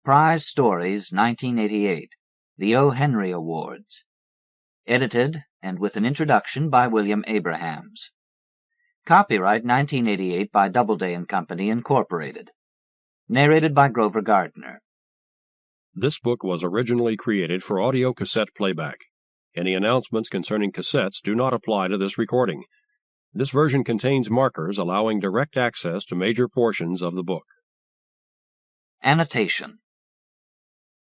Prize Stories, 1988, the O. Henry Awards. Edited and with an introduction by William Abrahams. Copyright 1988 by Doubleday and Company, Incorporated. Narrated by Grover Gardner. This book was originally created for audio cassette playback. Any announcements concerning cassettes do not apply to this recording. This version contains markers allowing direct access to major portions of the book. Annotation.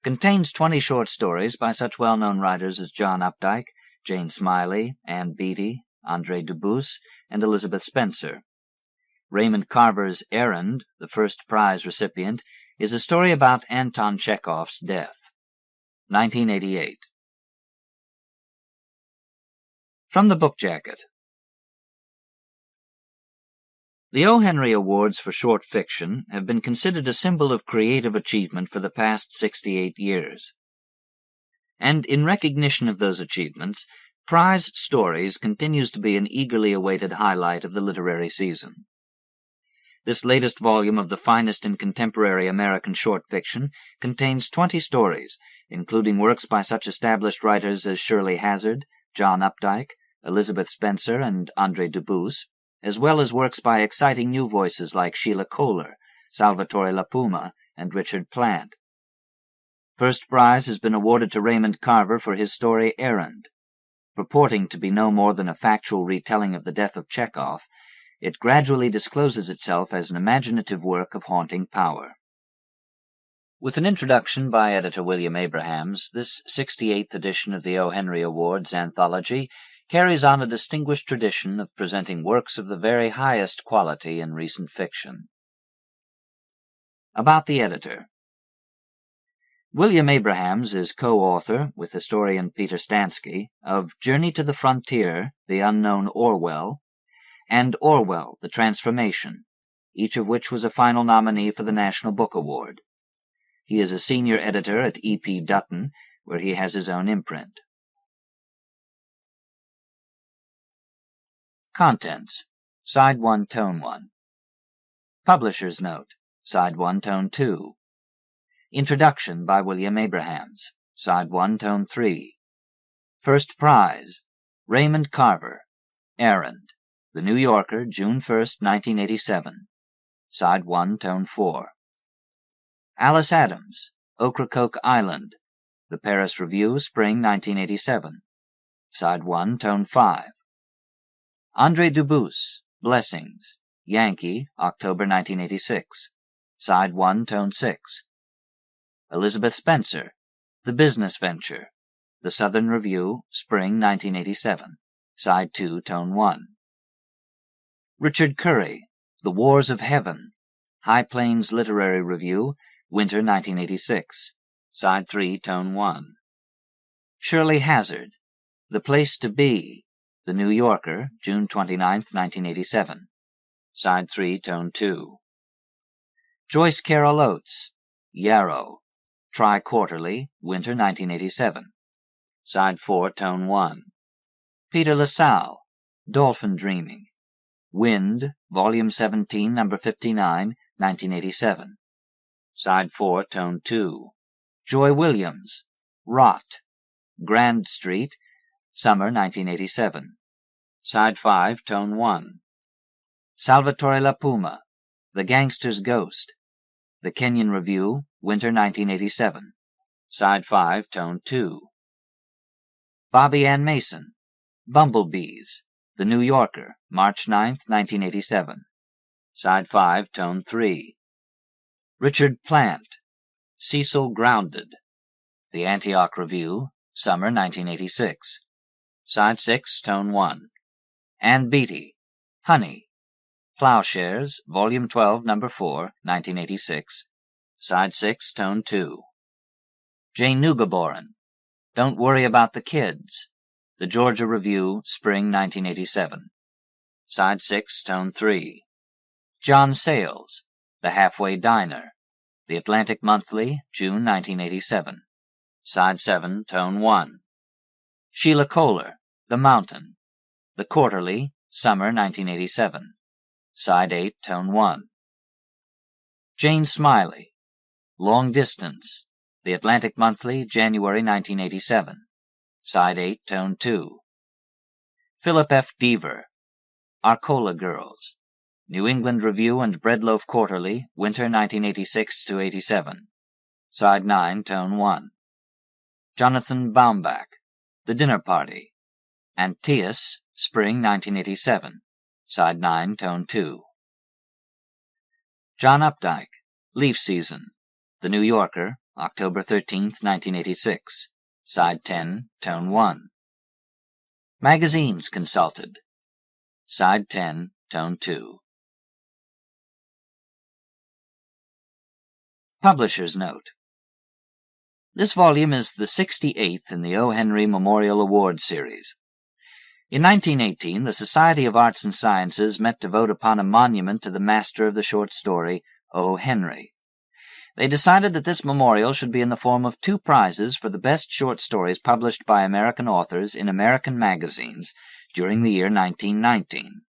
Contains 20 short stories by such well-known writers as John Updike, Jane Smiley, Ann Beattie, Andre Dubus, and Elizabeth Spencer. Raymond Carver's Errand, the first prize recipient, is a story about Anton Chekov's death. 1988. From the book jacket. The O. Henry Awards for Short Fiction have been considered a symbol of creative achievement for the past 68 years. And in recognition of those achievements, Prize Stories continues to be an eagerly awaited highlight of the literary season. This latest volume of the finest in contemporary American short fiction contains 20 stories, including works by such established writers as Shirley Hazzard, John Updike, Elizabeth Spencer, and Andre Dubus, as well as works by exciting new voices like Sheila Kohler, Salvatore Puma, and Richard Plant. First prize has been awarded to Raymond Carver for his story Errand. Purporting to be no more than a factual retelling of the death of Chekov, it gradually discloses itself as an imaginative work of haunting power. With an introduction by editor William Abrahams, this 68th edition of the O. Henry Awards anthology carries on a distinguished tradition of presenting works of the very highest quality in recent fiction. About the editor. William Abrahams is co-author, with historian Peter Stansky, of Journey to the Frontier, The Unknown Orwell, and Orwell, The Transformation, each of which was a final nominee for the National Book Award. He is a senior editor at E.P. Dutton, where he has his own imprint. Contents. Side 1, Tone 1. Publisher's Note. Side 1, Tone 2. Introduction by William Abrahams. Side 1, Tone 3. First Prize. Raymond Carver. Errand. The New Yorker, June 1, 1987. Side 1, Tone 4. Alice Adams. Ocracoke Island. The Paris Review, Spring 1987. Side 1, Tone 5. Andre Dubus, Blessings, Yankee, October 1986. Side 1, Tone 6. Elizabeth Spencer, The Business Venture, The Southern Review, Spring 1987. Side 2, Tone 1. Richard Currey, The Wars of Heaven, High Plains Literary Review, Winter 1986. Side 3, Tone 1. Shirley Hazzard, The Place to Be, The New Yorker, June 29, 1987. Side 3, Tone 2. Joyce Carol Oates, Yarrow, Tri-Quarterly, Winter 1987. Side 4, Tone 1. Peter Lasalle, Dolphin Dreaming, Wind, Volume 17, Number 59, 1987. Side 4, Tone 2. Joy Williams, Rot, Grand Street, Summer 1987. Side 5, Tone 1. Salvatore Puma, The Gangster's Ghost, The Kenyon Review, Winter 1987. Side 5, Tone 2. Bobbie Ann Mason, Bumblebees, The New Yorker, March 9, 1987. Side 5, Tone 3. Richard Plant, Cecil Grounded, The Antioch Review, Summer 1986. Side 6, Tone 1. Ann Beattie, Honey, Plowshares, Volume 12, Number 4, 1986. Side 6, Tone 2. Jane Neugebauern, Don't Worry About the Kids, The Georgia Review, Spring 1987. Side 6, Tone 3. John Sayles, The Halfway Diner, The Atlantic Monthly, June 1987. Side 7, Tone 1. Sheila Kohler, The Mountain, The Quarterly, Summer 1987. Side 8, Tone 1. Jane Smiley, Long Distance, The Atlantic Monthly, January 1987. Side 8, Tone 2. Philip F. Deaver, Arcola Girls, New England Review and Breadloaf Quarterly, Winter 1986-87. Side 9, Tone 1. Jonathan Baumbach, The Dinner Party, Antaeus, Spring 1987. Side 9, Tone 2. John Updike, Leaf Season, The New Yorker, October 13, 1986. Side 10, Tone 1. Magazines consulted. Side 10, Tone 2. Publisher's Note. This volume is the 68th in the O. Henry Memorial Award Series. In 1918, the Society of Arts and Sciences met to vote upon a monument to the master of the short story, O. Henry. They decided that this memorial should be in the form of 2 prizes for the best short stories published by American authors in American magazines during the year 1919.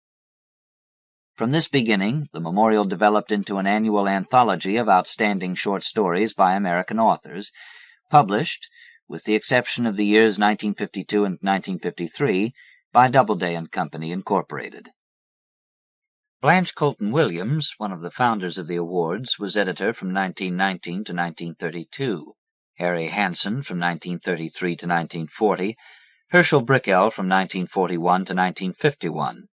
From this beginning, the memorial developed into an annual anthology of outstanding short stories by American authors, published, with the exception of the years 1952 and 1953, by Doubleday and Company, Incorporated. Blanche Colton Williams, one of the founders of the awards, was editor from 1919 to 1932. Harry Hansen from 1933 to 1940, Herschel Brickell from 1941 to 1951.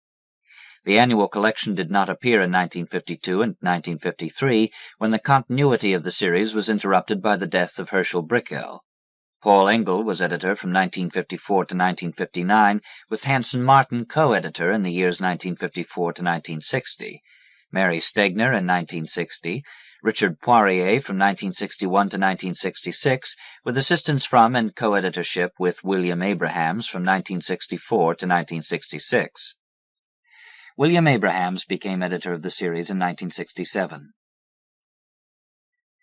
The annual collection did not appear in 1952 and 1953, when the continuity of the series was interrupted by the death of Herschel Brickell. Paul Engel was editor from 1954 to 1959, with Hanson Martin co-editor in the years 1954 to 1960, Mary Stegner in 1960, Richard Poirier from 1961 to 1966, with assistance from and co-editorship with William Abrahams from 1964 to 1966. William Abrahams became editor of the series in 1967.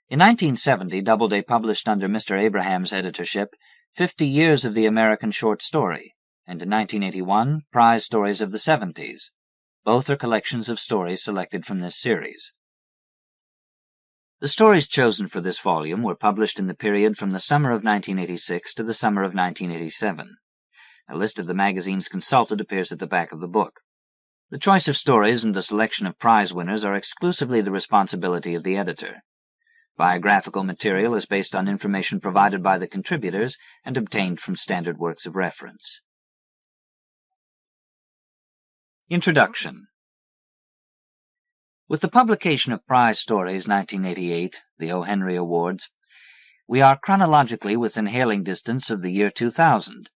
In 1970, Doubleday published under Mr. Abrahams' editorship 50 Years of the American Short Story, and in 1981, Prize Stories of the 70s. Both are collections of stories selected from this series. The stories chosen for this volume were published in the period from the summer of 1986 to the summer of 1987. A list of the magazines consulted appears at the back of the book. The choice of stories and the selection of prize winners are exclusively the responsibility of the editor. Biographical material is based on information provided by the contributors and obtained from standard works of reference. Introduction. With the publication of Prize Stories 1988, the O. Henry Awards, we are chronologically within hailing distance of the year 2000.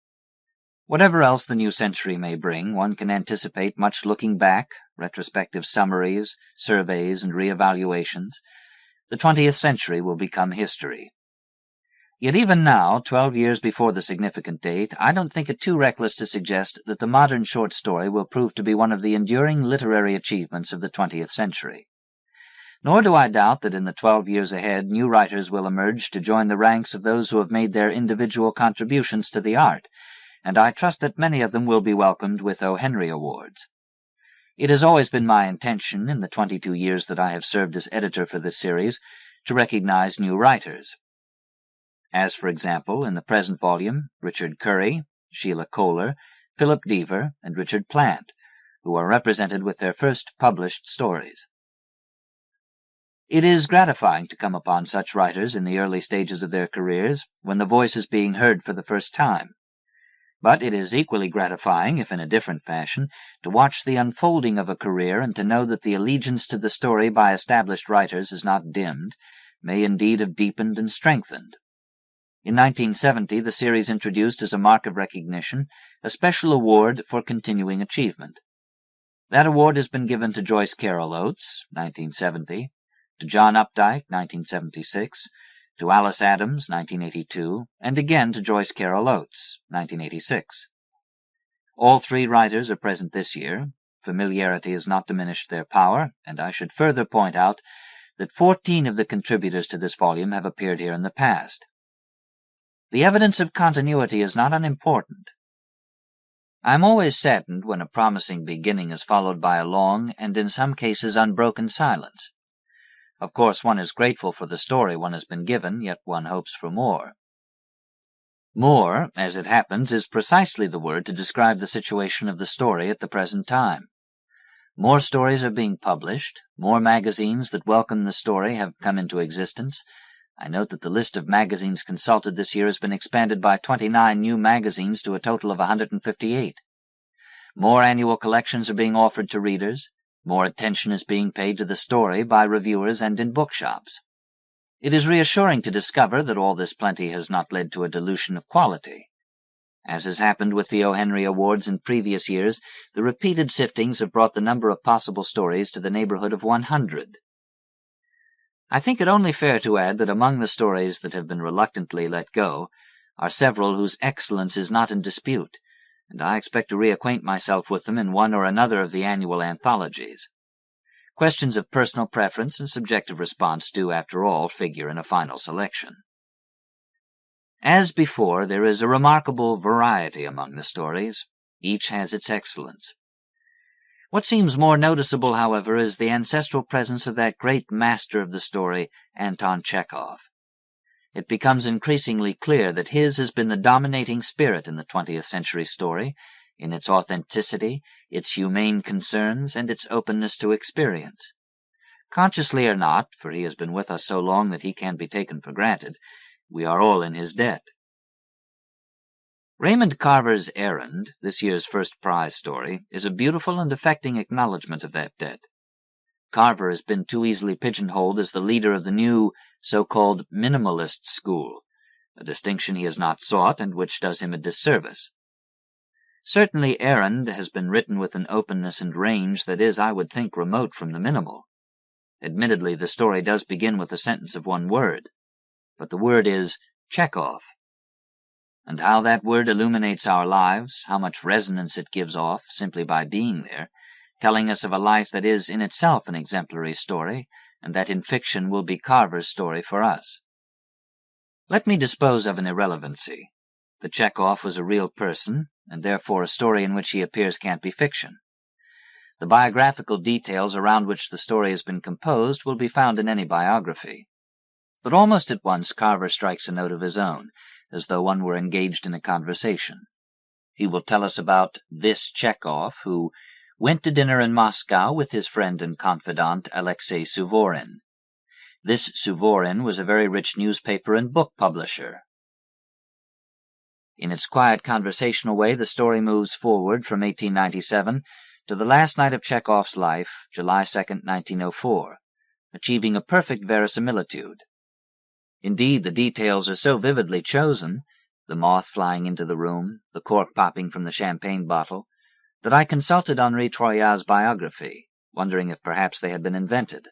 Whatever else the new century may bring, one can anticipate much looking back, retrospective summaries, surveys, and re-evaluations. The 20th century will become history. Yet even now, 12 years before the significant date, I don't think it too reckless to suggest that the modern short story will prove to be one of the enduring literary achievements of the 20th century. Nor do I doubt that in the 12 years ahead new writers will emerge to join the ranks of those who have made their individual contributions to the art, and I trust that many of them will be welcomed with O. Henry Awards. It has always been my intention, in the 22 years that I have served as editor for this series, to recognize new writers. As, for example, in the present volume, Richard Currey, Sheila Kohler, Philip Deaver, and Richard Plant, who are represented with their first published stories. It is gratifying to come upon such writers in the early stages of their careers, when the voice is being heard for the first time. But it is equally gratifying, if in a different fashion, to watch the unfolding of a career and to know that the allegiance to the story by established writers is not dimmed, may indeed have deepened and strengthened. In 1970, the series introduced as a mark of recognition a special award for continuing achievement. That award has been given to Joyce Carol Oates, 1970, to John Updike, 1976, to Alice Adams, 1982, and again to Joyce Carol Oates, 1986. All 3 writers are present this year. Familiarity has not diminished their power, and I should further point out that 14 of the contributors to this volume have appeared here in the past. The evidence of continuity is not unimportant. I am always saddened when a promising beginning is followed by a long and in some cases unbroken silence. Of course, one is grateful for the story one has been given, yet one hopes for more. More, as it happens, is precisely the word to describe the situation of the story at the present time. More stories are being published, more magazines that welcome the story have come into existence. I note that the list of magazines consulted this year has been expanded by 29 new magazines to a total of 158. More annual collections are being offered to readers. More attention is being paid to the story by reviewers and in bookshops. It is reassuring to discover that all this plenty has not led to a dilution of quality. As has happened with the O. Henry Awards in previous years, the repeated siftings have brought the number of possible stories to the neighborhood of 100. I think it only fair to add that among the stories that have been reluctantly let go are several whose excellence is not in dispute, and I expect to reacquaint myself with them in one or another of the annual anthologies. Questions of personal preference and subjective response do, after all, figure in a final selection. As before, there is a remarkable variety among the stories. Each has its excellence. What seems more noticeable, however, is the ancestral presence of that great master of the story, Anton Chekov. It becomes increasingly clear that his has been the dominating spirit in the 20th century story, in its authenticity, its humane concerns, and its openness to experience. Consciously or not, for he has been with us so long that he can be taken for granted, we are all in his debt. Raymond Carver's Errand, this year's first prize story, is a beautiful and affecting acknowledgment of that debt. Carver has been too easily pigeonholed as the leader of the new, so-called minimalist school, a distinction he has not sought and which does him a disservice. Certainly Errand has been written with an openness and range that is, I would think, remote from the minimal. Admittedly, the story does begin with a sentence of one word, but the word is Chekov. And how that word illuminates our lives, how much resonance it gives off simply by being there, telling us of a life that is in itself an exemplary story, and that in fiction will be Carver's story for us. Let me dispose of an irrelevancy. The Chekov was a real person, and therefore a story in which he appears can't be fiction. The biographical details around which the story has been composed will be found in any biography. But almost at once Carver strikes a note of his own, as though one were engaged in a conversation. He will tell us about this Chekov, who went to dinner in Moscow with his friend and confidant Alexei Suvorin. This Suvorin was a very rich newspaper and book publisher. In its quiet conversational way, the story moves forward from 1897 to the last night of Chekov's life, July 2nd, 1904, achieving a perfect verisimilitude. Indeed, the details are so vividly chosen, the moth flying into the room, the cork popping from the champagne bottle, that I consulted Henri Troyat's biography, wondering if perhaps they had been invented.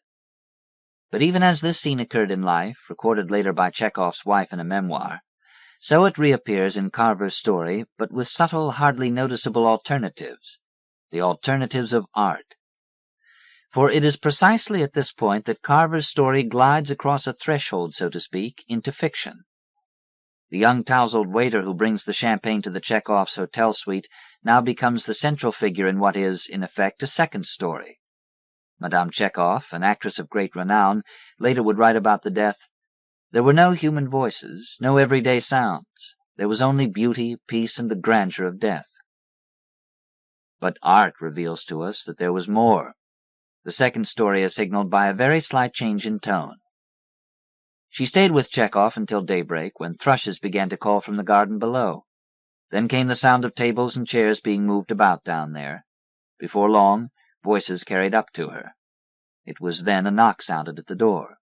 But even as this scene occurred in life, recorded later by Chekov's wife in a memoir, so it reappears in Carver's story, but with subtle, hardly noticeable alternatives, the alternatives of art. For it is precisely at this point that Carver's story glides across a threshold, so to speak, into fiction. The young tousled waiter who brings the champagne to the Chekov's hotel suite now becomes the central figure in what is, in effect, a second story. Madame Chekov, an actress of great renown, later would write about the death, "There were no human voices, no everyday sounds. There was only beauty, peace, and the grandeur of death." But art reveals to us that there was more. The second story is signaled by a very slight change in tone. She stayed with Chekov until daybreak, when thrushes began to call from the garden below. Then came the sound of tables and chairs being moved about down there. Before long, voices carried up to her. It was then a knock sounded at the door.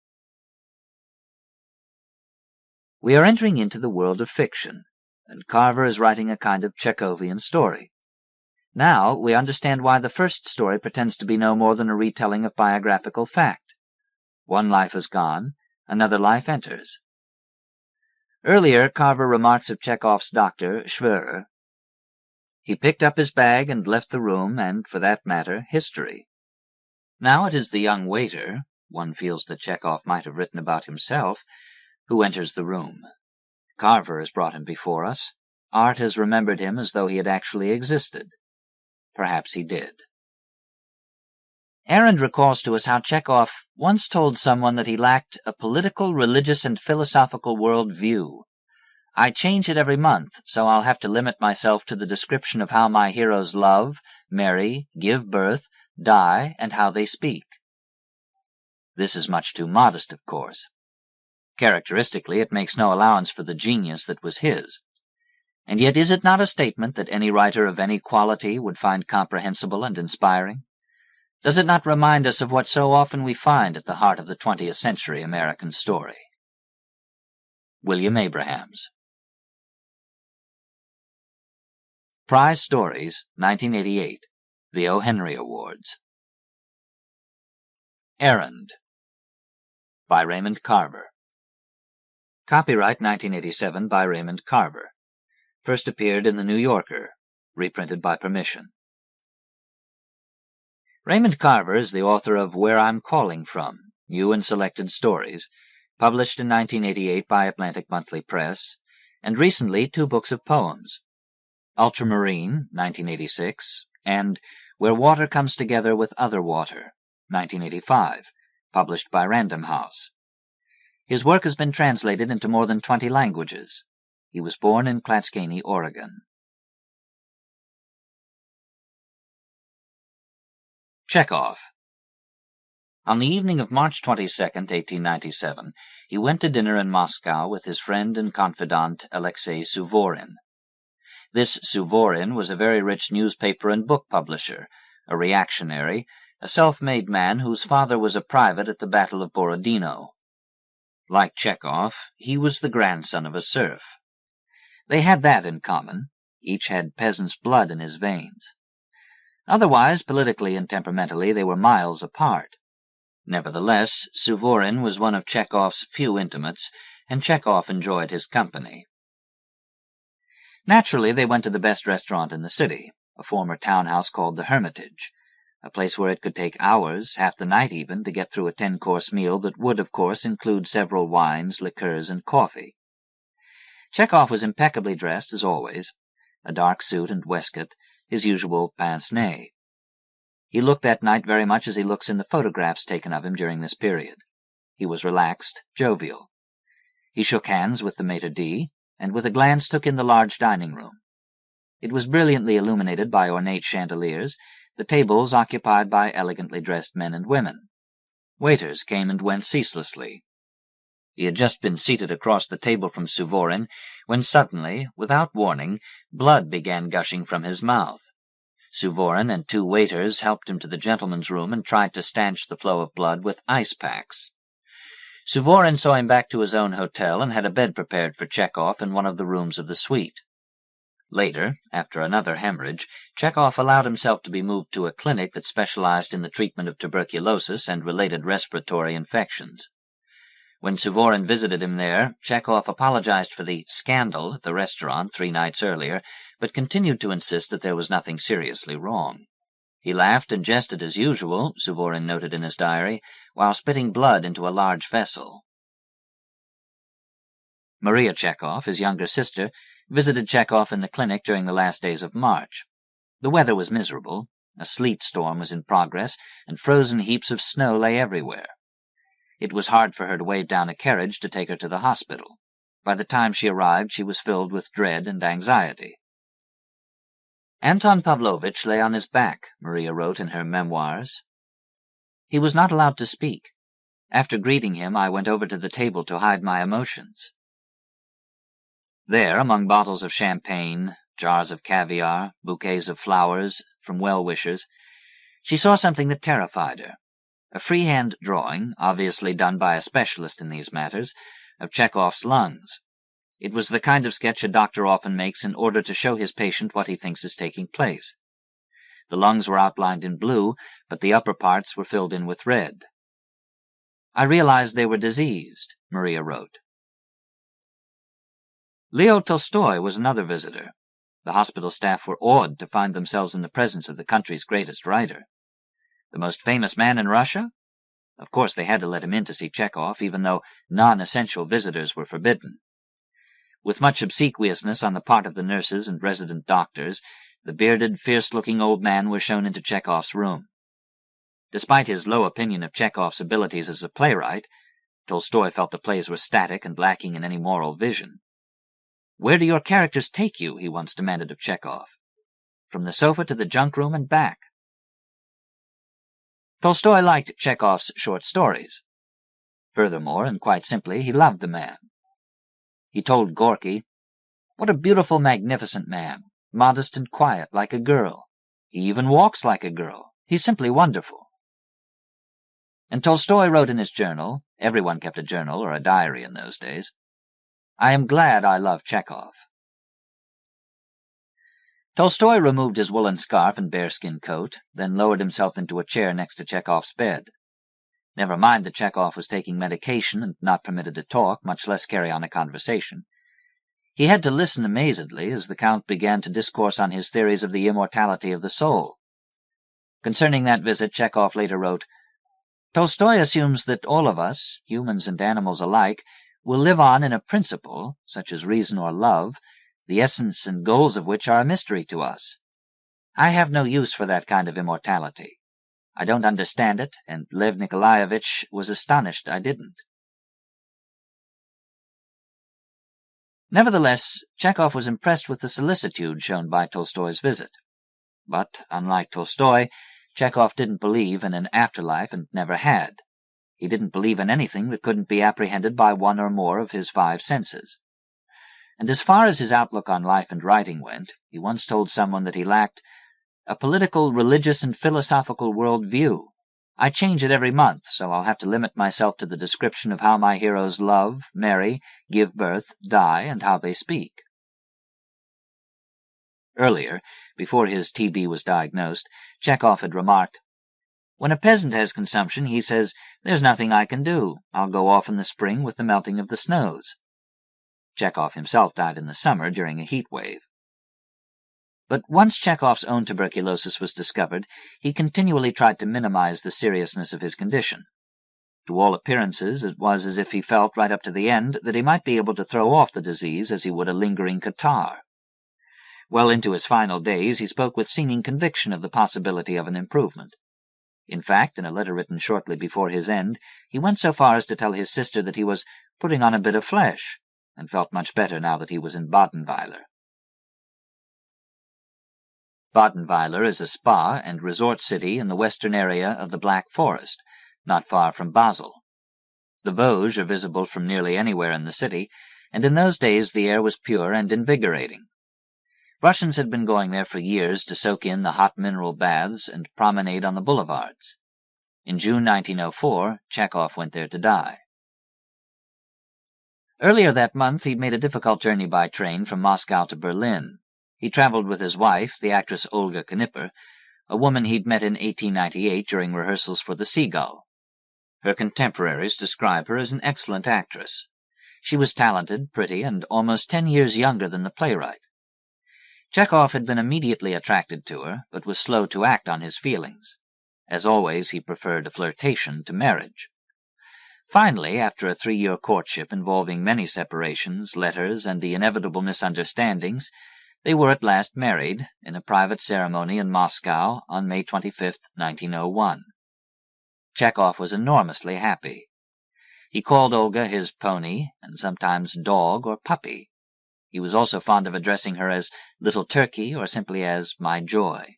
We are entering into the world of fiction, and Carver is writing a kind of Chekovian story. Now we understand why the first story pretends to be no more than a retelling of biographical fact. One life is gone, another life enters. Earlier, Carver remarks of Chekov's doctor, Schwerer, "He picked up his bag and left the room, and, for that matter, history." Now it is the young waiter, one feels that Chekov might have written about himself, who enters the room. Carver has brought him before us. Art has remembered him as though he had actually existed. Perhaps he did. Errand recalls to us how Chekov once told someone that he lacked a political, religious, and philosophical world view. I change it every month, so I'll have to limit myself to the description of how my heroes love, marry, give birth, die, and how they speak. This is much too modest, of course. Characteristically, it makes no allowance for the genius that was his. And yet is it not a statement that any writer of any quality would find comprehensible and inspiring? Does it not remind us of what so often we find at the heart of the 20th century American story? William Abrahams. Prize Stories, 1988, the O. Henry Awards. Errand, by Raymond Carver. Copyright 1987 by Raymond Carver. First appeared in The New Yorker, reprinted by permission. Raymond Carver is the author of Where I'm Calling From, New and Selected Stories, published in 1988 by Atlantic Monthly Press, and recently 2 books of poems, Ultramarine, 1986, and Where Water Comes Together with Other Water, 1985, published by Random House. His work has been translated into more than 20 languages. He was born in Clatskanie, Oregon. Chekov. On the evening of March 22, 1897, he went to dinner in Moscow with his friend and confidant Alexei Suvorin. This Suvorin was a very rich newspaper and book publisher, a reactionary, a self-made man whose father was a private at the Battle of Borodino. Like Chekov, he was the grandson of a serf. They had that in common. Each had peasant's blood in his veins. Otherwise, politically and temperamentally, they were miles apart. Nevertheless, Suvorin was one of Chekov's few intimates, and Chekov enjoyed his company. Naturally, they went to the best restaurant in the city, a former townhouse called the Hermitage, a place where it could take hours, half the night even, to get through a 10-course meal that would, of course, include several wines, liqueurs, and coffee. Chekov was impeccably dressed, as always, a dark suit and waistcoat, his usual pince-nez. He looked that night very much as he looks in the photographs taken of him during this period. He was relaxed, jovial. He shook hands with the maitre d', and with a glance took in the large dining room. It was brilliantly illuminated by ornate chandeliers, the tables occupied by elegantly dressed men and women. Waiters came and went ceaselessly. He had just been seated across the table from Suvorin when suddenly, without warning, blood began gushing from his mouth. Suvorin and 2 waiters helped him to the gentleman's room and tried to stanch the flow of blood with ice packs. Suvorin saw him back to his own hotel and had a bed prepared for Chekov in one of the rooms of the suite. Later, after another hemorrhage, Chekov allowed himself to be moved to a clinic that specialized in the treatment of tuberculosis and related respiratory infections. When Suvorin visited him there, Chekov apologized for the scandal at the restaurant 3 nights earlier, but continued to insist that there was nothing seriously wrong. He laughed and jested as usual, Suvorin noted in his diary, while spitting blood into a large vessel. Maria Chekov, his younger sister, visited Chekov in the clinic during the last days of March. The weather was miserable. A sleet storm was in progress, and frozen heaps of snow lay everywhere. It was hard for her to wave down a carriage to take her to the hospital. By the time she arrived, she was filled with dread and anxiety. Anton Pavlovitch lay on his back, Maria wrote in her memoirs. He was not allowed to speak. After greeting him, I went over to the table to hide my emotions. There, among bottles of champagne, jars of caviar, bouquets of flowers from well-wishers, she saw something that terrified her. A freehand drawing, obviously done by a specialist in these matters, of Chekov's lungs. It was the kind of sketch a doctor often makes in order to show his patient what he thinks is taking place. The lungs were outlined in blue, but the upper parts were filled in with red. I realized they were diseased, Maria wrote. Leo Tolstoy was another visitor. The hospital staff were awed to find themselves in the presence of the country's greatest writer. The most famous man in Russia? Of course they had to let him in to see Chekov, even though non-essential visitors were forbidden. With much obsequiousness on the part of the nurses and resident doctors, the bearded, fierce-looking old man was shown into Chekov's room. Despite his low opinion of Chekov's abilities as a playwright, Tolstoy felt the plays were static and lacking in any moral vision. "Where do your characters take you?" he once demanded of Chekov. "From the sofa to the junk room and back." Tolstoy liked Chekov's short stories. Furthermore, and quite simply, he loved the man. He told Gorky, "What a beautiful, magnificent man, modest and quiet, like a girl. He even walks like a girl. He's simply wonderful." And Tolstoy wrote in his journal, everyone kept a journal or a diary in those days, "I am glad I love Chekov." Tolstoy removed his woolen scarf and bearskin coat, then lowered himself into a chair next to Chekov's bed. Never mind that Chekov was taking medication and not permitted to talk, much less carry on a conversation. He had to listen amazedly as the Count began to discourse on his theories of the immortality of the soul. Concerning that visit, Chekov later wrote, "Tolstoy assumes that all of us, humans and animals alike, will live on in a principle, such as reason or love, the essence and goals of which are a mystery to us. I have no use for that kind of immortality. I don't understand it, and Lev Nikolaevich was astonished I didn't." Nevertheless, Chekov was impressed with the solicitude shown by Tolstoy's visit. But, unlike Tolstoy, Chekov didn't believe in an afterlife and never had. He didn't believe in anything that couldn't be apprehended by one or more of his 5 senses. And as far as his outlook on life and writing went, he once told someone that he lacked a political, religious, and philosophical world view. "I change it every month, so I'll have to limit myself to the description of how my heroes love, marry, give birth, die, and how they speak." Earlier, before his TB was diagnosed, Chekov had remarked, "When a peasant has consumption, he says, 'There's nothing I can do. I'll go off in the spring with the melting of the snows.'" Chekov himself died in the summer during a heat wave. But once Chekov's own tuberculosis was discovered, he continually tried to minimize the seriousness of his condition. To all appearances, it was as if he felt, right up to the end, that he might be able to throw off the disease as he would a lingering catarrh. Well into his final days, he spoke with seeming conviction of the possibility of an improvement. In fact, in a letter written shortly before his end, he went so far as to tell his sister that he was putting on a bit of flesh, and felt much better now that he was in Badenweiler. Badenweiler is a spa and resort city in the western area of the Black Forest, not far from Basel. The Vosges are visible from nearly anywhere in the city, and in those days the air was pure and invigorating. Russians had been going there for years to soak in the hot mineral baths and promenade on the boulevards. In June 1904, Chekov went there to die. Earlier that month, he'd made a difficult journey by train from Moscow to Berlin. He traveled with his wife, the actress Olga Knipper, a woman he'd met in 1898 during rehearsals for The Seagull. Her contemporaries describe her as an excellent actress. She was talented, pretty, and almost 10 years younger than the playwright. Chekov had been immediately attracted to her, but was slow to act on his feelings. As always, he preferred a flirtation to marriage. Finally, after a 3-year courtship involving many separations, letters, and the inevitable misunderstandings, they were at last married, in a private ceremony in Moscow on May 25, 1901. Chekov was enormously happy. He called Olga his pony, and sometimes dog or puppy. He was also fond of addressing her as Little Turkey or simply as My Joy.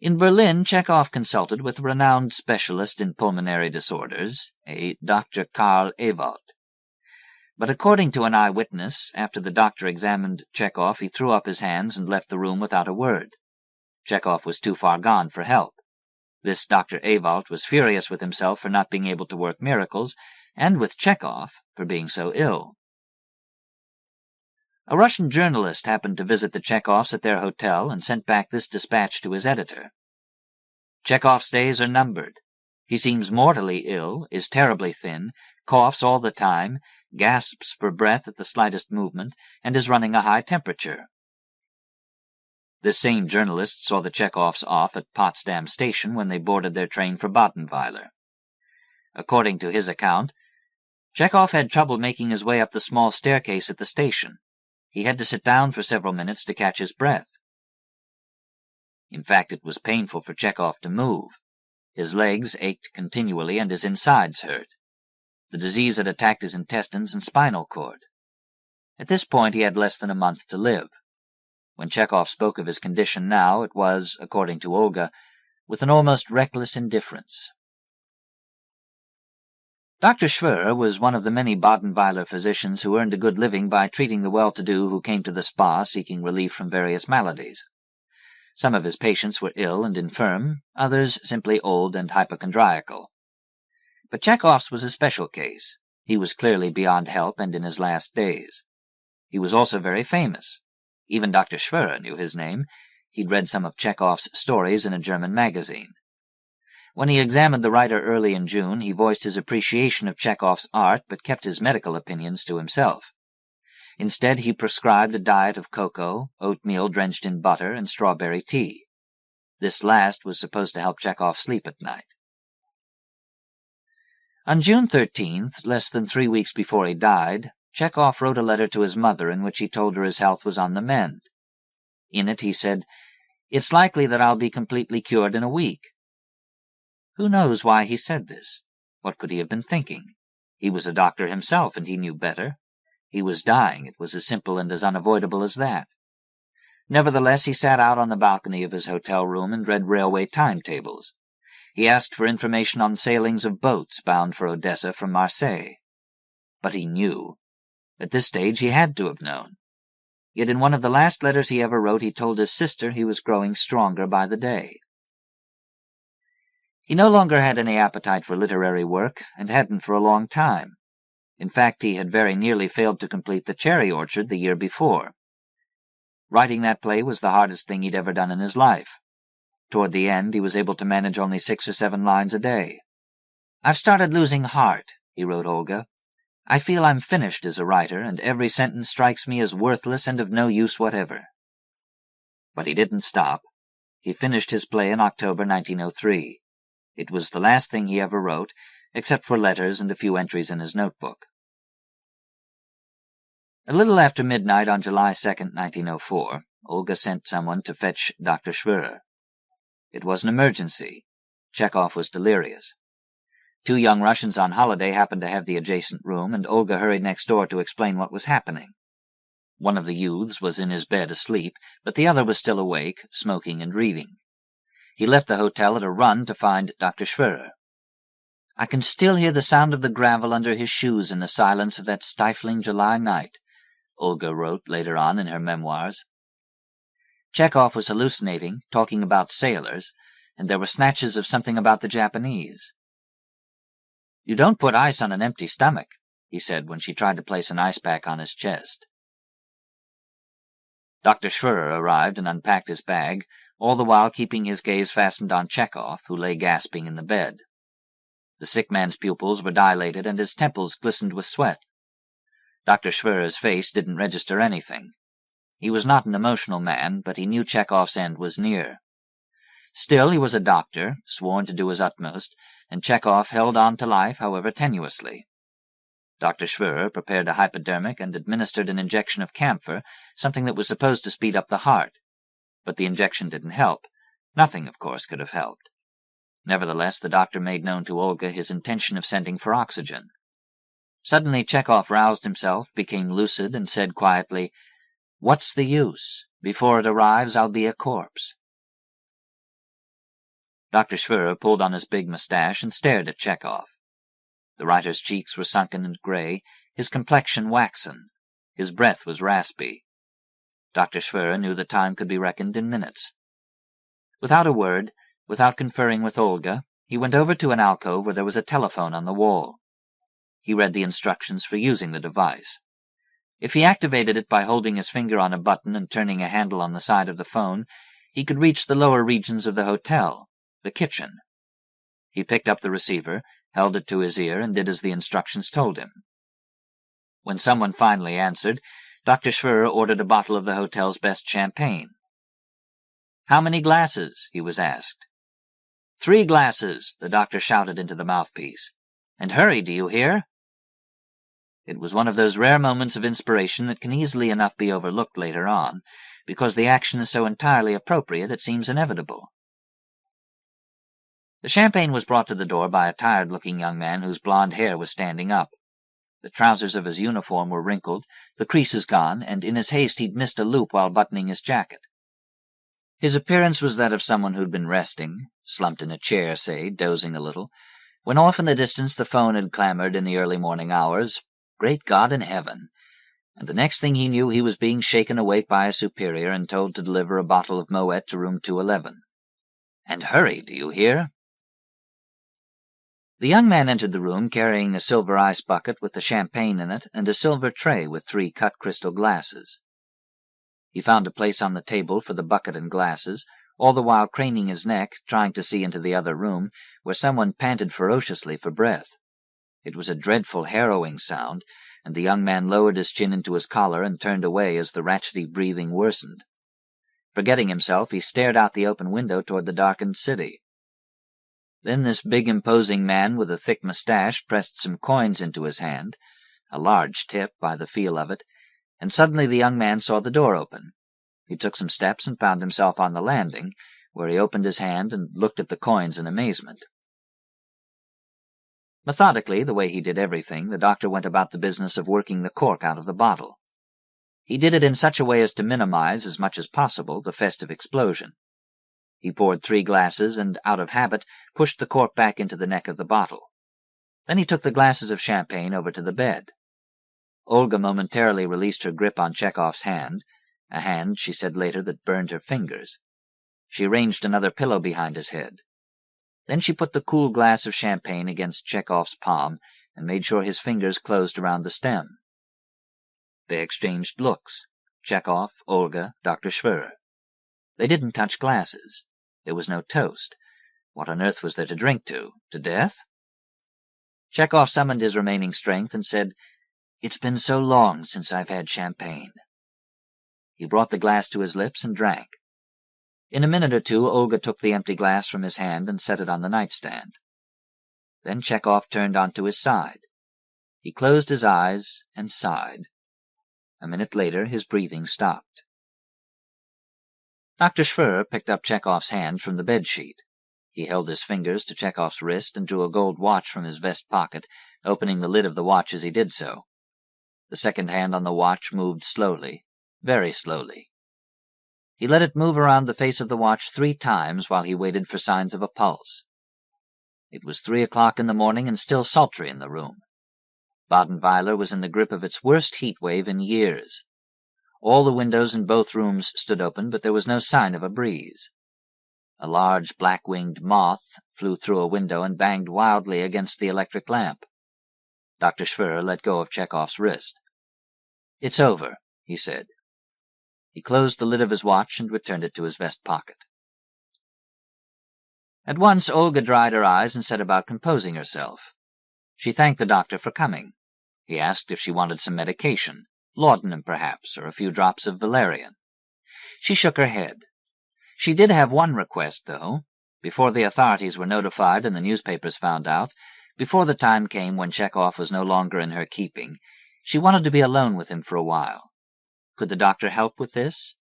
In Berlin, Chekov consulted with a renowned specialist in pulmonary disorders, a Dr. Karl Ewald. But according to an eyewitness, after the doctor examined Chekov, he threw up his hands and left the room without a word. Chekov was too far gone for help. This Dr. Ewald was furious with himself for not being able to work miracles, and with Chekov for being so ill. A Russian journalist happened to visit the Chekovs at their hotel and sent back this dispatch to his editor. "Chekov's days are numbered. He seems mortally ill, is terribly thin, coughs all the time, gasps for breath at the slightest movement, and is running a high temperature." This same journalist saw the Chekovs off at Potsdam Station when they boarded their train for Badenweiler. According to his account, Chekov had trouble making his way up the small staircase at the station. He had to sit down for several minutes to catch his breath. In fact, it was painful for Chekov to move. His legs ached continually and his insides hurt. The disease had attacked his intestines and spinal cord. At this point, he had less than a month to live. When Chekov spoke of his condition now, it was, according to Olga, with an almost reckless indifference. Dr. Schwerer was one of the many Badenweiler physicians who earned a good living by treating the well-to-do who came to the spa seeking relief from various maladies. Some of his patients were ill and infirm, others simply old and hypochondriacal. But Chekov's was a special case. He was clearly beyond help and in his last days. He was also very famous. Even Dr. Schwerer knew his name. He'd read some of Chekov's stories in a German magazine. When he examined the writer early in June, he voiced his appreciation of Chekov's art but kept his medical opinions to himself. Instead, he prescribed a diet of cocoa, oatmeal drenched in butter, and strawberry tea. This last was supposed to help Chekov sleep at night. On June 13th, less than 3 weeks before he died, Chekov wrote a letter to his mother in which he told her his health was on the mend. In it he said, "It's likely that I'll be completely cured in a week." Who knows why he said this? What could he have been thinking? He was a doctor himself, and he knew better. He was dying. It was as simple and as unavoidable as that. Nevertheless, he sat out on the balcony of his hotel room and read railway timetables. He asked for information on sailings of boats bound for Odessa from Marseille. But he knew. At this stage he had to have known. Yet in one of the last letters he ever wrote, he told his sister he was growing stronger by the day. He no longer had any appetite for literary work, and hadn't for a long time. In fact, he had very nearly failed to complete The Cherry Orchard the year before. Writing that play was the hardest thing he'd ever done in his life. Toward the end, he was able to manage only 6 or 7 lines a day. "I've started losing heart," he wrote Olga. "I feel I'm finished as a writer, and every sentence strikes me as worthless and of no use whatever." But he didn't stop. He finished his play in October 1903. It was the last thing he ever wrote, except for letters and a few entries in his notebook. A little after midnight on July 2nd, 1904, Olga sent someone to fetch Dr. Schwerer. It was an emergency. Chekov was delirious. 2 young Russians on holiday happened to have the adjacent room, and Olga hurried next door to explain what was happening. One of the youths was in his bed asleep, but the other was still awake, smoking and reading. He left the hotel at a run to find Dr. Schwerer. "I can still hear the sound of the gravel under his shoes in the silence of that stifling July night," Olga wrote later on in her memoirs. Chekov was hallucinating, talking about sailors, and there were snatches of something about the Japanese. "You don't put ice on an empty stomach," he said when she tried to place an ice pack on his chest. Dr. Schwerer arrived and unpacked his bag, all the while keeping his gaze fastened on Chekov, who lay gasping in the bed. The sick man's pupils were dilated and his temples glistened with sweat. Dr. Schwerer's face didn't register anything. He was not an emotional man, but he knew Chekov's end was near. Still, he was a doctor, sworn to do his utmost, and Chekov held on to life, however tenuously. Dr. Schwerer prepared a hypodermic and administered an injection of camphor, something that was supposed to speed up the heart. But the injection didn't help. Nothing, of course, could have helped. Nevertheless, the doctor made known to Olga his intention of sending for oxygen. Suddenly Chekov roused himself, became lucid, and said quietly, "What's the use? Before it arrives, I'll be a corpse." Dr. Schwerer pulled on his big mustache and stared at Chekov. The writer's cheeks were sunken and gray, his complexion waxen. His breath was raspy. Dr. Schwerer knew the time could be reckoned in minutes. Without a word, without conferring with Olga, he went over to an alcove where there was a telephone on the wall. He read the instructions for using the device. If he activated it by holding his finger on a button and turning a handle on the side of the phone, he could reach the lower regions of the hotel, the kitchen. He picked up the receiver, held it to his ear, and did as the instructions told him. When someone finally answered, Dr. Schwerer ordered a bottle of the hotel's best champagne. "How many glasses?" he was asked. "3 glasses," the doctor shouted into the mouthpiece. "And hurry, do you hear?" It was one of those rare moments of inspiration that can easily enough be overlooked later on, because the action is so entirely appropriate it seems inevitable. The champagne was brought to the door by a tired-looking young man whose blond hair was standing up. The trousers of his uniform were wrinkled, the creases gone, and in his haste he'd missed a loop while buttoning his jacket. His appearance was that of someone who'd been resting, slumped in a chair, say, dozing a little, when off in the distance the phone had clamored in the early morning hours, "Great God in heaven!" and the next thing he knew he was being shaken awake by a superior and told to deliver a bottle of Moet to room 211. "And hurry, do you hear?" The young man entered the room carrying a silver ice bucket with the champagne in it and a silver tray with 3 cut crystal glasses. He found a place on the table for the bucket and glasses, all the while craning his neck, trying to see into the other room, where someone panted ferociously for breath. It was a dreadful, harrowing sound, and the young man lowered his chin into his collar and turned away as the ratchety breathing worsened. Forgetting himself, he stared out the open window toward the darkened city. Then this big, imposing man with a thick mustache pressed some coins into his hand, a large tip by the feel of it, and suddenly the young man saw the door open. He took some steps and found himself on the landing, where he opened his hand and looked at the coins in amazement. Methodically, the way he did everything, the doctor went about the business of working the cork out of the bottle. He did it in such a way as to minimize, as much as possible, the festive explosion. He poured 3 glasses and, out of habit, pushed the cork back into the neck of the bottle. Then he took the glasses of champagne over to the bed. Olga momentarily released her grip on Chekov's hand, a hand, she said later, that burned her fingers. She arranged another pillow behind his head. Then she put the cool glass of champagne against Chekov's palm and made sure his fingers closed around the stem. They exchanged looks. Chekov, Olga, Dr. Schwirrer. They didn't touch glasses. There was no toast. What on earth was there to drink to? To death? Chekov summoned his remaining strength and said, "It's been so long since I've had champagne." He brought the glass to his lips and drank. In a minute or two, Olga took the empty glass from his hand and set it on the nightstand. Then Chekov turned onto his side. He closed his eyes and sighed. A minute later, his breathing stopped. Dr. Schwirrer picked up Chekov's hand from the bedsheet. He held his fingers to Chekov's wrist and drew a gold watch from his vest pocket, opening the lid of the watch as he did so. The second hand on the watch moved slowly, very slowly. He let it move around the face of the watch 3 times while he waited for signs of a pulse. It was 3 o'clock in the morning and still sultry in the room. Badenweiler was in the grip of its worst heat wave in years. All the windows in both rooms stood open, but there was no sign of a breeze. A large black-winged moth flew through a window and banged wildly against the electric lamp. Dr. Schwirrer let go of Chekov's wrist. "It's over," he said. He closed the lid of his watch and returned it to his vest pocket. At once Olga dried her eyes and set about composing herself. She thanked the doctor for coming. He asked if she wanted some medication, laudanum perhaps, or a few drops of valerian. She shook her head. She did have one request, though. Before the authorities were notified and the newspapers found out, before the time came when Chekov was no longer in her keeping, she wanted to be alone with him for a while. Could the doctor help with this?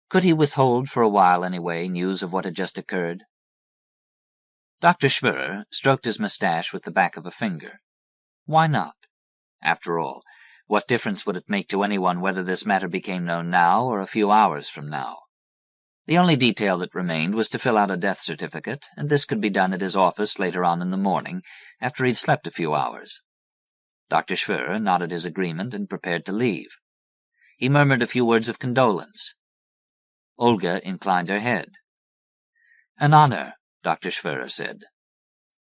Could he withhold, for a while anyway, news of what had just occurred? Dr. Schwirrer stroked his mustache with the back of a finger. Why not? After all, what difference would it make to anyone whether this matter became known now or a few hours from now? The only detail that remained was to fill out a death certificate, and this could be done at his office later on in the morning, after he'd slept a few hours. Dr. Schwirrer nodded his agreement and prepared to leave. He murmured a few words of condolence. Olga inclined her head. "An honor," Dr. Schwirrer said.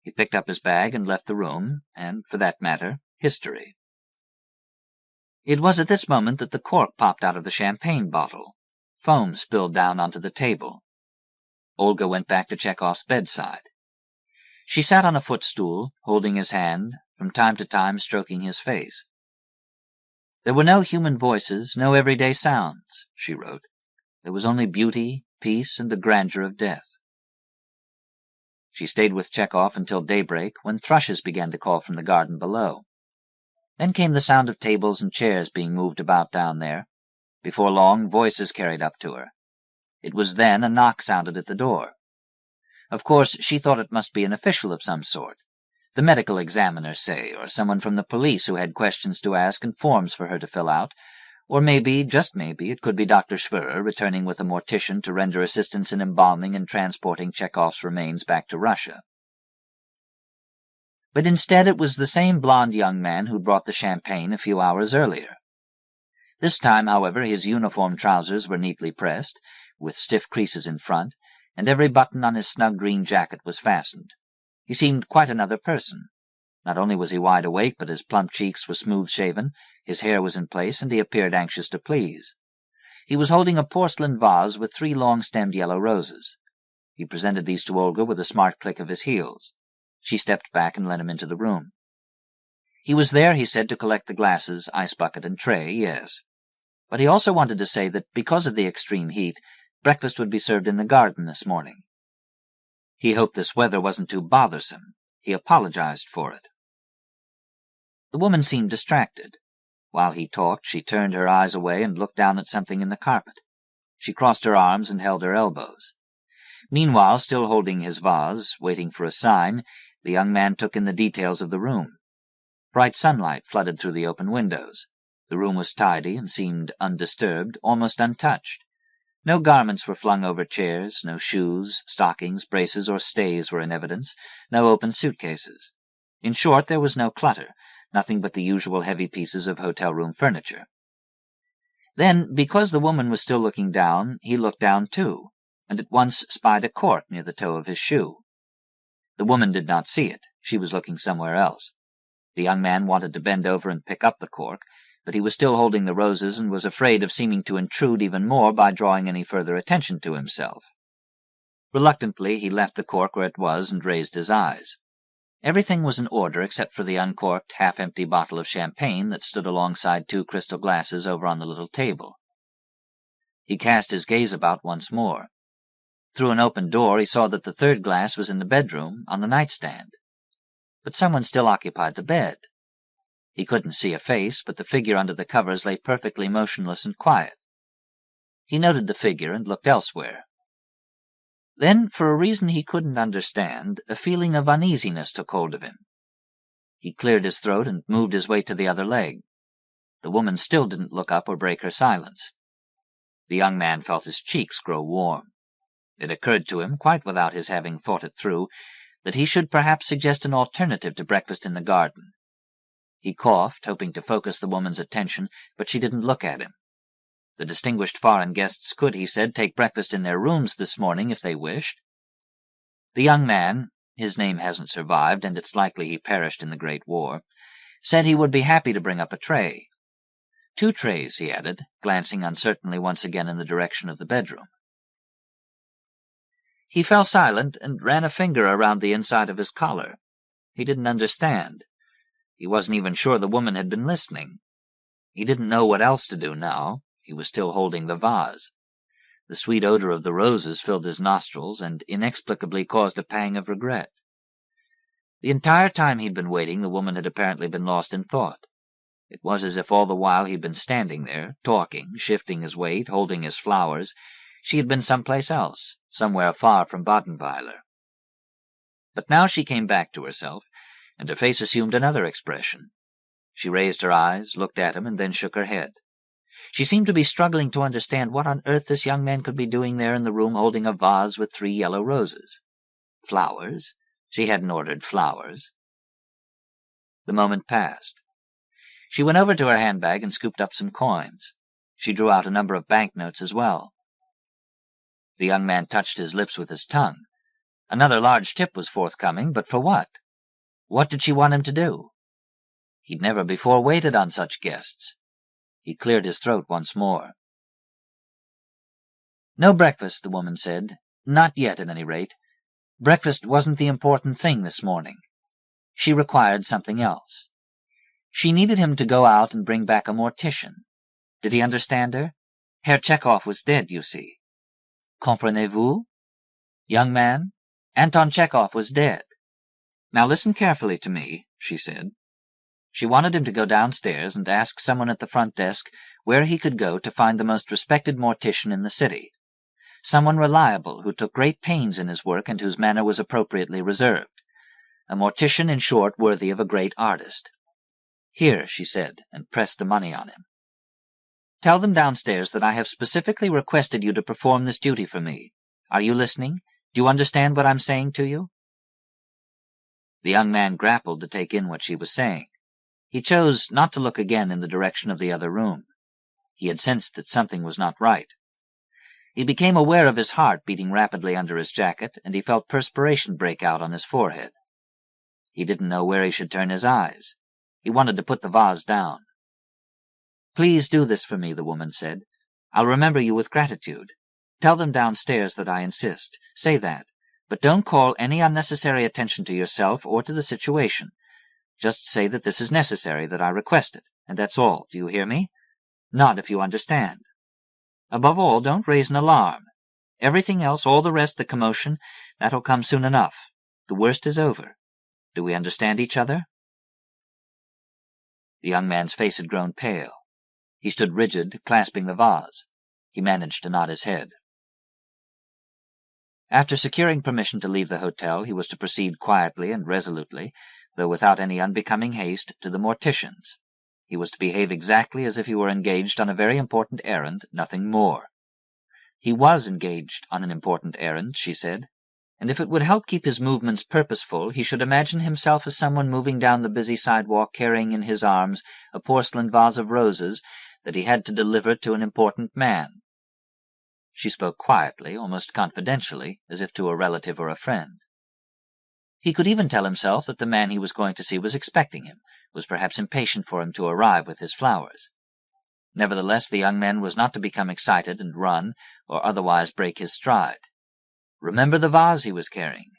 He picked up his bag and left the room, and, for that matter, history. It was at this moment that the cork popped out of the champagne bottle. Foam spilled down onto the table. Olga went back to Chekov's bedside. She sat on a footstool, holding his hand, from time to time stroking his face. There were no human voices, no everyday sounds, she wrote. There was only beauty, peace, and the grandeur of death. She stayed with Chekov until daybreak, when thrushes began to call from the garden below. Then came the sound of tables and chairs being moved about down there. Before long, voices carried up to her. It was then a knock sounded at the door. Of course, she thought it must be an official of some sort. The medical examiner, say, or someone from the police who had questions to ask and forms for her to fill out. Or maybe, just maybe, it could be Dr. Schwerer returning with a mortician to render assistance in embalming and transporting Chekov's remains back to Russia. But instead it was the same blond young man who brought the champagne a few hours earlier. This time, however, his uniform trousers were neatly pressed, with stiff creases in front, and every button on his snug green jacket was fastened. He seemed quite another person. Not only was he wide awake, but his plump cheeks were smooth-shaven, his hair was in place, and he appeared anxious to please. He was holding a porcelain vase with 3 long-stemmed yellow roses. He presented these to Olga with a smart click of his heels. She stepped back and let him into the room. He was there, he said, to collect the glasses, ice bucket, and tray, yes. But he also wanted to say that, because of the extreme heat, breakfast would be served in the garden this morning. He hoped this weather wasn't too bothersome. He apologized for it. The woman seemed distracted. While he talked, she turned her eyes away and looked down at something in the carpet. She crossed her arms and held her elbows. Meanwhile, still holding his vase, waiting for a sign, the young man took in the details of the room. Bright sunlight flooded through the open windows. The room was tidy and seemed undisturbed, almost untouched. No garments were flung over chairs, no shoes, stockings, braces, or stays were in evidence, no open suitcases. In short, there was no clutter, nothing but the usual heavy pieces of hotel-room furniture. Then, because the woman was still looking down, he looked down too, and at once spied a cork near the toe of his shoe. The woman did not see it. She was looking somewhere else. The young man wanted to bend over and pick up the cork, but he was still holding the roses and was afraid of seeming to intrude even more by drawing any further attention to himself. Reluctantly, he left the cork where it was and raised his eyes. Everything was in order except for the uncorked, half-empty bottle of champagne that stood alongside 2 crystal glasses over on the little table. He cast his gaze about once more. Through an open door, he saw that the 3rd glass was in the bedroom, on the nightstand. But someone still occupied the bed. He couldn't see a face, but the figure under the covers lay perfectly motionless and quiet. He noted the figure and looked elsewhere. Then, for a reason he couldn't understand, a feeling of uneasiness took hold of him. He cleared his throat and moved his way to the other leg. The woman still didn't look up or break her silence. The young man felt his cheeks grow warm. It occurred to him, quite without his having thought it through, that he should perhaps suggest an alternative to breakfast in the garden. He coughed, hoping to focus the woman's attention, but she didn't look at him. The distinguished foreign guests could, he said, take breakfast in their rooms this morning if they wished. The young man, his name hasn't survived, and it's likely he perished in the Great War, said he would be happy to bring up a tray. 2 trays, he added, glancing uncertainly once again in the direction of the bedroom. He fell silent and ran a finger around the inside of his collar. He didn't understand. He wasn't even sure the woman had been listening. He didn't know what else to do now. He was still holding the vase. The sweet odor of the roses filled his nostrils and inexplicably caused a pang of regret. The entire time he'd been waiting, the woman had apparently been lost in thought. It was as if all the while he'd been standing there, talking, shifting his weight, holding his flowers, she had been someplace else, somewhere far from Badenweiler. But now she came back to herself, and her face assumed another expression. She raised her eyes, looked at him, and then shook her head. She seemed to be struggling to understand what on earth this young man could be doing there in the room holding a vase with 3 yellow roses. Flowers? She hadn't ordered flowers. The moment passed. She went over to her handbag and scooped up some coins. She drew out a number of banknotes as well. The young man touched his lips with his tongue. Another large tip was forthcoming, but for what? What did she want him to do? He'd never before waited on such guests. He cleared his throat once more. "No breakfast," the woman said. "Not yet, at any rate. Breakfast wasn't the important thing this morning. She required something else. She needed him to go out and bring back a mortician. Did he understand her? Herr Chekov was dead, you see. Comprenez-vous? Young man, Anton Chekov was dead. Now listen carefully to me," she said. She wanted him to go downstairs and ask someone at the front desk where he could go to find the most respected mortician in the city. Someone reliable who took great pains in his work and whose manner was appropriately reserved. A mortician, in short, worthy of a great artist. "Here," she said, and pressed the money on him. "Tell them downstairs that I have specifically requested you to perform this duty for me. Are you listening? Do you understand what I'm saying to you?" The young man grappled to take in what she was saying. He chose not to look again in the direction of the other room. He had sensed that something was not right. He became aware of his heart beating rapidly under his jacket, and he felt perspiration break out on his forehead. He didn't know where he should turn his eyes. He wanted to put the vase down. "Please do this for me," the woman said. "I'll remember you with gratitude. Tell them downstairs that I insist. Say that. But don't call any unnecessary attention to yourself or to the situation. Just say that this is necessary, that I request it, and that's all. Do you hear me? Nod if you understand. Above all, don't raise an alarm. Everything else, all the rest, the commotion, that'll come soon enough. The worst is over. Do we understand each other?" The young man's face had grown pale. He stood rigid, clasping the vase. He managed to nod his head. After securing permission to leave the hotel, he was to proceed quietly and resolutely, though without any unbecoming haste, to the mortician's. He was to behave exactly as if he were engaged on a very important errand, nothing more. He was engaged on an important errand, she said, and if it would help keep his movements purposeful, he should imagine himself as someone moving down the busy sidewalk carrying in his arms a porcelain vase of roses that he had to deliver to an important man. She spoke quietly, almost confidentially, as if to a relative or a friend. He could even tell himself that the man he was going to see was expecting him, was perhaps impatient for him to arrive with his flowers. Nevertheless, the young man was not to become excited and run, or otherwise break his stride. Remember the vase he was carrying.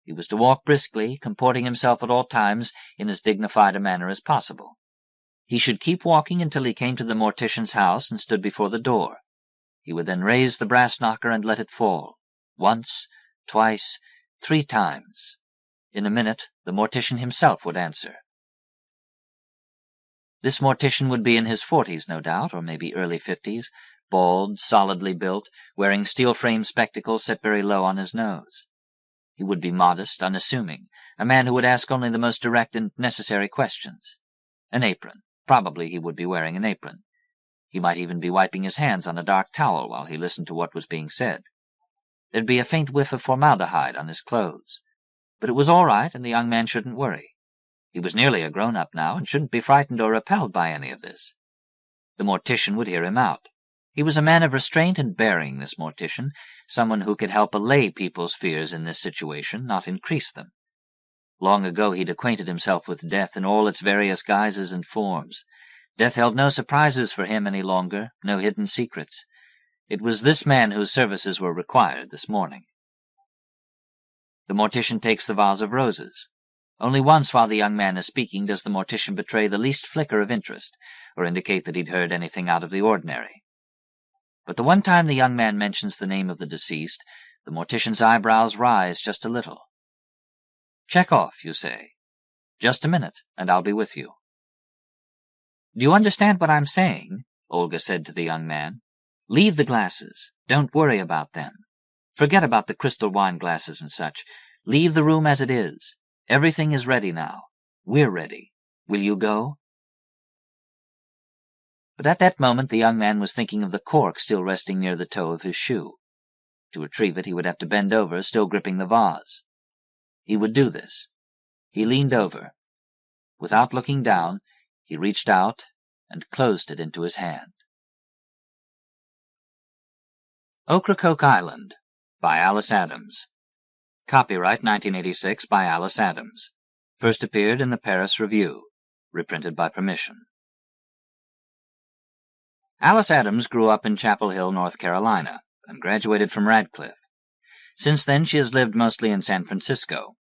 He was to walk briskly, comporting himself at all times in as dignified a manner as possible. He should keep walking until he came to the mortician's house and stood before the door. He would then raise the brass knocker and let it fall. Once, twice, 3 times. In a minute, the mortician himself would answer. This mortician would be in his 40s, no doubt, or maybe early 50s, bald, solidly built, wearing steel-framed spectacles set very low on his nose. He would be modest, unassuming, a man who would ask only the most direct and necessary questions. An apron. Probably he would be wearing an apron. He might even be wiping his hands on a dark towel while he listened to what was being said. There'd be a faint whiff of formaldehyde on his clothes. But it was all right, and the young man shouldn't worry. He was nearly a grown-up now, and shouldn't be frightened or repelled by any of this. The mortician would hear him out. He was a man of restraint and bearing, this mortician, someone who could help allay people's fears in this situation, not increase them. Long ago he'd acquainted himself with death in all its various guises and forms. Death held no surprises for him any longer, no hidden secrets. It was this man whose services were required this morning. The mortician takes the vase of roses. Only once while the young man is speaking does the mortician betray the least flicker of interest, or indicate that he'd heard anything out of the ordinary. But the one time the young man mentions the name of the deceased, the mortician's eyebrows rise just a little. "Chekov, you say? Just a minute, and I'll be with you." "Do you understand what I'm saying?" Olga said to the young man. "Leave the glasses. Don't worry about them. Forget about the crystal wine glasses and such. Leave the room as it is. Everything is ready now. We're ready. Will you go?" But at that moment the young man was thinking of the cork still resting near the toe of his shoe. To retrieve it he would have to bend over, still gripping the vase. He would do this. He leaned over. Without looking down, he reached out and closed it into his hand. Ocracoke Island, by Alice Adams. Copyright 1986 by Alice Adams. First appeared in the Paris Review. Reprinted by permission. Alice Adams grew up in Chapel Hill, North Carolina, and graduated from Radcliffe. Since then she has lived mostly in San Francisco.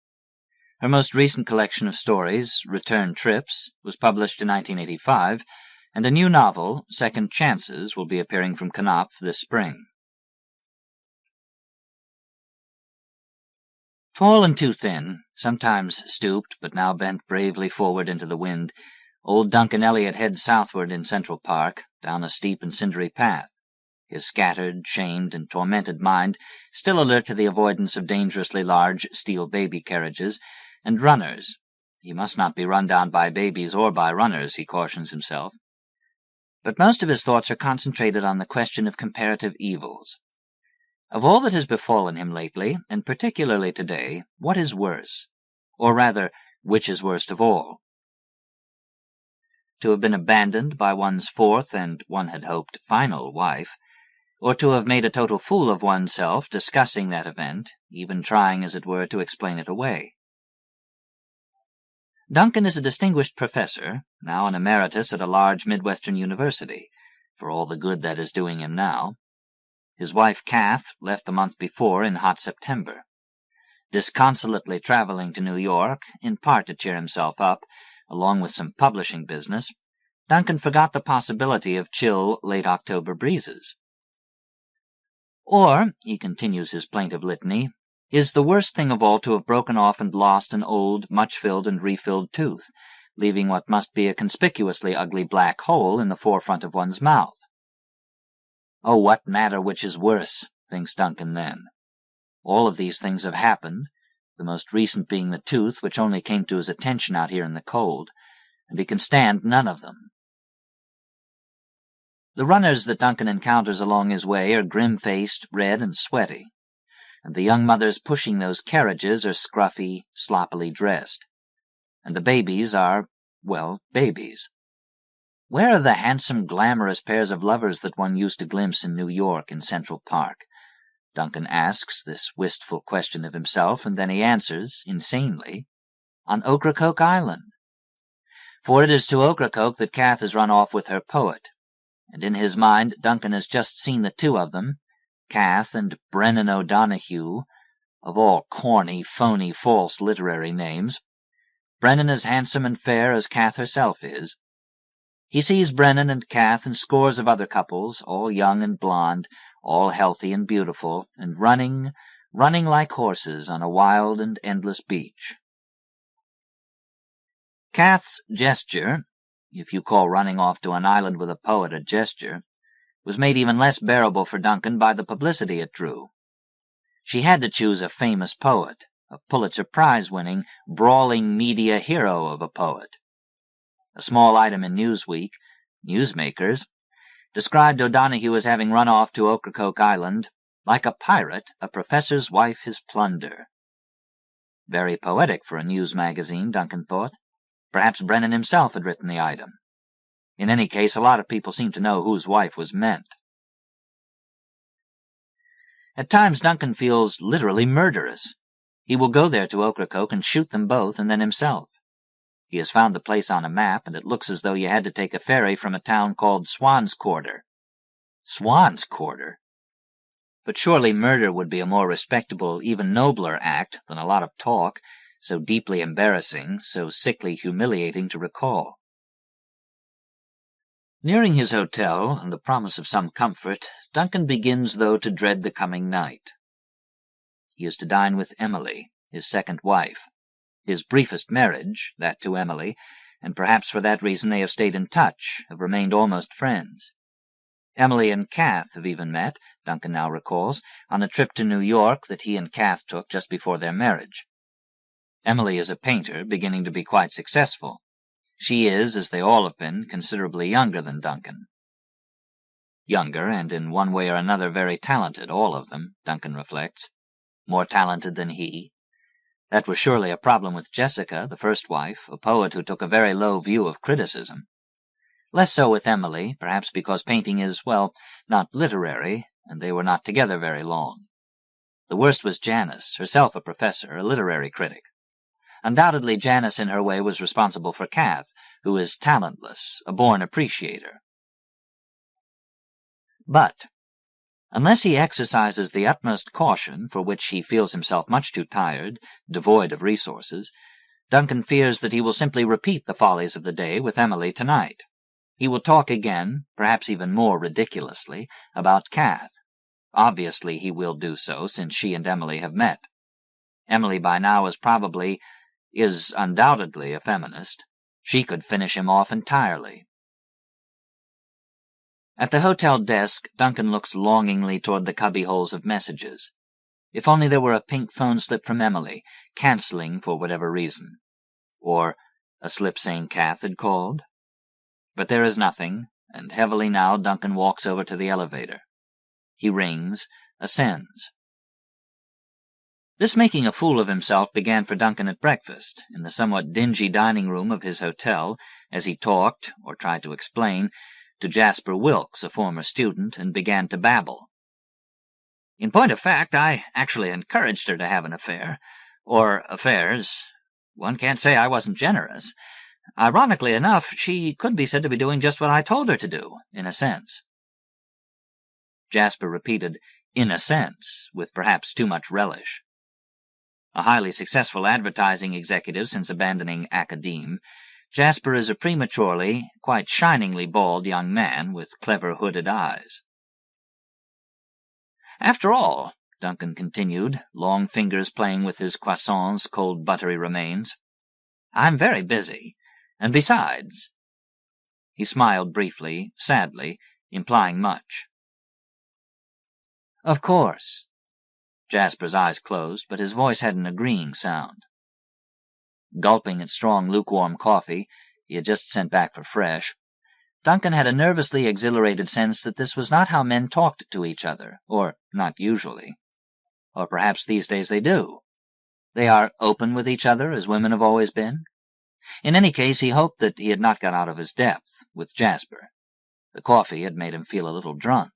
Her most recent collection of stories, Return Trips, was published in 1985, and a new novel, Second Chances, will be appearing from Knopf this spring. Tall and too thin, sometimes stooped but now bent bravely forward into the wind, Old Duncan Elliot heads southward in Central Park, down a steep and cindery path, his scattered, shamed, and tormented mind still alert to the avoidance of dangerously large steel baby carriages and runners. He must not be run down by babies or by runners, he cautions himself. But most of his thoughts are concentrated on the question of comparative evils. Of all that has befallen him lately, and particularly today, what is worse? Or rather, which is worst of all? To have been abandoned by one's fourth and, one had hoped, final wife, or to have made a total fool of oneself discussing that event, even trying, as it were, to explain it away. Duncan is a distinguished professor, now an emeritus at a large Midwestern university, for all the good that is doing him now. His wife, Kath, left the month before in hot September. Disconsolately traveling to New York, in part to cheer himself up, along with some publishing business, Duncan forgot the possibility of chill, late October breezes. Or, he continues his plaintive litany, is the worst thing of all to have broken off and lost an old, much-filled and refilled tooth, leaving what must be a conspicuously ugly black hole in the forefront of one's mouth. Oh, what matter which is worse, thinks Duncan then. All of these things have happened, the most recent being the tooth, which only came to his attention out here in the cold, and he can stand none of them. The runners that Duncan encounters along his way are grim-faced, red, and sweaty, and the young mothers pushing those carriages are scruffy, sloppily dressed, and the babies are, well, babies. Where are the handsome, glamorous pairs of lovers that one used to glimpse in New York in Central Park? Duncan asks this wistful question of himself, and then he answers, insanely, on Ocracoke Island. For it is to Ocracoke that Kath has run off with her poet, and in his mind Duncan has just seen the two of them, Kath and Brennan O'Donoghue, of all corny, phony, false literary names. Brennan as handsome and fair as Kath herself is. He sees Brennan and Kath and scores of other couples, all young and blonde, all healthy and beautiful, and running like horses on a wild and endless beach. Kath's gesture, if you call running off to an island with a poet a gesture, was made even less bearable for Duncan by the publicity it drew. She had to choose a famous poet, a Pulitzer Prize-winning, brawling media hero of a poet. A small item in Newsweek, Newsmakers, described O'Donoghue as having run off to Ocracoke Island, like a pirate, a professor's wife his plunder. Very poetic for a news magazine, Duncan thought. Perhaps Brennan himself had written the item. In any case, a lot of people seemed to know whose wife was meant. At times Duncan feels literally murderous. He will go there to Ocracoke and shoot them both, and then himself. He has found the place on a map, and it looks as though you had to take a ferry from a town called Swan's Quarter. Swan's Quarter? But surely murder would be a more respectable, even nobler act than a lot of talk, so deeply embarrassing, so sickly humiliating to recall. Nearing his hotel, and the promise of some comfort, Duncan begins, though, to dread the coming night. He is to dine with Emily, his second wife. His briefest marriage, that to Emily, and perhaps for that reason they have stayed in touch, have remained almost friends. Emily and Kath have even met, Duncan now recalls, on a trip to New York that he and Kath took just before their marriage. Emily is a painter, beginning to be quite successful. She is, as they all have been, considerably younger than Duncan. Younger, and in one way or another very talented, all of them, Duncan reflects. More talented than he. That was surely a problem with Jessica, the first wife, a poet who took a very low view of criticism. Less so with Emily, perhaps because painting is, well, not literary, and they were not together very long. The worst was Janice, herself a professor, a literary critic. Undoubtedly Janice in her way was responsible for Kath, who is talentless, a born appreciator. But, unless he exercises the utmost caution, for which he feels himself much too tired, devoid of resources, Duncan fears that he will simply repeat the follies of the day with Emily tonight. He will talk again, perhaps even more ridiculously, about Kath. Obviously he will do so, since she and Emily have met. Emily by now is undoubtedly a feminist. She could finish him off entirely. At the hotel desk, Duncan looks longingly toward the cubbyholes of messages. If only there were a pink phone slip from Emily, canceling for whatever reason. Or a slip saying Kath had called. But there is nothing, and heavily now Duncan walks over to the elevator. He rings, ascends. This making a fool of himself began for Duncan at breakfast, in the somewhat dingy dining room of his hotel, as he talked, or tried to explain, to Jasper Wilkes, a former student, and began to babble. In point of fact, I actually encouraged her to have an affair. Or affairs. One can't say I wasn't generous. Ironically enough, she could be said to be doing just what I told her to do, in a sense. Jasper repeated, in a sense, with perhaps too much relish. A highly successful advertising executive since abandoning academe, Jasper is a prematurely, quite shiningly bald young man with clever hooded eyes. After all, Duncan continued, long fingers playing with his croissant's cold buttery remains, I'm very busy, and besides— He smiled briefly, sadly, implying much. Of course. Jasper's eyes closed, but his voice had an agreeing sound. Gulping at strong, lukewarm coffee, he had just sent back for fresh, Duncan had a nervously exhilarated sense that this was not how men talked to each other, or not usually. Or perhaps these days they do. They are open with each other, as women have always been. In any case, he hoped that he had not got out of his depth with Jasper. The coffee had made him feel a little drunk.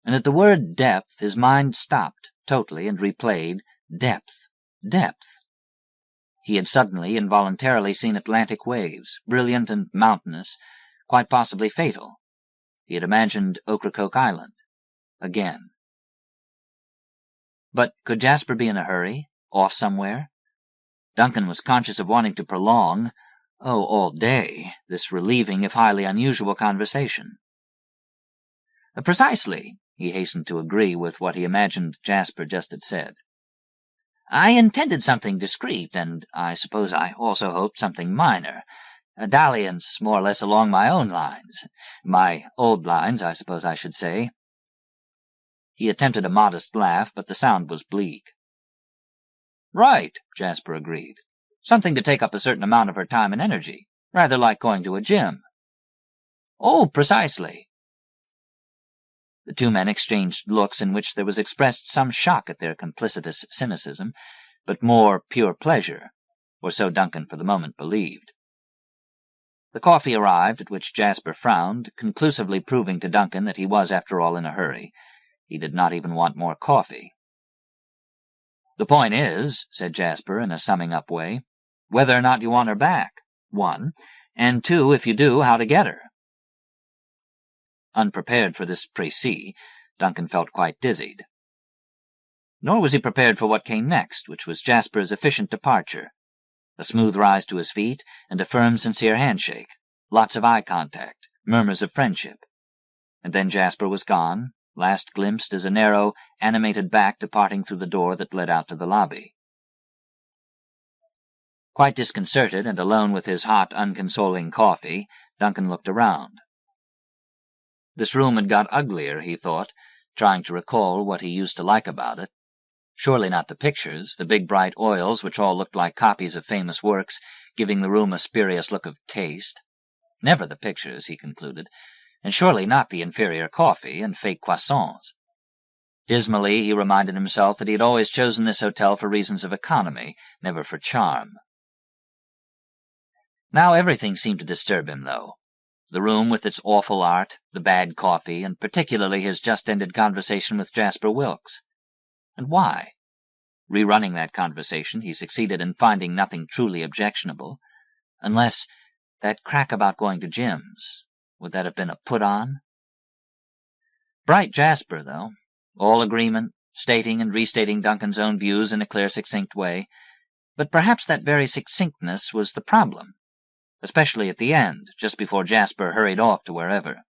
And at the word depth, his mind stopped totally and replayed depth, depth. He had suddenly, involuntarily seen Atlantic waves, brilliant and mountainous, quite possibly fatal. He had imagined Ocracoke Island. Again. But could Jasper be in a hurry? Off somewhere? Duncan was conscious of wanting to prolong, all day, this relieving if highly unusual conversation. Precisely, he hastened to agree with what he imagined Jasper just had said. I intended something discreet, and I suppose I also hoped something minor. A dalliance more or less along my own lines. My old lines, I suppose I should say. He attempted a modest laugh, but the sound was bleak. Right, Jasper agreed. Something to take up a certain amount of her time and energy, rather like going to a gym. Oh, precisely. The two men exchanged looks in which there was expressed some shock at their complicitous cynicism, but more pure pleasure, or so Duncan for the moment believed. The coffee arrived, at which Jasper frowned, conclusively proving to Duncan that he was, after all, in a hurry. He did not even want more coffee. The point is, said Jasper in a summing-up way, whether or not you want her back, 1, and 2, if you do, how to get her. Unprepared for this précis, Duncan felt quite dizzied. Nor was he prepared for what came next, which was Jasper's efficient departure. A smooth rise to his feet, and a firm, sincere handshake. Lots of eye contact, murmurs of friendship. And then Jasper was gone, last glimpsed as a narrow, animated back departing through the door that led out to the lobby. Quite disconcerted and alone with his hot, unconsoling coffee, Duncan looked around. This room had got uglier, he thought, trying to recall what he used to like about it. Surely not the pictures, the big bright oils which all looked like copies of famous works, giving the room a spurious look of taste. Never the pictures, he concluded, and surely not the inferior coffee and fake croissants. Dismally, he reminded himself that he had always chosen this hotel for reasons of economy, never for charm. Now everything seemed to disturb him, though. The room with its awful art, the bad coffee, and particularly his just-ended conversation with Jasper Wilkes. And why? Rerunning that conversation, he succeeded in finding nothing truly objectionable. Unless that crack about going to Jim's. Would that have been a put-on? Bright Jasper, though. All agreement, stating and restating Duncan's own views in a clear, succinct way. But perhaps that very succinctness was the problem. Especially at the end, just before Jasper hurried off to wherever.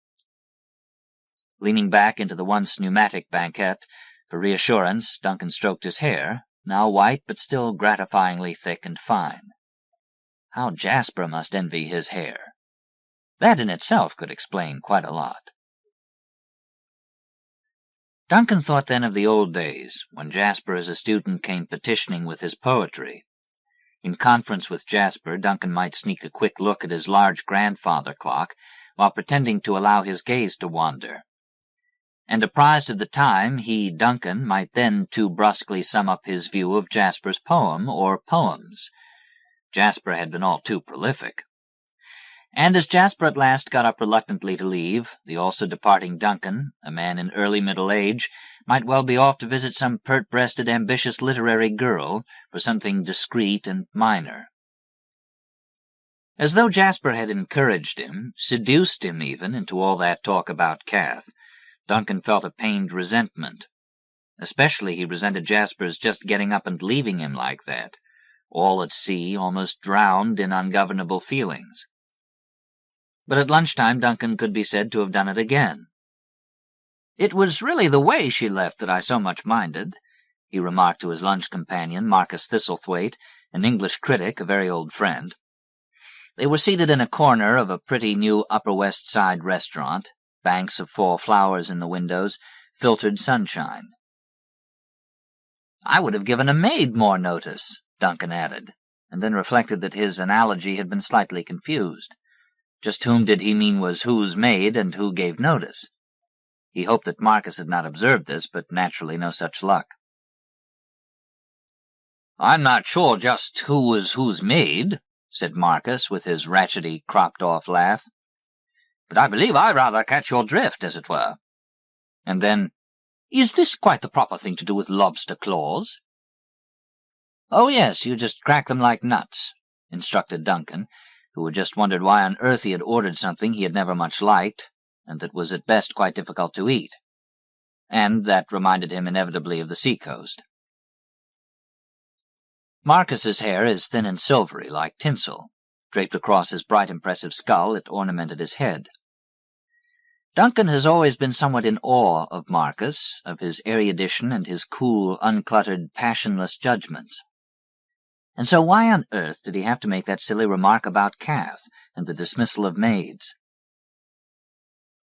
Leaning back into the once pneumatic banquette, for reassurance, Duncan stroked his hair, now white but still gratifyingly thick and fine. How Jasper must envy his hair. That in itself could explain quite a lot. Duncan thought then of the old days, when Jasper as a student came petitioning with his poetry. In conference with Jasper, Duncan might sneak a quick look at his large grandfather clock, while pretending to allow his gaze to wander. And apprised of the time, he, Duncan, might then too brusquely sum up his view of Jasper's poem or poems. Jasper had been all too prolific. And as Jasper at last got up reluctantly to leave, the also departing Duncan, a man in early middle age, might well be off to visit some pert-breasted, ambitious literary girl for something discreet and minor. As though Jasper had encouraged him, seduced him even, into all that talk about Kath, Duncan felt a pained resentment. Especially he resented Jasper's just getting up and leaving him like that, all at sea, almost drowned in ungovernable feelings. But at lunchtime Duncan could be said to have done it again. "It was really the way she left that I so much minded," he remarked to his lunch companion, Marcus Thistlethwaite, an English critic, a very old friend. They were seated in a corner of a pretty new Upper West Side restaurant, banks of fall flowers in the windows, filtered sunshine. "I would have given a maid more notice," Duncan added, and then reflected that his analogy had been slightly confused. Just whom did he mean was whose maid, and who gave notice? He hoped that Marcus had not observed this, but naturally no such luck. "I'm not sure just who was whose maid," said Marcus, with his ratchety, cropped-off laugh. "But I believe I rather catch your drift, as it were." And then, "Is this quite the proper thing to do with lobster claws?" "Oh, yes, you just crack them like nuts," instructed Duncan, who had just wondered why on earth he had ordered something he had never much liked, and that was at best quite difficult to eat. And that reminded him inevitably of the seacoast. Marcus's hair is thin and silvery, like tinsel. Draped across his bright, impressive skull, it ornamented his head. Duncan has always been somewhat in awe of Marcus, of his erudition and his cool, uncluttered, passionless judgments. And so why on earth did he have to make that silly remark about Kath and the dismissal of maids?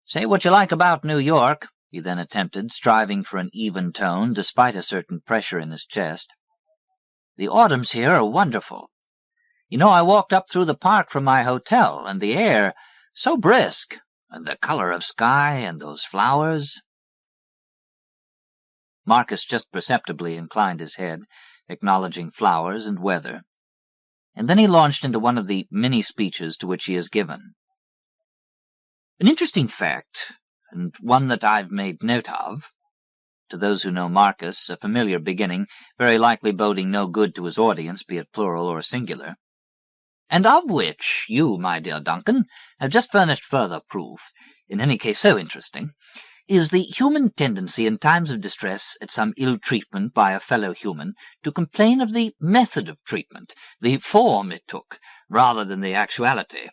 "Say what you like about New York," he then attempted, striving for an even tone despite a certain pressure in his chest. "The autumns here are wonderful. You know, I walked up through the park from my hotel, and the air so brisk, and the color of sky, and those flowers." Marcus just perceptibly inclined his head, acknowledging flowers and weather, and then he launched into one of the mini-speeches to which he is given. "An interesting fact, and one that I've made note of," to those who know Marcus, a familiar beginning, very likely boding no good to his audience, be it plural or singular, "and of which you, my dear Duncan, have just furnished further proof, in any case so interesting, is the human tendency in times of distress at some ill-treatment by a fellow-human to complain of the method of treatment, the form it took, rather than the actuality.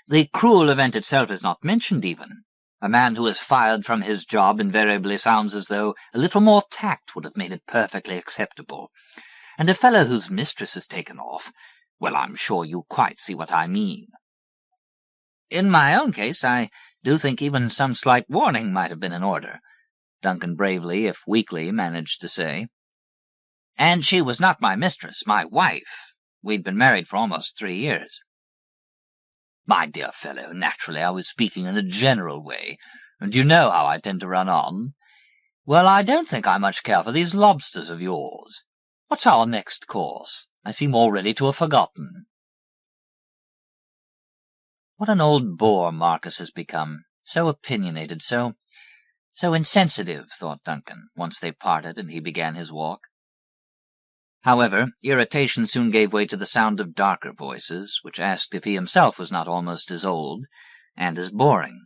The cruel event itself is not mentioned even. A man who is fired from his job invariably sounds as though a little more tact would have made it perfectly acceptable. And a fellow whose mistress is taken off, well, I'm sure you quite see what I mean. In my own case, I do think even some slight warning might have been in order," Duncan bravely, if weakly, managed to say. "And she was not my mistress, my wife. We'd been married for almost 3 years. My dear fellow, naturally I was speaking in a general way, and you know how I tend to run on. Well, I don't think I much care for these lobsters of yours. What's our next course? I seem already to have forgotten." What an old bore Marcus has become, so opinionated, so insensitive, thought Duncan, once they parted and he began his walk. However, irritation soon gave way to the sound of darker voices, which asked if he himself was not almost as old, and as boring.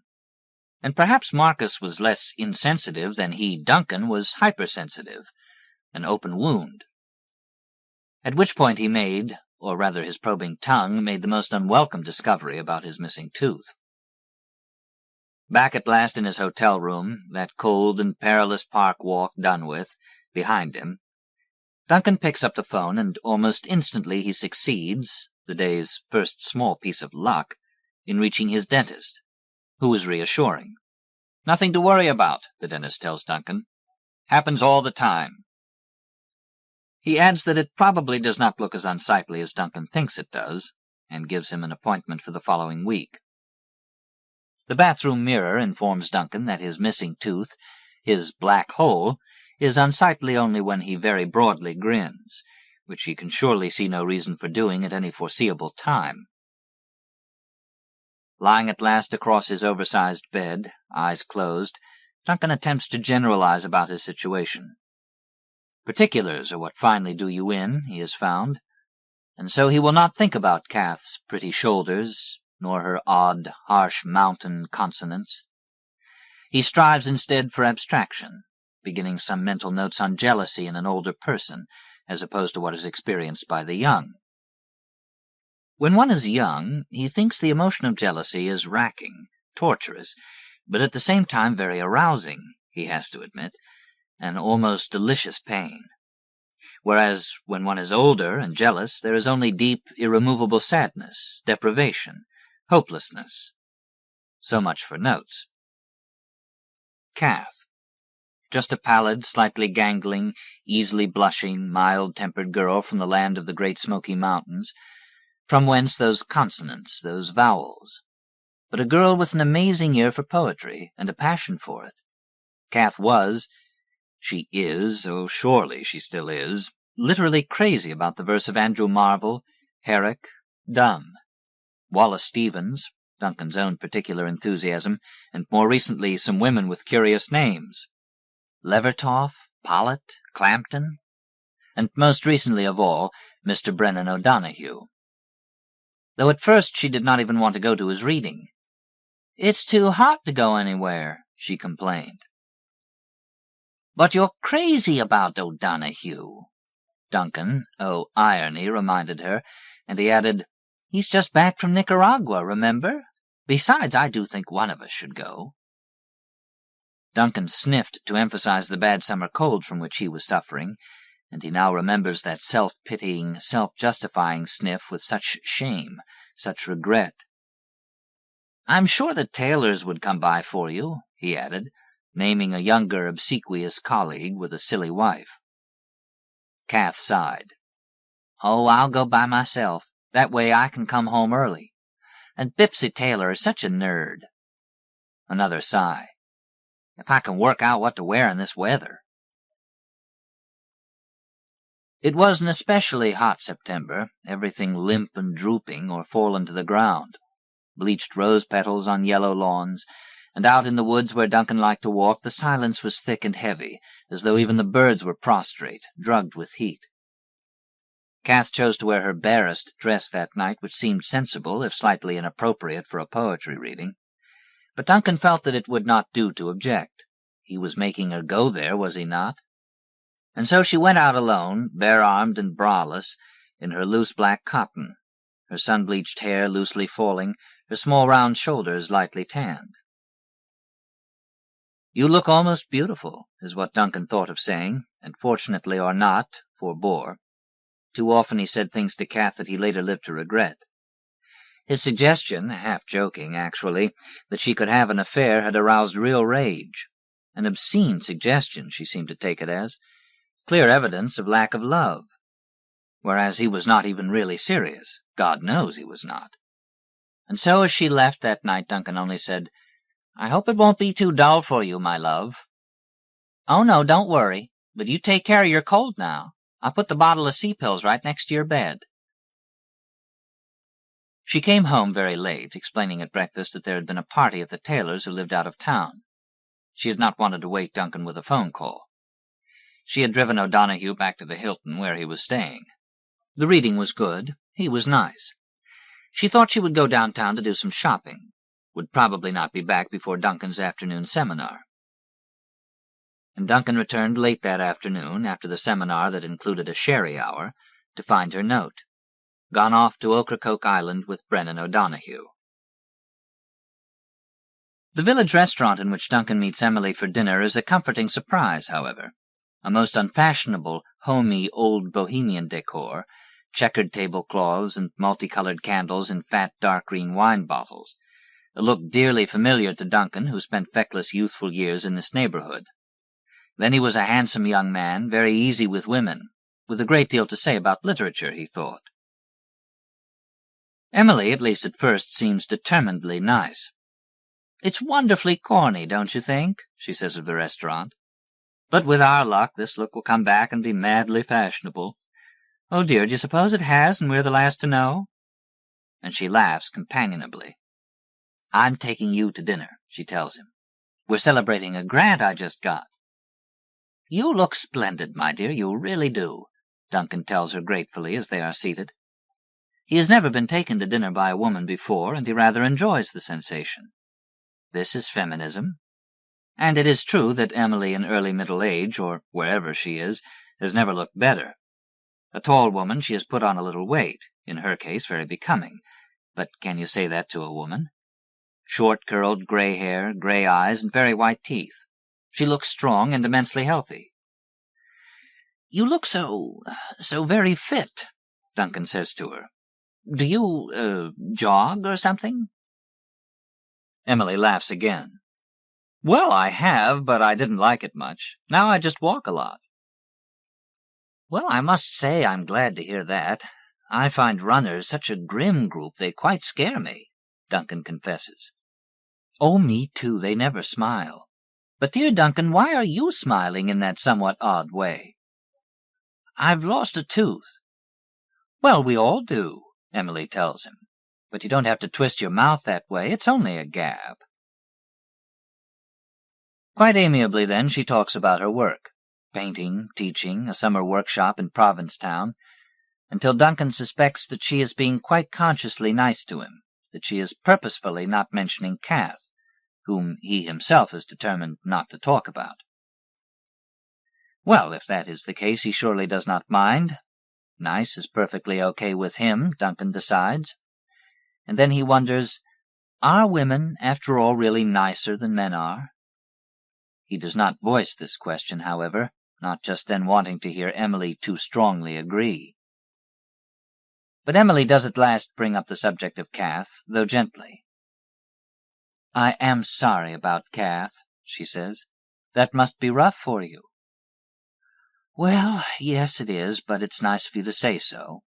And perhaps Marcus was less insensitive than he, Duncan, was hypersensitive, an open wound. At which point he made, or rather his probing tongue made the most unwelcome discovery about his missing tooth. Back at last in his hotel room, that cold and perilous park walk done with, behind him, Duncan picks up the phone, and almost instantly he succeeds, the day's first small piece of luck, in reaching his dentist, who is reassuring. "Nothing to worry about," the dentist tells Duncan. "Happens all the time." He adds that it probably does not look as unsightly as Duncan thinks it does, and gives him an appointment for the following week. The bathroom mirror informs Duncan that his missing tooth, his black hole, is unsightly only when he very broadly grins, which he can surely see no reason for doing at any foreseeable time. Lying at last across his oversized bed, eyes closed, Duncan attempts to generalize about his situation. Particulars are what finally do you in, he has found, and so he will not think about Kath's pretty shoulders, nor her odd, harsh mountain consonants. He strives instead for abstraction, beginning some mental notes on jealousy in an older person, as opposed to what is experienced by the young. When one is young, he thinks the emotion of jealousy is racking, torturous, but at the same time very arousing, he has to admit, an almost delicious pain. Whereas when one is older and jealous, there is only deep, irremovable sadness, deprivation, hopelessness. So much for notes. Kath. Just a pallid, slightly gangling, easily blushing, mild-tempered girl from the land of the Great Smoky Mountains, from whence those consonants, those vowels, but a girl with an amazing ear for poetry and a passion for it. Kath was, she is, oh surely she still is, literally crazy about the verse of Andrew Marvell, Herrick, Donne, Wallace Stevens, Duncan's own particular enthusiasm, and more recently some women with curious names, Levertov, Pollitt, Clampton, and most recently of all, Mr. Brennan O'Donoghue. Though at first she did not even want to go to his reading. "It's too hot to go anywhere," she complained. "But you're crazy about O'Donoghue," Duncan, oh irony, reminded her, and he added, "He's just back from Nicaragua, remember? Besides, I do think one of us should go." Duncan sniffed to emphasize the bad summer cold from which he was suffering, and he now remembers that self-pitying, self-justifying sniff with such shame, such regret. "I'm sure the Taylors would come by for you," he added, naming a younger, obsequious colleague with a silly wife. Kath sighed. "Oh, I'll go by myself. That way I can come home early. And Bipsy Taylor is such a nerd." Another sigh. "If I can work out what to wear in this weather." It was an especially hot September, everything limp and drooping or fallen to the ground, bleached rose petals on yellow lawns, and out in the woods where Duncan liked to walk the silence was thick and heavy, as though even the birds were prostrate, drugged with heat. Kath chose to wear her barest dress that night, which seemed sensible, if slightly inappropriate for a poetry reading. But Duncan felt that it would not do to object. He was making her go there, was he not? And so she went out alone, bare-armed and braless, in her loose black cotton, her sun-bleached hair loosely falling, her small round shoulders lightly tanned. "You look almost beautiful," is what Duncan thought of saying, and fortunately or not, forbore. Too often he said things to Kath that he later lived to regret. His suggestion, half joking, actually, that she could have an affair had aroused real rage. An obscene suggestion, she seemed to take it as. Clear evidence of lack of love. Whereas he was not even really serious. God knows he was not. And so as she left that night, Duncan only said, "I hope it won't be too dull for you, my love." "Oh, no, don't worry. But you take care of your cold now. I put the bottle of sea pills right next to your bed." She came home very late, explaining at breakfast that there had been a party at the Taylors' who lived out of town. She had not wanted to wake Duncan with a phone call. She had driven O'Donoghue back to the Hilton, where he was staying. The reading was good. He was nice. She thought she would go downtown to do some shopping. Would probably not be back before Duncan's afternoon seminar. And Duncan returned late that afternoon, after the seminar that included a sherry hour, to find her note. Gone off to Ocracoke Island with Brennan O'Donoghue. The village restaurant in which Duncan meets Emily for dinner is a comforting surprise, however. A most unfashionable, homey, old bohemian decor, checkered tablecloths and multicolored candles in fat dark green wine bottles, a look dearly familiar to Duncan, who spent feckless youthful years in this neighborhood. Then he was a handsome young man, very easy with women, with a great deal to say about literature, he thought. Emily, at least at first, seems determinedly nice. "It's wonderfully corny, don't you think?" she says of the restaurant. "But with our luck, this look will come back and be madly fashionable. Oh dear, do you suppose it has, and we're the last to know?" And she laughs companionably. "I'm taking you to dinner," she tells him. "We're celebrating a grant I just got." "You look splendid, my dear, you really do," Duncan tells her gratefully as they are seated. He has never been taken to dinner by a woman before, and he rather enjoys the sensation. This is feminism. And it is true that Emily in early middle age, or wherever she is, has never looked better. A tall woman, she has put on a little weight, in her case very becoming, but can you say that to a woman? Short curled gray hair, gray eyes, and very white teeth. She looks strong and immensely healthy. "You look so very fit," Duncan says to her. "Do you, jog or something?" Emily laughs again. "Well, I have, but I didn't like it much. Now I just walk a lot." "Well, I must say I'm glad to hear that. I find runners such a grim group they quite scare me," Duncan confesses. "Oh, me too, they never smile. But, dear Duncan, why are you smiling in that somewhat odd way?" "I've lost a tooth." "Well, we all do," Emily tells him. "But you don't have to twist your mouth that way. It's only a gab." Quite amiably, then, she talks about her work. Painting, teaching, a summer workshop in Provincetown, until Duncan suspects that she is being quite consciously nice to him, that she is purposefully not mentioning Kath, whom he himself is determined not to talk about. Well, if that is the case, he surely does not mind. Nice is perfectly okay with him, Duncan decides. And then he wonders, are women, after all, really nicer than men are? He does not voice this question, however, not just then wanting to hear Emily too strongly agree. But Emily does at last bring up the subject of Kath, though gently. "I am sorry about Kath," she says. "That must be rough for you." "Well, yes, it is, but it's nice of you to say so."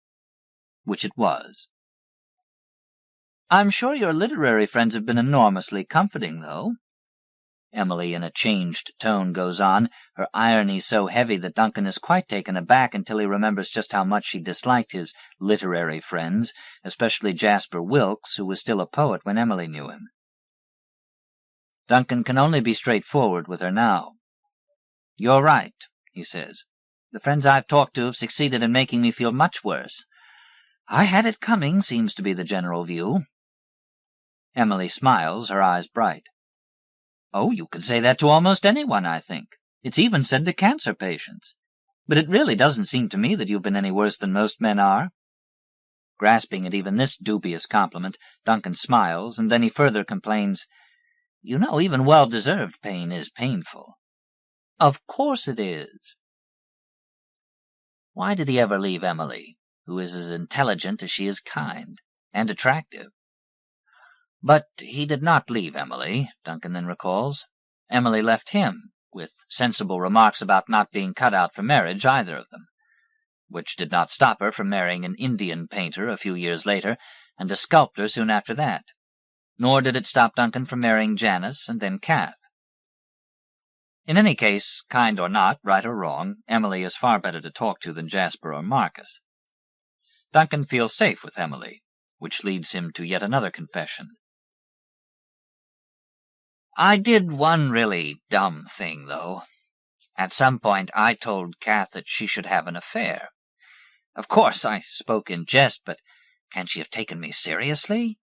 Which it was. "I'm sure your literary friends have been enormously comforting, though," Emily in a changed tone goes on, her irony so heavy that Duncan is quite taken aback until he remembers just how much she disliked his literary friends, especially Jasper Wilkes, who was still a poet when Emily knew him. Duncan can only be straightforward with her now. "You're right," he says. "The friends I've talked to have succeeded in making me feel much worse. I had it coming, seems to be the general view." Emily smiles, her eyes bright. "Oh, you can say that to almost anyone, I think. It's even said to cancer patients. But it really doesn't seem to me that you've been any worse than most men are." Grasping at even this dubious compliment, Duncan smiles, and then he further complains, "You know, even well-deserved pain is painful." "Of course it is." Why did he ever leave Emily, who is as intelligent as she is kind, and attractive? But he did not leave Emily, Duncan then recalls. Emily left him, with sensible remarks about not being cut out for marriage, either of them, which did not stop her from marrying an Indian painter a few years later, and a sculptor soon after that. Nor did it stop Duncan from marrying Janice and then Kath. In any case, kind or not, right or wrong, Emily is far better to talk to than Jasper or Marcus. Duncan feels safe with Emily, which leads him to yet another confession. "I did one really dumb thing, though. At some point I told Kath that she should have an affair. Of course I spoke in jest, but can she have taken me seriously?"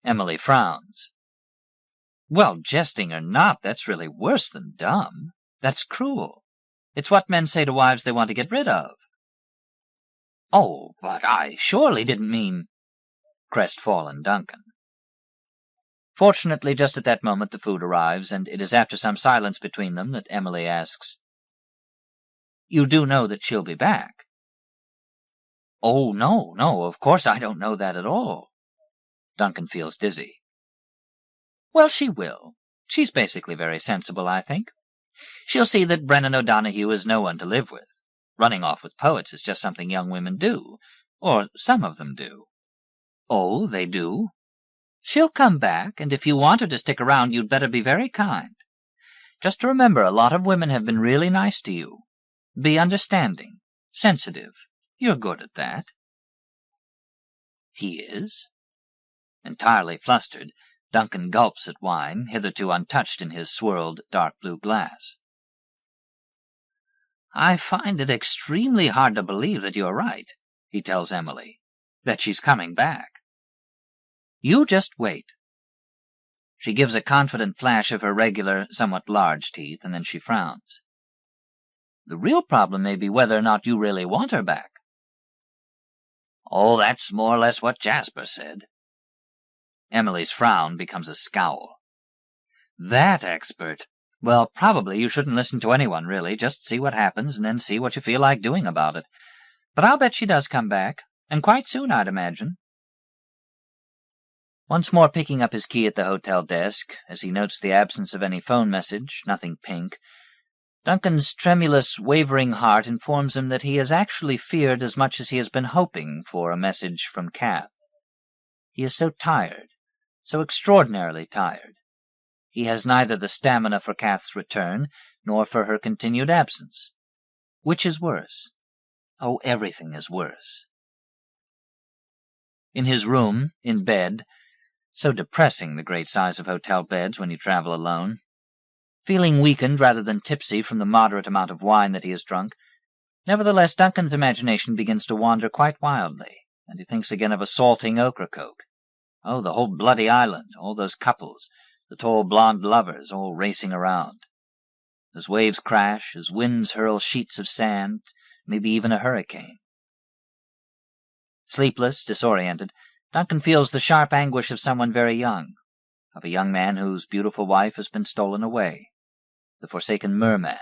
Emily frowns. "Well, jesting or not, that's really worse than dumb. That's cruel. It's what men say to wives they want to get rid of." "Oh, but I surely didn't mean—" Crestfallen Duncan. Fortunately, just at that moment the food arrives, and it is after some silence between them that Emily asks, "You do know that she'll be back?" "Oh, no, no, of course I don't know that at all." Duncan feels dizzy. "Well, she will. She's basically very sensible, I think. She'll see that Brennan O'Donoghue is no one to live with. Running off with poets is just something young women do. Or some of them do." "Oh, they do?" "She'll come back, and if you want her to stick around, you'd better be very kind. Just remember, a lot of women have been really nice to you. Be understanding, sensitive. You're good at that." He is? Entirely flustered, Duncan gulps at wine, hitherto untouched in his swirled, dark blue glass. "I find it extremely hard to believe that you're right," he tells Emily, "that she's coming back. You just wait." She gives a confident flash of her regular, somewhat large teeth, and then she frowns. "The real problem may be whether or not you really want her back." "Oh, that's more or less what Jasper said." Emily's frown becomes a scowl. "That expert! Well, probably you shouldn't listen to anyone, really. Just see what happens, and then see what you feel like doing about it. But I'll bet she does come back, and quite soon, I'd imagine." Once more picking up his key at the hotel desk, as he notes the absence of any phone message, nothing pink, Duncan's tremulous, wavering heart informs him that he has actually feared as much as he has been hoping for a message from Kath. He is so tired, so extraordinarily tired. He has neither the stamina for Kath's return, nor for her continued absence. Which is worse? Oh, everything is worse. In his room, in bed, so depressing, the great size of hotel beds when you travel alone. Feeling weakened rather than tipsy from the moderate amount of wine that he has drunk, nevertheless Duncan's imagination begins to wander quite wildly, and he thinks again of assaulting Ocracoke. Oh, the whole bloody island, all those couples, the tall blonde lovers, all racing around. As waves crash, as winds hurl sheets of sand, maybe even a hurricane. Sleepless, disoriented, Duncan feels the sharp anguish of someone very young, of a young man whose beautiful wife has been stolen away, the forsaken merman.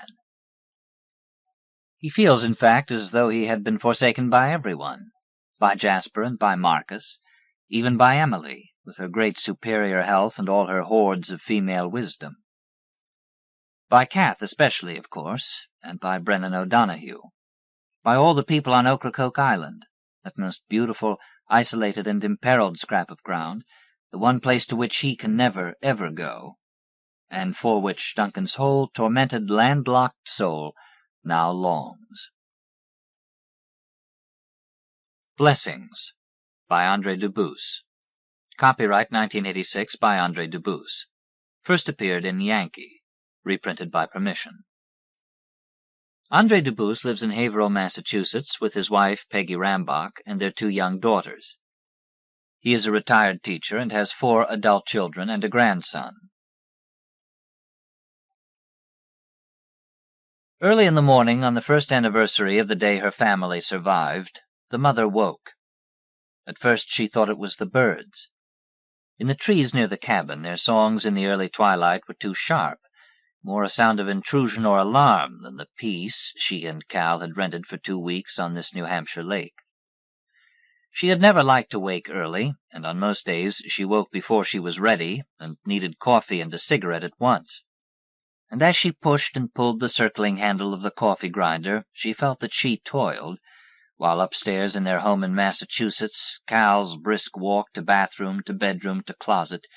He feels, in fact, as though he had been forsaken by everyone, by Jasper and by Marcus, even by Emily, with her great superior health and all her hordes of female wisdom. By Kath especially, of course, and by Brennan O'Donoghue. By all the people on Ocracoke Island, that most beautiful, isolated and imperiled scrap of ground, the one place to which he can never, ever go, and for which Duncan's whole tormented, landlocked soul now longs. Blessings, by Andre Dubus. Copyright 1986 by Andre Dubus. First appeared in Yankee, reprinted by permission. Andre Dubus lives in Haverhill, Massachusetts, with his wife, Peggy Rambach, and their 2 young daughters. He is a retired teacher and has 4 adult children and a grandson. Early in the morning, on the first anniversary of the day her family survived, the mother woke. At first she thought it was the birds. In the trees near the cabin, their songs in the early twilight were too sharp, more a sound of intrusion or alarm than the peace she and Cal had rented for 2 weeks on this New Hampshire lake. She had never liked to wake early, and on most days she woke before she was ready and needed coffee and a cigarette at once. And as she pushed and pulled the circling handle of the coffee grinder, she felt that she toiled, while upstairs in their home in Massachusetts, Cal's brisk walk to bathroom, to bedroom, to closet,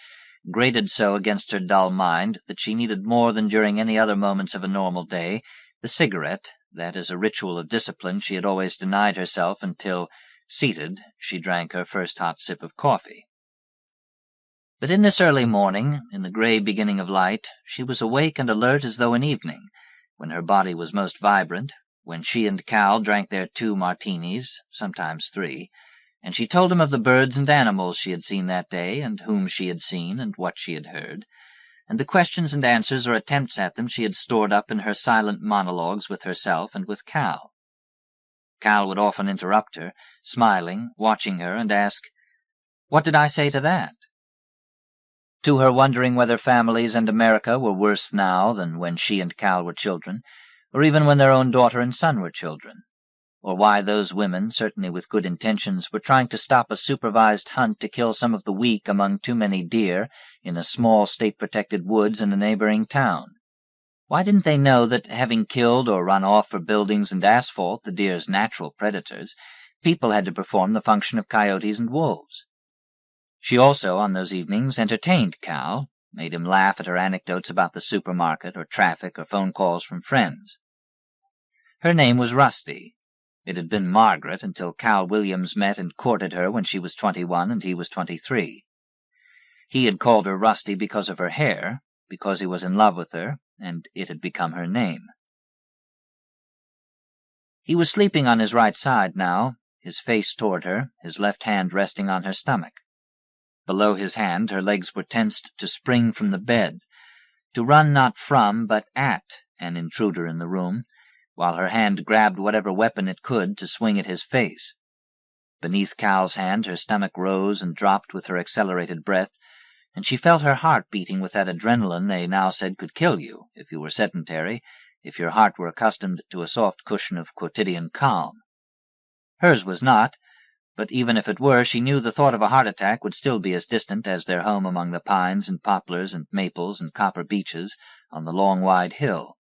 grated so against her dull mind that she needed more than during any other moments of a normal day the cigarette that, as a ritual of discipline, she had always denied herself until, seated, she drank her first hot sip of coffee. But in this early morning, in the gray beginning of light, she was awake and alert as though in evening, when her body was most vibrant, when she and Cal drank their 2 martinis, sometimes 3, and she told him of the birds and animals she had seen that day, and whom she had seen, and what she had heard, and the questions and answers or attempts at them she had stored up in her silent monologues with herself and with Cal. Cal would often interrupt her, smiling, watching her, and ask, "What did I say to that?" To her wondering whether families and America were worse now than when she and Cal were children, or even when their own daughter and son were children, or why those women, certainly with good intentions, were trying to stop a supervised hunt to kill some of the weak among too many deer in a small state-protected woods in a neighboring town. Why didn't they know that, having killed or run off for buildings and asphalt the deer's natural predators, people had to perform the function of coyotes and wolves? She also, on those evenings, entertained Cal, made him laugh at her anecdotes about the supermarket or traffic or phone calls from friends. Her name was Rusty. It had been Margaret until Cal Williams met and courted her when she was 21 and he was 23. He had called her Rusty because of her hair, because he was in love with her, and it had become her name. He was sleeping on his right side now, his face toward her, his left hand resting on her stomach. Below his hand her legs were tensed to spring from the bed, to run not from but at an intruder in the room, while her hand grabbed whatever weapon it could to swing at his face. Beneath Cal's hand her stomach rose and dropped with her accelerated breath, and she felt her heart beating with that adrenaline they now said could kill you if you were sedentary, if your heart were accustomed to a soft cushion of quotidian calm. Hers was not, but even if it were, she knew the thought of a heart attack would still be as distant as their home among the pines and poplars and maples and copper beeches on the long wide hill.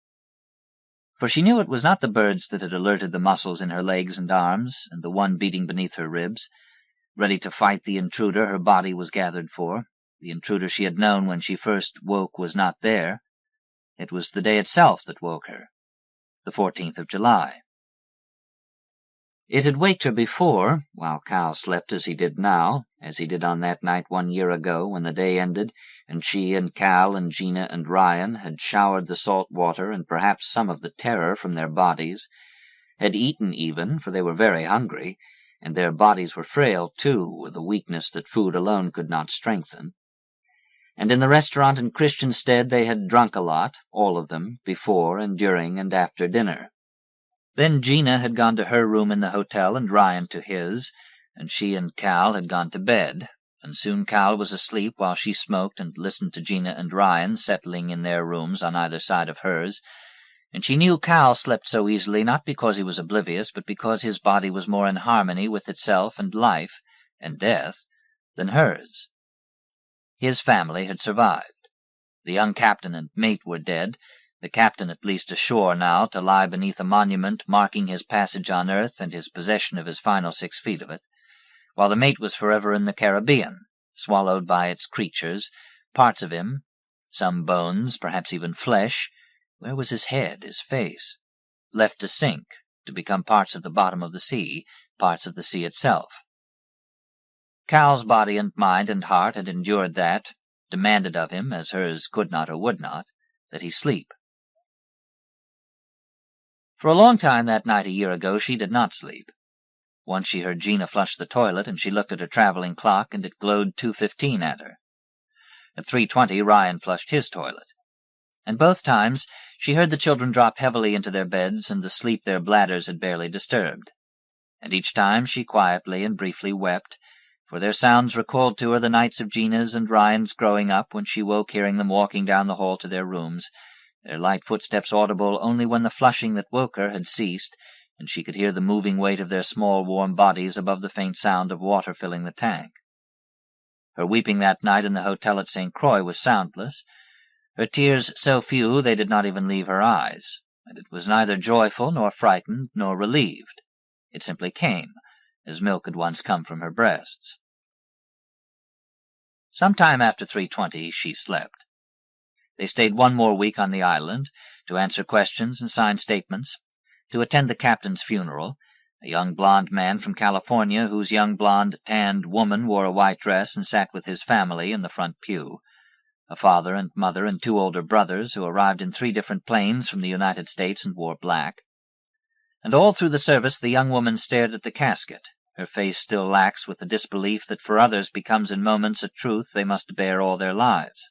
For she knew it was not the birds that had alerted the muscles in her legs and arms, and the one beating beneath her ribs. Ready to fight the intruder her body was gathered for, the intruder she had known when she first woke was not there. It was the day itself that woke her, the 14th of July. It had waked her before, while Cal slept as he did now, as he did on that night 1 year ago when the day ended, and she and Cal and Gina and Ryan had showered the salt water and perhaps some of the terror from their bodies, had eaten even, for they were very hungry, and their bodies were frail, too, with a weakness that food alone could not strengthen. And in the restaurant in Christiansted they had drunk a lot, all of them, before and during and after dinner. Then Gina had gone to her room in the hotel and Ryan to his, and she and Cal had gone to bed, and soon Cal was asleep while she smoked and listened to Gina and Ryan settling in their rooms on either side of hers, and she knew Cal slept so easily not because he was oblivious, but because his body was more in harmony with itself and life and death than hers. His family had survived. The young captain and mate were dead, the captain at least ashore now to lie beneath a monument marking his passage on earth and his possession of his final 6 feet of it, while the mate was forever in the Caribbean, swallowed by its creatures, parts of him, some bones, perhaps even flesh. Where was his head, his face? Left to sink, to become parts of the bottom of the sea, parts of the sea itself. Cal's body and mind and heart had endured that, demanded of him, as hers could not or would not, that he sleep. For a long time that night a year ago she did not sleep. Once she heard Gina flush the toilet, and she looked at her traveling clock, and it glowed 2:15 at her. At 3:20 Ryan flushed his toilet. And both times she heard the children drop heavily into their beds and the sleep their bladders had barely disturbed. And each time she quietly and briefly wept, for their sounds recalled to her the nights of Gina's and Ryan's growing up when she woke hearing them walking down the hall to their rooms, their light footsteps audible only when the flushing that woke her had ceased, and she could hear the moving weight of their small warm bodies above the faint sound of water filling the tank. Her weeping that night in the hotel at St. Croix was soundless, her tears so few they did not even leave her eyes, and it was neither joyful nor frightened nor relieved. It simply came, as milk had once come from her breasts. Some time after 3:20 she slept. They stayed 1 more week on the island, to answer questions and sign statements, to attend the captain's funeral, a young blond man from California whose young blond tanned woman wore a white dress and sat with his family in the front pew, a father and mother and 2 older brothers who arrived in 3 different planes from the United States and wore black. And all through the service the young woman stared at the casket, her face still lax with the disbelief that for others becomes in moments a truth they must bear all their lives.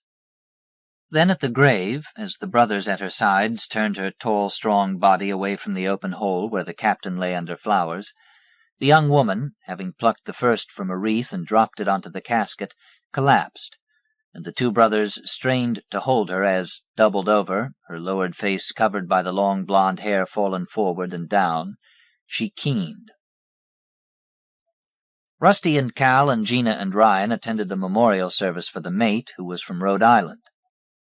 Then at the grave, as the brothers at her sides turned her tall, strong body away from the open hole where the captain lay under flowers, the young woman, having plucked the first from a wreath and dropped it onto the casket, collapsed, and the 2 brothers strained to hold her as, doubled over, her lowered face covered by the long blonde hair fallen forward and down, she keened. Rusty and Cal and Gina and Ryan attended the memorial service for the mate, who was from Rhode Island.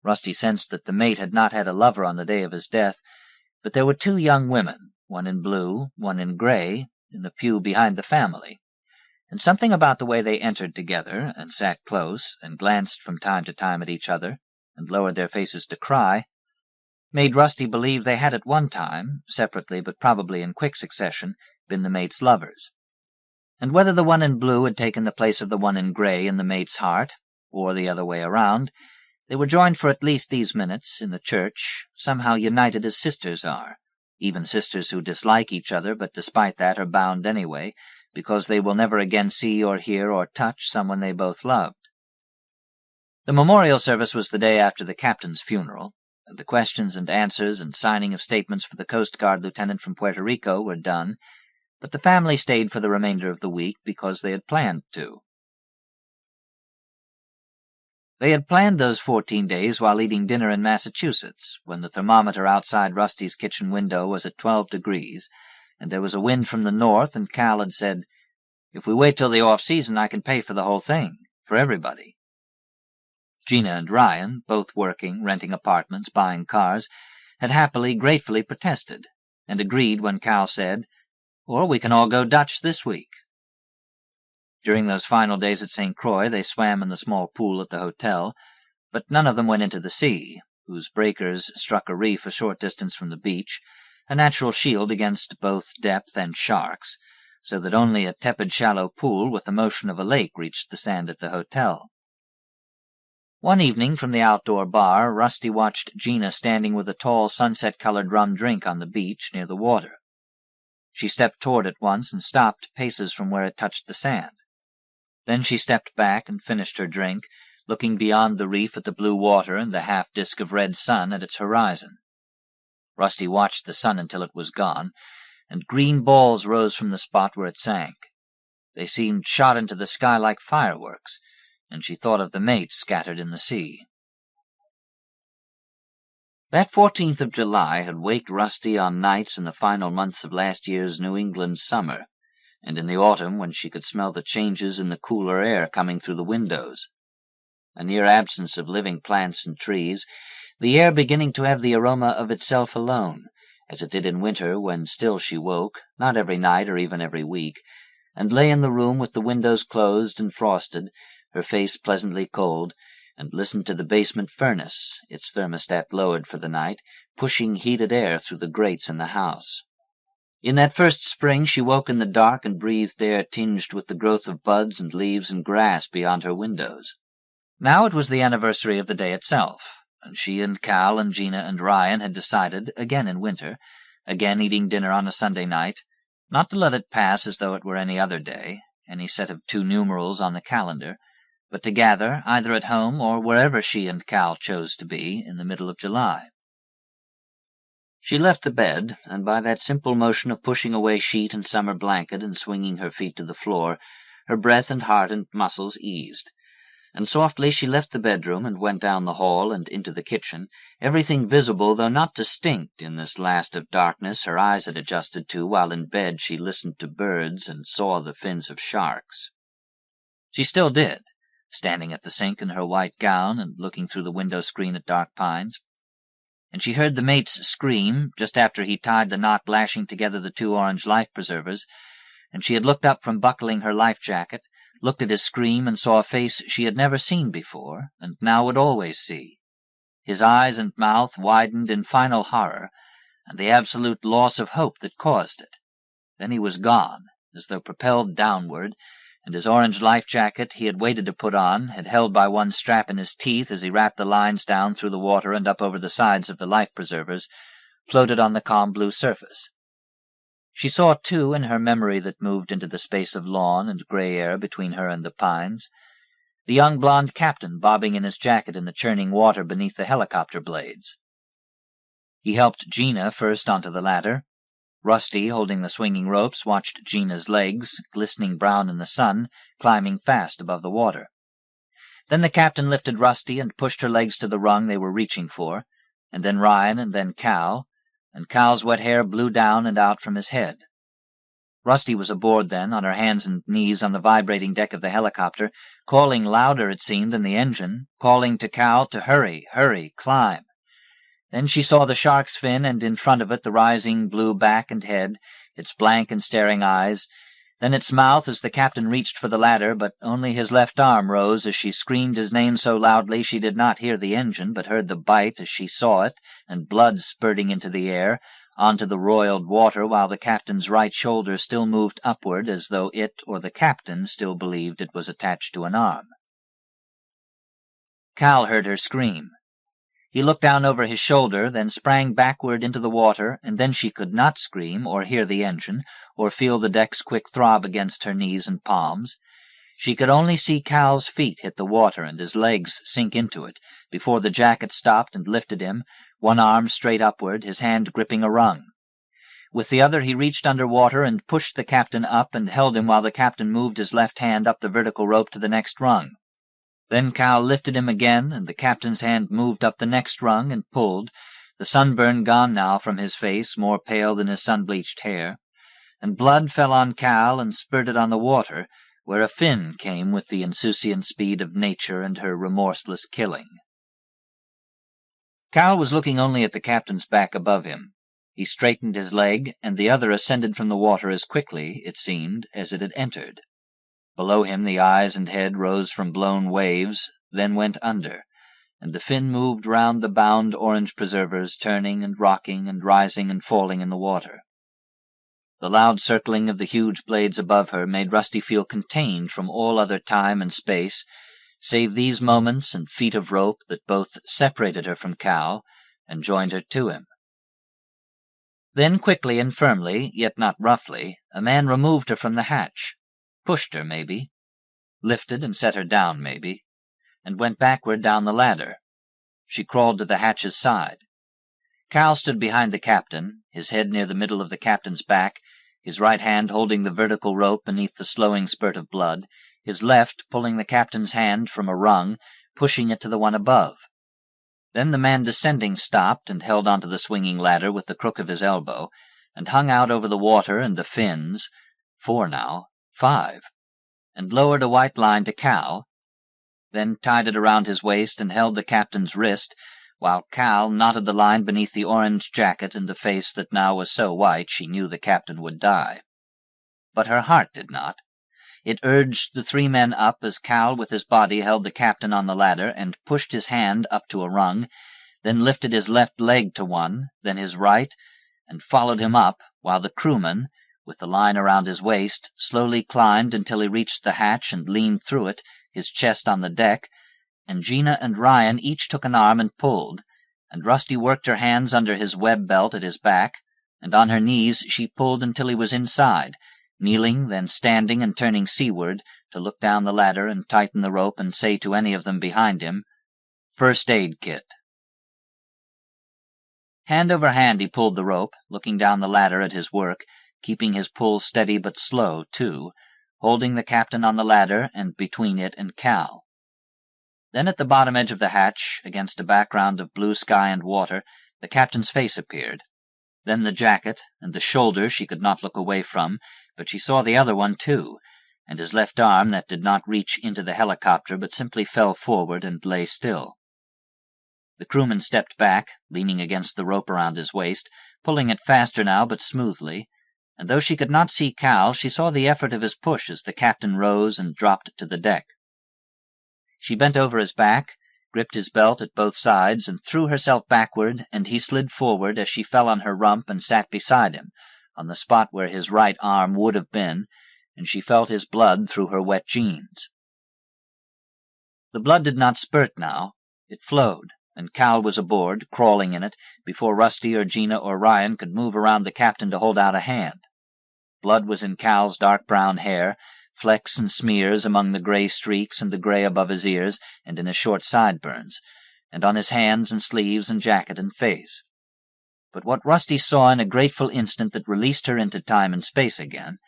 Rusty sensed that the mate had not had a lover on the day of his death, but there were two young women, one in blue, one in gray, in the pew behind the family, and something about the way they entered together, and sat close, and glanced from time to time at each other, and lowered their faces to cry, made Rusty believe they had at one time, separately but probably in quick succession, been the mate's lovers. And whether the one in blue had taken the place of the one in gray in the mate's heart, or the other way around, they were joined for at least these minutes, in the church, somehow united as sisters are, even sisters who dislike each other, but despite that are bound anyway, because they will never again see or hear or touch someone they both loved. The memorial service was the day after the captain's funeral, and the questions and answers and signing of statements for the Coast Guard lieutenant from Puerto Rico were done, but the family stayed for the remainder of the week because they had planned to. They had planned those 14 days while eating dinner in Massachusetts, when the thermometer outside Rusty's kitchen window was at 12 degrees, and there was a wind from the north, and Cal had said, "If we wait till the off-season, I can pay for the whole thing, for everybody." Gina and Ryan, both working, renting apartments, buying cars, had happily, gratefully protested, and agreed when Cal said, "Or we can all go Dutch this week." During those final days at St. Croix, they swam in the small pool at the hotel, but none of them went into the sea, whose breakers struck a reef a short distance from the beach, a natural shield against both depth and sharks, so that only a tepid shallow pool with the motion of a lake reached the sand at the hotel. One evening from the outdoor bar, Rusty watched Gina standing with a tall sunset-colored rum drink on the beach near the water. She stepped toward it once and stopped paces from where it touched the sand. Then she stepped back and finished her drink, looking beyond the reef at the blue water and the half-disk of red sun at its horizon. Rusty watched the sun until it was gone, and green balls rose from the spot where it sank. They seemed shot into the sky like fireworks, and she thought of the mates scattered in the sea. That 14th of July had waked Rusty on nights in the final months of last year's New England summer, and in the autumn when she could smell the changes in the cooler air coming through the windows. A near absence of living plants and trees, the air beginning to have the aroma of itself alone, as it did in winter when still she woke, not every night or even every week, and lay in the room with the windows closed and frosted, her face pleasantly cold, and listened to the basement furnace, its thermostat lowered for the night, pushing heated air through the grates in the house. In that first spring she woke in the dark and breathed air tinged with the growth of buds and leaves and grass beyond her windows. Now it was the anniversary of the day itself, and she and Cal and Gina and Ryan had decided, again in winter, again eating dinner on a Sunday night, not to let it pass as though it were any other day, any set of 2 numerals on the calendar, but to gather, either at home or wherever she and Cal chose to be, in the middle of July. She left the bed, and by that simple motion of pushing away sheet and summer blanket and swinging her feet to the floor, her breath and heart and muscles eased. And softly she left the bedroom and went down the hall and into the kitchen, everything visible though not distinct in this last of darkness her eyes had adjusted to while in bed she listened to birds and saw the fins of sharks. She still did, standing at the sink in her white gown and looking through the window-screen at Dark Pines. And she heard the mate's scream just after he tied the knot lashing together the 2 orange life-preservers, and she had looked up from buckling her life-jacket, looked at his scream and saw a face she had never seen before, and now would always see. His eyes and mouth widened in final horror, and the absolute loss of hope that caused it. Then he was gone, as though propelled downward, and his orange life-jacket he had waited to put on, had held by one strap in his teeth as he wrapped the lines down through the water and up over the sides of the life-preservers, floated on the calm blue surface. She saw, too, in her memory that moved into the space of lawn and gray air between her and the pines, the young blond captain bobbing in his jacket in the churning water beneath the helicopter blades. He helped Gina first onto the ladder. Rusty, holding the swinging ropes, watched Gina's legs, glistening brown in the sun, climbing fast above the water. Then the captain lifted Rusty and pushed her legs to the rung they were reaching for, and then Ryan and then Cal, and Cal's wet hair blew down and out from his head. Rusty was aboard then, on her hands and knees on the vibrating deck of the helicopter, calling louder, it seemed, than the engine, calling to Cal to hurry, hurry, climb. Then she saw the shark's fin, and in front of it the rising blue back and head, its blank and staring eyes, then its mouth as the captain reached for the ladder, but only his left arm rose as she screamed his name so loudly she did not hear the engine, but heard the bite as she saw it, and blood spurting into the air, onto the roiled water, while the captain's right shoulder still moved upward as though it or the captain still believed it was attached to an arm. Cal heard her scream. He looked down over his shoulder, then sprang backward into the water, and then she could not scream, or hear the engine, or feel the deck's quick throb against her knees and palms. She could only see Cal's feet hit the water and his legs sink into it, before the jacket stopped and lifted him, one arm straight upward, his hand gripping a rung. With the other he reached under water and pushed the captain up and held him while the captain moved his left hand up the vertical rope to the next rung. Then Cal lifted him again, and the captain's hand moved up the next rung and pulled, the sunburn gone now from his face, more pale than his sun-bleached hair, and blood fell on Cal and spurted on the water, where a fin came with the insouciant speed of nature and her remorseless killing. Cal was looking only at the captain's back above him. He straightened his leg, and the other ascended from the water as quickly, it seemed, as it had entered. Below him the eyes and head rose from blown waves, then went under, and the fin moved round the bound orange preservers, turning and rocking and rising and falling in the water. The loud circling of the huge blades above her made Rusty feel contained from all other time and space, save these moments and feet of rope that both separated her from Cal and joined her to him. Then quickly and firmly, yet not roughly, a man removed her from the hatch, pushed her, maybe, lifted and set her down, maybe, and went backward down the ladder. She crawled to the hatch's side. Cal stood behind the captain, his head near the middle of the captain's back, his right hand holding the vertical rope beneath the slowing spurt of blood, his left pulling the captain's hand from a rung, pushing it to the one above. Then the man descending stopped and held onto the swinging ladder with the crook of his elbow, and hung out over the water and the fins, 4 now, 5, and lowered a white line to Cal, then tied it around his waist and held the captain's wrist, while Cal knotted the line beneath the orange jacket and the face that now was so white she knew the captain would die. But her heart did not. It urged the 3 men up as Cal with his body held the captain on the ladder and pushed his hand up to a rung, then lifted his left leg to one, then his right, and followed him up, while the crewman, with the line around his waist, slowly climbed until he reached the hatch and leaned through it, his chest on the deck, and Gina and Ryan each took an arm and pulled, and Rusty worked her hands under his web belt at his back, and on her knees she pulled until he was inside, kneeling, then standing and turning seaward to look down the ladder and tighten the rope and say to any of them behind him, "First aid kit." Hand over hand he pulled the rope, looking down the ladder at his work, keeping his pull steady but slow, too, holding the captain on the ladder and between it and Cal. Then at the bottom edge of the hatch, against a background of blue sky and water, the captain's face appeared. Then the jacket, and the shoulder she could not look away from, but she saw the other one too, and his left arm that did not reach into the helicopter but simply fell forward and lay still. The crewman stepped back, leaning against the rope around his waist, pulling it faster now but smoothly, and though she could not see Cal, she saw the effort of his push as the captain rose and dropped to the deck. She bent over his back, gripped his belt at both sides, and threw herself backward, and he slid forward as she fell on her rump and sat beside him, on the spot where his right arm would have been, and she felt his blood through her wet jeans. The blood did not spurt now. It flowed, and Cal was aboard, crawling in it, before Rusty or Gina or Ryan could move around the captain to hold out a hand. Blood was in Cal's dark brown hair, flecks and smears among the gray streaks and the gray above his ears and in his short sideburns, and on his hands and sleeves and jacket and face. But what Rusty saw in a grateful instant that released her into time and space again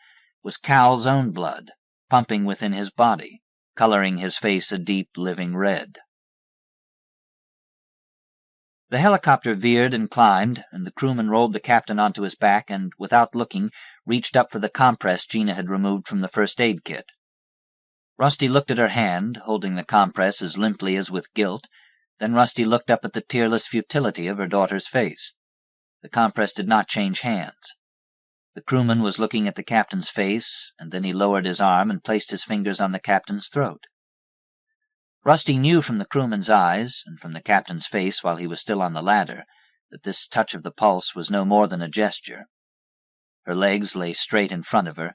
was Cal's own blood, pumping within his body, coloring his face a deep, living red. The helicopter veered and climbed, and the crewman rolled the captain onto his back and, without looking, reached up for the compress Gina had removed from the first aid kit. Rusty looked at her hand, holding the compress as limply as with guilt. Then Rusty looked up at the tearless futility of her daughter's face. The compress did not change hands. The crewman was looking at the captain's face, and then he lowered his arm and placed his fingers on the captain's throat. Rusty knew from the crewman's eyes, and from the captain's face while he was still on the ladder, that this touch of the pulse was no more than a gesture. Her legs lay straight in front of her,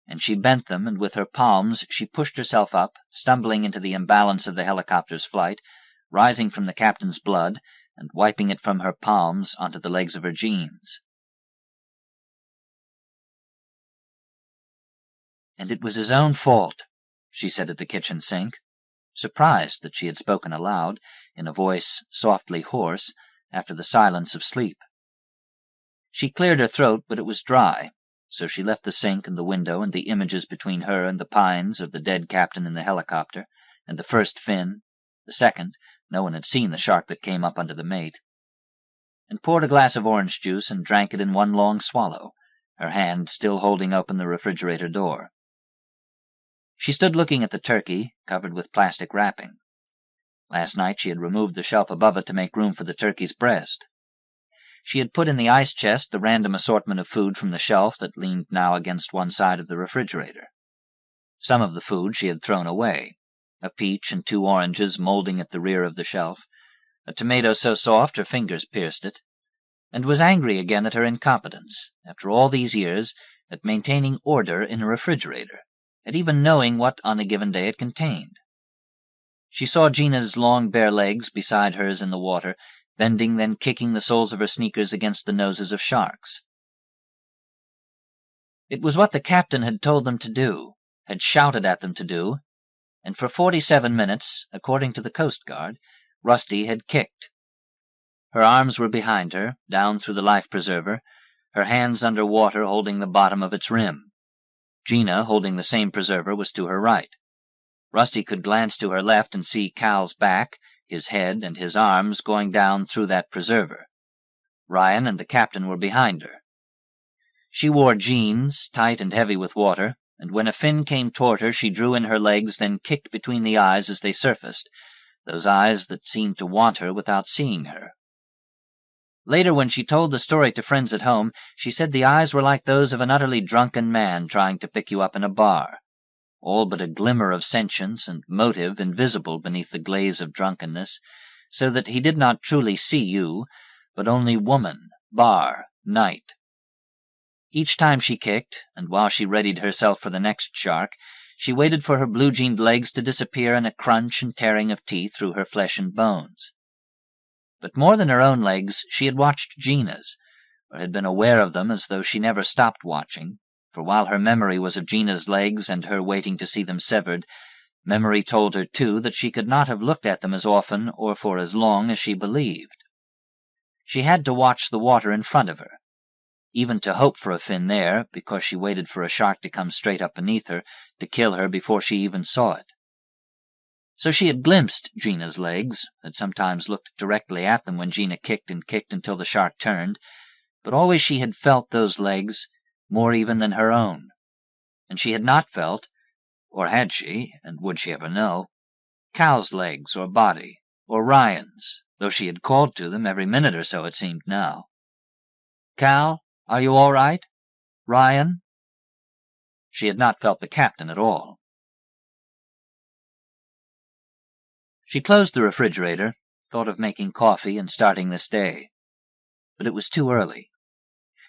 and she bent them, and with her palms she pushed herself up, stumbling into the imbalance of the helicopter's flight, rising from the captain's blood, and wiping it from her palms onto the legs of her jeans. "And it was his own fault," she said at the kitchen sink, surprised that she had spoken aloud, in a voice softly hoarse, after the silence of sleep. She cleared her throat, but it was dry, so she left the sink and the window and the images between her and the pines of the dead captain in the helicopter, and the first fin, the second, no one had seen the shark that came up under the mate, and poured a glass of orange juice and drank it in one long swallow, her hand still holding open the refrigerator door. She stood looking at the turkey, covered with plastic wrapping. Last night she had removed the shelf above it to make room for the turkey's breast. She had put in the ice chest the random assortment of food from the shelf that leaned now against one side of the refrigerator. Some of the food she had thrown away, a peach and 2 oranges molding at the rear of the shelf, a tomato so soft her fingers pierced it, and was angry again at her incompetence, after all these years, at maintaining order in a refrigerator, at even knowing what on a given day it contained. She saw Gina's long bare legs beside hers in the water, bending then kicking the soles of her sneakers against the noses of sharks. It was what the captain had told them to do, had shouted at them to do, and for 47 minutes, according to the Coast Guard, Rusty had kicked. Her arms were behind her, down through the life-preserver, her hands under water holding the bottom of its rim. Gina, holding the same preserver, was to her right. Rusty could glance to her left and see Cal's back, his head, and his arms going down through that preserver. Ryan and the captain were behind her. She wore jeans, tight and heavy with water, and when a fin came toward her she drew in her legs, then kicked between the eyes as they surfaced, those eyes that seemed to want her without seeing her. Later, when she told the story to friends at home, she said the eyes were like those of an utterly drunken man trying to pick you up in a bar, all but a glimmer of sentience and motive invisible beneath the glaze of drunkenness, so that he did not truly see you, but only woman, bar, night. Each time she kicked, and while she readied herself for the next shark, she waited for her blue-jeaned legs to disappear in a crunch and tearing of teeth through her flesh and bones. But more than her own legs, she had watched Gina's, or had been aware of them as though she never stopped watching, for while her memory was of Gina's legs and her waiting to see them severed, memory told her, too, that she could not have looked at them as often or for as long as she believed. She had to watch the water in front of her, even to hope for a fin there, because she waited for a shark to come straight up beneath her, to kill her before she even saw it. So she had glimpsed Gina's legs, had sometimes looked directly at them when Gina kicked and kicked until the shark turned, but always she had felt those legs, more even than her own. And she had not felt, or had she, and would she ever know, Cal's legs or body, or Ryan's, though she had called to them every minute or so it seemed now. "Cal, are you all right? Ryan?" She had not felt the captain at all. She closed the refrigerator, thought of making coffee and starting this day. But it was too early.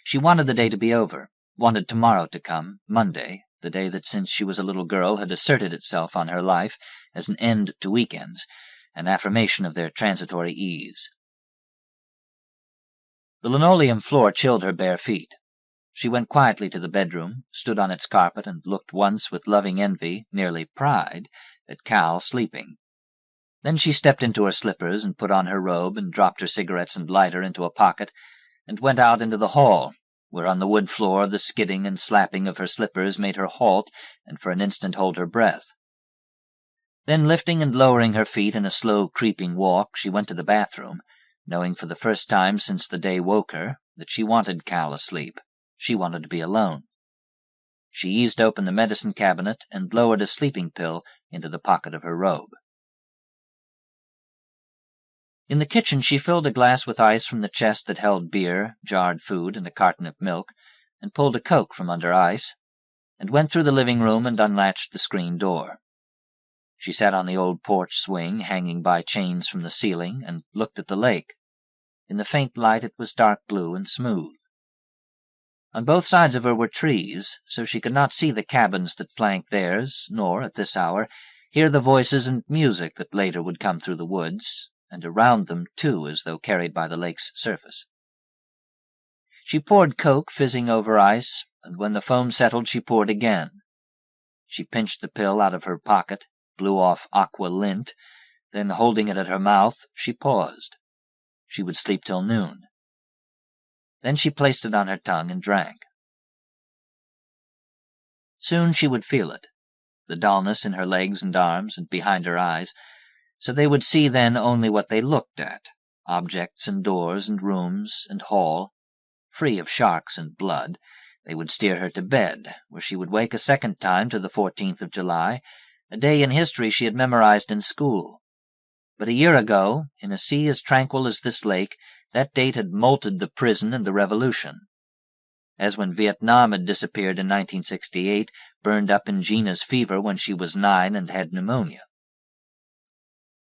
She wanted the day to be over, wanted tomorrow to come, Monday, the day that since she was a little girl had asserted itself on her life as an end to weekends, an affirmation of their transitory ease. The linoleum floor chilled her bare feet. She went quietly to the bedroom, stood on its carpet, and looked once with loving envy, nearly pride, at Cal sleeping. Then she stepped into her slippers and put on her robe and dropped her cigarettes and lighter into a pocket and went out into the hall, where on the wood floor the skidding and slapping of her slippers made her halt and for an instant hold her breath. Then, lifting and lowering her feet in a slow creeping walk, she went to the bathroom, knowing for the first time since the day woke her that she wanted Cal asleep. She wanted to be alone. She eased open the medicine cabinet and lowered a sleeping pill into the pocket of her robe. In the kitchen she filled a glass with ice from the chest that held beer, jarred food, and a carton of milk, and pulled a Coke from under ice, and went through the living room and unlatched the screen door. She sat on the old porch swing, hanging by chains from the ceiling, and looked at the lake. In the faint light it was dark blue and smooth. On both sides of her were trees, so she could not see the cabins that flanked theirs, nor, at this hour, hear the voices and music that later would come through the woods, and around them, too, as though carried by the lake's surface. She poured Coke, fizzing over ice, and when the foam settled she poured again. She pinched the pill out of her pocket, blew off aqua lint, then, holding it at her mouth, she paused. She would sleep till noon. Then she placed it on her tongue and drank. Soon she would feel it, the dullness in her legs and arms and behind her eyes, so they would see then only what they looked at, objects and doors and rooms and hall. Free of sharks and blood, they would steer her to bed, where she would wake a second time to the 14th of July, a day in history she had memorized in school. But a year ago, in a sea as tranquil as this lake, that date had molted the prison and the revolution. As when Vietnam had disappeared in 1968, burned up in Gina's fever when she was 9 and had pneumonia.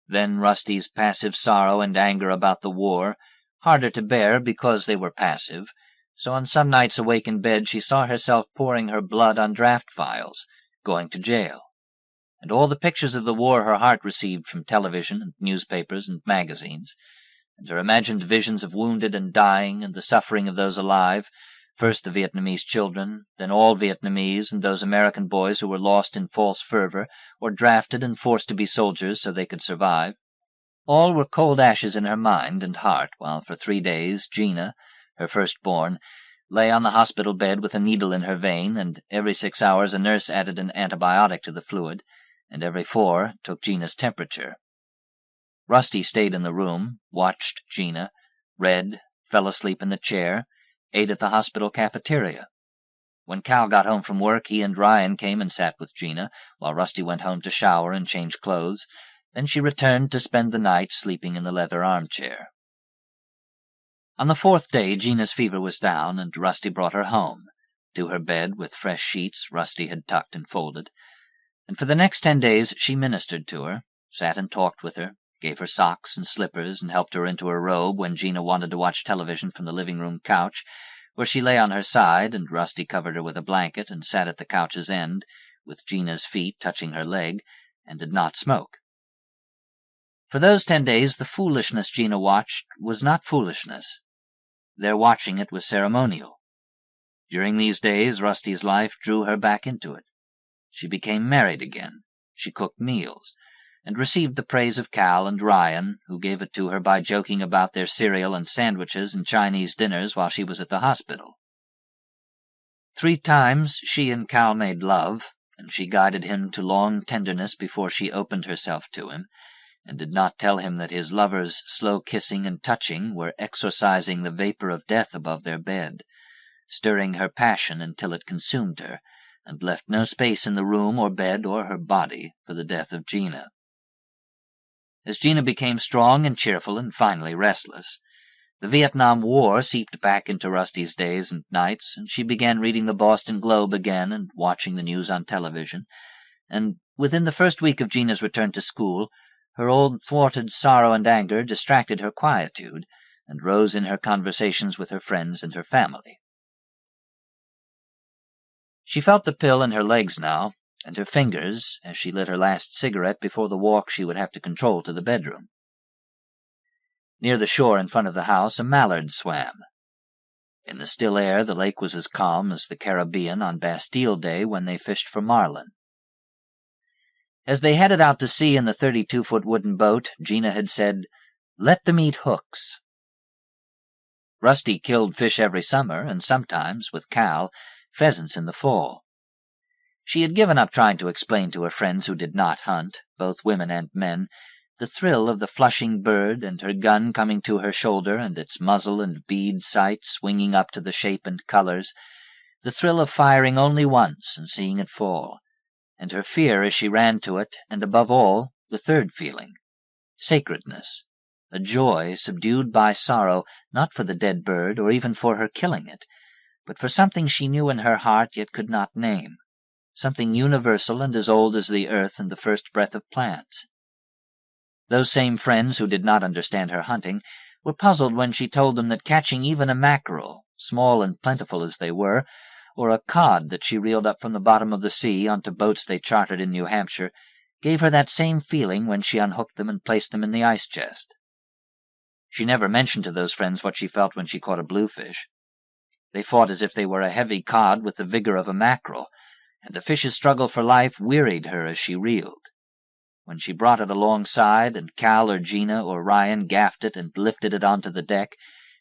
Then Rusty's passive sorrow and anger about the war, harder to bear because they were passive, so on some nights awake in bed she saw herself pouring her blood on draft files, going to jail. And all the pictures of the war her heart received from television and newspapers and magazines, and her imagined visions of wounded and dying and the suffering of those alive, first the Vietnamese children, then all Vietnamese and those American boys who were lost in false fervor or drafted and forced to be soldiers so they could survive. All were cold ashes in her mind and heart while for 3 days Gina, her firstborn, lay on the hospital bed with a needle in her vein, and every 6 hours a nurse added an antibiotic to the fluid, and every 4 took Gina's temperature. Rusty stayed in the room, watched Gina, read, fell asleep in the chair, ate at the hospital cafeteria. When Cal got home from work, he and Ryan came and sat with Gina, while Rusty went home to shower and change clothes. Then she returned to spend the night sleeping in the leather armchair. On the 4th day, Gina's fever was down, and Rusty brought her home, to her bed with fresh sheets Rusty had tucked and folded. And for the next 10 days she ministered to her, sat and talked with her, gave her socks and slippers, and helped her into her robe when Gina wanted to watch television from the living-room couch, where she lay on her side, and Rusty covered her with a blanket and sat at the couch's end, with Gina's feet touching her leg, and did not smoke. For those 10 days the foolishness Gina watched was not foolishness. Their watching it was ceremonial. During these days Rusty's life drew her back into it. She became married again. She cooked meals, and received the praise of Cal and Ryan, who gave it to her by joking about their cereal and sandwiches and Chinese dinners while she was at the hospital. 3 times she and Cal made love, and she guided him to long tenderness before she opened herself to him, and did not tell him that his lover's slow kissing and touching were exorcising the vapor of death above their bed, stirring her passion until it consumed her, and left no space in the room or bed or her body for the death of Gina. As Gina became strong and cheerful and finally restless, the Vietnam War seeped back into Rusty's days and nights, and she began reading the Boston Globe again and watching the news on television, and within the first week of Gina's return to school, her old thwarted sorrow and anger distracted her quietude, and rose in her conversations with her friends and her family. She felt the pill in her legs now, and her fingers, as she lit her last cigarette before the walk she would have to control to the bedroom. Near the shore in front of the house a mallard swam. In the still air the lake was as calm as the Caribbean on Bastille Day when they fished for marlin. As they headed out to sea in the 32-foot wooden boat, Gina had said, "Let them eat hooks." Rusty killed fish every summer, and sometimes, with Cal, pheasants in the fall. She had given up trying to explain to her friends who did not hunt, both women and men, The thrill of the flushing bird and her gun coming to her shoulder and its muzzle and bead sight swinging up to the shape and colors, the thrill of firing only once and seeing it fall, and her fear as she ran to it, and above all, the third feeling, sacredness, a joy subdued by sorrow, not for the dead bird or even for her killing it, but for something she knew in her heart yet could not name, something universal and as old as the earth and the first breath of plants. Those same friends who did not understand her hunting were puzzled when she told them that catching even a mackerel, small and plentiful as they were, or a cod that she reeled up from the bottom of the sea onto boats they chartered in New Hampshire, gave her that same feeling when she unhooked them and placed them in the ice chest. She never mentioned to those friends what she felt when she caught a bluefish. They fought as if they were a heavy cod with the vigor of a mackerel, and the fish's struggle for life wearied her as she reeled. When she brought it alongside, and Cal or Gina or Ryan gaffed it and lifted it onto the deck,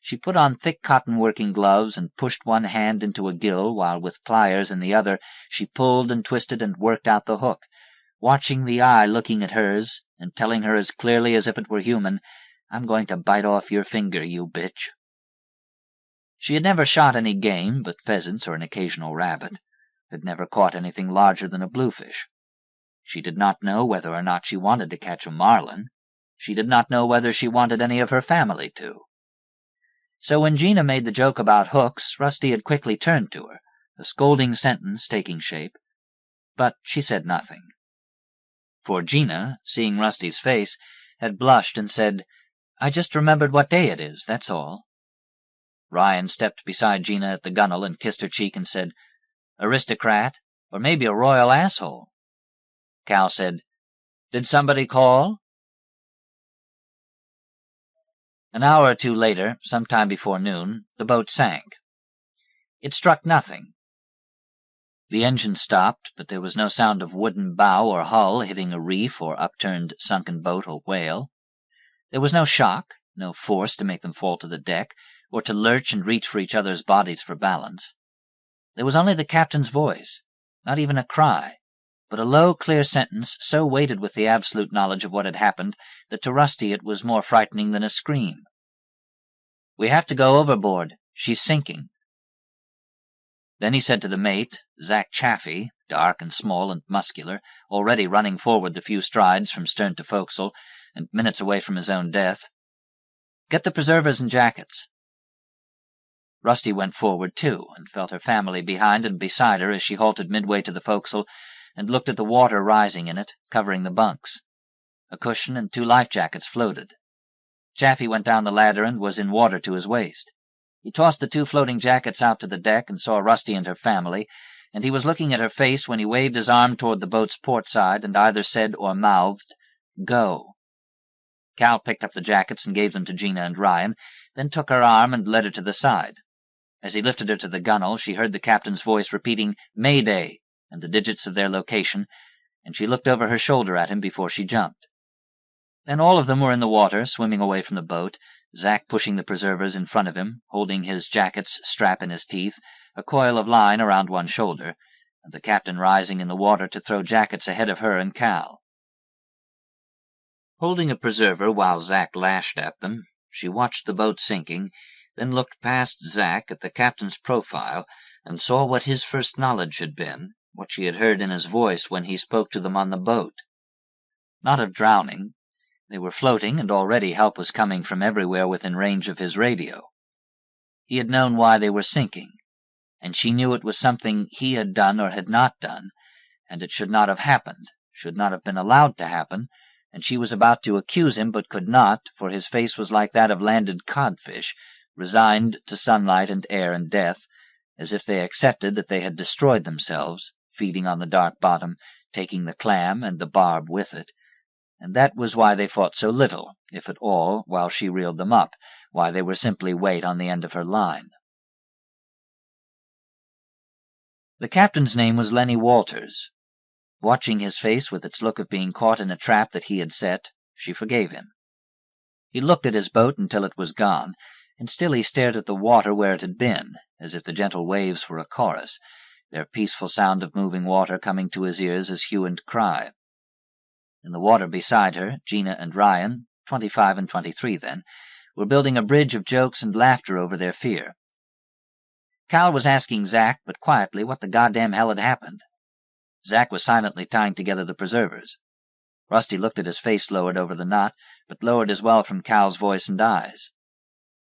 she put on thick cotton working gloves and pushed one hand into a gill while with pliers in the other she pulled and twisted and worked out the hook, watching the eye looking at hers and telling her as clearly as if it were human, "I'm going to bite off your finger, you bitch." She had never shot any game but pheasants or an occasional rabbit, had never caught anything larger than a bluefish. She did not know whether or not she wanted to catch a marlin. She did not know whether she wanted any of her family to. So when Gina made the joke about hooks, Rusty had quickly turned to her, a scolding sentence taking shape. But she said nothing. For Gina, seeing Rusty's face, had blushed and said, "I just remembered what day it is, that's all." Ryan stepped beside Gina at the gunwale and kissed her cheek and said, "Aristocrat, or maybe a royal asshole." Cal said, "Did somebody call?" An hour or two later, sometime before noon, the boat sank. It struck nothing. The engine stopped, but there was no sound of wooden bow or hull hitting a reef or upturned sunken boat or whale. There was no shock, no force to make them fall to the deck, or to lurch and reach for each other's bodies for balance. There was only the captain's voice, not even a cry, but a low, clear sentence so weighted with the absolute knowledge of what had happened that to Rusty it was more frightening than a scream. "We have to go overboard. She's sinking." Then he said to the mate, Zach Chaffee, dark and small and muscular, already running forward the few strides from stern to forecastle, and minutes away from his own death, "Get the preservers and jackets." Rusty went forward, too, and felt her family behind and beside her as she halted midway to the forecastle and looked at the water rising in it, covering the bunks. A cushion and 2 life jackets floated. Chaffee went down the ladder and was in water to his waist. He tossed the 2 floating jackets out to the deck and saw Rusty and her family, and he was looking at her face when he waved his arm toward the boat's port side and either said or mouthed, "Go." Cal picked up the jackets and gave them to Gina and Ryan, then took her arm and led her to the side. As he lifted her to the gunwale, she heard the captain's voice repeating "Mayday" and the digits of their location, and she looked over her shoulder at him before she jumped. Then all of them were in the water, swimming away from the boat, Zack pushing the preservers in front of him, holding his jacket's strap in his teeth, a coil of line around one shoulder, and the captain rising in the water to throw jackets ahead of her and Cal. Holding a preserver while Zack lashed at them, she watched the boat sinking, then looked past Zack at the captain's profile and saw what his first knowledge had been, what she had heard in his voice when he spoke to them on the boat. Not of drowning. They were floating, and already help was coming from everywhere within range of his radio. He had known why they were sinking, and she knew it was something he had done or had not done, and it should not have happened, should not have been allowed to happen, and she was about to accuse him but could not, for his face was like that of landed codfish, resigned to sunlight and air and death, as if they accepted that they had destroyed themselves, feeding on the dark bottom, taking the clam and the barb with it. And that was why they fought so little, if at all, while she reeled them up, why they were simply weight on the end of her line. The captain's name was Lenny Walters. Watching his face with its look of being caught in a trap that he had set, she forgave him. He looked at his boat until it was gone, and still he stared at the water where it had been, as if the gentle waves were a chorus, their peaceful sound of moving water coming to his ears as hue and cry. In the water beside her, Gina and Ryan, 25 and 23 then, were building a bridge of jokes and laughter over their fear. Cal was asking Zack, but quietly, what the goddamn hell had happened. Zack was silently tying together the preservers. Rusty looked at his face lowered over the knot, but lowered as well from Cal's voice and eyes.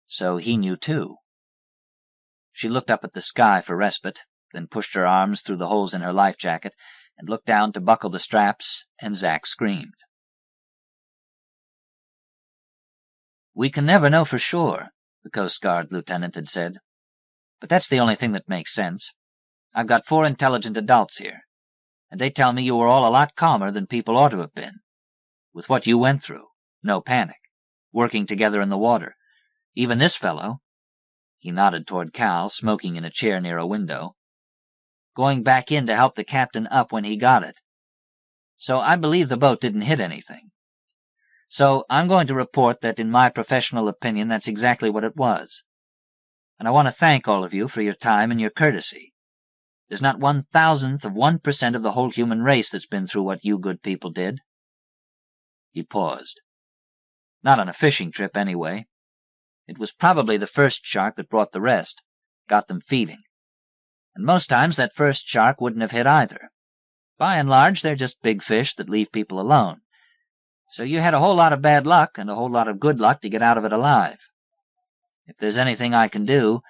So he knew too. She looked up at the sky for respite, then pushed her arms through the holes in her life jacket and looked down to buckle the straps, and Zack screamed. "We can never know for sure," the Coast Guard lieutenant had said. "But that's the only thing that makes sense. I've got 4 intelligent adults here, and they tell me you were all a lot calmer than people ought to have been. With what you went through, no panic, working together in the water. Even this fellow," he nodded toward Cal, smoking in a chair near a window, "going back in to help the captain up when he got it. So I believe the boat didn't hit anything. So I'm going to report that in my professional opinion that's exactly what it was. And I want to thank all of you for your time and your courtesy. There's not 1,000th of 1% of the whole human race that's been through what you good people did." He paused. "Not on a fishing trip, anyway. It was probably the first shark that brought the rest, got them feeding. And most times that first shark wouldn't have hit either. By and large, they're just big fish that leave people alone. So you had a whole lot of bad luck and a whole lot of good luck to get out of it alive. If there's anything I can do—"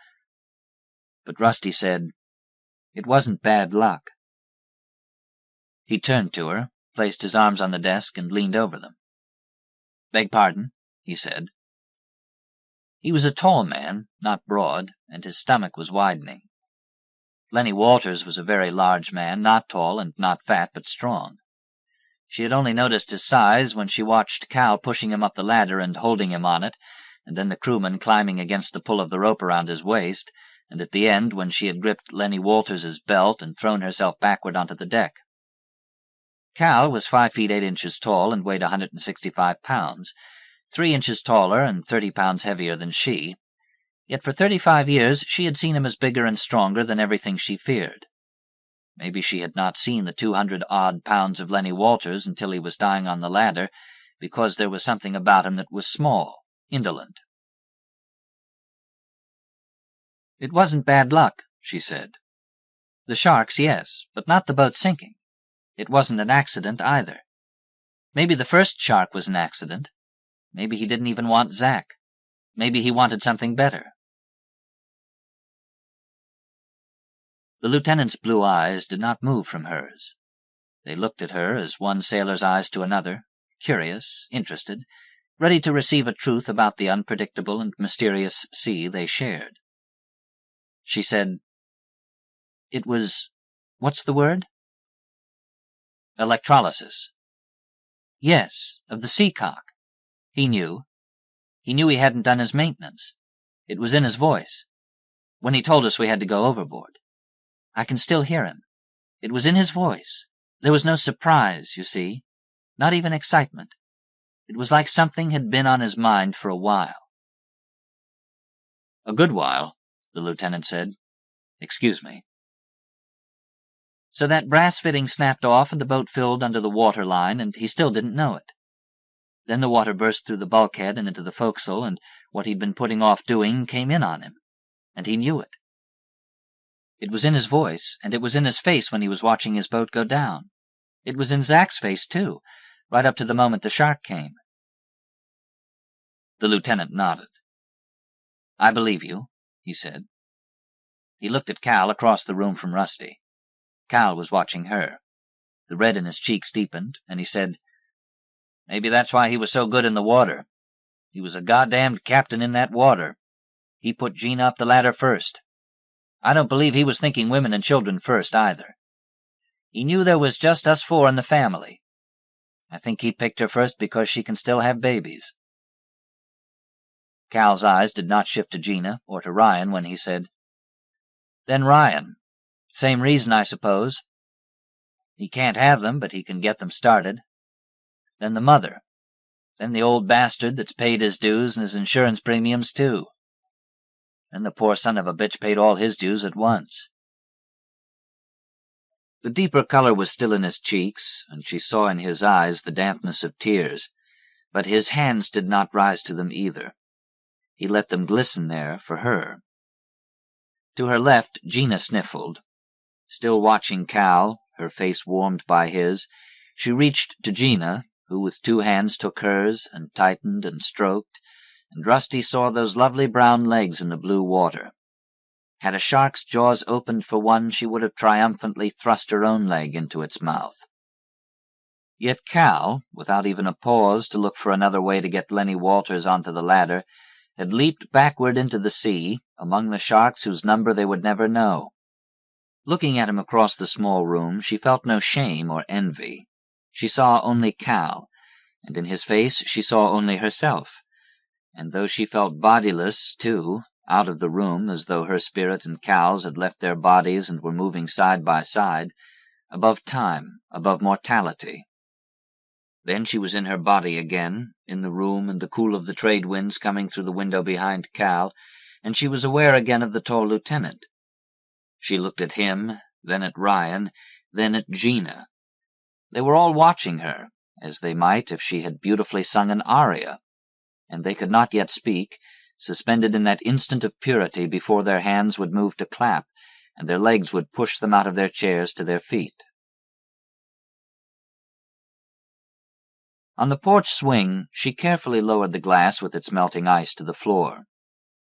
But Rusty said, "It wasn't bad luck." He turned to her, placed his arms on the desk, and leaned over them. "Beg pardon," he said. He was a tall man, not broad, and his stomach was widening. Lenny Walters was a very large man, not tall and not fat, but strong. She had only noticed his size when she watched Cal pushing him up the ladder and holding him on it, and then the crewman climbing against the pull of the rope around his waist, and at the end when she had gripped Lenny Walters's belt and thrown herself backward onto the deck. Cal was 5 feet 8 inches tall and weighed 165 pounds, 3 inches taller and 30 pounds heavier than she, yet for 35 years she had seen him as bigger and stronger than everything she feared. Maybe she had not seen the 200-odd pounds of Lenny Walters until he was dying on the ladder, because there was something about him that was small, indolent. "It wasn't bad luck," she said. "The sharks, yes, but not the boat sinking. It wasn't an accident, either. Maybe the first shark was an accident. Maybe he didn't even want Zack. Maybe he wanted something better." The lieutenant's blue eyes did not move from hers. They looked at her as one sailor's eyes to another, curious, interested, ready to receive a truth about the unpredictable and mysterious sea they shared. She said, "It was— what's the word?" "Electrolysis." "Yes, of the Seacock. He knew. He knew he hadn't done his maintenance. It was in his voice. When he told us we had to go overboard. I can still hear him. It was in his voice. There was no surprise, you see. Not even excitement. It was like something had been on his mind for a while." "A good while," the lieutenant said. "Excuse me." So that brass fitting snapped off and the boat filled under the water line, and he still didn't know it. Then the water burst through the bulkhead and into the forecastle, and what he'd been putting off doing came in on him, and he knew it. It was in his voice, and it was in his face when he was watching his boat go down. It was in Zack's face, too, right up to the moment the shark came. The lieutenant nodded. "I believe you," he said. He looked at Cal across the room from Rusty. Cal was watching her. The red in his cheeks deepened, and he said, "Maybe that's why he was so good in the water. He was a goddamned captain in that water. He put Gina up the ladder first. I don't believe he was thinking women and children first, either. He knew there was just us 4 in the family. I think he picked her first because she can still have babies." Cal's eyes did not shift to Gina or to Ryan when he said, "Then Ryan. Same reason, I suppose. He can't have them, but he can get them started. Then the mother. Then the old bastard that's paid his dues and his insurance premiums, too. Then the poor son of a bitch paid all his dues at once." The deeper color was still in his cheeks, and she saw in his eyes the dampness of tears, but his hands did not rise to them either. He let them glisten there for her. To her left, Gina sniffled. Still watching Cal, her face warmed by his, she reached to Gina, who with 2 hands took hers and tightened and stroked, and Rusty saw those lovely brown legs in the blue water. Had a shark's jaws opened for one, she would have triumphantly thrust her own leg into its mouth. Yet Cal, without even a pause to look for another way to get Lenny Walters onto the ladder, had leaped backward into the sea, among the sharks whose number they would never know. Looking at him across the small room, she felt no shame or envy. She saw only Cal, and in his face she saw only herself. And though she felt bodiless, too, out of the room, as though her spirit and Cal's had left their bodies and were moving side by side, above time, above mortality. Then she was in her body again, in the room and the cool of the trade winds coming through the window behind Cal, and she was aware again of the tall lieutenant. She looked at him, then at Ryan, then at Gina. They were all watching her, as they might if she had beautifully sung an aria, and they could not yet speak, suspended in that instant of purity before their hands would move to clap, and their legs would push them out of their chairs to their feet. On the porch swing, she carefully lowered the glass with its melting ice to the floor.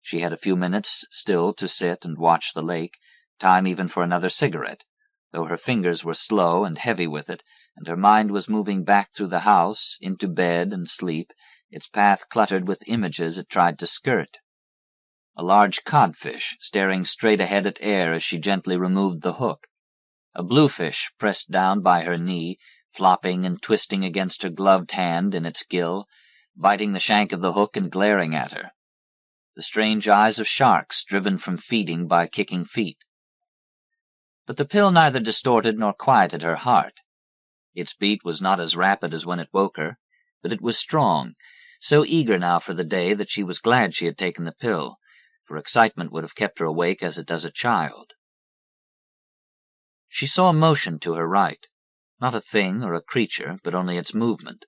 She had a few minutes still to sit and watch the lake, time even for another cigarette, though her fingers were slow and heavy with it, and her mind was moving back through the house, into bed and sleep, its path cluttered with images it tried to skirt. A large codfish staring straight ahead at air as she gently removed the hook. A bluefish pressed down by her knee, flopping and twisting against her gloved hand in its gill, biting the shank of the hook and glaring at her. The strange eyes of sharks driven from feeding by kicking feet. But the pill neither distorted nor quieted her heart. Its beat was not as rapid as when it woke her, but it was strong, so eager now for the day that she was glad she had taken the pill, for excitement would have kept her awake as it does a child. She saw motion to her right, not a thing or a creature, but only its movement.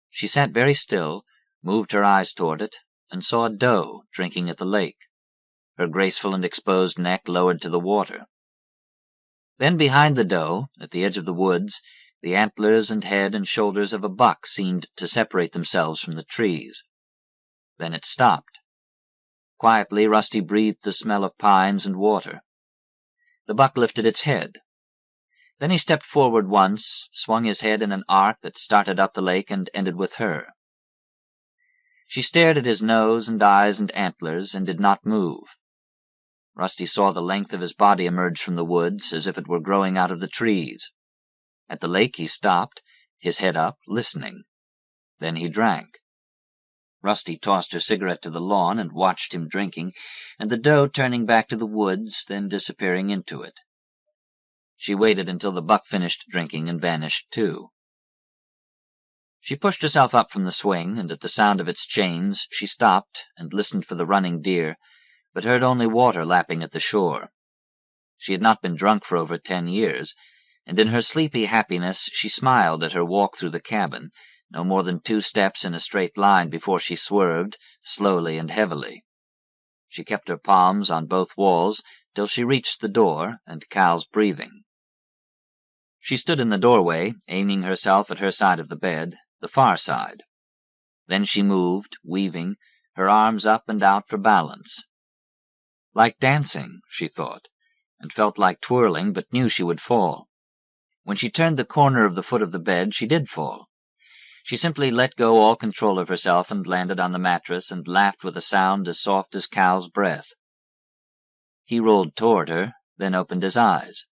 She sat very still, moved her eyes toward it, and saw a doe drinking at the lake, her graceful and exposed neck lowered to the water. Then behind the doe, at the edge of the woods, the antlers and head and shoulders of a buck seemed to separate themselves from the trees. Then it stopped. Quietly, Rusty breathed the smell of pines and water. The buck lifted its head. Then he stepped forward once, swung his head in an arc that started up the lake and ended with her. She stared at his nose and eyes and antlers, and did not move. Rusty saw the length of his body emerge from the woods, as if it were growing out of the trees. At the lake he stopped, his head up, listening. Then he drank. Rusty tossed her cigarette to the lawn and watched him drinking, and the doe turning back to the woods, then disappearing into it. She waited until the buck finished drinking and vanished too. She pushed herself up from the swing, and at the sound of its chains she stopped and listened for the running deer, but heard only water lapping at the shore. She had not been drunk for over 10 years, and in her sleepy happiness she smiled at her walk through the cabin, no more than 2 steps in a straight line before she swerved, slowly and heavily. She kept her palms on both walls till she reached the door and Cal's breathing. She stood in the doorway, aiming herself at her side of the bed, the far side. Then she moved, weaving, her arms up and out for balance. Like dancing, she thought, and felt like twirling, but knew she would fall. When she turned the corner of the foot of the bed, she did fall. She simply let go all control of herself and landed on the mattress and laughed with a sound as soft as Cal's breath. He rolled toward her, then opened his eyes.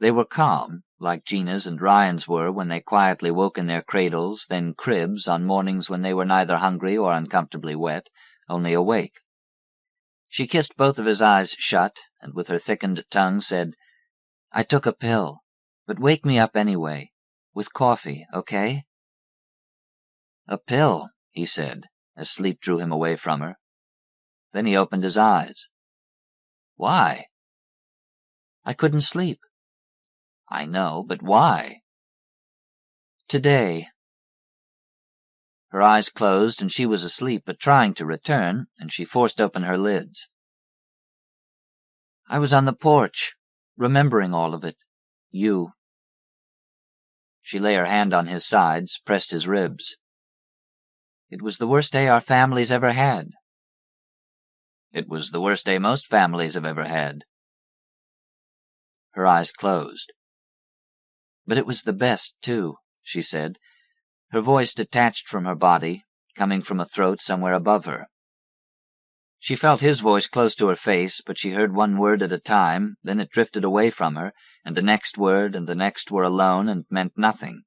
They were calm, like Gina's and Ryan's were when they quietly woke in their cradles, then cribs, on mornings when they were neither hungry or uncomfortably wet, only awake. She kissed both of his eyes shut, and with her thickened tongue said, "I took a pill, but wake me up anyway, with coffee, okay?" "A pill," he said, as sleep drew him away from her. Then he opened his eyes. "Why?" "I couldn't sleep. I know, but why? Today. Her eyes closed, and she was asleep, but trying to return, and she forced open her lids. I was on the porch, remembering all of it. You. She lay her hand on his sides, pressed his ribs. It was the worst day our family's ever had. It was the worst day most families have ever had. Her eyes closed. But it was the best, too, she said, her voice detached from her body, coming from a throat somewhere above her. She felt his voice close to her face, but she heard one word at a time, then it drifted away from her, and the next word and the next were alone and meant nothing.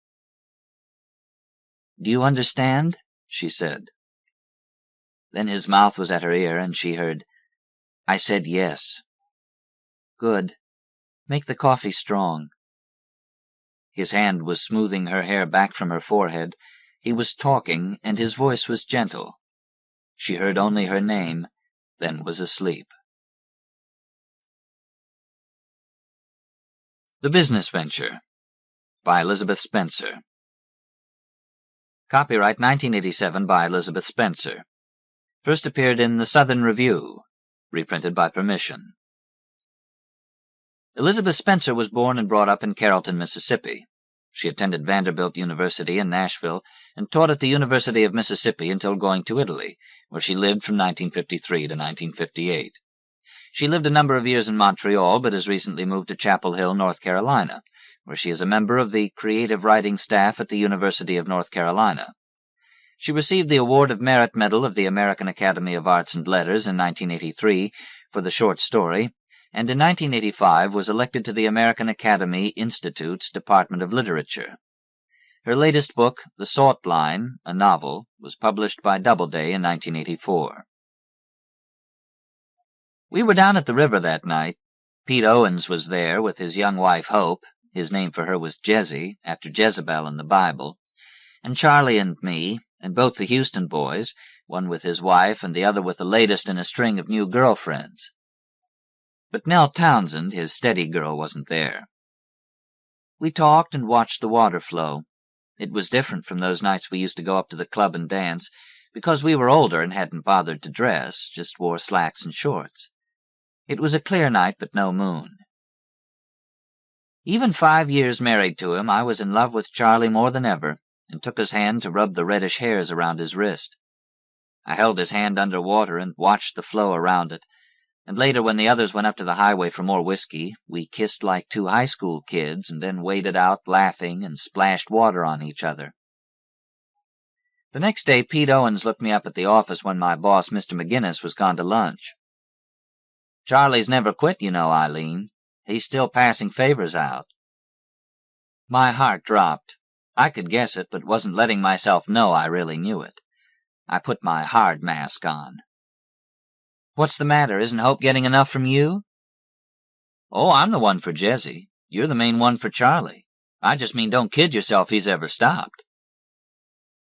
"Do you understand?" she said. Then his mouth was at her ear, and she heard, "I said yes." "Good. Make the coffee strong." His hand was smoothing her hair back from her forehead. He was talking, and his voice was gentle. She heard only her name, then was asleep. The Business Venture by Elizabeth Spencer. Copyright 1987 by Elizabeth Spencer. First appeared in the Southern Review, reprinted by permission. Elizabeth Spencer was born and brought up in Carrollton, Mississippi. She attended Vanderbilt University in Nashville and taught at the University of Mississippi until going to Italy, where she lived from 1953 to 1958. She lived a number of years in Montreal, but has recently moved to Chapel Hill, North Carolina, where she is a member of the creative writing staff at the University of North Carolina. She received the Award of Merit Medal of the American Academy of Arts and Letters in 1983 for the short story, and in 1985 was elected to the American Academy Institute's Department of Literature. Her latest book, The Salt Line, a novel, was published by Doubleday in 1984. We were down at the river that night. Pete Owens was there with his young wife Hope. His name for her was Jezzy, after Jezebel in the Bible, and Charlie and me, and both the Houston boys, one with his wife and the other with the latest in a string of new girlfriends. But Nell Townsend, his steady girl, wasn't there. We talked and watched the water flow. It was different from those nights we used to go up to the club and dance, because we were older and hadn't bothered to dress, just wore slacks and shorts. It was a clear night, but no moon. Even 5 years married to him, I was in love with Charlie more than ever, and took his hand to rub the reddish hairs around his wrist. I held his hand under water and watched the flow around it, and later when the others went up to the highway for more whiskey, we kissed like two high school kids and then waded out laughing and splashed water on each other. The next day, Pete Owens looked me up at the office when my boss, Mr. McGinnis, was gone to lunch. "Charlie's never quit, you know, Eileen. He's still passing favors out." My heart dropped. I could guess it, but wasn't letting myself know I really knew it. I put my hard mask on. "What's the matter? Isn't Hope getting enough from you?" "Oh, I'm the one for Jezzy. You're the main one for Charlie. I just mean don't kid yourself he's ever stopped."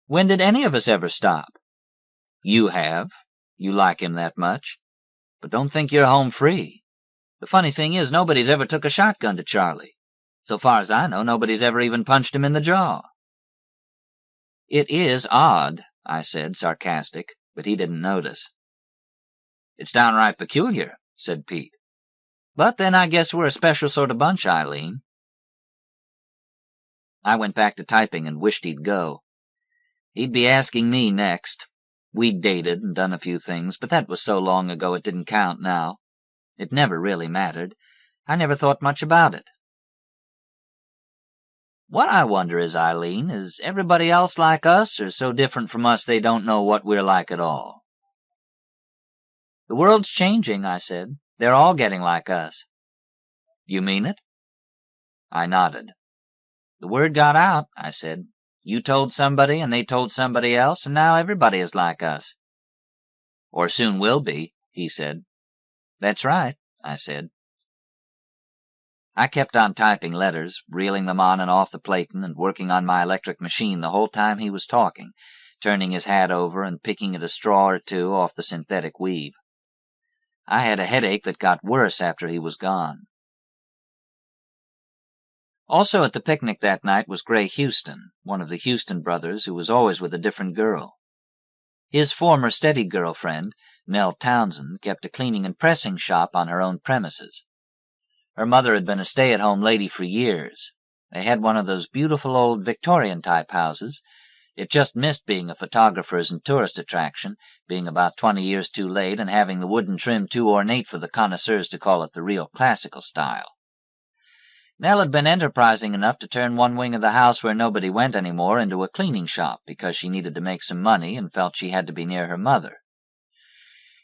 "When did any of us ever stop?" "You have. You like him that much. But don't think you're home free. The funny thing is, nobody's ever took a shotgun to Charlie. So far as I know, nobody's ever even punched him in the jaw." "It is odd," I said, sarcastic, but he didn't notice. "It's downright peculiar," said Pete. "But then I guess we're a special sort of bunch, Eileen." I went back to typing and wished he'd go. He'd be asking me next. We'd dated and done a few things, but that was so long ago it didn't count now. It never really mattered. I never thought much about it. What I wonder is, Eileen, is everybody else like us, or so different from us they don't know what we're like at all? "The world's changing," I said. "They're all getting like us." "You mean it?" I nodded. "The word got out," I said. "You told somebody, and they told somebody else, and now everybody is like us." "Or soon will be," he said. "That's right," I said. I kept on typing letters, reeling them on and off the platen, and working on my electric machine the whole time he was talking, turning his hat over and picking at a straw or two off the synthetic weave. I had a headache that got worse after he was gone. Also at the picnic that night was Gray Houston, one of the Houston brothers who was always with a different girl. His former steady girlfriend, Nell Townsend, kept a cleaning and pressing shop on her own premises. Her mother had been a stay-at-home lady for years. They had one of those beautiful old Victorian-type houses. It just missed being a photographer's and tourist attraction, being about 20 years too late and having the wooden trim too ornate for the connoisseurs to call it the real classical style. Nell had been enterprising enough to turn one wing of the house where nobody went anymore into a cleaning shop because she needed to make some money and felt she had to be near her mother.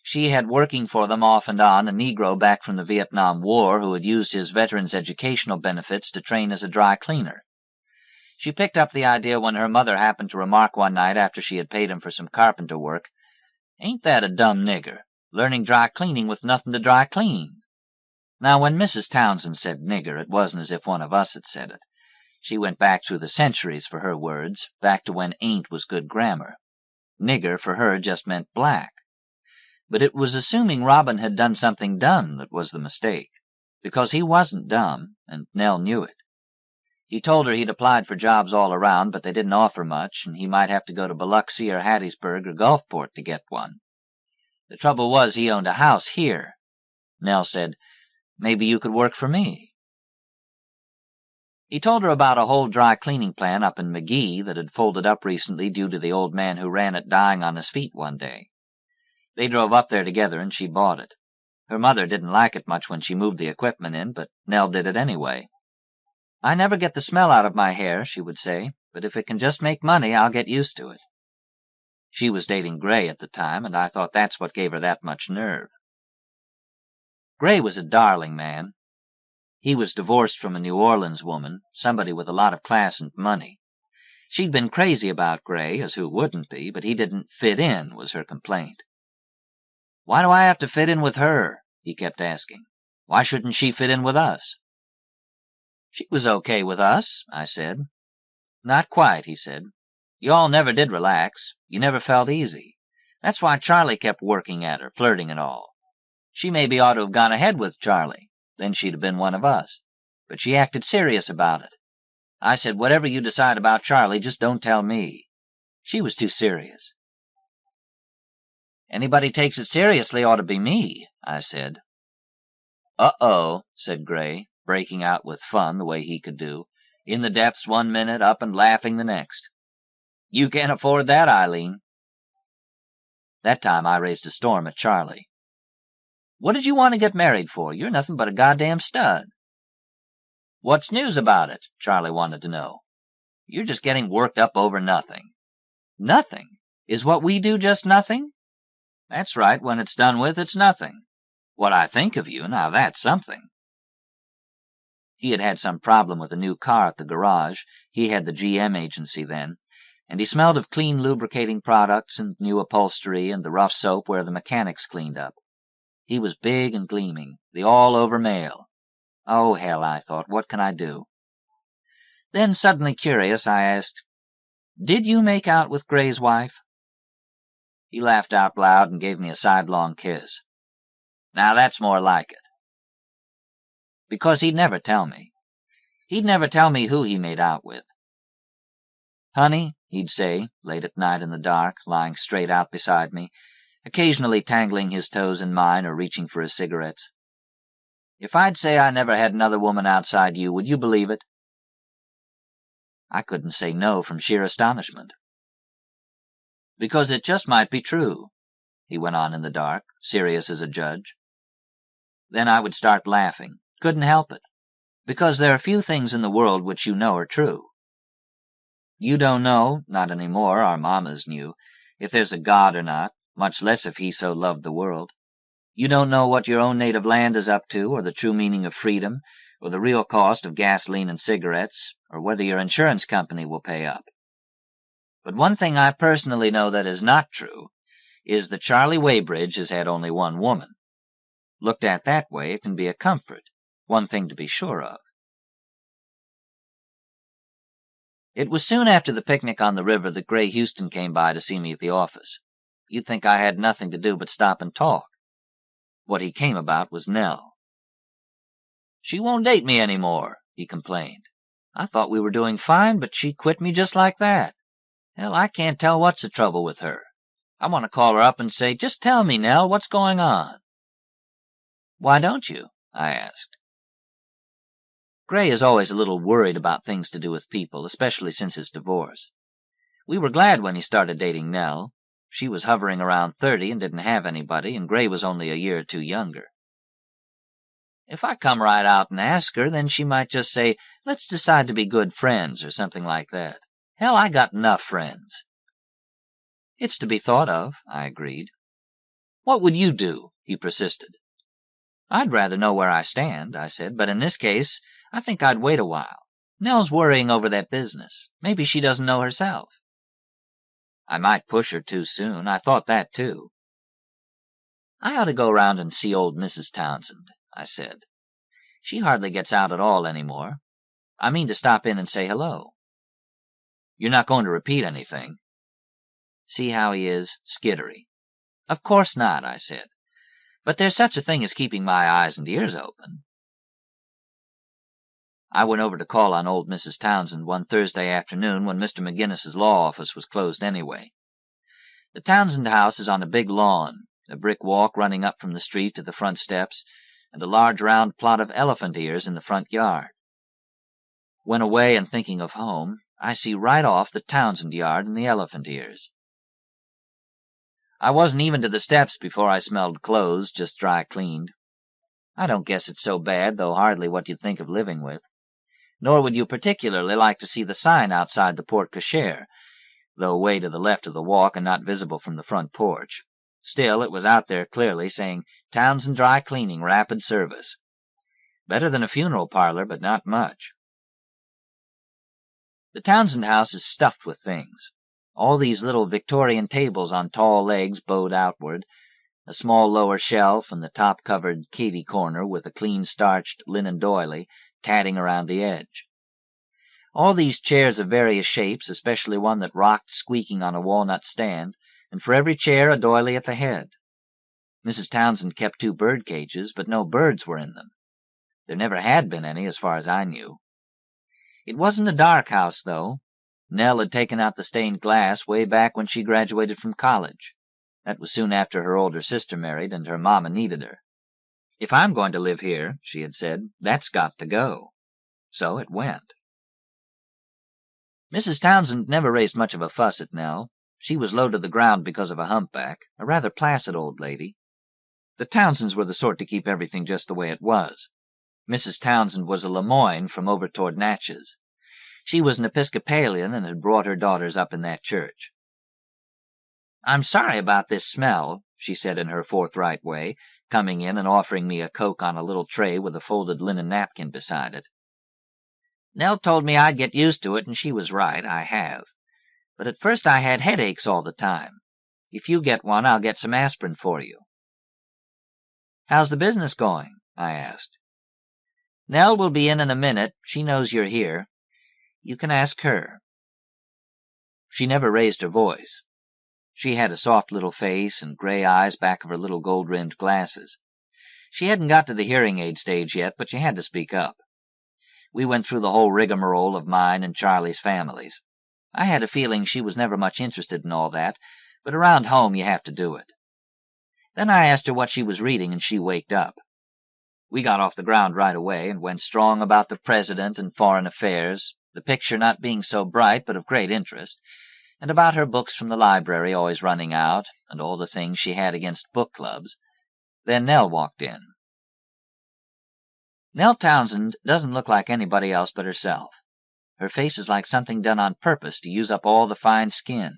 She had working for them off and on a Negro back from the Vietnam War who had used his veterans' educational benefits to train as a dry cleaner. She picked up the idea when her mother happened to remark one night after she had paid him for some carpenter work, "Ain't that a dumb nigger, learning dry cleaning with nothing to dry clean?" Now, when Mrs. Townsend said nigger, it wasn't as if one of us had said it. She went back through the centuries for her words, back to when ain't was good grammar. Nigger for her just meant black. But it was assuming Robin had done something dumb that was the mistake, because he wasn't dumb, and Nell knew it. He told her he'd applied for jobs all around, but they didn't offer much, and he might have to go to Biloxi or Hattiesburg or Gulfport to get one. The trouble was he owned a house here. Nell said, "Maybe you could work for me." He told her about a whole dry cleaning plant up in McGee that had folded up recently due to the old man who ran it dying on his feet one day. They drove up there together, and she bought it. Her mother didn't like it much when she moved the equipment in, but Nell did it anyway. "I never get the smell out of my hair," she would say, "but if it can just make money, I'll get used to it." She was dating Gray at the time, and I thought that's what gave her that much nerve. Gray was a darling man. He was divorced from a New Orleans woman, somebody with a lot of class and money. She'd been crazy about Gray, as who wouldn't be, but he didn't fit in, was her complaint. "Why do I have to fit in with her?" he kept asking. "Why shouldn't she fit in with us?" "She was okay with us," I said. "Not quite," he said. "You all never did relax. You never felt easy. That's why Charlie kept working at her, flirting and all. She maybe ought to have gone ahead with Charlie. Then she'd have been one of us. But she acted serious about it. I said, whatever you decide about Charlie, just don't tell me. She was too serious." "Anybody takes it seriously ought to be me," I said. "Uh-oh," said Gray, breaking out with fun the way he could do, in the depths one minute, up and laughing the next. "You can't afford that, Eileen." That time I raised a storm at Charlie. "What did you want to get married for? You're nothing but a goddamn stud." "What's news about it?" Charlie wanted to know. "You're just getting worked up over nothing." "Nothing? Is what we do just nothing?" "That's right. When it's done with, it's nothing. What I think of you, now that's something." He had had some problem with a new car at the garage. He had the GM agency then, and he smelled of clean lubricating products and new upholstery and the rough soap where the mechanics cleaned up. He was big and gleaming, the all-over male. Oh, hell, I thought, what can I do? Then, suddenly curious, I asked, "Did you make out with Gray's wife?" He laughed out loud and gave me a sidelong kiss. "Now that's more like it." Because he'd never tell me. He'd never tell me who he made out with. "Honey," he'd say, late at night in the dark, lying straight out beside me, occasionally tangling his toes in mine or reaching for his cigarettes, "if I'd say I never had another woman outside you, would you believe it?" I couldn't say no from sheer astonishment. "Because it just might be true," he went on in the dark, serious as a judge. Then I would start laughing. Couldn't help it. Because there are few things in the world which you know are true. You don't know, not any more, our mammas knew, if there's a God or not, much less if he so loved the world. You don't know what your own native land is up to, or the true meaning of freedom, or the real cost of gasoline and cigarettes, or whether your insurance company will pay up. But one thing I personally know that is not true is that Charlie Weybridge has had only one woman. Looked at that way, it can be a comfort, one thing to be sure of. It was soon after the picnic on the river that Gray Houston came by to see me at the office. You'd think I had nothing to do but stop and talk. What he came about was Nell. "She won't date me any more," he complained. I thought we were doing fine, but she quit me just like that. Hell, I can't tell what's the trouble with her. I want to call her up and say, just tell me, Nell, what's going on? Why don't you? I asked. Gray is always a little worried about things to do with people, especially since his divorce. We were glad when he started dating Nell. She was hovering around 30 and didn't have anybody, and Gray was only a year or two younger. If I come right out and ask her, then she might just say, let's decide to be good friends, or something like that. Hell, I got enough friends. It's to be thought of, I agreed. What would you do? He persisted. I'd rather know where I stand, I said, but in this case, I think I'd wait a while. Nell's worrying over that business. Maybe she doesn't know herself. I might push her too soon. I thought that, too. I ought to go round and see old Mrs. Townsend, I said. She hardly gets out at all anymore. I mean to stop in and say hello. You're not going to repeat anything? See how he is, skittery. Of course not, I said. But there's such a thing as keeping my eyes and ears open. I went over to call on old Mrs. Townsend one Thursday afternoon when Mr. McGinnis's law office was closed anyway. The Townsend house is on a big lawn, a brick walk running up from the street to the front steps, and a large round plot of elephant ears in the front yard. When away and thinking of home, I see right off the Townsend yard and the elephant ears. I wasn't even to the steps before I smelled clothes just dry cleaned. I don't guess it's so bad, though hardly what you'd think of living with. Nor would you particularly like to see the sign outside the porte cochere, though way to the left of the walk and not visible from the front porch. Still, it was out there clearly, saying, Townsend Dry Cleaning, Rapid Service. Better than a funeral parlor, but not much. The Townsend house is stuffed with things. All these little Victorian tables on tall legs bowed outward, a small lower shelf, and the top-covered Katy corner with a clean-starched linen doily tatting around the edge. All these chairs of various shapes, especially one that rocked squeaking on a walnut stand, and for every chair a doily at the head. Mrs. Townsend kept 2 bird cages, but no birds were in them. There never had been any, as far as I knew. It wasn't a dark house, though. Nell had taken out the stained glass way back when she graduated from college. That was soon after her older sister married, and her mama needed her. If I'm going to live here, she had said, that's got to go. So it went. Mrs. Townsend never raised much of a fuss at Nell. She was low to the ground because of a humpback, a rather placid old lady. The Townsends were the sort to keep everything just the way it was. Mrs. Townsend was a Lemoyne from over toward Natchez. She was an Episcopalian and had brought her daughters up in that church. I'm sorry about this smell, she said in her forthright way, coming in and offering me a Coke on a little tray with a folded linen napkin beside it. Nell told me I'd get used to it, and she was right, I have. But at first I had headaches all the time. If you get one, I'll get some aspirin for you. How's the business going? I asked. Nell will be in a minute. She knows you're here. You can ask her. She never raised her voice. She had a soft little face and gray eyes back of her little gold-rimmed glasses. She hadn't got to the hearing aid stage yet, but she had to speak up. We went through the whole rigmarole of mine and Charlie's families. I had a feeling she was never much interested in all that, but around home you have to do it. Then I asked her what she was reading, and she waked up. We got off the ground right away and went strong about the president and foreign affairs, the picture not being so bright but of great interest, and about her books from the library always running out, and all the things she had against book clubs. Then Nell walked in. Nell Townsend doesn't look like anybody else but herself. Her face is like something done on purpose to use up all the fine skin,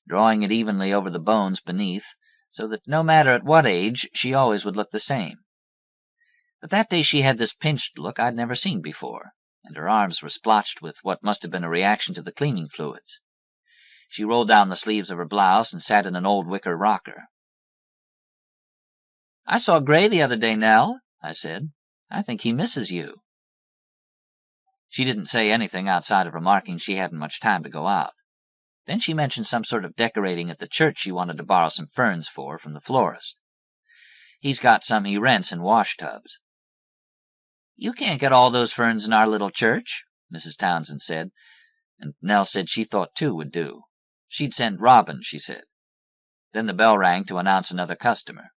drawing it evenly over the bones beneath, so that no matter at what age, she always would look the same. But that day she had this pinched look I'd never seen before, and her arms were splotched with what must have been a reaction to the cleaning fluids. She rolled down the sleeves of her blouse and sat in an old wicker rocker. I saw Gray the other day, Nell, I said. I think he misses you. She didn't say anything outside of remarking she hadn't much time to go out. Then she mentioned some sort of decorating at the church she wanted to borrow some ferns for from the florist. He's got some he rents in wash tubs. You can't get all those ferns in our little church, Mrs. Townsend said, and Nell said she thought 2 would do. She'd send Robin, she said. Then the bell rang to announce another customer.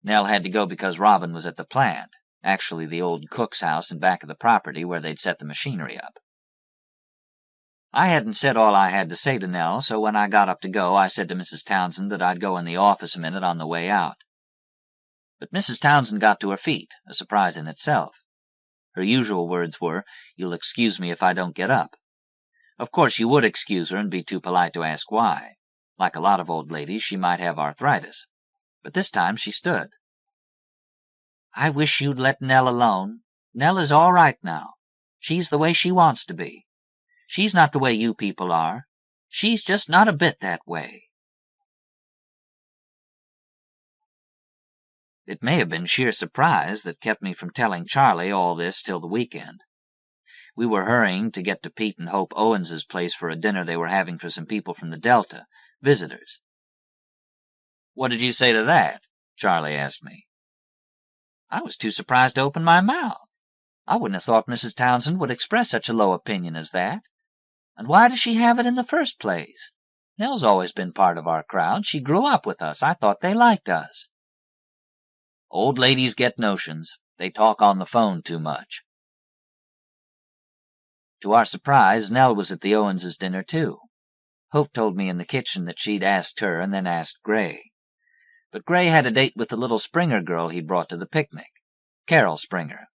Nell had to go because Robin was at the plant, actually the old cook's house in back of the property where they'd set the machinery up. I hadn't said all I had to say to Nell, so when I got up to go, I said to Mrs. Townsend that I'd go in the office a minute on the way out. But Mrs. Townsend got to her feet, a surprise in itself. Her usual words were, "You'll excuse me if I don't get up." Of course you would excuse her and be too polite to ask why. Like a lot of old ladies, she might have arthritis. But this time she stood. "I wish you'd let Nell alone. Nell is all right now. She's the way she wants to be. She's not the way you people are. She's just not a bit that way." It may have been sheer surprise that kept me from telling Charlie all this till the weekend. We were hurrying to get to Pete and Hope Owens's place for a dinner they were having for some people from the Delta, visitors. "What did you say to that?" Charlie asked me. I was too surprised to open my mouth. I wouldn't have thought Mrs. Townsend would express such a low opinion as that. And why does she have it in the first place? Nell's always been part of our crowd. She grew up with us. I thought they liked us. Old ladies get notions. They talk on the phone too much. To our surprise, Nell was at the Owens's dinner, too. Hope told me in the kitchen that she'd asked her and then asked Gray. But Gray had a date with the little Springer girl he'd brought to the picnic, Carol Springer.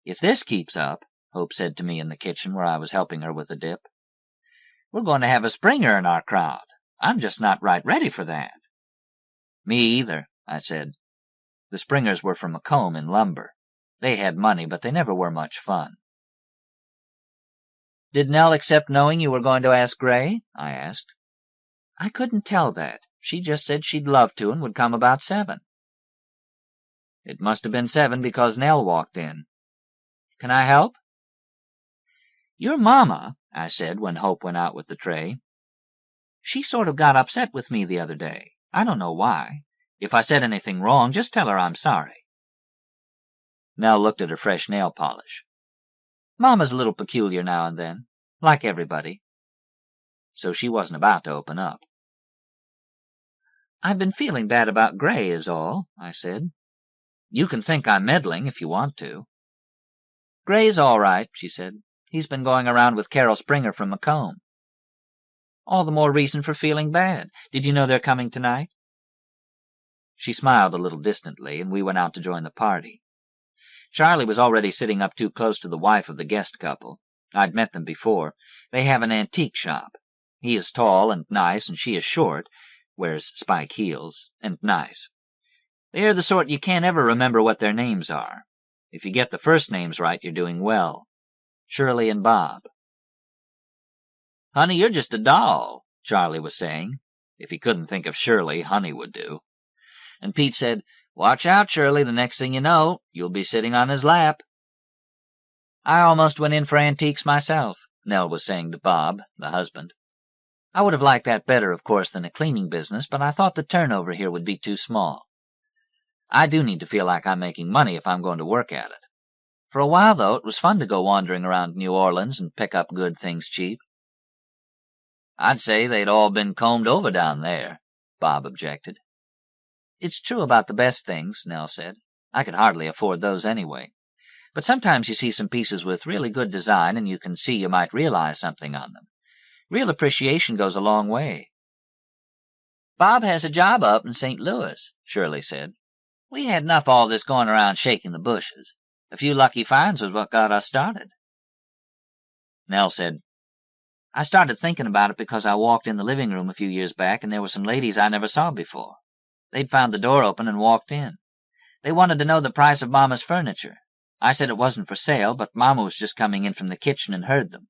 "If this keeps up," Hope said to me in the kitchen where I was helping her with the dip, "we're going to have a Springer in our crowd. I'm just not right ready for that." "Me either," I said. The Springers were from Macomb in lumber. They had money, but they never were much fun. "Did Nell accept knowing you were going to ask Gray?" I asked. "I couldn't tell that. She just said she'd love to and would come about 7. It must have been 7 because Nell walked in. "Can I help?" "Your mama," I said when Hope went out with the tray. "She sort of got upset with me the other day. I don't know why. If I said anything wrong, just tell her I'm sorry." Nell looked at her fresh nail polish. "Mama's a little peculiar now and then, like everybody." So she wasn't about to open up. "I've been feeling bad about Gray is all," I said. "You can think I'm meddling if you want to." "Gray's all right," she said. "He's been going around with Carol Springer from Macomb." "All the more reason for feeling bad. Did you know they're coming tonight?" She smiled a little distantly, and we went out to join the party. Charlie was already sitting up too close to the wife of the guest couple. I'd met them before. They have an antique shop. He is tall and nice, and she is short, wears spike heels, and nice. They are the sort you can't ever remember what their names are. If you get the first names right, you're doing well. Shirley and Bob. "Honey, you're just a doll," Charlie was saying. If he couldn't think of Shirley, Honey would do. And Pete said, "Watch out, Shirley, the next thing you know, you'll be sitting on his lap." "I almost went in for antiques myself," Nell was saying to Bob, the husband. "I would have liked that better, of course, than a cleaning business, but I thought the turnover here would be too small. I do need to feel like I'm making money if I'm going to work at it. For a while, though, it was fun to go wandering around New Orleans and pick up good things cheap." "I'd say they'd all been combed over down there," Bob objected. "It's true about the best things," Nell said. "I could hardly afford those anyway. But sometimes you see some pieces with really good design, and you can see you might realize something on them. Real appreciation goes a long way." "Bob has a job up in St. Louis," Shirley said. "We had enough all this going around shaking the bushes. A few lucky finds was what got us started." Nell said, "I started thinking about it because I walked in the living room a few years back, and there were some ladies I never saw before. They'd found the door open and walked in. They wanted to know the price of Mama's furniture. I said it wasn't for sale, but Mama was just coming in from the kitchen and heard them.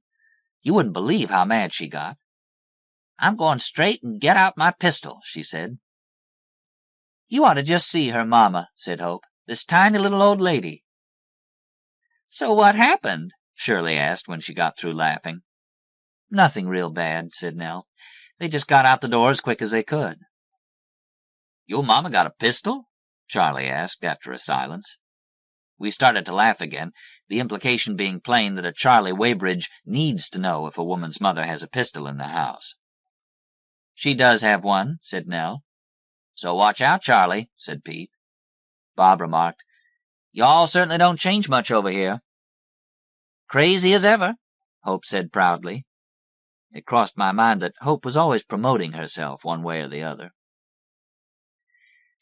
You wouldn't believe how mad she got. 'I'm going straight and get out my pistol,' she said." "You ought to just see her Mama," said Hope. "This tiny little old lady." "So what happened?" Shirley asked when she got through laughing. "Nothing real bad," said Nell. "They just got out the door as quick as they could." "Your Mama got a pistol?" Charlie asked after a silence. We started to laugh again, the implication being plain that a Charlie Weybridge needs to know if a woman's mother has a pistol in the house. "She does have one," said Nell. "So watch out, Charlie," said Pete. Bob remarked, "Y'all certainly don't change much over here." "Crazy as ever," Hope said proudly. It crossed my mind that Hope was always promoting herself one way or the other.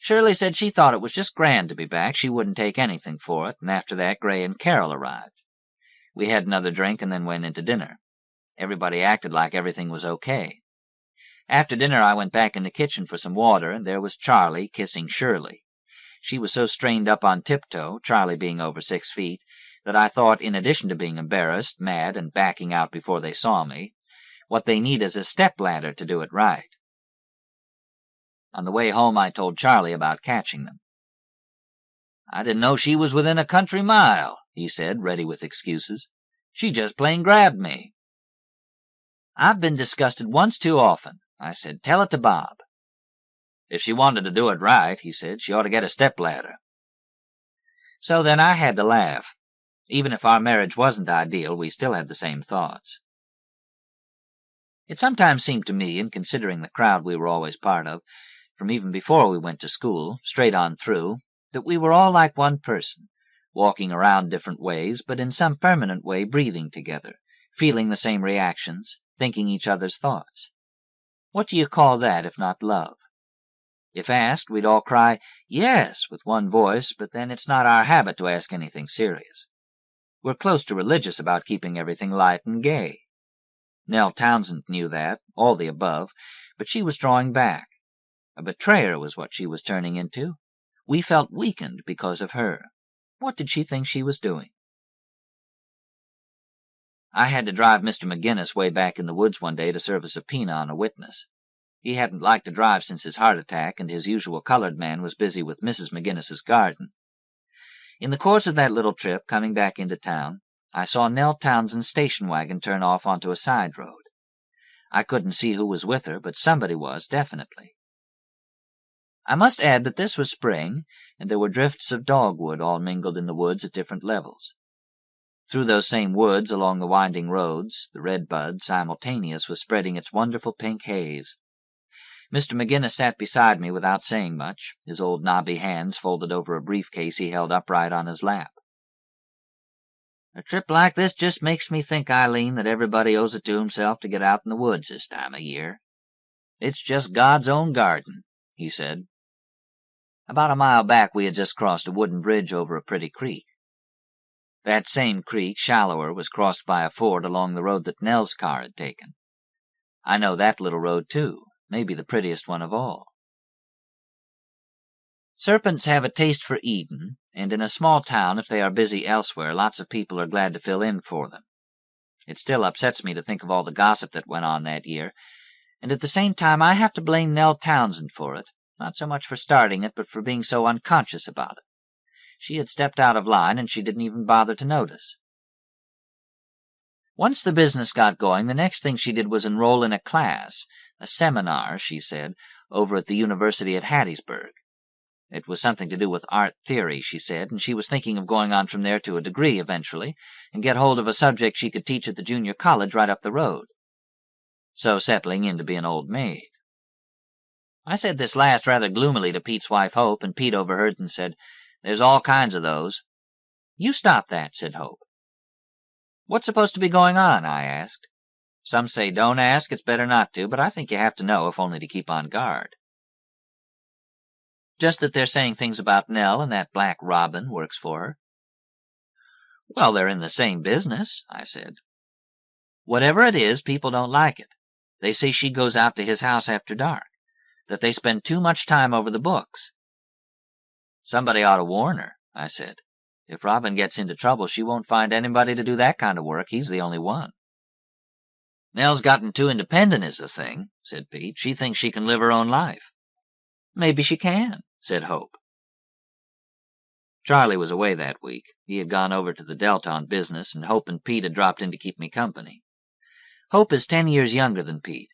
Shirley said she thought it was just grand to be back. She wouldn't take anything for it, and after that Gray and Carol arrived. We had another drink and then went into dinner. Everybody acted like everything was okay. After dinner I went back in the kitchen for some water, and there was Charlie kissing Shirley. She was so strained up on tiptoe, Charlie being over 6 feet, that I thought, in addition to being embarrassed, mad, and backing out before they saw me, what they need is a step-ladder to do it right. On the way home I told Charlie about catching them. "I didn't know she was within a country mile," he said, ready with excuses. "She just plain grabbed me." "I've been disgusted once too often," I said. "Tell it to Bob." "If she wanted to do it right," he said, "she ought to get a step-ladder." So then I had to laugh. Even if our marriage wasn't ideal, we still had the same thoughts. It sometimes seemed to me, in considering the crowd we were always part of, from even before we went to school, straight on through, that we were all like one person, walking around different ways, but in some permanent way breathing together, feeling the same reactions, thinking each other's thoughts. What do you call that if not love? If asked, we'd all cry, "Yes," with one voice, but then it's not our habit to ask anything serious. We're close to religious about keeping everything light and gay. Nell Townsend knew that, all the above, but she was drawing back. A betrayer was what she was turning into. We felt weakened because of her. What did she think she was doing? I had to drive Mr. McGinnis way back in the woods one day to serve a subpoena on a witness. He hadn't liked to drive since his heart attack, and his usual colored man was busy with Mrs. McGinnis's garden. In the course of that little trip, coming back into town, I saw Nell Townsend's station wagon turn off onto a side road. I couldn't see who was with her, but somebody was, definitely. I must add that this was spring, and there were drifts of dogwood all mingled in the woods at different levels. Through those same woods, along the winding roads, the redbud, simultaneous, was spreading its wonderful pink haze. Mr. McGinnis sat beside me without saying much, his old knobby hands folded over a briefcase he held upright on his lap. "A trip like this just makes me think, Eileen, that everybody owes it to himself to get out in the woods this time of year. It's just God's own garden," he said. About a mile back we had just crossed a wooden bridge over a pretty creek. That same creek, shallower, was crossed by a ford along the road that Nell's car had taken. I know that little road, too, maybe the prettiest one of all. Serpents have a taste for Eden, and in a small town, if they are busy elsewhere, lots of people are glad to fill in for them. It still upsets me to think of all the gossip that went on that year, and at the same time I have to blame Nell Townsend for it, not so much for starting it, but for being so unconscious about it. She had stepped out of line, and she didn't even bother to notice. Once the business got going, the next thing she did was enroll in a class, a seminar, she said, over at the University at Hattiesburg. It was something to do with art theory, she said, and she was thinking of going on from there to a degree eventually, and get hold of a subject she could teach at the junior college right up the road. So settling in to be an old maid. I said this last rather gloomily to Pete's wife, Hope, and Pete overheard and said, "There's all kinds of those." "You stop that," said Hope. "What's supposed to be going on?" I asked. "Some say don't ask, it's better not to, but I think you have to know, if only to keep on guard." "Just that they're saying things about Nell and that black Robin works for her." "Well, they're in the same business," I said. "Whatever it is, people don't like it. They say she goes out to his house after dark, that they spend too much time over the books." "Somebody ought to warn her," I said. "If Robin gets into trouble, she won't find anybody to do that kind of work. He's the only one." "Nell's gotten too independent is the thing," said Pete. "She thinks she can live her own life." "Maybe she can," said Hope. Charlie was away that week. He had gone over to the Delta on business, and Hope and Pete had dropped in to keep me company. Hope is 10 years younger than Pete.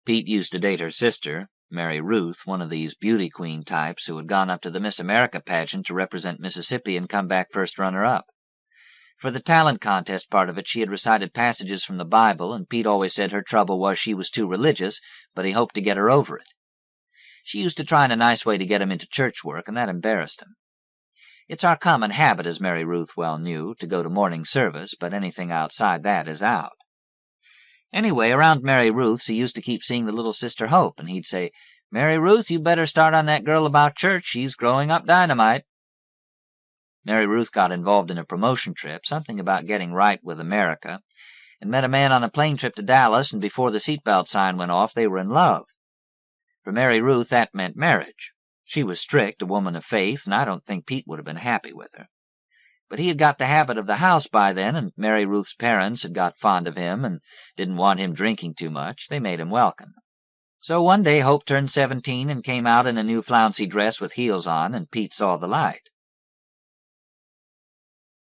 Pete used to date her sister, Mary Ruth, one of these beauty queen types who had gone up to the Miss America pageant to represent Mississippi and come back first runner-up. For the talent contest part of it, she had recited passages from the Bible, and Pete always said her trouble was she was too religious, but he hoped to get her over it. She used to try in a nice way to get him into church work, and that embarrassed him. It's our common habit, as Mary Ruth well knew, to go to morning service, but anything outside that is out. Anyway, around Mary Ruth's he used to keep seeing the little Sister Hope, and he'd say, "Mary Ruth, you better start on that girl about church. She's growing up dynamite." Mary Ruth got involved in a promotion trip, something about getting right with America, and met a man on a plane trip to Dallas, and before the seatbelt sign went off, they were in love. For Mary Ruth, that meant marriage. She was strict, a woman of faith, and I don't think Pete would have been happy with her. But he had got the habit of the house by then, and Mary Ruth's parents had got fond of him and didn't want him drinking too much. They made him welcome. So one day Hope turned 17 and came out in a new flouncy dress with heels on, and Pete saw the light.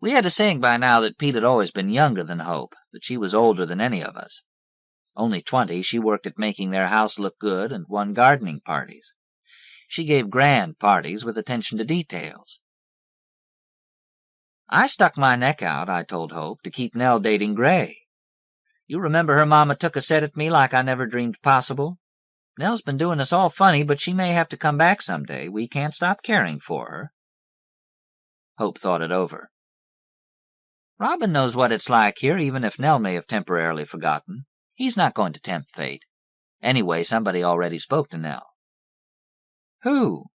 We had a saying by now that Pete had always been younger than Hope, that she was older than any of us. Only 20, she worked at making their house look good and won gardening parties. She gave grand parties with attention to details. "I stuck my neck out," I told Hope, "to keep Nell dating Gray. You remember her mama took a set at me like I never dreamed possible? Nell's been doing us all funny, but she may have to come back someday. We can't stop caring for her." Hope thought it over. "Robin knows what it's like here, even if Nell may have temporarily forgotten. He's not going to tempt fate. Anyway, somebody already spoke to Nell." "Who?"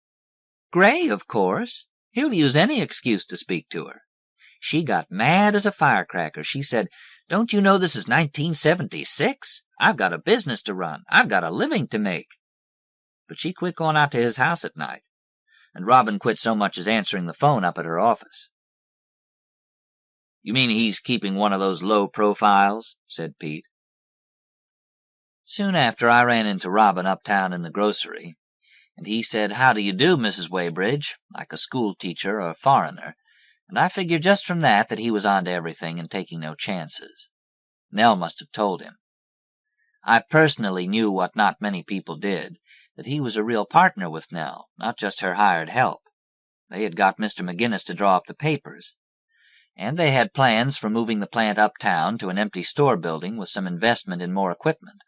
"Gray, of course. He'll use any excuse to speak to her. She got mad as a firecracker. She said, 'Don't you know this is 1976? I've got a business to run. I've got a living to make.' But she quit going out to his house at night, and Robin quit so much as answering the phone up at her office." "You mean he's keeping one of those low profiles?" said Pete. Soon after, I ran into Robin uptown in the grocery, and he said, "How do you do, Mrs. Weybridge," like a school teacher or a foreigner, and I figured just from that he was on to everything and taking no chances. Nell must have told him. I personally knew what not many people did, that he was a real partner with Nell, not just her hired help. They had got Mr. McGinnis to draw up the papers, and they had plans for moving the plant uptown to an empty store building with some investment in more equipment.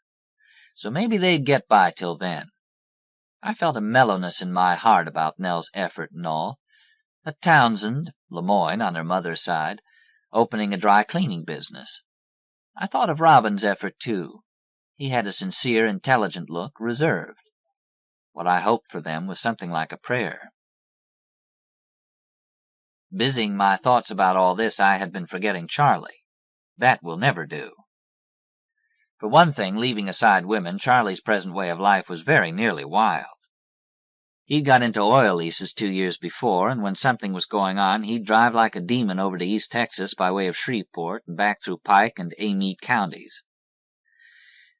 So maybe they'd get by till then. I felt a mellowness in my heart about Nell's effort and all. A Townsend, Lemoyne on her mother's side, opening a dry cleaning business. I thought of Robin's effort, too. He had a sincere, intelligent look, reserved. What I hoped for them was something like a prayer. Busying my thoughts about all this, I had been forgetting Charlie. That will never do. For one thing, leaving aside women, Charlie's present way of life was very nearly wild. He'd got into oil leases 2 years before, and when something was going on, he'd drive like a demon over to East Texas by way of Shreveport and back through Pike and Amite counties.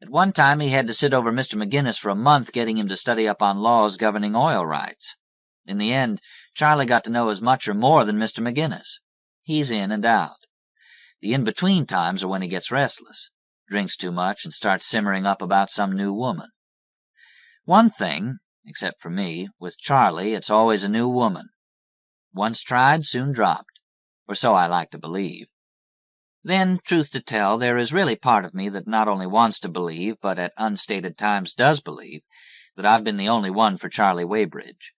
At one time, he had to sit over Mr. McGinnis for a month getting him to study up on laws governing oil rights. In the end, Charlie got to know as much or more than Mr. McGinnis. He's in and out. The in-between times are when he gets restless, drinks too much, and starts simmering up about some new woman. One thing, except for me, with Charlie, it's always a new woman. Once tried, soon dropped, or so I like to believe. Then, truth to tell, there is really part of me that not only wants to believe, but at unstated times does believe, that I've been the only one for Charlie Weybridge.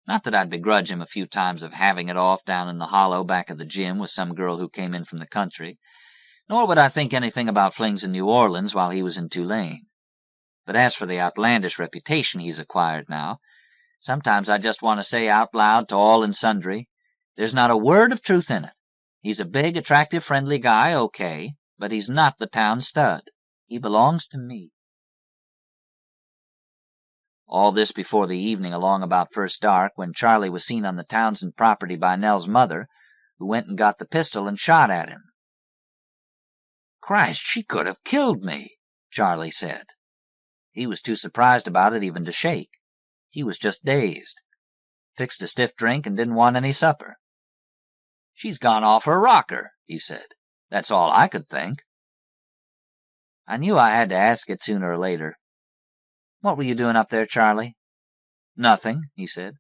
Not that I'd begrudge him a few times of having it off down in the hollow back of the gym with some girl who came in from the country, nor would I think anything about flings in New Orleans while he was in Tulane. But as for the outlandish reputation he's acquired now, sometimes I just want to say out loud to all and sundry, there's not a word of truth in it. He's a big, attractive, friendly guy, okay, but he's not the town stud. He belongs to me. All this before the evening along about first dark, when Charlie was seen on the Townsend property by Nell's mother, who went and got the pistol and shot at him. "Christ, she could have killed me," Charlie said. He was too surprised about it even to shake. He was just dazed. Fixed a stiff drink and didn't want any supper. "She's gone off her rocker," he said. "That's all I could think." I knew I had to ask it sooner or later. "What were you doing up there, Charlie?" "Nothing," he said.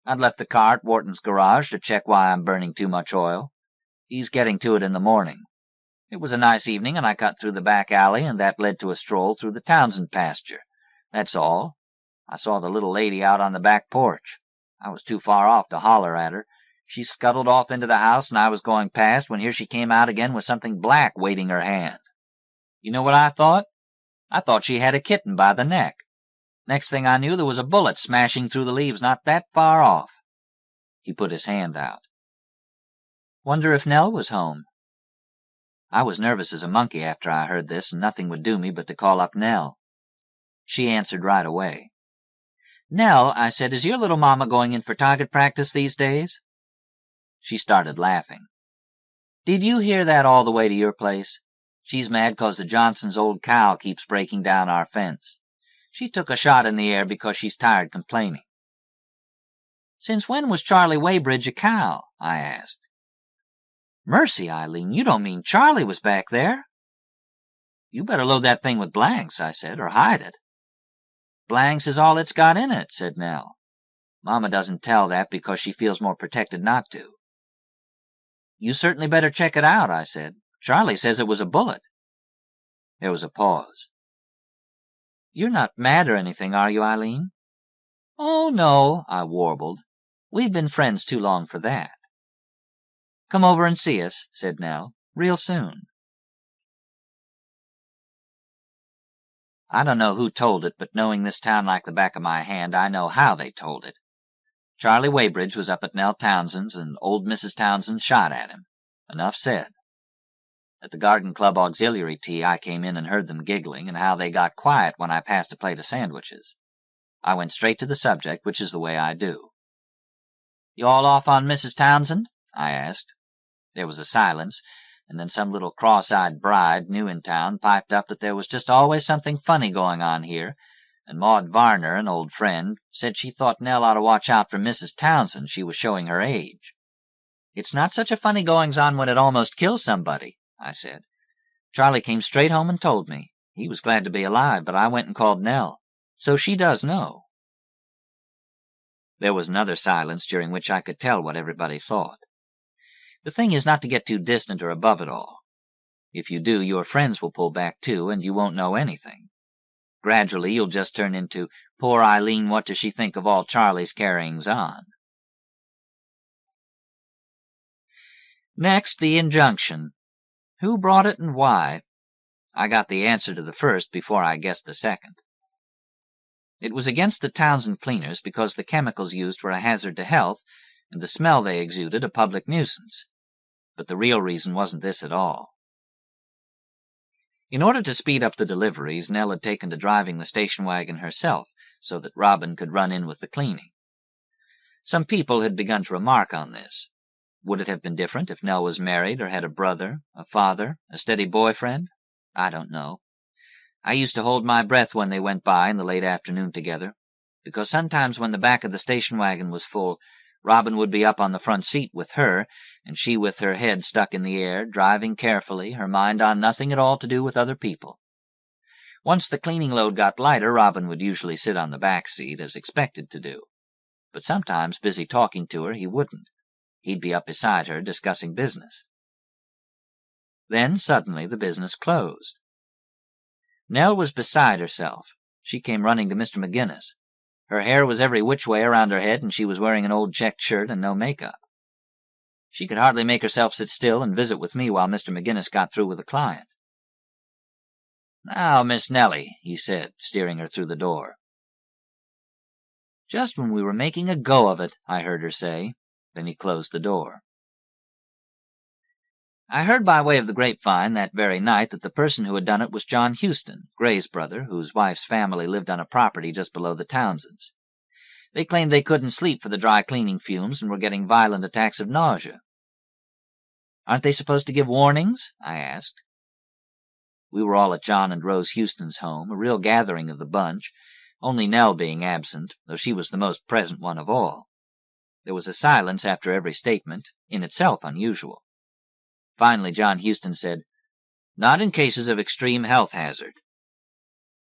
"I'd left the car at Wharton's garage to check why I'm burning too much oil. He's getting to it in the morning. It was a nice evening, and I cut through the back alley, and that led to a stroll through the Townsend pasture. That's all. I saw the little lady out on the back porch. I was too far off to holler at her. She scuttled off into the house, and I was going past when here she came out again with something black waiting her hand. You know what I thought? I thought she had a kitten by the neck. Next thing I knew, there was a bullet smashing through the leaves not that far off." He put his hand out. "Wonder if Nell was home." I was nervous as a monkey after I heard this, and nothing would do me but to call up Nell. She answered right away. "Nell," I said, "is your little mama going in for target practice these days?" She started laughing. "Did you hear that all the way to your place? She's mad 'cause the Johnsons' old cow keeps breaking down our fence. She took a shot in the air because she's tired complaining." "Since when was Charlie Weybridge a cow?" I asked. "Mercy, Eileen, you don't mean Charlie was back there?" "You better load that thing with blanks," I said, "or hide it." "Blanks is all it's got in it," said Nell. "Mama doesn't tell that because she feels more protected not to." "You certainly better check it out," I said. "Charlie says it was a bullet." There was a pause. "You're not mad or anything, are you, Eileen?" "Oh, no," I warbled. "We've been friends too long for that." "Come over and see us," said Nell, "real soon." I don't know who told it, but knowing this town like the back of my hand, I know how they told it. Charlie Weybridge was up at Nell Townsend's, and old Mrs. Townsend shot at him. Enough said. At the Garden Club auxiliary tea, I came in and heard them giggling, and how they got quiet when I passed a plate of sandwiches. I went straight to the subject, which is the way I do. "You all off on Mrs. Townsend?" I asked. There was a silence, and then some little cross-eyed bride, new in town, piped up that there was just always something funny going on here, and Maud Varner, an old friend, said she thought Nell ought to watch out for Mrs. Townsend. She was showing her age. "It's not such a funny goings-on when it almost kills somebody," I said. "Charlie came straight home and told me. He was glad to be alive, but I went and called Nell. So she does know." There was another silence, during which I could tell what everybody thought. The thing is not to get too distant or above it all. If you do, your friends will pull back too, and you won't know anything. Gradually you'll just turn into, "Poor Eileen, what does she think of all Charlie's carryings-on?" Next, the injunction. Who brought it and why? I got the answer to the first before I guessed the second. It was against the Townsend cleaners because the chemicals used were a hazard to health, and the smell they exuded a public nuisance. But the real reason wasn't this at all. In order to speed up the deliveries, Nell had taken to driving the station wagon herself, so that Robin could run in with the cleaning. Some people had begun to remark on this. Would it have been different if Nell was married or had a brother, a father, a steady boyfriend? I don't know. I used to hold my breath when they went by in the late afternoon together, because sometimes when the back of the station wagon was full, Robin would be up on the front seat with her, and she with her head stuck in the air, driving carefully, her mind on nothing at all to do with other people. Once the cleaning load got lighter, Robin would usually sit on the back seat, as expected to do. But sometimes, busy talking to her, he wouldn't. He'd be up beside her, discussing business. Then, suddenly, the business closed. Nell was beside herself. She came running to Mr. McGinnis. Her hair was every which way around her head, and she was wearing an old checked shirt and no makeup. She could hardly make herself sit still and visit with me while Mr. McGinnis got through with a client. "Now, Miss Nellie," he said, steering her through the door. "Just when we were making a go of it," I heard her say. Then he closed the door. I heard by way of the grapevine that very night that the person who had done it was John Houston, Gray's brother, whose wife's family lived on a property just below the Townsends. They claimed they couldn't sleep for the dry cleaning fumes and were getting violent attacks of nausea. "Aren't they supposed to give warnings?" I asked. We were all at John and Rose Houston's home, a real gathering of the bunch, only Nell being absent, though she was the most present one of all. There was a silence after every statement, in itself unusual. Finally, John Houston said, "Not in cases of extreme health hazard."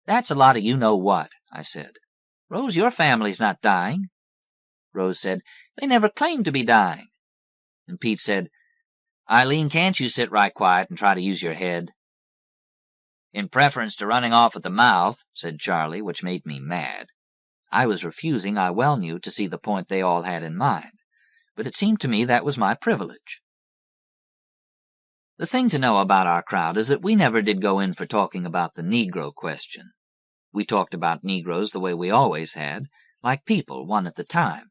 "That's a lot of you-know-what," I said. Rose, your family's not dying. Rose said, They never claimed to be dying. And Pete said, Eileen, can't you sit right quiet and try to use your head? In preference to running off at the mouth, said Charlie, which made me mad. I was refusing, I well knew, to see the point they all had in mind, but it seemed to me that was my privilege. The thing to know about our crowd is that we never did go in for talking about the Negro question. We talked about Negroes the way we always had, like people, one at a time.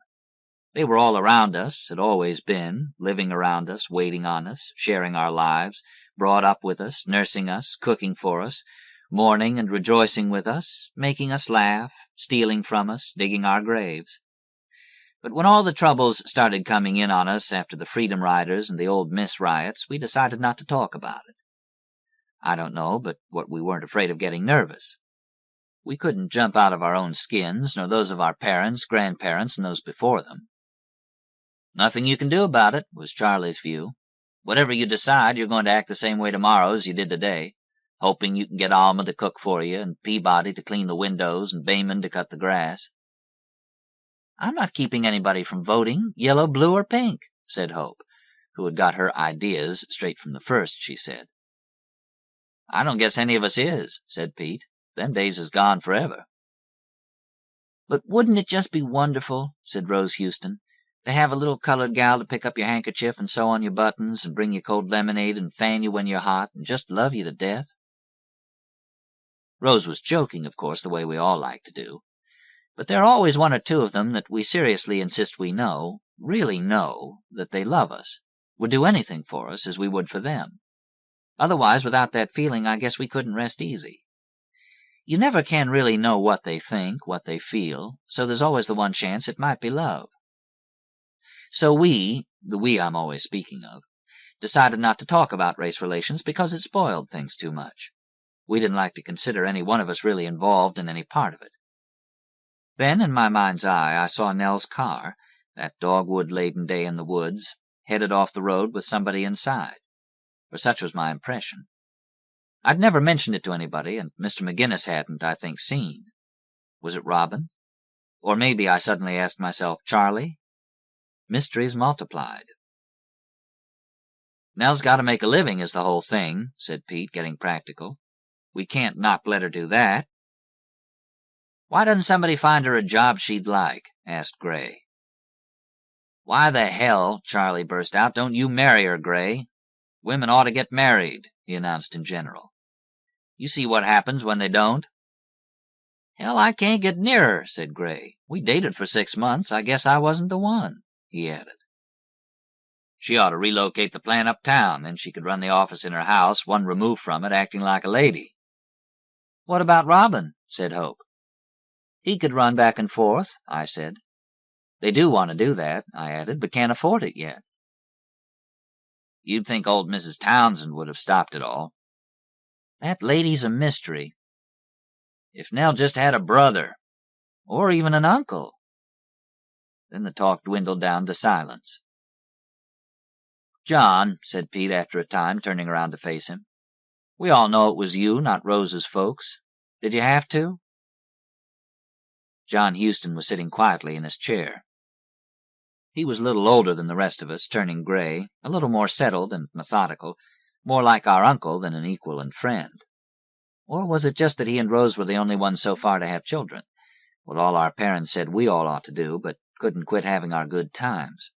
They were all around us, had always been, living around us, waiting on us, sharing our lives, brought up with us, nursing us, cooking for us, mourning and rejoicing with us, making us laugh, stealing from us, digging our graves. But when all the troubles started coming in on us after the Freedom Riders and the Old Miss riots, we decided not to talk about it. I don't know but what we weren't afraid of getting nervous. We couldn't jump out of our own skins, nor those of our parents, grandparents, and those before them. Nothing you can do about it, was Charlie's view. Whatever you decide, you're going to act the same way tomorrow as you did today, hoping you can get Alma to cook for you, and Peabody to clean the windows, and Bayman to cut the grass. I'm not keeping anybody from voting, yellow, blue, or pink, said Hope, who had got her ideas straight from the first, she said. I don't guess any of us is, said Pete. Them days is gone forever. But wouldn't it just be wonderful, said Rose Houston, to have a little colored gal to pick up your handkerchief and sew on your buttons and bring you cold lemonade and fan you when you're hot and just love you to death? Rose was joking, of course, the way we all like to do. But there are always one or two of them that we seriously insist we know, really know, that they love us, would do anything for us as we would for them. Otherwise, without that feeling, I guess we couldn't rest easy. You never can really know what they think, what they feel, so there's always the one chance it might be love. So we, the we I'm always speaking of, decided not to talk about race relations because it spoiled things too much. We didn't like to consider any one of us really involved in any part of it. Then, in my mind's eye, I saw Nell's car, that dogwood-laden day in the woods, headed off the road with somebody inside, for such was my impression. I'd never mentioned it to anybody, and Mr. McGinnis hadn't, I think, seen. Was it Robin? Or maybe I suddenly asked myself, Charlie? Mysteries multiplied. Nell's got to make a living is the whole thing, said Pete, getting practical. We can't not let her do that. Why doesn't somebody find her a job she'd like? Asked Gray. Why the hell, Charlie burst out, don't you marry her, Gray? Women ought to get married, he announced in general. You see what happens when they don't. Hell, I can't get near her, said Gray. We dated for 6 months. I guess I wasn't the one, he added. She ought to relocate the plant uptown, then she could run the office in her house, one remove from it, acting like a lady. What about Robin? Said Hope. He could run back and forth, I said. They do want to do that, I added, but can't afford it yet. You'd think old Mrs. Townsend would have stopped it all. That lady's a mystery. If Nell just had a brother, or even an uncle. Then the talk dwindled down to silence. John, said Pete after a time, turning around to face him, we all know it was you, not Rose's folks. Did you have to? John Houston was sitting quietly in his chair. He was a little older than the rest of us, turning gray, a little more settled and methodical, more like our uncle than an equal and friend. Or was it just that he and Rose were the only ones so far to have children, what all our parents said we all ought to do, but couldn't quit having our good times?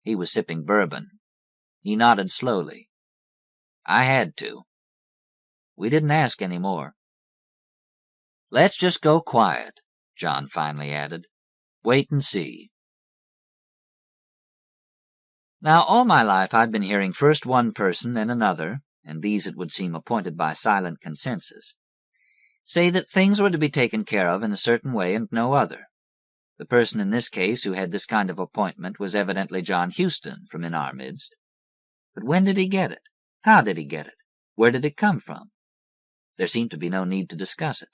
He was sipping bourbon. He nodded slowly. I had to. We didn't ask any more. Let's just go quiet, John finally added. Wait and see. Now, all my life I'd been hearing first one person, then another, and these it would seem appointed by silent consensus, say that things were to be taken care of in a certain way and no other. The person in this case who had this kind of appointment was evidently John Houston from in our midst. But when did he get it? How did he get it? Where did it come from? There seemed to be no need to discuss it.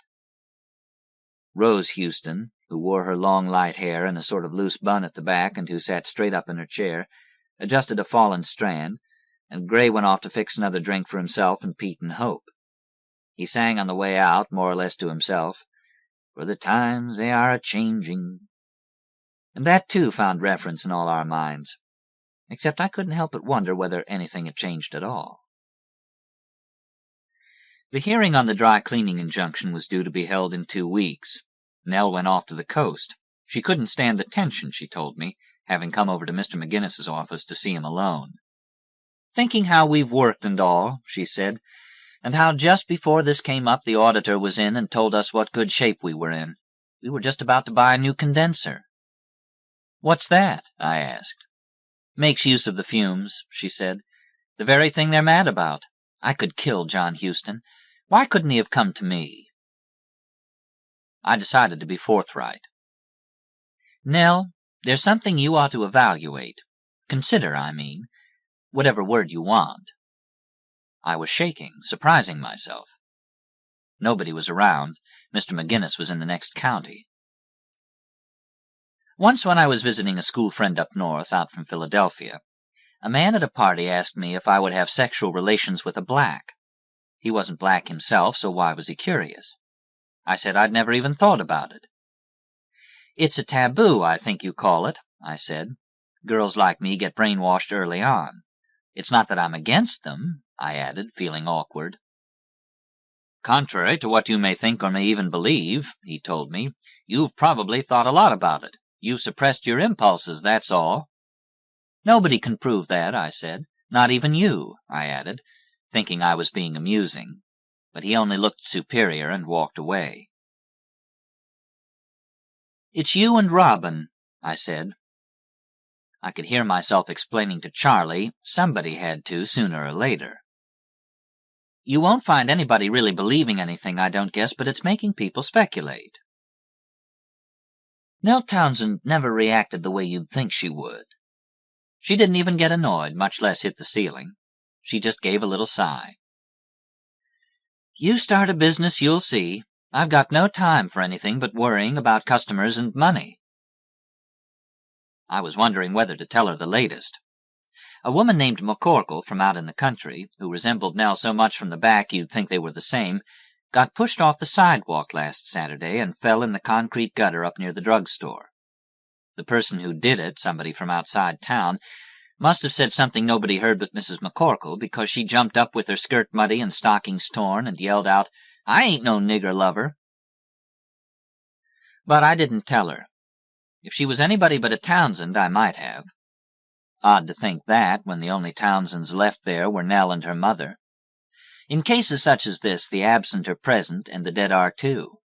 Rose Houston, who wore her long light hair in a sort of loose bun at the back and who sat straight up in her chair, adjusted a fallen strand, and Gray went off to fix another drink for himself and Pete and Hope. He sang on the way out, more or less to himself, for the times they are a-changing. And that, too, found reference in all our minds, except I couldn't help but wonder whether anything had changed at all. The hearing on the dry cleaning injunction was due to be held in 2 weeks. Nell went off to the coast. She couldn't stand the tension, she told me, having come over to Mr. McGinnis's office to see him alone. "Thinking how we've worked and all," she said, "and how just before this came up the auditor was in and told us what good shape we were in. We were just about to buy a new condenser." "What's that?" I asked. "Makes use of the fumes," she said. "The very thing they're mad about. I could kill John Houston. Why couldn't he have come to me?" I decided to be forthright. "Nell, there's something you ought to evaluate. Consider, I mean. Whatever word you want." I was shaking, surprising myself. Nobody was around. Mr. McGinnis was in the next county. Once when I was visiting a school friend up north, out from Philadelphia, a man at a party asked me if I would have sexual relations with a black. He wasn't black himself, so why was he curious? I said I'd never even thought about it. "It's a taboo, I think you call it," I said. "Girls like me get brainwashed early on. It's not that I'm against them," I added, feeling awkward. "Contrary to what you may think or may even believe," he told me, "you've probably thought a lot about it. You've suppressed your impulses, that's all." "Nobody can prove that," I said. "Not even you," I added, thinking I was being amusing. But he only looked superior and walked away. "It's you and Robin," I said. I could hear myself explaining to Charlie somebody had to sooner or later. "You won't find anybody really believing anything, I don't guess, but it's making people speculate." Nell Townsend never reacted the way you'd think she would. She didn't even get annoyed, much less hit the ceiling. She just gave a little sigh. "You start a business, you'll see. I've got no time for anything but worrying about customers and money." I was wondering whether to tell her the latest. A woman named McCorkle from out in the country, who resembled Nell so much from the back you'd think they were the same, got pushed off the sidewalk last Saturday and fell in the concrete gutter up near the drugstore. The person who did it, somebody from outside town, must have said something nobody heard but Mrs. McCorkle, because she jumped up with her skirt muddy and stockings torn and yelled out, "I ain't no nigger lover." But I didn't tell her. If she was anybody but a Townsend, I might have. Odd to think that, when the only Townsends left there were Nell and her mother. In cases such as this, the absent are present, and the dead are too.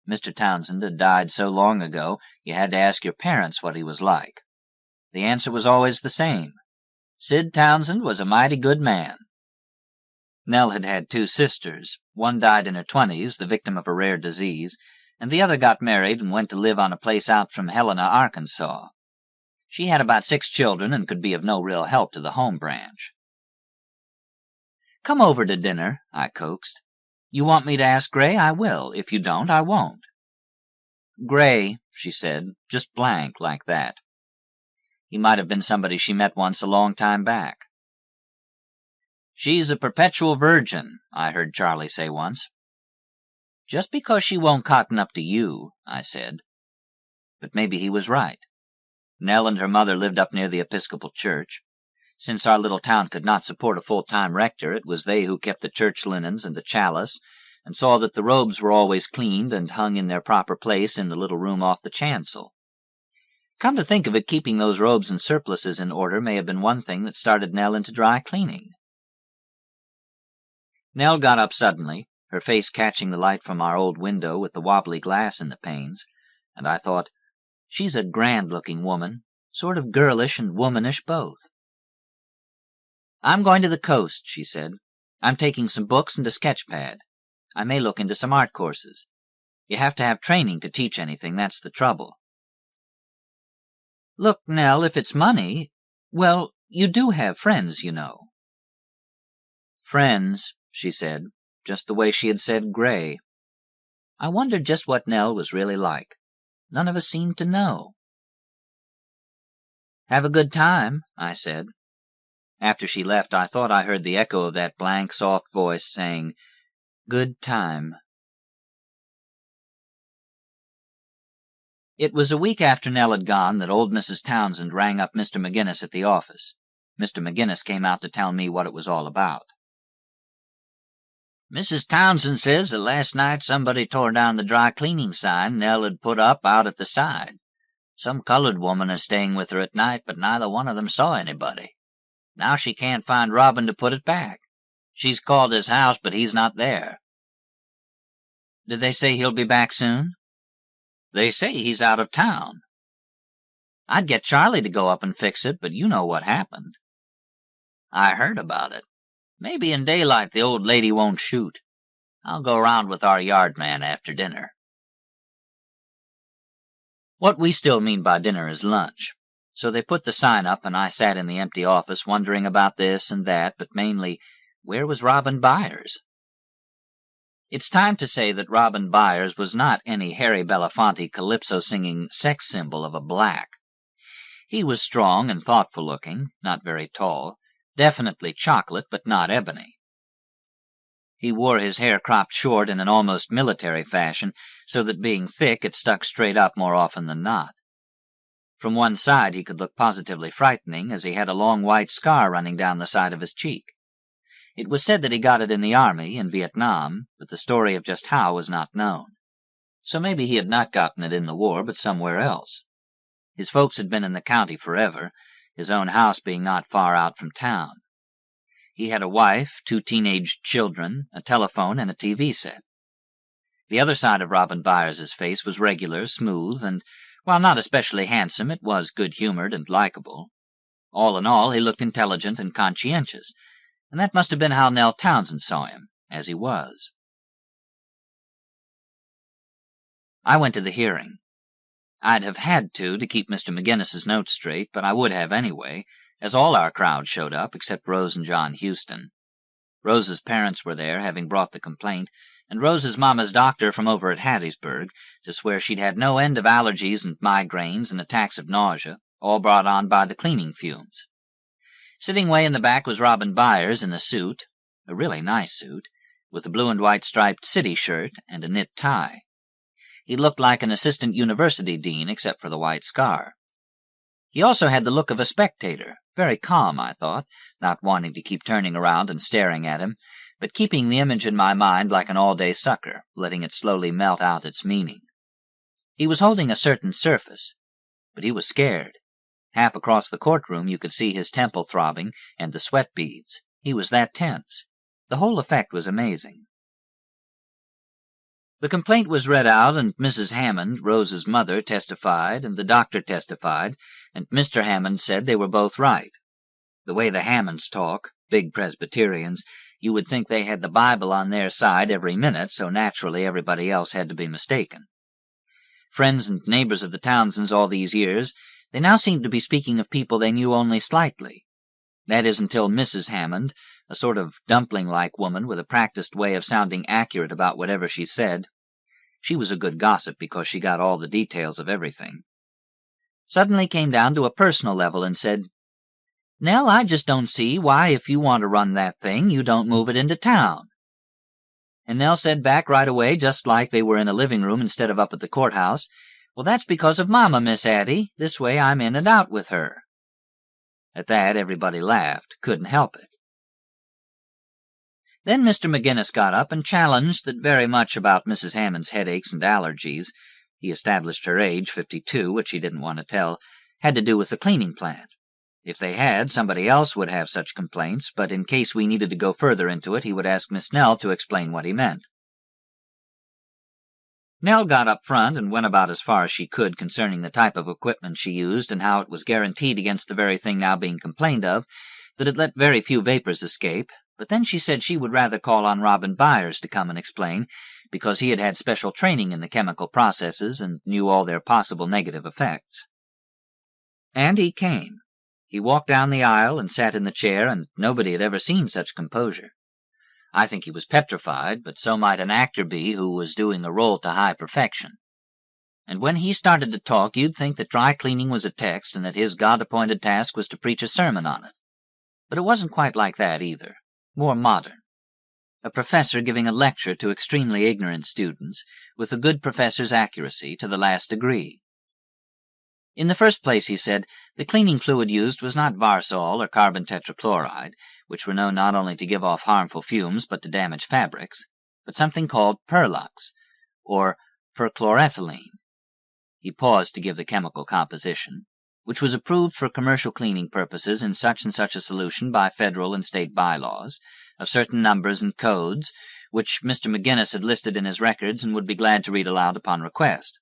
Mr. Townsend had died so long ago, you had to ask your parents what he was like. The answer was always the same. Sid Townsend was a mighty good man. Nell had had 2 sisters. One died in her 20s, the victim of a rare disease, and the other got married and went to live on a place out from Helena, Arkansas. She had about 6 children and could be of no real help to the home branch. "Come over to dinner," I coaxed. "You want me to ask Gray? I will. If you don't, I won't." "Gray," she said, just blank like that. He might have been somebody she met once a long time back. "She's a perpetual virgin," I heard Charlie say once. "Just because she won't cotton up to you," I said. But maybe he was right. Nell and her mother lived up near the Episcopal Church. Since our little town could not support a full-time rector, it was they who kept the church linens and the chalice, and saw that the robes were always cleaned and hung in their proper place in the little room off the chancel. Come to think of it, keeping those robes and surplices in order may have been one thing that started Nell into dry cleaning. Nell got up suddenly, her face catching the light from our old window with the wobbly glass in the panes, and I thought, she's a grand-looking woman, sort of girlish and womanish both. "I'm going to the coast," she said. "I'm taking some books and a sketch pad. I may look into some art courses. You have to have training to teach anything, that's the trouble." "Look, Nell, if it's money, well, you do have friends, you know." "Friends," she said, just the way she had said Gray. I wondered just what Nell was really like. None of us seemed to know. "Have a good time," I said. After she left, I thought I heard the echo of that blank, soft voice saying, "Good time." It was a week after Nell had gone that old Mrs. Townsend rang up Mr. McGinnis at the office. Mr. McGinnis came out to tell me what it was all about. "Mrs. Townsend says that last night somebody tore down the dry cleaning sign Nell had put up out at the side. Some colored woman is staying with her at night, but neither one of them saw anybody. Now she can't find Robin to put it back. She's called his house, but he's not there." "Did they say he'll be back soon?" "They say he's out of town." "I'd get Charlie to go up and fix it, but you know what happened." "I heard about it. Maybe in daylight the old lady won't shoot. I'll go round with our yard man after dinner." What we still mean by dinner is lunch. So they put the sign up, and I sat in the empty office wondering about this and that, but mainly, where was Robin Byers? It's time to say that Robin Byers was not any Harry Belafonte calypso-singing sex symbol of a black. He was strong and thoughtful-looking, not very tall, definitely chocolate, but not ebony. He wore his hair cropped short in an almost military fashion, so that being thick it stuck straight up more often than not. From one side he could look positively frightening, as he had a long white scar running down the side of his cheek. It was said that he got it in the army, in Vietnam, but the story of just how was not known. So maybe he had not gotten it in the war, but somewhere else. His folks had been in the county forever, his own house being not far out from town. He had a wife, 2 teenage children, a telephone, and a TV set. The other side of Robin Byers's face was regular, smooth, and, while not especially handsome, it was good-humored and likable. All in all, he looked intelligent and conscientious, and that must have been how Nell Townsend saw him, as he was. I went to the hearing. I'd have had to keep Mr. McGinnis's notes straight, but I would have anyway, as all our crowd showed up, except Rose and John Houston. Rose's parents were there, having brought the complaint, and Rose's mama's doctor from over at Hattiesburg, to swear she'd had no end of allergies and migraines and attacks of nausea, all brought on by the cleaning fumes. Sitting way in the back was Robin Byers in a suit, a really nice suit, with a blue and white striped city shirt and a knit tie. He looked like an assistant university dean, except for the white scar. He also had the look of a spectator, very calm, I thought, not wanting to keep turning around and staring at him, but keeping the image in my mind like an all-day sucker, letting it slowly melt out its meaning. He was holding a certain surface, but he was scared. Half across the courtroom you could see his temple throbbing and the sweat beads. He was that tense. The whole effect was amazing. The complaint was read out, and Mrs. Hammond, Rose's mother, testified, and the doctor testified, and Mr. Hammond said they were both right. The way the Hammonds talk, big Presbyterians, you would think they had the Bible on their side every minute, so naturally everybody else had to be mistaken. Friends and neighbors of the Townsends all these years, they now seemed to be speaking of people they knew only slightly. That is, until Mrs. Hammond, a sort of dumpling-like woman with a practiced way of sounding accurate about whatever she said. She was a good gossip because she got all the details of everything. Suddenly came down to a personal level and said, "Nell, I just don't see why, if you want to run that thing, you don't move it into town." And Nell said back right away, just like they were in a living room instead of up at the courthouse, "Well, that's because of Mama, Miss Addie. This way I'm in and out with her." At that, everybody laughed, couldn't help it. Then Mr. McGinnis got up and challenged that very much about Mrs. Hammond's headaches and allergies, he established her age, 52, which he didn't want to tell, had to do with the cleaning plant. If they had, somebody else would have such complaints, but in case we needed to go further into it, he would ask Miss Nell to explain what he meant. Nell got up front and went about as far as she could concerning the type of equipment she used and how it was guaranteed against the very thing now being complained of, that it let very few vapors escape, but then she said she would rather call on Robin Byers to come and explain, because he had had special training in the chemical processes and knew all their possible negative effects. And he came. He walked down the aisle and sat in the chair, and nobody had ever seen such composure. I think he was petrified, but so might an actor be who was doing a role to high perfection. And when he started to talk, you'd think that dry cleaning was a text and that his God-appointed task was to preach a sermon on it. But it wasn't quite like that either. More modern. A professor giving a lecture to extremely ignorant students, with a good professor's accuracy to the last degree. In the first place, he said, the cleaning fluid used was not Varsol or carbon tetrachloride, which were known not only to give off harmful fumes but to damage fabrics, but something called perlux, or perchlorethylene. He paused to give the chemical composition, which was approved for commercial cleaning purposes in such and such a solution by federal and state bylaws, of certain numbers and codes, which Mr. McGinnis had listed in his records and would be glad to read aloud upon request.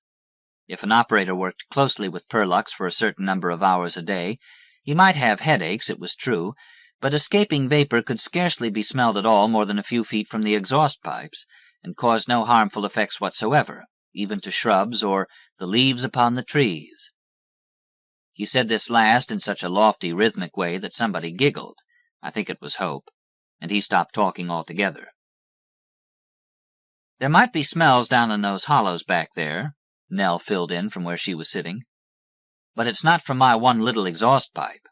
If an operator worked closely with perlux for a certain number of hours a day, he might have headaches, it was true, but escaping vapor could scarcely be smelled at all more than a few feet from the exhaust pipes, and caused no harmful effects whatsoever, even to shrubs or the leaves upon the trees. He said this last in such a lofty, rhythmic way that somebody giggled. I think it was Hope, and he stopped talking altogether. "There might be smells down in those hollows back there," Nell filled in from where she was sitting, "but it's not from my one little exhaust pipe."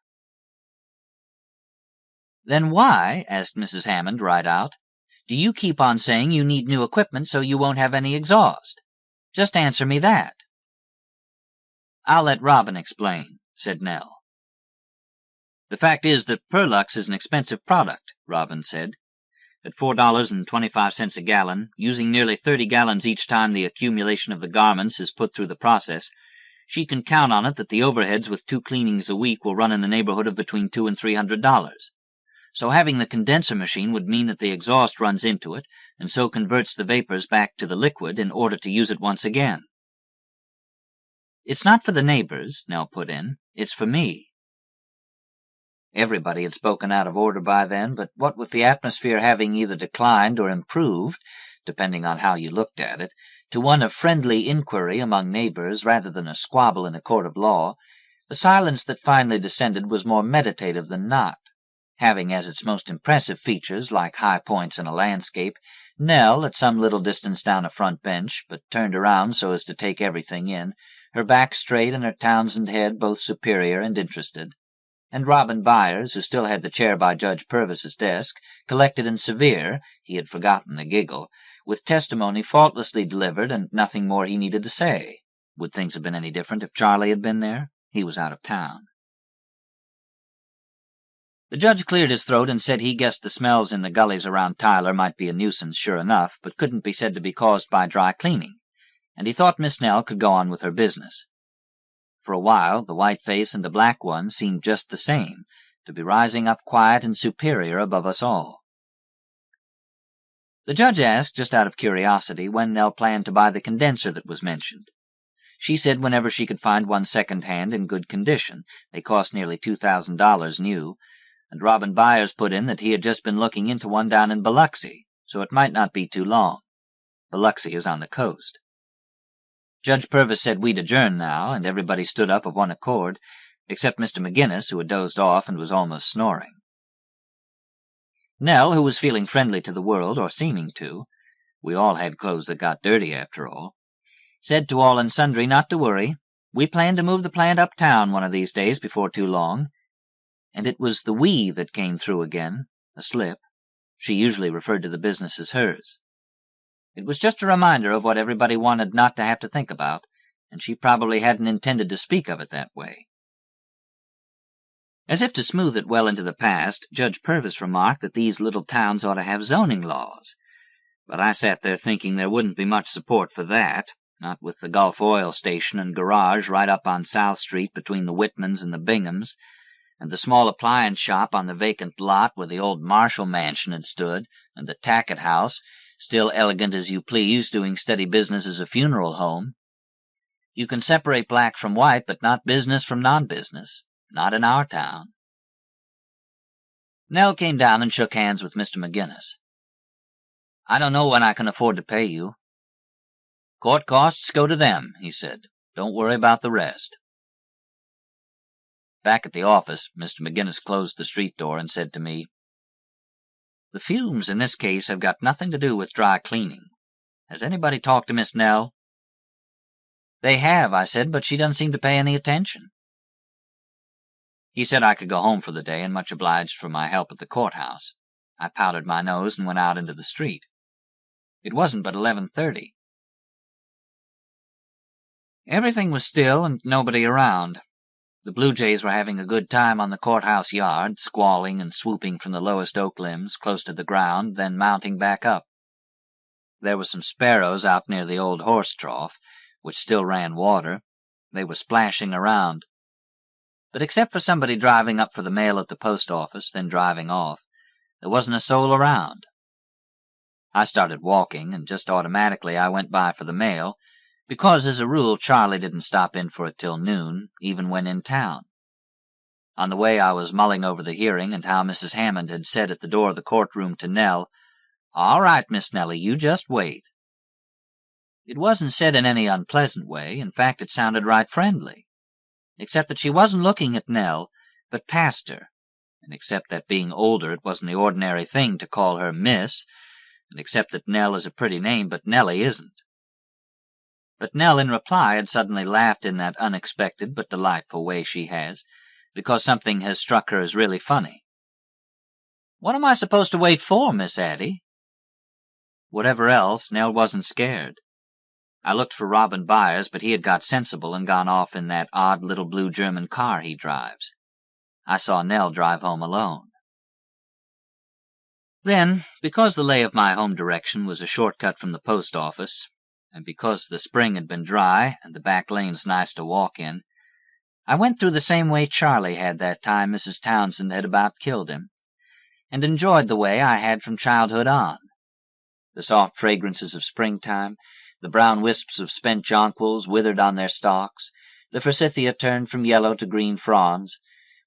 "Then why," asked Mrs. Hammond right out, "do you keep on saying you need new equipment so you won't have any exhaust? Just answer me that." "I'll let Robin explain," said Nell. "The fact is that perlux is an expensive product," Robin said. "At $4.25 a gallon, using nearly 30 gallons each time the accumulation of the garments is put through the process, she can count on it that the overheads with 2 cleanings a week will run in the neighborhood of between $200 and $300. So having the condenser machine would mean that the exhaust runs into it, and so converts the vapors back to the liquid in order to use it once again." "It's not for the neighbors," Nell put in. "It's for me." Everybody had spoken out of order by then, but what with the atmosphere having either declined or improved, depending on how you looked at it, to one of friendly inquiry among neighbors rather than a squabble in a court of law, the silence that finally descended was more meditative than not, having as its most impressive features, like high points in a landscape, Nell at some little distance down a front bench, but turned around so as to take everything in, her back straight and her Townsend head both superior and interested, and Robin Byers, who still had the chair by Judge Purvis's desk, collected and severe, he had forgotten the giggle, with testimony faultlessly delivered and nothing more he needed to say. Would things have been any different if Charlie had been there? He was out of town. The judge cleared his throat and said he guessed the smells in the gullies around Tyler might be a nuisance, sure enough, but couldn't be said to be caused by dry cleaning, and he thought Miss Nell could go on with her business. For a while, the white face and the black one seemed just the same, to be rising up quiet and superior above us all. The judge asked, just out of curiosity, when Nell planned to buy the condenser that was mentioned. She said whenever she could find one second-hand in good condition. They cost nearly $2,000 new, and Robin Byers put in that he had just been looking into one down in Biloxi, so it might not be too long. Biloxi is on the coast. Judge Purvis said we'd adjourn now, and everybody stood up of one accord, except Mr. McGinnis, who had dozed off and was almost snoring. Nell, who was feeling friendly to the world, or seeming to, we all had clothes that got dirty after all, said to all and sundry not to worry. We planned to move the plant uptown one of these days before too long. And it was the "we" that came through again, a slip. She usually referred to the business as hers. It was just a reminder of what everybody wanted not to have to think about, and she probably hadn't intended to speak of it that way. As if to smooth it well into the past, Judge Purvis remarked that these little towns ought to have zoning laws. But I sat there thinking there wouldn't be much support for that, not with the Gulf Oil Station and garage right up on South Street between the Whitmans and the Binghams, and the small appliance shop on the vacant lot where the old Marshall mansion had stood, and the Tackett house, still elegant as you please, doing steady business as a funeral home. You can separate black from white, but not business from non-business. Not in our town. Nell came down and shook hands with Mr. McGinnis. "I don't know when I can afford to pay you." "Court costs go to them," he said. "Don't worry about the rest." Back at the office, Mr. McGinnis closed the street door and said to me, "The fumes in this case have got nothing to do with dry cleaning. Has anybody talked to Miss Nell?" "They have," I said, "but she doesn't seem to pay any attention." He said I could go home for the day, and much obliged for my help at the courthouse. I powdered my nose and went out into the street. It wasn't but 11:30. Everything was still and nobody around. The blue jays were having a good time on the courthouse yard, squalling and swooping from the lowest oak limbs close to the ground, then mounting back up. There were some sparrows out near the old horse trough, which still ran water. They were splashing around. But except for somebody driving up for the mail at the post office, then driving off, there wasn't a soul around. I started walking, and just automatically I went by for the mail, because as a rule Charlie didn't stop in for it till noon, even when in town. On the way I was mulling over the hearing and how Mrs. Hammond had said at the door of the courtroom to Nell, "All right, Miss Nellie, you just wait." It wasn't said in any unpleasant way. In fact, it sounded right friendly. Except that she wasn't looking at Nell, but past her, and except that being older it wasn't the ordinary thing to call her Miss, and except that Nell is a pretty name, but Nellie isn't. But Nell, in reply, had suddenly laughed in that unexpected but delightful way she has, because something has struck her as really funny. "What am I supposed to wait for, Miss Addie?" Whatever else, Nell wasn't scared. I looked for Robin Byers, but he had got sensible and gone off in that odd little blue German car he drives. I saw Nell drive home alone. Then, because the lay of my home direction was a shortcut from the post office, and because the spring had been dry and the back lanes nice to walk in, I went through the same way Charlie had that time Mrs. Townsend had about killed him, and enjoyed the way I had from childhood on. The soft fragrances of springtime, the brown wisps of spent jonquils withered on their stalks, the forsythia turned from yellow to green fronds,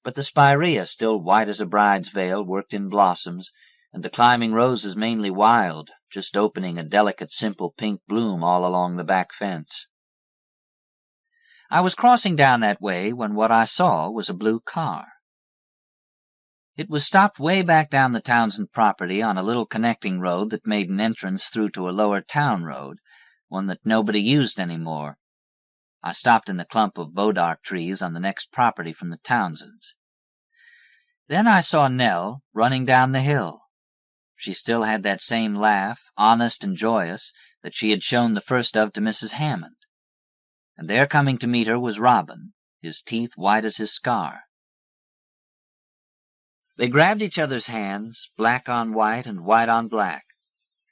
but the spirea still white as a bride's veil worked in blossoms, and the climbing roses mainly wild, just opening a delicate simple pink bloom all along the back fence. I was crossing down that way when what I saw was a blue car. It was stopped way back down the Townsend property on a little connecting road that made an entrance through to a lower town road, one that nobody used any more. I stopped in the clump of bodark trees on the next property from the Townsends. Then I saw Nell running down the hill. She still had that same laugh, honest and joyous, that she had shown the first of to Mrs. Hammond. And there coming to meet her was Robin, his teeth white as his scar. They grabbed each other's hands, black on white and white on black.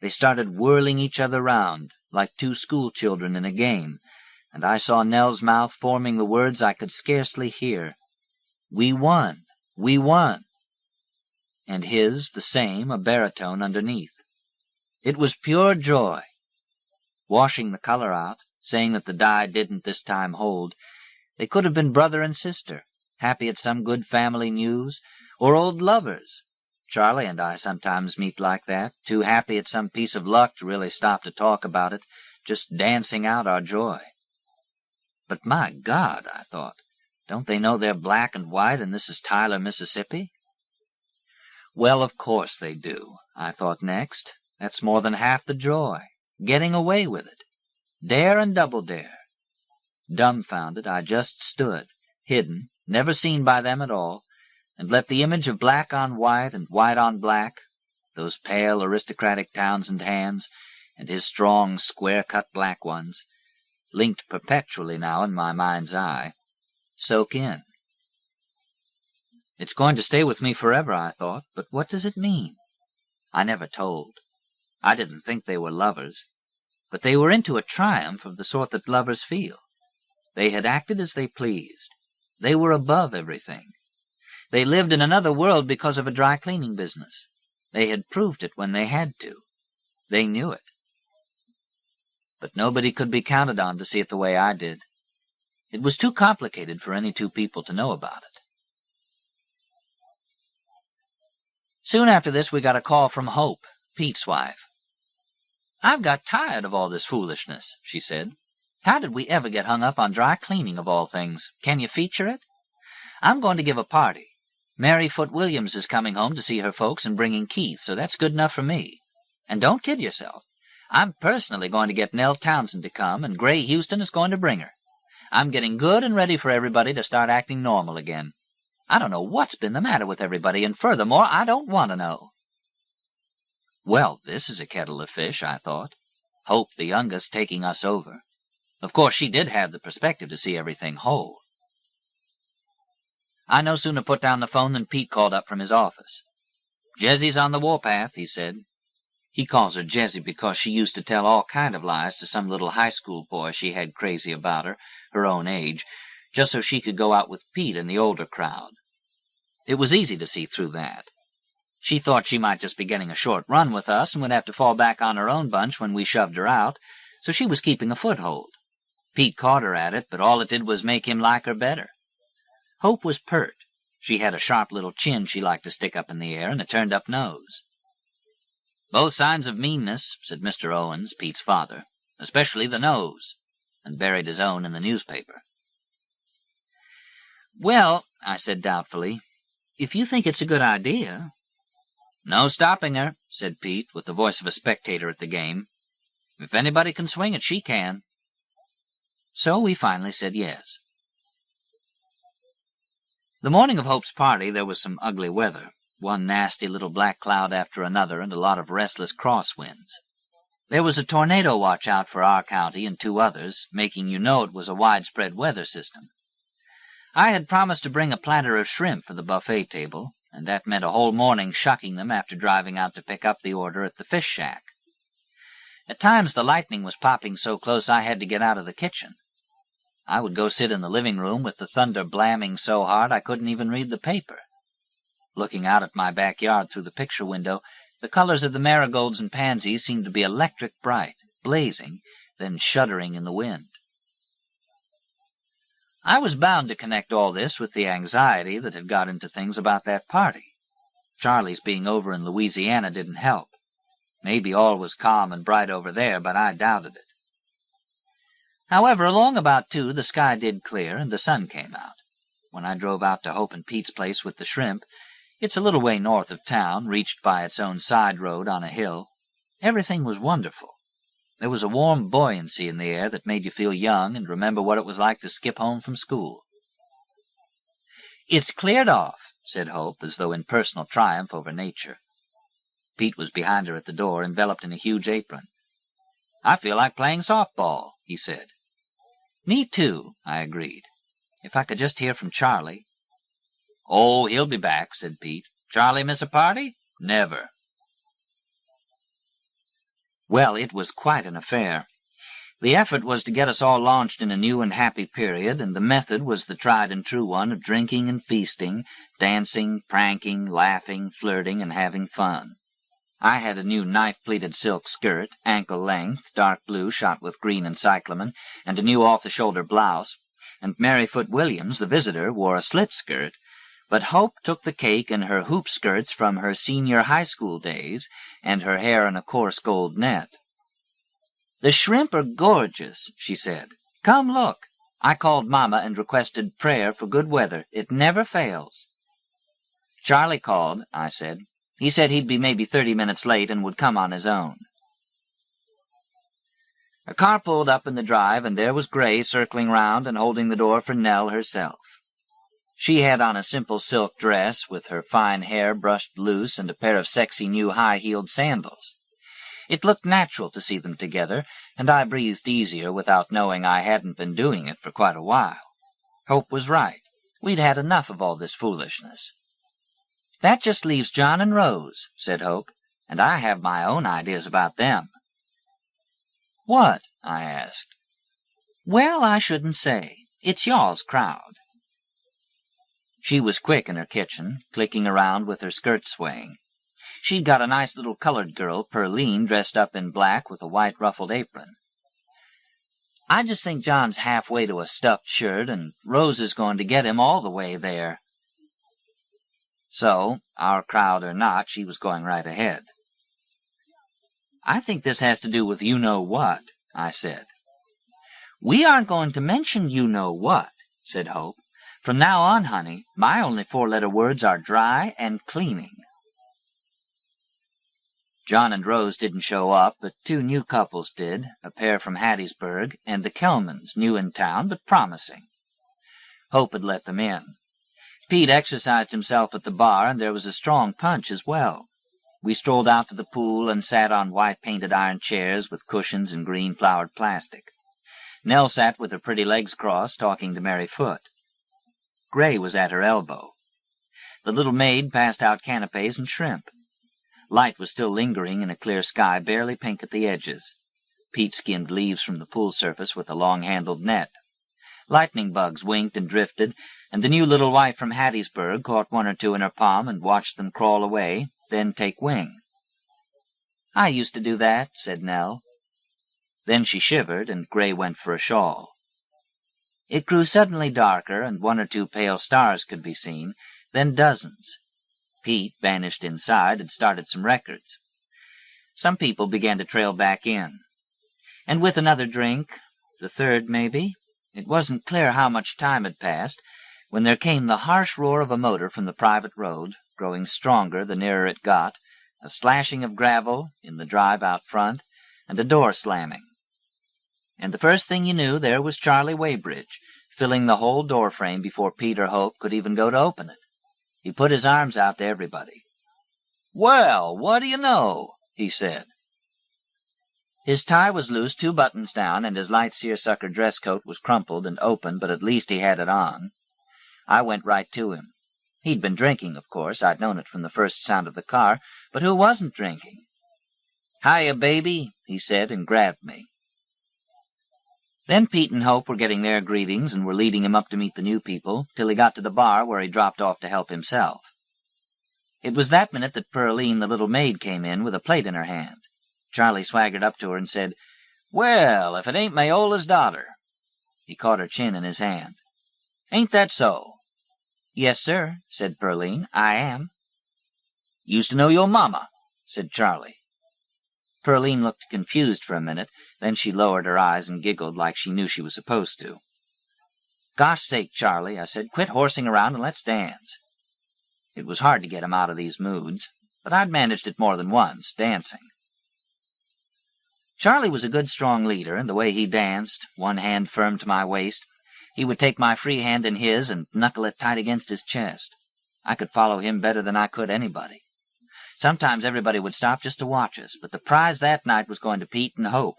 They started whirling each other round, like two schoolchildren in a game, and I saw Nell's mouth forming the words I could scarcely hear. "We won! We won!" And his the same, a baritone underneath. It was pure joy. Washing the color out, saying that the dye didn't this time hold, they could have been brother and sister, happy at some good family news, or old lovers. Charlie and I sometimes meet like that, too happy at some piece of luck to really stop to talk about it, just dancing out our joy. But my God, I thought, don't they know they're black and white and this is Tyler, Mississippi? Well, of course they do, I thought next. That's more than half the joy. Getting away with it. Dare and double dare. Dumbfounded, I just stood, hidden, never seen by them at all, and let the image of black on white and white on black, those pale aristocratic Townsend hands, and his strong, square-cut black ones, linked perpetually now in my mind's eye, soak in. It's going to stay with me forever, I thought, but what does it mean? I never told. I didn't think they were lovers, but they were into a triumph of the sort that lovers feel. They had acted as they pleased. They were above everything. They lived in another world because of a dry-cleaning business. They had proved it when they had to. They knew it. But nobody could be counted on to see it the way I did. It was too complicated for any two people to know about it. Soon after this we got a call from Hope, Pete's wife. "I've got tired of all this foolishness," she said. "How did we ever get hung up on dry cleaning of all things? Can you feature it? I'm going to give a party. Mary Foote Williams is coming home to see her folks and bringing Keith, so that's good enough for me. And don't kid yourself. I'm personally going to get Nell Townsend to come, and Gray Houston is going to bring her. I'm getting good and ready for everybody to start acting normal again. I don't know what's been the matter with everybody, and furthermore, I don't want to know." Well, this is a kettle of fish, I thought. Hope the youngest taking us over. Of course, she did have the perspective to see everything whole. I no sooner put down the phone than Pete called up from his office. "Jessie's on the warpath," he said. He calls her Jessie because she used to tell all kind of lies to some little high school boy she had crazy about her own age, just so she could go out with Pete and the older crowd. It was easy to see through that. She thought she might just be getting a short run with us and would have to fall back on her own bunch when we shoved her out, so she was keeping a foothold. Pete caught her at it, but all it did was make him like her better. Hope was pert. She had a sharp little chin she liked to stick up in the air and a turned-up nose. "Both signs of meanness," said Mr. Owens, Pete's father, "especially the nose," and buried his own in the newspaper. "Well," I said doubtfully, "if you think it's a good idea—" "No stopping her," said Pete, with the voice of a spectator at the game. "If anybody can swing it, she can." So we finally said yes. The morning of Hope's party there was some ugly weather, one nasty little black cloud after another, and a lot of restless crosswinds. There was a tornado watch out for our county and 2 others, making you know it was a widespread weather system. I had promised to bring a platter of shrimp for the buffet table, and that meant a whole morning shucking them after driving out to pick up the order at the fish shack. At times the lightning was popping so close I had to get out of the kitchen. I would go sit in the living room with the thunder blamming so hard I couldn't even read the paper. Looking out at my backyard through the picture window, the colors of the marigolds and pansies seemed to be electric bright, blazing, then shuddering in the wind. I was bound to connect all this with the anxiety that had got into things about that party. Charlie's being over in Louisiana didn't help. Maybe all was calm and bright over there, but I doubted it. However, along about 2, the sky did clear and the sun came out. When I drove out to Hope and Pete's place with the shrimp, it's a little way north of town, reached by its own side road on a hill, everything was wonderful. There was a warm buoyancy in the air that made you feel young and remember what it was like to skip home from school. "It's cleared off," said Hope, as though in personal triumph over nature. Pete was behind her at the door, enveloped in a huge apron. "I feel like playing softball," he said. "Me too," I agreed. "If I could just hear from Charlie." "Oh, he'll be back," said Pete. "Charlie miss a party? Never." Well, it was quite an affair. The effort was to get us all launched in a new and happy period, and the method was the tried and true one of drinking and feasting, dancing, pranking, laughing, flirting, and having fun. I had a new knife-pleated silk skirt, ankle-length, dark blue shot with green and cyclamen, and a new off-the-shoulder blouse, and Maryfoot Williams, the visitor, wore a slit skirt, but Hope took the cake in her hoop skirts from her senior high school days, and her hair in a coarse gold net. "The shrimp are gorgeous," she said. "Come look. I called Mama and requested prayer for good weather. It never fails." "Charlie called," I said. "He said he'd be maybe 30 minutes late and would come on his own." A car pulled up in the drive, and there was Gray circling round and holding the door for Nell herself. She had on a simple silk dress, with her fine hair brushed loose, and a pair of sexy new high-heeled sandals. It looked natural to see them together, and I breathed easier without knowing I hadn't been doing it for quite a while. Hope was right. We'd had enough of all this foolishness. "That just leaves John and Rose," said Hope, "and I have my own ideas about them." "What?" I asked. "Well, I shouldn't say. It's y'all's crowd." She was quick in her kitchen, clicking around with her skirt swaying. She'd got a nice little colored girl, Pearline, dressed up in black with a white ruffled apron. "I just think John's halfway to a stuffed shirt, and Rose is going to get him all the way there." So, our crowd or not, she was going right ahead. "I think this has to do with you-know-what," I said. "We aren't going to mention you-know-what," said Hope. "From now on, honey, my only 4-letter words are dry and cleaning." John and Rose didn't show up, but 2 new couples did, a pair from Hattiesburg, and the Kelmans, new in town, but promising. Hope had let them in. Pete exercised himself at the bar, and there was a strong punch as well. We strolled out to the pool and sat on white-painted iron chairs with cushions and green-flowered plastic. Nell sat with her pretty legs crossed, talking to Mary Foote. Gray was at her elbow. The little maid passed out canapes and shrimp. Light was still lingering in a clear sky, barely pink at the edges. Pete skimmed leaves from the pool surface with a long-handled net. Lightning bugs winked and drifted, and the new little wife from Hattiesburg caught one or two in her palm and watched them crawl away, then take wing. "I used to do that," said Nell. Then she shivered, and Gray went for a shawl. It grew suddenly darker, and one or two pale stars could be seen, then dozens. Pete, vanished inside, had started some records. Some people began to trail back in. And with another drink, the third maybe, it wasn't clear how much time had passed, when there came the harsh roar of a motor from the private road, growing stronger the nearer it got, a slashing of gravel in the drive out front, and a door slamming. And the first thing you knew, there was Charlie Weybridge, filling the whole door frame before Pete or Hope could even go to open it. He put his arms out to everybody. "Well, what do you know?" he said. His tie was loose, 2 buttons down, and his light seersucker dress coat was crumpled and open, but at least he had it on. I went right to him. He'd been drinking, of course. I'd known it from the first sound of the car, but who wasn't drinking? "Hiya, baby," he said, and grabbed me. Then Pete and Hope were getting their greetings and were leading him up to meet the new people, till he got to the bar where he dropped off to help himself. It was that minute that Pearline, the little maid, came in with a plate in her hand. Charlie swaggered up to her and said, "Well, if it ain't Mayola's daughter." He caught her chin in his hand. "Ain't that so?" "Yes, sir," said Pearline. "I am." "Used to know your mama," said Charlie. Pearline looked confused for a minute, then she lowered her eyes and giggled like she knew she was supposed to. "Gosh sake, Charlie," I said, "quit horsing around and let's dance." It was hard to get him out of these moods, but I'd managed it more than once, dancing. Charlie was a good, strong leader, and the way he danced, one hand firm to my waist, he would take my free hand in his and knuckle it tight against his chest. I could follow him better than I could anybody. Sometimes everybody would stop just to watch us, but the prize that night was going to Pete and Hope.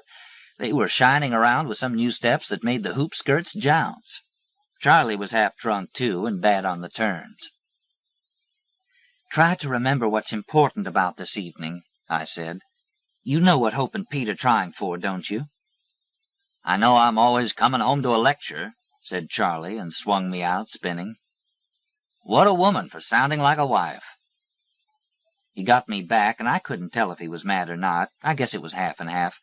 They were shining around with some new steps that made the hoop skirts jounce. Charlie was half drunk, too, and bad on the turns. "Try to remember what's important about this evening," I said. "You know what Hope and Pete are trying for, don't you?" "I know I'm always coming home to a lecture," said Charlie, and swung me out, spinning. "What a woman for sounding like a wife." He got me back, and I couldn't tell if he was mad or not. I guess it was half and half.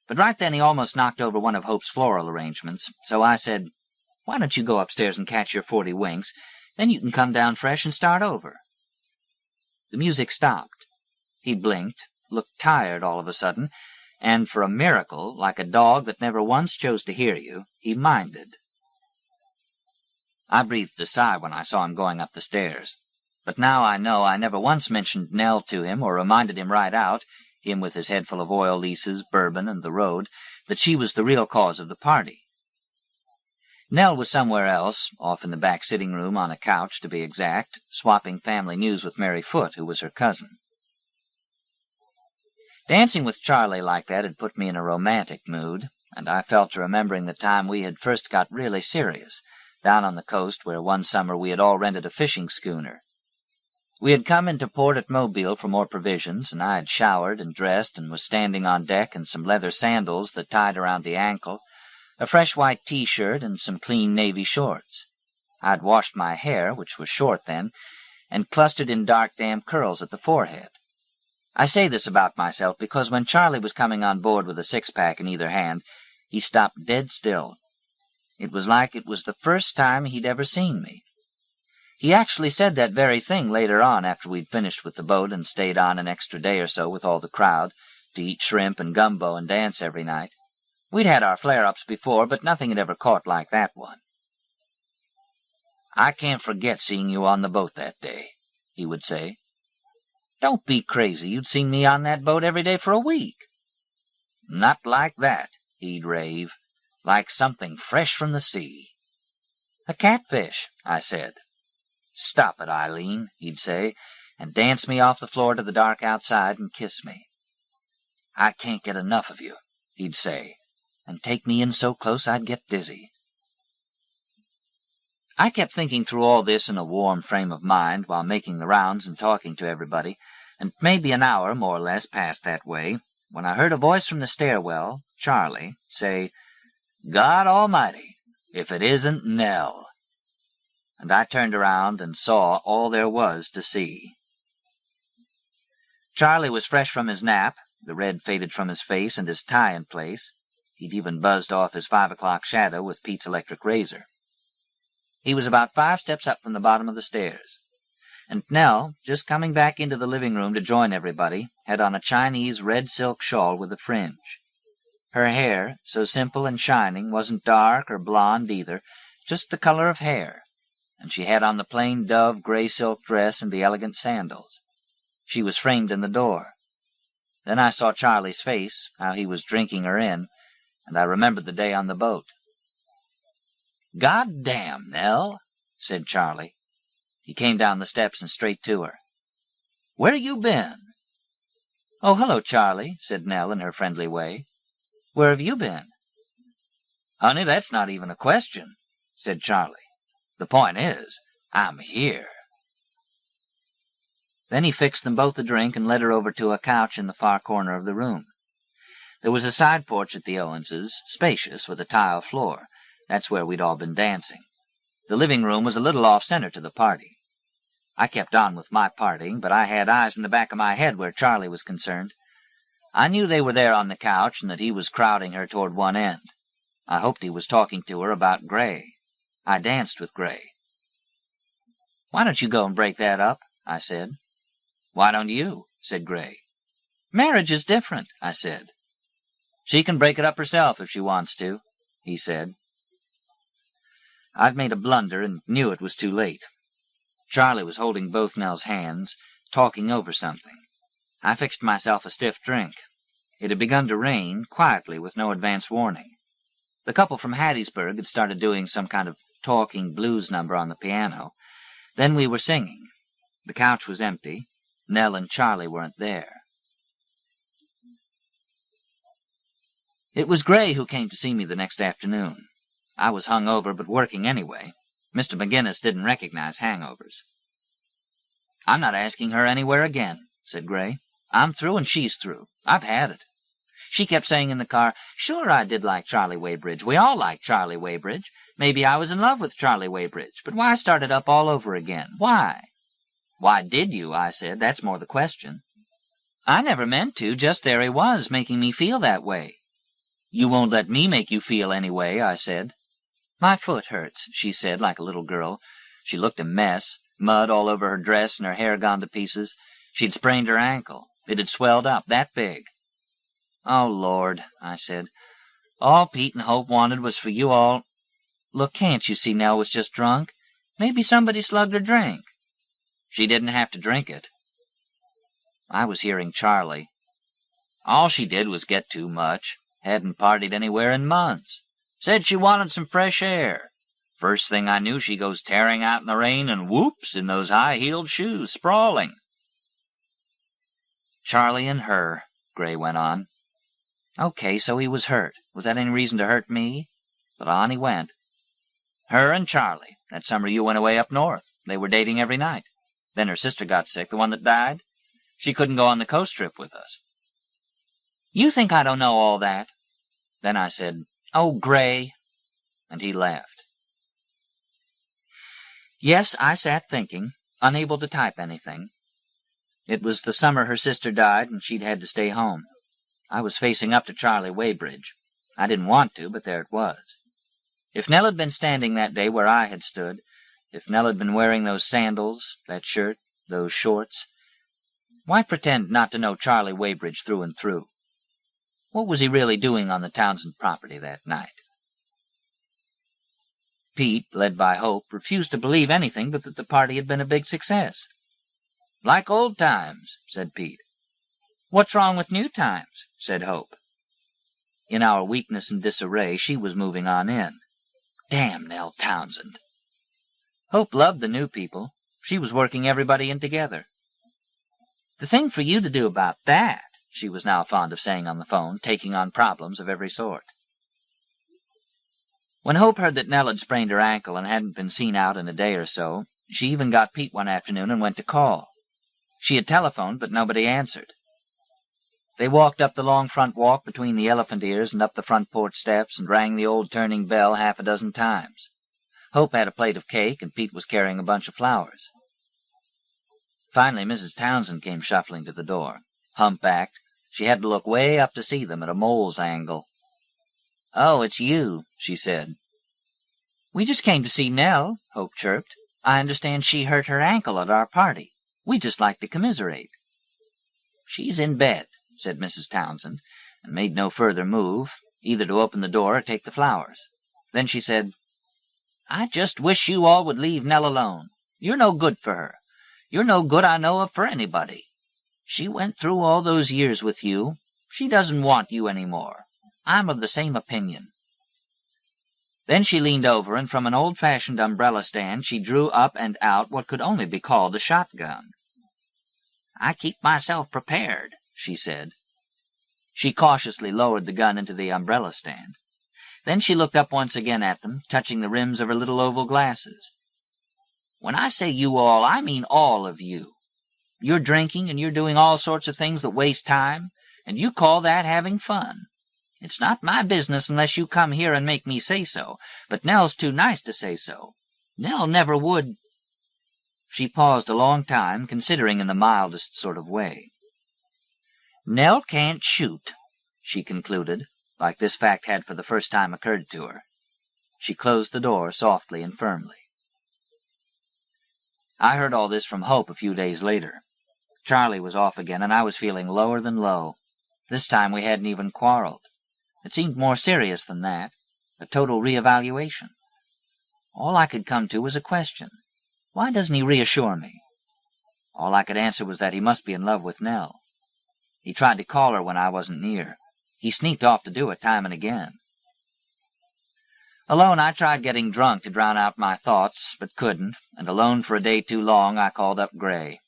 But right then he almost knocked over one of Hope's floral arrangements, so I said, "Why don't you go upstairs and catch your 40 winks? Then you can come down fresh and start over." The music stopped. He blinked, looked tired all of a sudden, and for a miracle, like a dog that never once chose to hear you, he minded. I breathed a sigh when I saw him going up the stairs. But now I know I never once mentioned Nell to him or reminded him right out, him with his head full of oil leases, bourbon, and the road, that she was the real cause of the party. Nell was somewhere else, off in the back sitting-room on a couch, to be exact, swapping family news with Mary Foote, who was her cousin. Dancing with Charlie like that had put me in a romantic mood, and I fell to remembering the time we had first got really serious, down on the coast where one summer we had all rented a fishing schooner. We had come into port at Mobile for more provisions, and I had showered and dressed and was standing on deck in some leather sandals that tied around the ankle, a fresh white T-shirt, and some clean navy shorts. I had washed my hair, which was short then, and clustered in dark damp curls at the forehead. I say this about myself because when Charlie was coming on board with a six-pack in either hand, he stopped dead still. It was like it was the first time he'd ever seen me. He actually said that very thing later on after we'd finished with the boat and stayed on an extra day or so with all the crowd, to eat shrimp and gumbo and dance every night. We'd had our flare-ups before, but nothing had ever caught like that one. "I can't forget seeing you on the boat that day," he would say. "Don't be crazy. You'd seen me on that boat every day for a week." "Not like that," he'd rave. "Like something fresh from the sea." "A catfish," I said. "Stop it, Eileen," he'd say, and dance me off the floor to the dark outside and kiss me. "I can't get enough of you," he'd say, and take me in so close I'd get dizzy. I kept thinking through all this in a warm frame of mind while making the rounds and talking to everybody, and maybe an hour, more or less, passed that way, when I heard a voice from the stairwell, Charlie, say, "God Almighty, if it isn't Nell!" And I turned around and saw all there was to see. Charlie was fresh from his nap, the red faded from his face and his tie in place. He'd even buzzed off his 5 o'clock shadow with Pete's electric razor. He was about 5 steps up from the bottom of the stairs. And Nell, just coming back into the living room to join everybody, had on a Chinese red silk shawl with a fringe. Her hair, so simple and shining, wasn't dark or blonde either, just the color of hair, and she had on the plain dove gray silk dress and the elegant sandals. She was framed in the door. Then I saw Charlie's face, how he was drinking her in, and I remembered the day on the boat. "God damn, Nell," said Charlie. He came down the steps and straight to her. "Where you been?" "Oh, hello, Charlie," said Nell in her friendly way. "Where have you been?" "Honey, that's not even a question," said Charlie. "The point is, I'm here." Then he fixed them both a drink and led her over to a couch in the far corner of the room. There was a side porch at the Owenses', spacious, with a tile floor. That's where we'd all been dancing. The living room was a little off-center to the party. I kept on with my partying, but I had eyes in the back of my head where Charlie was concerned. I knew they were there on the couch and that he was crowding her toward one end. I hoped he was talking to her about Gray. I danced with Gray. "Why don't you go and break that up?" I said. "Why don't you?" said Gray. "Marriage is different," I said. "She can break it up herself if she wants to," he said. I'd made a blunder and knew it was too late. Charlie was holding both Nell's hands, talking over something. I fixed myself a stiff drink. It had begun to rain, quietly, with no advance warning. The couple from Hattiesburg had started doing some kind of talking blues number on the piano. Then we were singing. The couch was empty. Nell and Charlie weren't there. It was Gray who came to see me the next afternoon. I was hung over, but working anyway. Mr. McGinnis didn't recognize hangovers. "I'm not asking her anywhere again," said Gray. "I'm through and she's through. I've had it. She kept saying in the car, 'Sure, I did like Charlie Weybridge. We all liked Charlie Weybridge. Maybe I was in love with Charlie Weybridge, but why start it up all over again? Why?' 'Why did you?' I said. 'That's more the question.' 'I never meant to, just there he was, making me feel that way.' 'You won't let me make you feel any way,' I said. 'My foot hurts,' she said, like a little girl. She looked a mess, mud all over her dress and her hair gone to pieces. She'd sprained her ankle. It had swelled up, that big. 'Oh, Lord,' I said. 'All Pete and Hope wanted was for you all—' 'Look, can't you see Nell was just drunk? Maybe somebody slugged her drink.' 'She didn't have to drink it.' I was hearing Charlie. 'All she did was get too much. Hadn't partied anywhere in months. Said she wanted some fresh air. First thing I knew, she goes tearing out in the rain and whoops in those high-heeled shoes, sprawling.' 'Charlie and her,' Gray went on. 'Okay, so he was hurt. Was that any reason to hurt me?' But on he went. 'Her and Charlie. That summer you went away up north. They were dating every night. Then her sister got sick, the one that died. She couldn't go on the coast trip with us.' 'You think I don't know all that?' Then I said, 'Oh, Gray,' and he laughed. Yes, I sat thinking, unable to type anything. It was the summer her sister died, and she'd had to stay home. I was facing up to Charlie Weybridge. I didn't want to, but there it was. If Nell had been standing that day where I had stood, if Nell had been wearing those sandals, that shirt, those shorts, why pretend not to know Charlie Weybridge through and through? What was he really doing on the Townsend property that night? Pete, led by Hope, refused to believe anything but that the party had been a big success. 'Like old times,' said Pete. 'What's wrong with new times?' said Hope. In our weakness and disarray, she was moving on in. Damn Nell Townsend. Hope loved the new people. She was working everybody in together. 'The thing for you to do about that,' she was now fond of saying on the phone, taking on problems of every sort. When Hope heard that Nell had sprained her ankle and hadn't been seen out in a day or so, she even got Pete one afternoon and went to call. She had telephoned, but nobody answered. They walked up the long front walk between the elephant ears and up the front porch steps and rang the old turning bell half a dozen times. Hope had a plate of cake, and Pete was carrying a bunch of flowers. Finally, Mrs. Townsend came shuffling to the door. Humpbacked, she had to look way up to see them at a mole's angle. "Oh, it's you," she said. "We just came to see Nell," Hope chirped. "I understand she hurt her ankle at our party. We'd just like to commiserate." "She's in bed," said Mrs. Townsend, and made no further move, either to open the door or take the flowers. Then she said, "I just wish you all would leave Nell alone. You're no good for her. You're no good I know of for anybody. She went through all those years with you. She doesn't want you any more. I'm of the same opinion." Then she leaned over, and from an old-fashioned umbrella stand she drew up and out what could only be called a shotgun. "I keep myself prepared," she said. She cautiously lowered the gun into the umbrella stand. Then she looked up once again at them, touching the rims of her little oval glasses. "When I say you all, I mean all of you. You're drinking, and you're doing all sorts of things that waste time, and you call that having fun. It's not my business unless you come here and make me say so, but Nell's too nice to say so. Nell never would—" She paused a long time, considering in the mildest sort of way. "Nell can't shoot," she concluded, like this fact had for the first time occurred to her. She closed the door softly and firmly. I heard all this from Hope a few days later. Charlie was off again, and I was feeling lower than low. This time we hadn't even quarreled. It seemed more serious than that, a total reevaluation. All I could come to was a question. Why doesn't he reassure me? All I could answer was that he must be in love with Nell. He tried to call her when I wasn't near. He sneaked off to do it time and again. Alone, I tried getting drunk to drown out my thoughts, but couldn't, and alone for a day too long, I called up Gray.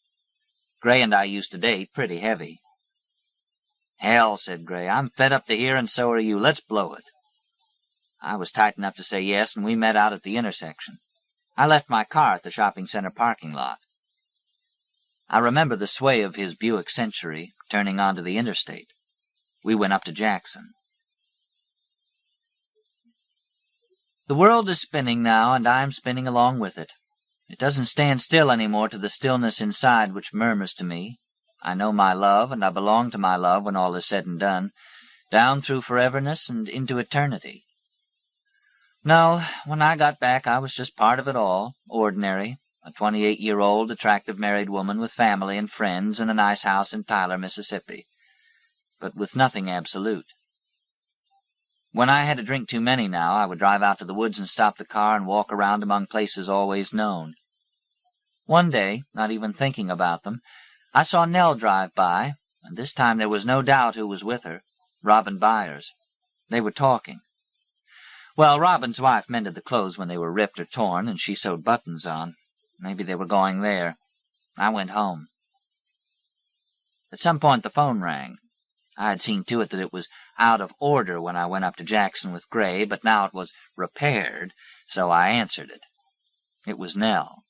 Gray and I used to date pretty heavy. "Hell," said Gray, "I'm fed up to here, and so are you. Let's blow it." I was tight enough to say yes, and we met out at the intersection. I left my car at the shopping center parking lot. I remember the sway of his Buick Century turning onto the interstate. We went up to Jackson. The world is spinning now, and I'm spinning along with it. It doesn't stand still any more to the stillness inside which murmurs to me, "I know my love, and I belong to my love when all is said and done, down through foreverness and into eternity." No, when I got back I was just part of it all, ordinary, a 28-year-old attractive married woman with family and friends and a nice house in Tyler, Mississippi, but with nothing absolute. When I had a drink too many now, I would drive out to the woods and stop the car and walk around among places always known. One day, not even thinking about them, I saw Nell drive by, and this time there was no doubt who was with her, Robin Byers. They were talking. Well, Robin's wife mended the clothes when they were ripped or torn, and she sewed buttons on. Maybe they were going there. I went home. At some point the phone rang. I had seen to it that it was out of order when I went up to Jackson with Gray, but now it was repaired, so I answered it. It was Nell.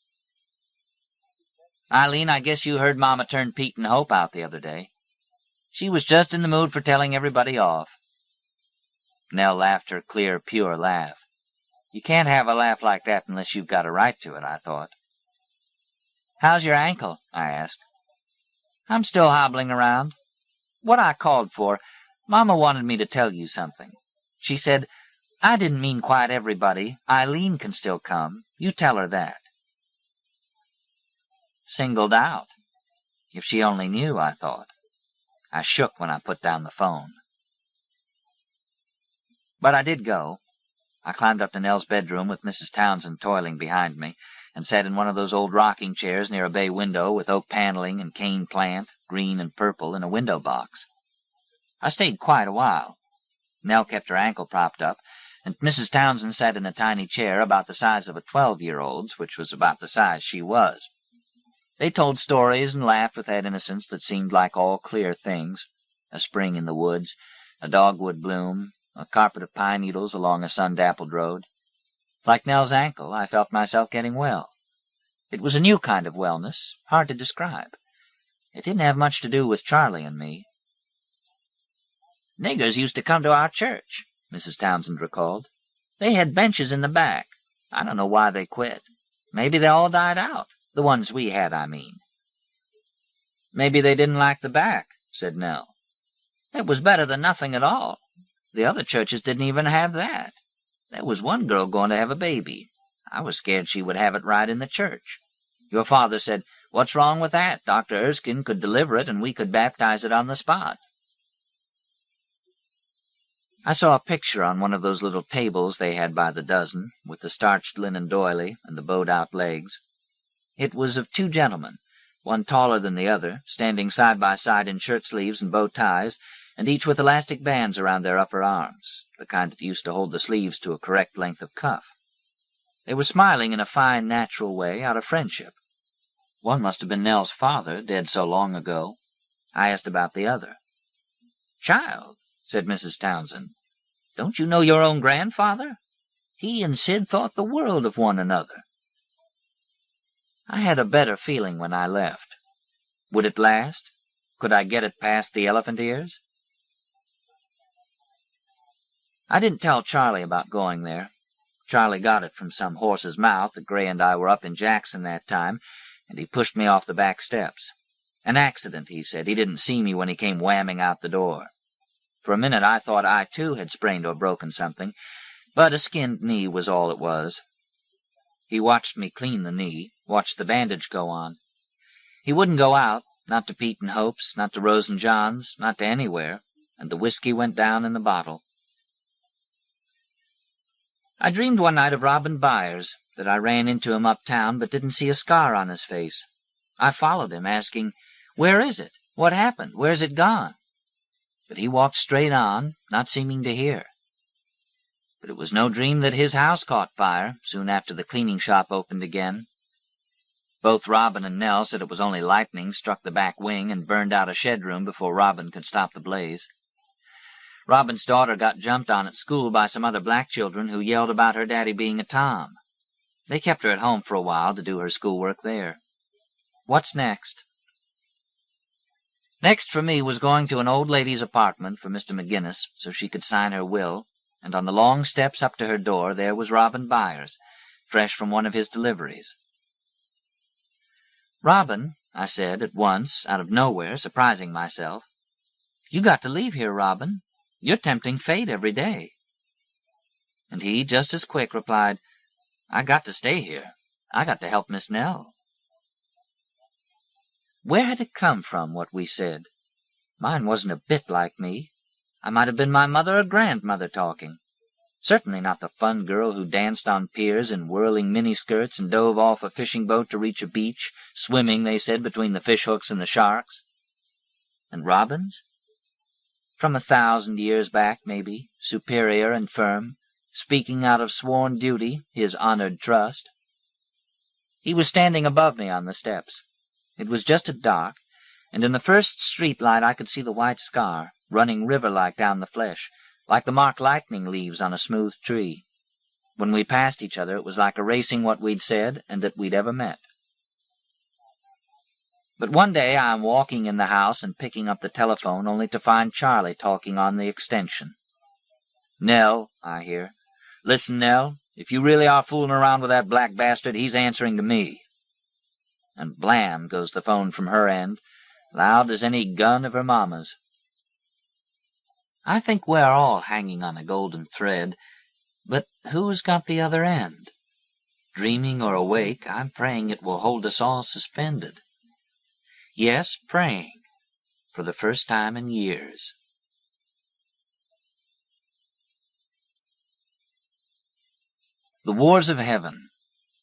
"Eileen, I guess you heard Mama turn Pete and Hope out the other day. She was just in the mood for telling everybody off." Nell laughed her clear, pure laugh. You can't have a laugh like that unless you've got a right to it, I thought. "How's your ankle?" I asked. "I'm still hobbling around. What I called for, Mama wanted me to tell you something. She said, 'I didn't mean quite everybody. Eileen can still come. You tell her that.'" Singled out. If she only knew, I thought. I shook when I put down the phone. But I did go. I climbed up to Nell's bedroom with Mrs. Townsend toiling behind me, and sat in one of those old rocking chairs near a bay window with oak paneling and cane plant, green and purple, in a window box. I stayed quite a while. Nell kept her ankle propped up, and Mrs. Townsend sat in a tiny chair about the size of a 12-year-old's, which was about the size she was. They told stories and laughed with that innocence that seemed like all clear things, a spring in the woods, a dogwood bloom, a carpet of pine needles along a sun-dappled road. Like Nell's ankle, I felt myself getting well. It was a new kind of wellness, hard to describe. It didn't have much to do with Charlie and me. "Niggers used to come to our church," Mrs. Townsend recalled. "They had benches in the back. I don't know why they quit. Maybe they all died out. The ones we had, I mean." "Maybe they didn't like the back," said Nell. "It was better than nothing at all. The other churches didn't even have that. There was one girl going to have a baby. I was scared she would have it right in the church. Your father said, 'What's wrong with that? Dr. Erskine could deliver it, and we could baptize it on the spot.'" I saw a picture on one of those little tables they had by the dozen, with the starched linen doily and the bowed-out legs. It was of two gentlemen, one taller than the other, standing side by side in shirt-sleeves and bow ties, and each with elastic bands around their upper arms, the kind that used to hold the sleeves to a correct length of cuff. They were smiling in a fine, natural way out of friendship. One must have been Nell's father, dead so long ago. I asked about the other. "Child," said Mrs. Townsend, "don't you know your own grandfather? He and Sid thought the world of one another." I had a better feeling when I left. Would it last? Could I get it past the elephant ears? I didn't tell Charlie about going there. Charlie got it from some horse's mouth that Gray and I were up in Jackson that time, and he pushed me off the back steps. An accident, he said. He didn't see me when he came whamming out the door. For a minute I thought I, too, had sprained or broken something, but a skinned knee was all it was. He watched me clean the knee, watched the bandage go on. He wouldn't go out, not to Pete and Hope's, not to Rose and John's, not to anywhere, and the whiskey went down in the bottle. I dreamed one night of Robin Byers, that I ran into him uptown but didn't see a scar on his face. I followed him, asking, "Where is it? What happened? Where's it gone?" But he walked straight on, not seeming to hear. But it was no dream that his house caught fire soon after the cleaning shop opened again. Both Robin and Nell said it was only lightning struck the back wing and burned out a shed room before Robin could stop the blaze. Robin's daughter got jumped on at school by some other black children who yelled about her daddy being a Tom. They kept her at home for a while to do her schoolwork there. What's next? Next for me was going to an old lady's apartment for Mr. McGinnis so she could sign her will, and on the long steps up to her door there was Robin Byers, fresh from one of his deliveries. "Robin," I said at once, out of nowhere, surprising myself, "you got to leave here, Robin. You're tempting fate every day." And he, just as quick, replied, "I got to stay here. I got to help Miss Nell." Where had it come from, what we said? Mine wasn't a bit like me. I might have been my mother or grandmother talking. Certainly not the fun girl who danced on piers in whirling miniskirts and dove off a fishing boat to reach a beach, swimming, they said, between the fishhooks and the sharks. And Robin's? From 1,000 years back, maybe, superior and firm, speaking out of sworn duty, his honored trust. He was standing above me on the steps. It was just at dark, and in the first street light I could see the white scar, running river-like down the flesh, like the mark lightning leaves on a smooth tree. When we passed each other, it was like erasing what we'd said and that we'd ever met. But one day I am walking in the house and picking up the telephone only to find Charlie talking on the extension. "Nell," I hear. "Listen, Nell, if you really are fooling around with that black bastard, he's answering to me." And blam goes the phone from her end, loud as any gun of her mamma's. I think we're all hanging on a golden thread, but who's got the other end? Dreaming or awake, I'm praying it will hold us all suspended. Yes, praying, for the first time in years. The Wars of Heaven,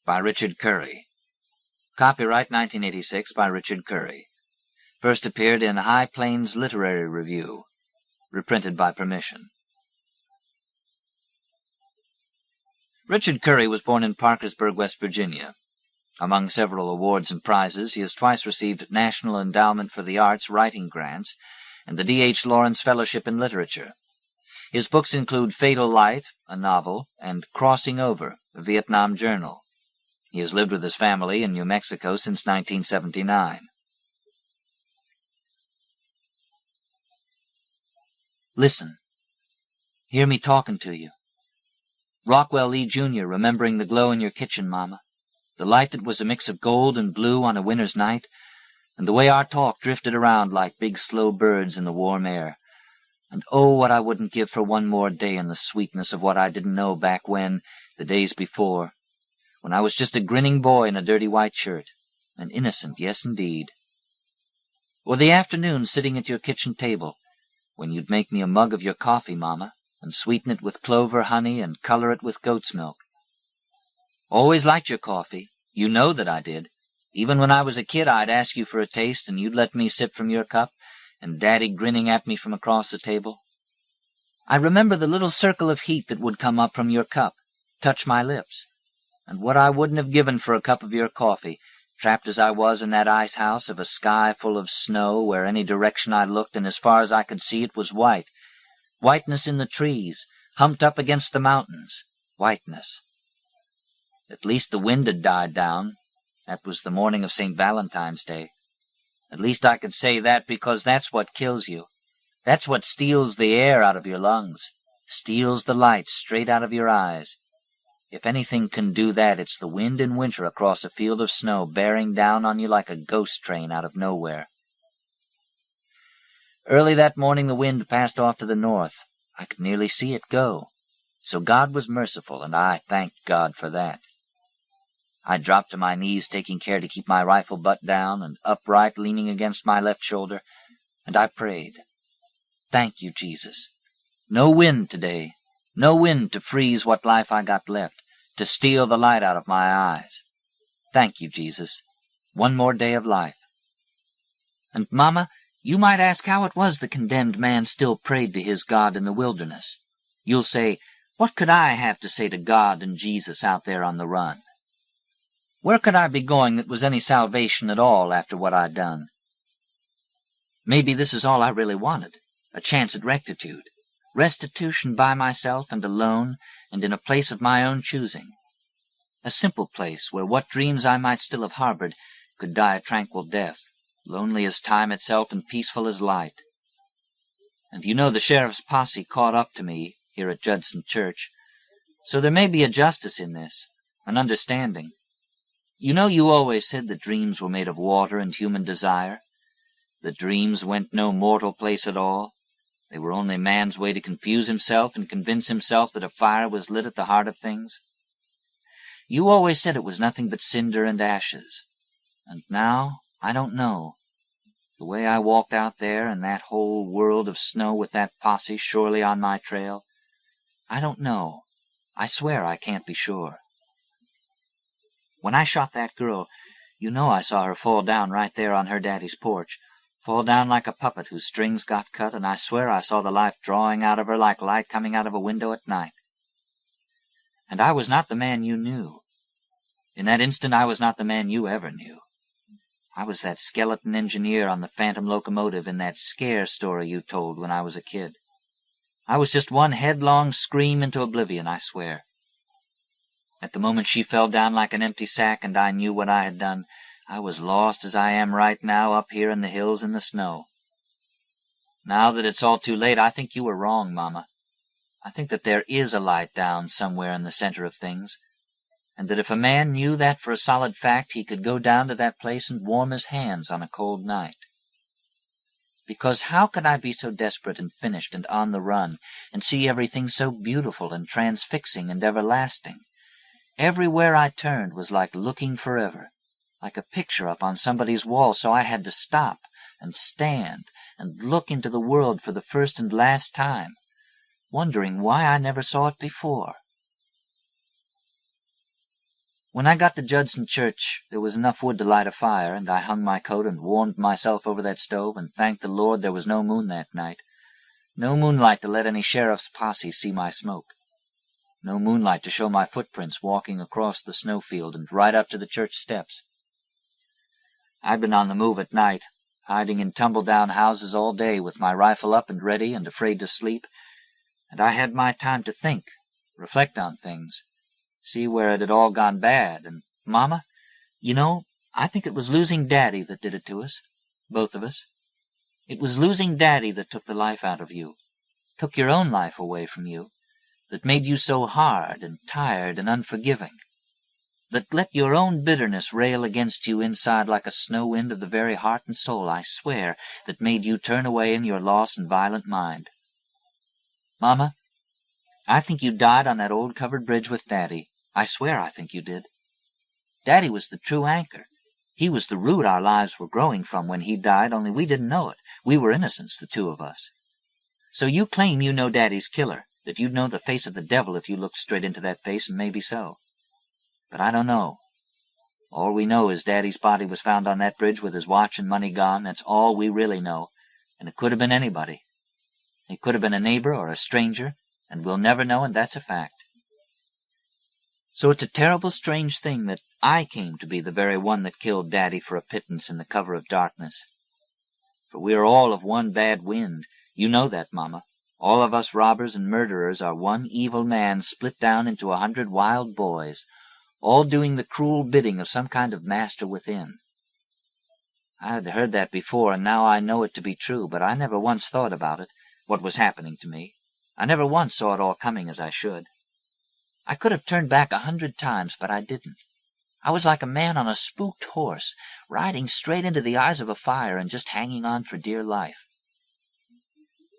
by Richard Currey. Copyright 1986 by Richard Currey. First appeared in High Plains Literary Review. Reprinted by permission. Richard Currey was born in Parkersburg, West Virginia. Among several awards and prizes, he has twice received National Endowment for the Arts writing grants and the D.H. Lawrence Fellowship in Literature. His books include Fatal Light, a novel, and Crossing Over, a Vietnam journal. He has lived with his family in New Mexico since 1979. Listen. Hear me talking to you. Rockwell Lee, Jr., remembering the glow in your kitchen, Mama. The light that was a mix of gold and blue on a winter's night, and the way our talk drifted around like big slow birds in the warm air. And oh, what I wouldn't give for one more day in the sweetness of what I didn't know back when, the days before, when I was just a grinning boy in a dirty white shirt, an innocent, yes indeed. Or the afternoon sitting at your kitchen table, when you'd make me a mug of your coffee, Mama, and sweeten it with clover honey and color it with goat's milk. Always liked your coffee. You know that I did. Even when I was a kid, I'd ask you for a taste, and you'd let me sip from your cup, and Daddy grinning at me from across the table. I remember the little circle of heat that would come up from your cup, touch my lips, and what I wouldn't have given for a cup of your coffee, trapped as I was in that ice house of a sky full of snow where any direction I looked and as far as I could see it was white. Whiteness in the trees, humped up against the mountains. Whiteness. At least the wind had died down. That was the morning of St. Valentine's Day. At least I could say that because that's what kills you. That's what steals the air out of your lungs, steals the light straight out of your eyes. If anything can do that, it's the wind in winter across a field of snow bearing down on you like a ghost train out of nowhere. Early that morning the wind passed off to the north. I could nearly see it go. So God was merciful, and I thanked God for that. I dropped to my knees, taking care to keep my rifle butt down and upright, leaning against my left shoulder, and I prayed. Thank you, Jesus. No wind today. No wind to freeze what life I got left, to steal the light out of my eyes. Thank you, Jesus. One more day of life. And, Mama, you might ask how it was the condemned man still prayed to his God in the wilderness. You'll say, what could I have to say to God and Jesus out there on the run? Where could I be going that was any salvation at all after what I'd done? Maybe this is all I really wanted, a chance at rectitude, restitution by myself and alone and in a place of my own choosing. A simple place where what dreams I might still have harbored could die a tranquil death, lonely as time itself and peaceful as light. And you know the sheriff's posse caught up to me here at Judson Church, so there may be a justice in this, an understanding. You know you always said that dreams were made of water and human desire, that dreams went no mortal place at all. They were only man's way to confuse himself and convince himself that a fire was lit at the heart of things. You always said it was nothing but cinder and ashes. And now, I don't know. The way I walked out there in that whole world of snow with that posse surely on my trail, I don't know. I swear I can't be sure. When I shot that girl, you know I saw her fall down right there on her daddy's porch, fall down like a puppet whose strings got cut, and I swear I saw the life drawing out of her like light coming out of a window at night. And I was not the man you knew. In that instant I was not the man you ever knew. I was that skeleton engineer on the phantom locomotive in that scare story you told when I was a kid. I was just one headlong scream into oblivion, I swear. At the moment she fell down like an empty sack and I knew what I had done, I was lost as I am right now up here in the hills in the snow. Now that it's all too late, I think you were wrong, Mama. I think that there is a light down somewhere in the center of things, and that if a man knew that for a solid fact, he could go down to that place and warm his hands on a cold night. Because how could I be so desperate and finished and on the run, and see everything so beautiful and transfixing and everlasting? Everywhere I turned was like looking forever, like a picture up on somebody's wall, so I had to stop and stand and look into the world for the first and last time, wondering why I never saw it before. When I got to Judson Church, there was enough wood to light a fire, and I hung my coat and warmed myself over that stove, and thanked the Lord there was no moon that night, no moonlight to let any sheriff's posse see my smoke. No moonlight to show my footprints walking across the snowfield and right up to the church steps. I'd been on the move at night, hiding in tumble-down houses all day with my rifle up and ready and afraid to sleep, and I had my time to think, reflect on things, see where it had all gone bad, and, Mama, you know, I think it was losing Daddy that did it to us, both of us. It was losing Daddy that took the life out of you, took your own life away from you, that made you so hard and tired and unforgiving, that let your own bitterness rail against you inside like a snow wind of the very heart and soul, I swear, that made you turn away in your lost and violent mind. Mama, I think you died on that old covered bridge with Daddy. I swear I think you did. Daddy was the true anchor. He was the root our lives were growing from when he died, only we didn't know it. We were innocents, the two of us. So you claim you know Daddy's killer, that you'd know the face of the devil if you looked straight into that face, and maybe so. But I don't know. All we know is Daddy's body was found on that bridge with his watch and money gone. That's all we really know. And it could have been anybody. It could have been a neighbor or a stranger, and we'll never know, and that's a fact. So it's a terrible strange thing that I came to be the very one that killed Daddy for a pittance in the cover of darkness. For we are all of one bad wind. You know that, Mama. All of us robbers and murderers are one evil man split down into 100 wild boys, all doing the cruel bidding of some kind of master within. I had heard that before, and now I know it to be true, but I never once thought about it, what was happening to me. I never once saw it all coming as I should. I could have turned back 100 times, but I didn't. I was like a man on a spooked horse, riding straight into the eyes of a fire and just hanging on for dear life.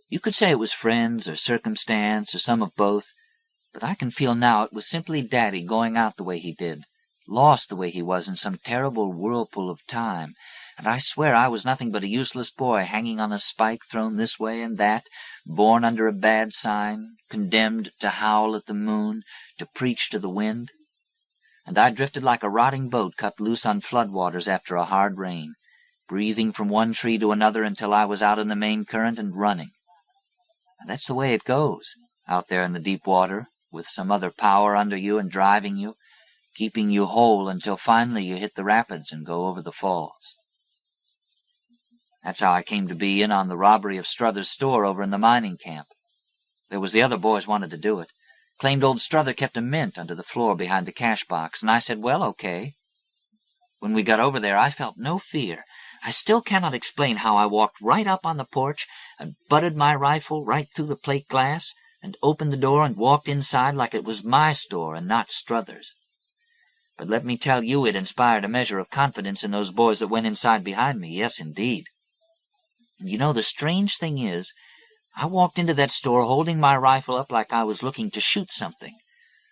You could say it was friends or circumstance or some of both, but I can feel now it was simply Daddy going out the way he did, lost the way he was in some terrible whirlpool of time, and I swear I was nothing but a useless boy hanging on a spike thrown this way and that, born under a bad sign, condemned to howl at the moon, to preach to the wind. And I drifted like a rotting boat cut loose on flood waters after a hard rain, breathing from one tree to another until I was out in the main current and running. And that's the way it goes, out there in the deep water, with some other power under you and driving you, keeping you whole until finally you hit the rapids and go over the falls. That's how I came to be in on the robbery of Struther's store over in the mining camp. There was the other boys wanted to do it. Claimed old Struther kept a mint under the floor behind the cash box, and I said, well, okay. When we got over there, I felt no fear. I still cannot explain how I walked right up on the porch and butted my rifle right through the plate glass and opened the door and walked inside like it was my store and not Struther's. But let me tell you, it inspired a measure of confidence in those boys that went inside behind me. Yes, indeed. And you know, the strange thing is, I walked into that store holding my rifle up like I was looking to shoot something.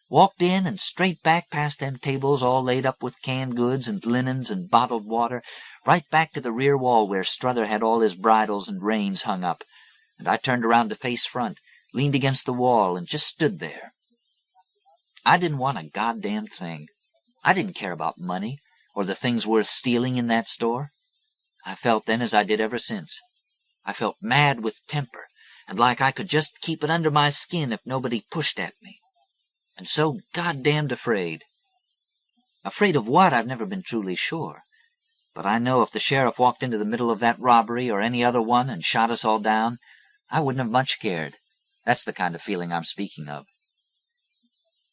Walked in and straight back past them tables all laid up with canned goods and linens and bottled water, right back to the rear wall where Struther had all his bridles and reins hung up. And I turned around to face front, leaned against the wall, and just stood there. I didn't want a goddamn thing. I didn't care about money or the things worth stealing in that store. I felt then as I did ever since. I felt mad with temper, and like I could just keep it under my skin if nobody pushed at me. And so goddamned afraid. Afraid of what, I've never been truly sure. But I know if the sheriff walked into the middle of that robbery or any other one and shot us all down, I wouldn't have much cared. That's the kind of feeling I'm speaking of.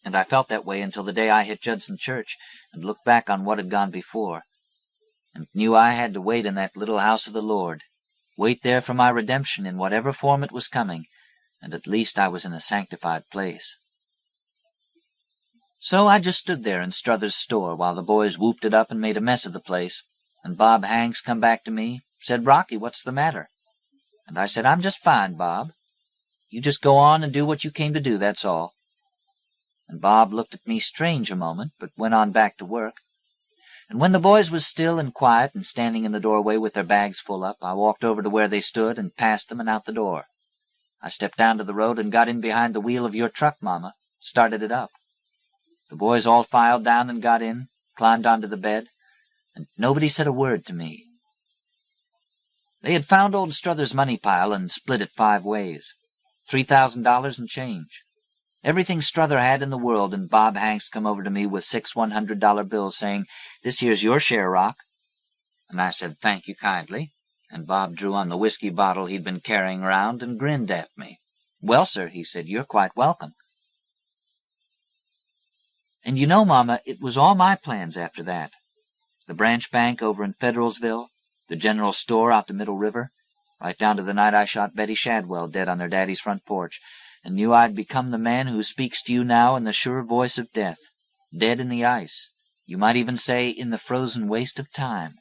And I felt that way until the day I hit Judson Church and looked back on what had gone before, and knew I had to wait in that little house of the Lord, wait there for my redemption in whatever form it was coming, and at least I was in a sanctified place. So I just stood there in Struther's store while the boys whooped it up and made a mess of the place, and Bob Hanks come back to me, said, Rocky, what's the matter? And I said, I'm just fine, Bob. You just go on and do what you came to do, that's all. And Bob looked at me strange a moment, but went on back to work. And when the boys was still and quiet and standing in the doorway with their bags full up, I walked over to where they stood and past them and out the door. I stepped down to the road and got in behind the wheel of your truck, Mama, started it up. The boys all filed down and got in, climbed onto the bed, and nobody said a word to me. They had found old Struther's money pile and split it 5 ways, $3,000 and change. Everything Struther had in the world, and Bob Hanks come over to me with 6 $100 bills, saying, This here's your share, Rock. And I said, Thank you kindly, and Bob drew on the whiskey bottle he'd been carrying around and grinned at me. "Well, sir," he said, "you're quite welcome." And you know, Mama, it was all my plans after that. The branch bank over in Federalsville, the general store out the Middle River, right down to the night I shot Betty Shadwell dead on her daddy's front porch, and knew I'd become the man who speaks to you now in the sure voice of death, dead in the ice, you might even say in the frozen waste of time.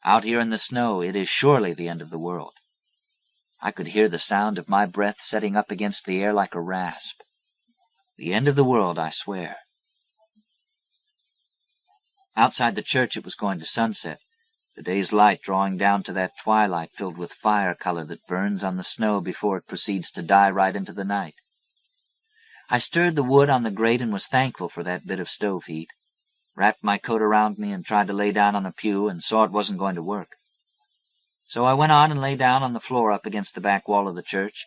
Out here in the snow, it is surely the end of the world. I could hear the sound of my breath setting up against the air like a rasp. The end of the world, I swear. Outside the church it was going to sunset, the day's light drawing down to that twilight filled with fire color that burns on the snow before it proceeds to die right into the night. I stirred the wood on the grate and was thankful for that bit of stove heat, wrapped my coat around me and tried to lay down on a pew and saw it wasn't going to work. So I went on and lay down on the floor up against the back wall of the church,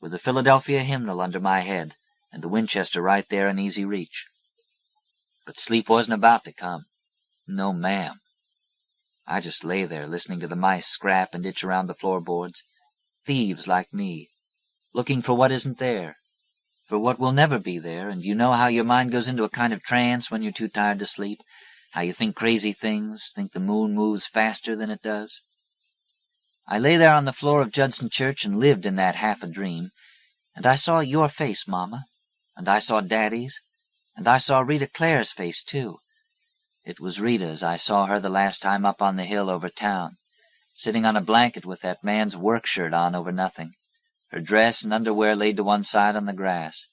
with the Philadelphia hymnal under my head and the Winchester right there in easy reach. But sleep wasn't about to come. No, ma'am. I just lay there listening to the mice scrap and itch around the floorboards, thieves like me, looking for what isn't there, for what will never be there, and you know how your mind goes into a kind of trance when you're too tired to sleep, how you think crazy things, think the moon moves faster than it does. I lay there on the floor of Judson Church and lived in that half a dream, and I saw your face, Mama, and I saw Daddy's, and I saw Rita Clare's face, too. It was Rita's. I saw her the last time up on the hill over town, sitting on a blanket with that man's work shirt on over nothing, her dress and underwear laid to one side on the grass.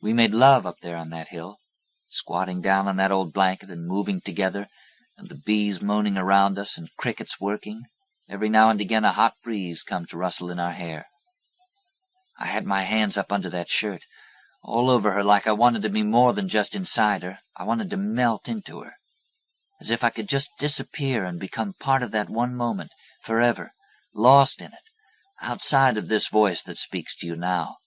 We made love up there on that hill, squatting down on that old blanket and moving together, and the bees moaning around us and crickets working, every now and again a hot breeze come to rustle in our hair. I had my hands up under that shirt, all over her like I wanted to be more than just inside her. I wanted to melt into her, as if I could just disappear and become part of that one moment, forever, lost in it, outside of this voice that speaks to you now.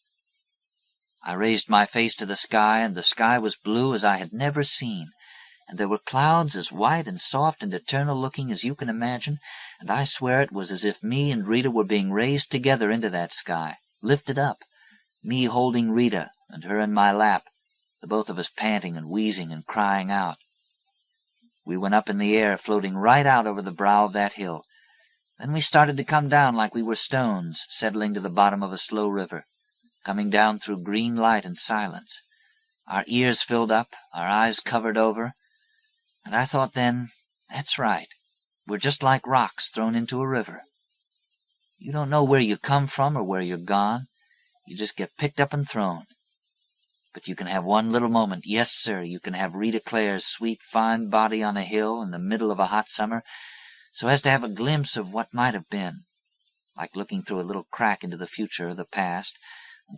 I raised my face to the sky, and the sky was blue as I had never seen, and there were clouds as white and soft and eternal-looking as you can imagine, and I swear it was as if me and Rita were being raised together into that sky, lifted up, me holding Rita and her in my lap, the both of us panting and wheezing and crying out. We went up in the air, floating right out over the brow of that hill. Then we started to come down like we were stones, settling to the bottom of a slow river, coming down through green light and silence, our ears filled up, our eyes covered over, and I thought then, that's right, we're just like rocks thrown into a river. You don't know where you come from or where you're gone. You just get picked up and thrown. But you can have one little moment, yes, sir, you can have Rita Clare's sweet, fine body on a hill in the middle of a hot summer, so as to have a glimpse of what might have been, like looking through a little crack into the future or the past,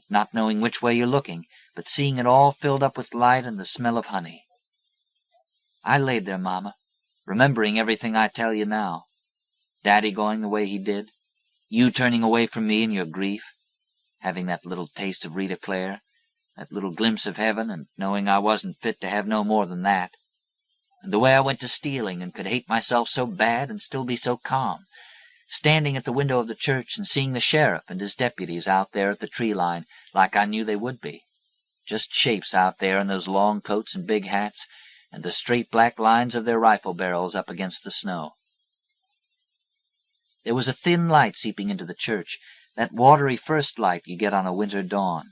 not knowing which way you're looking, but seeing it all filled up with light and the smell of honey. I laid there, Mama, remembering everything I tell you now. Daddy going the way he did, you turning away from me in your grief, having that little taste of Rita Clare, that little glimpse of heaven, and knowing I wasn't fit to have no more than that. And the way I went to stealing and could hate myself so bad and still be so calm, standing at the window of the church and seeing the sheriff and his deputies out there at the tree line like I knew they would be. Just shapes out there in those long coats and big hats, and the straight black lines of their rifle barrels up against the snow. There was a thin light seeping into the church, that watery first light you get on a winter dawn.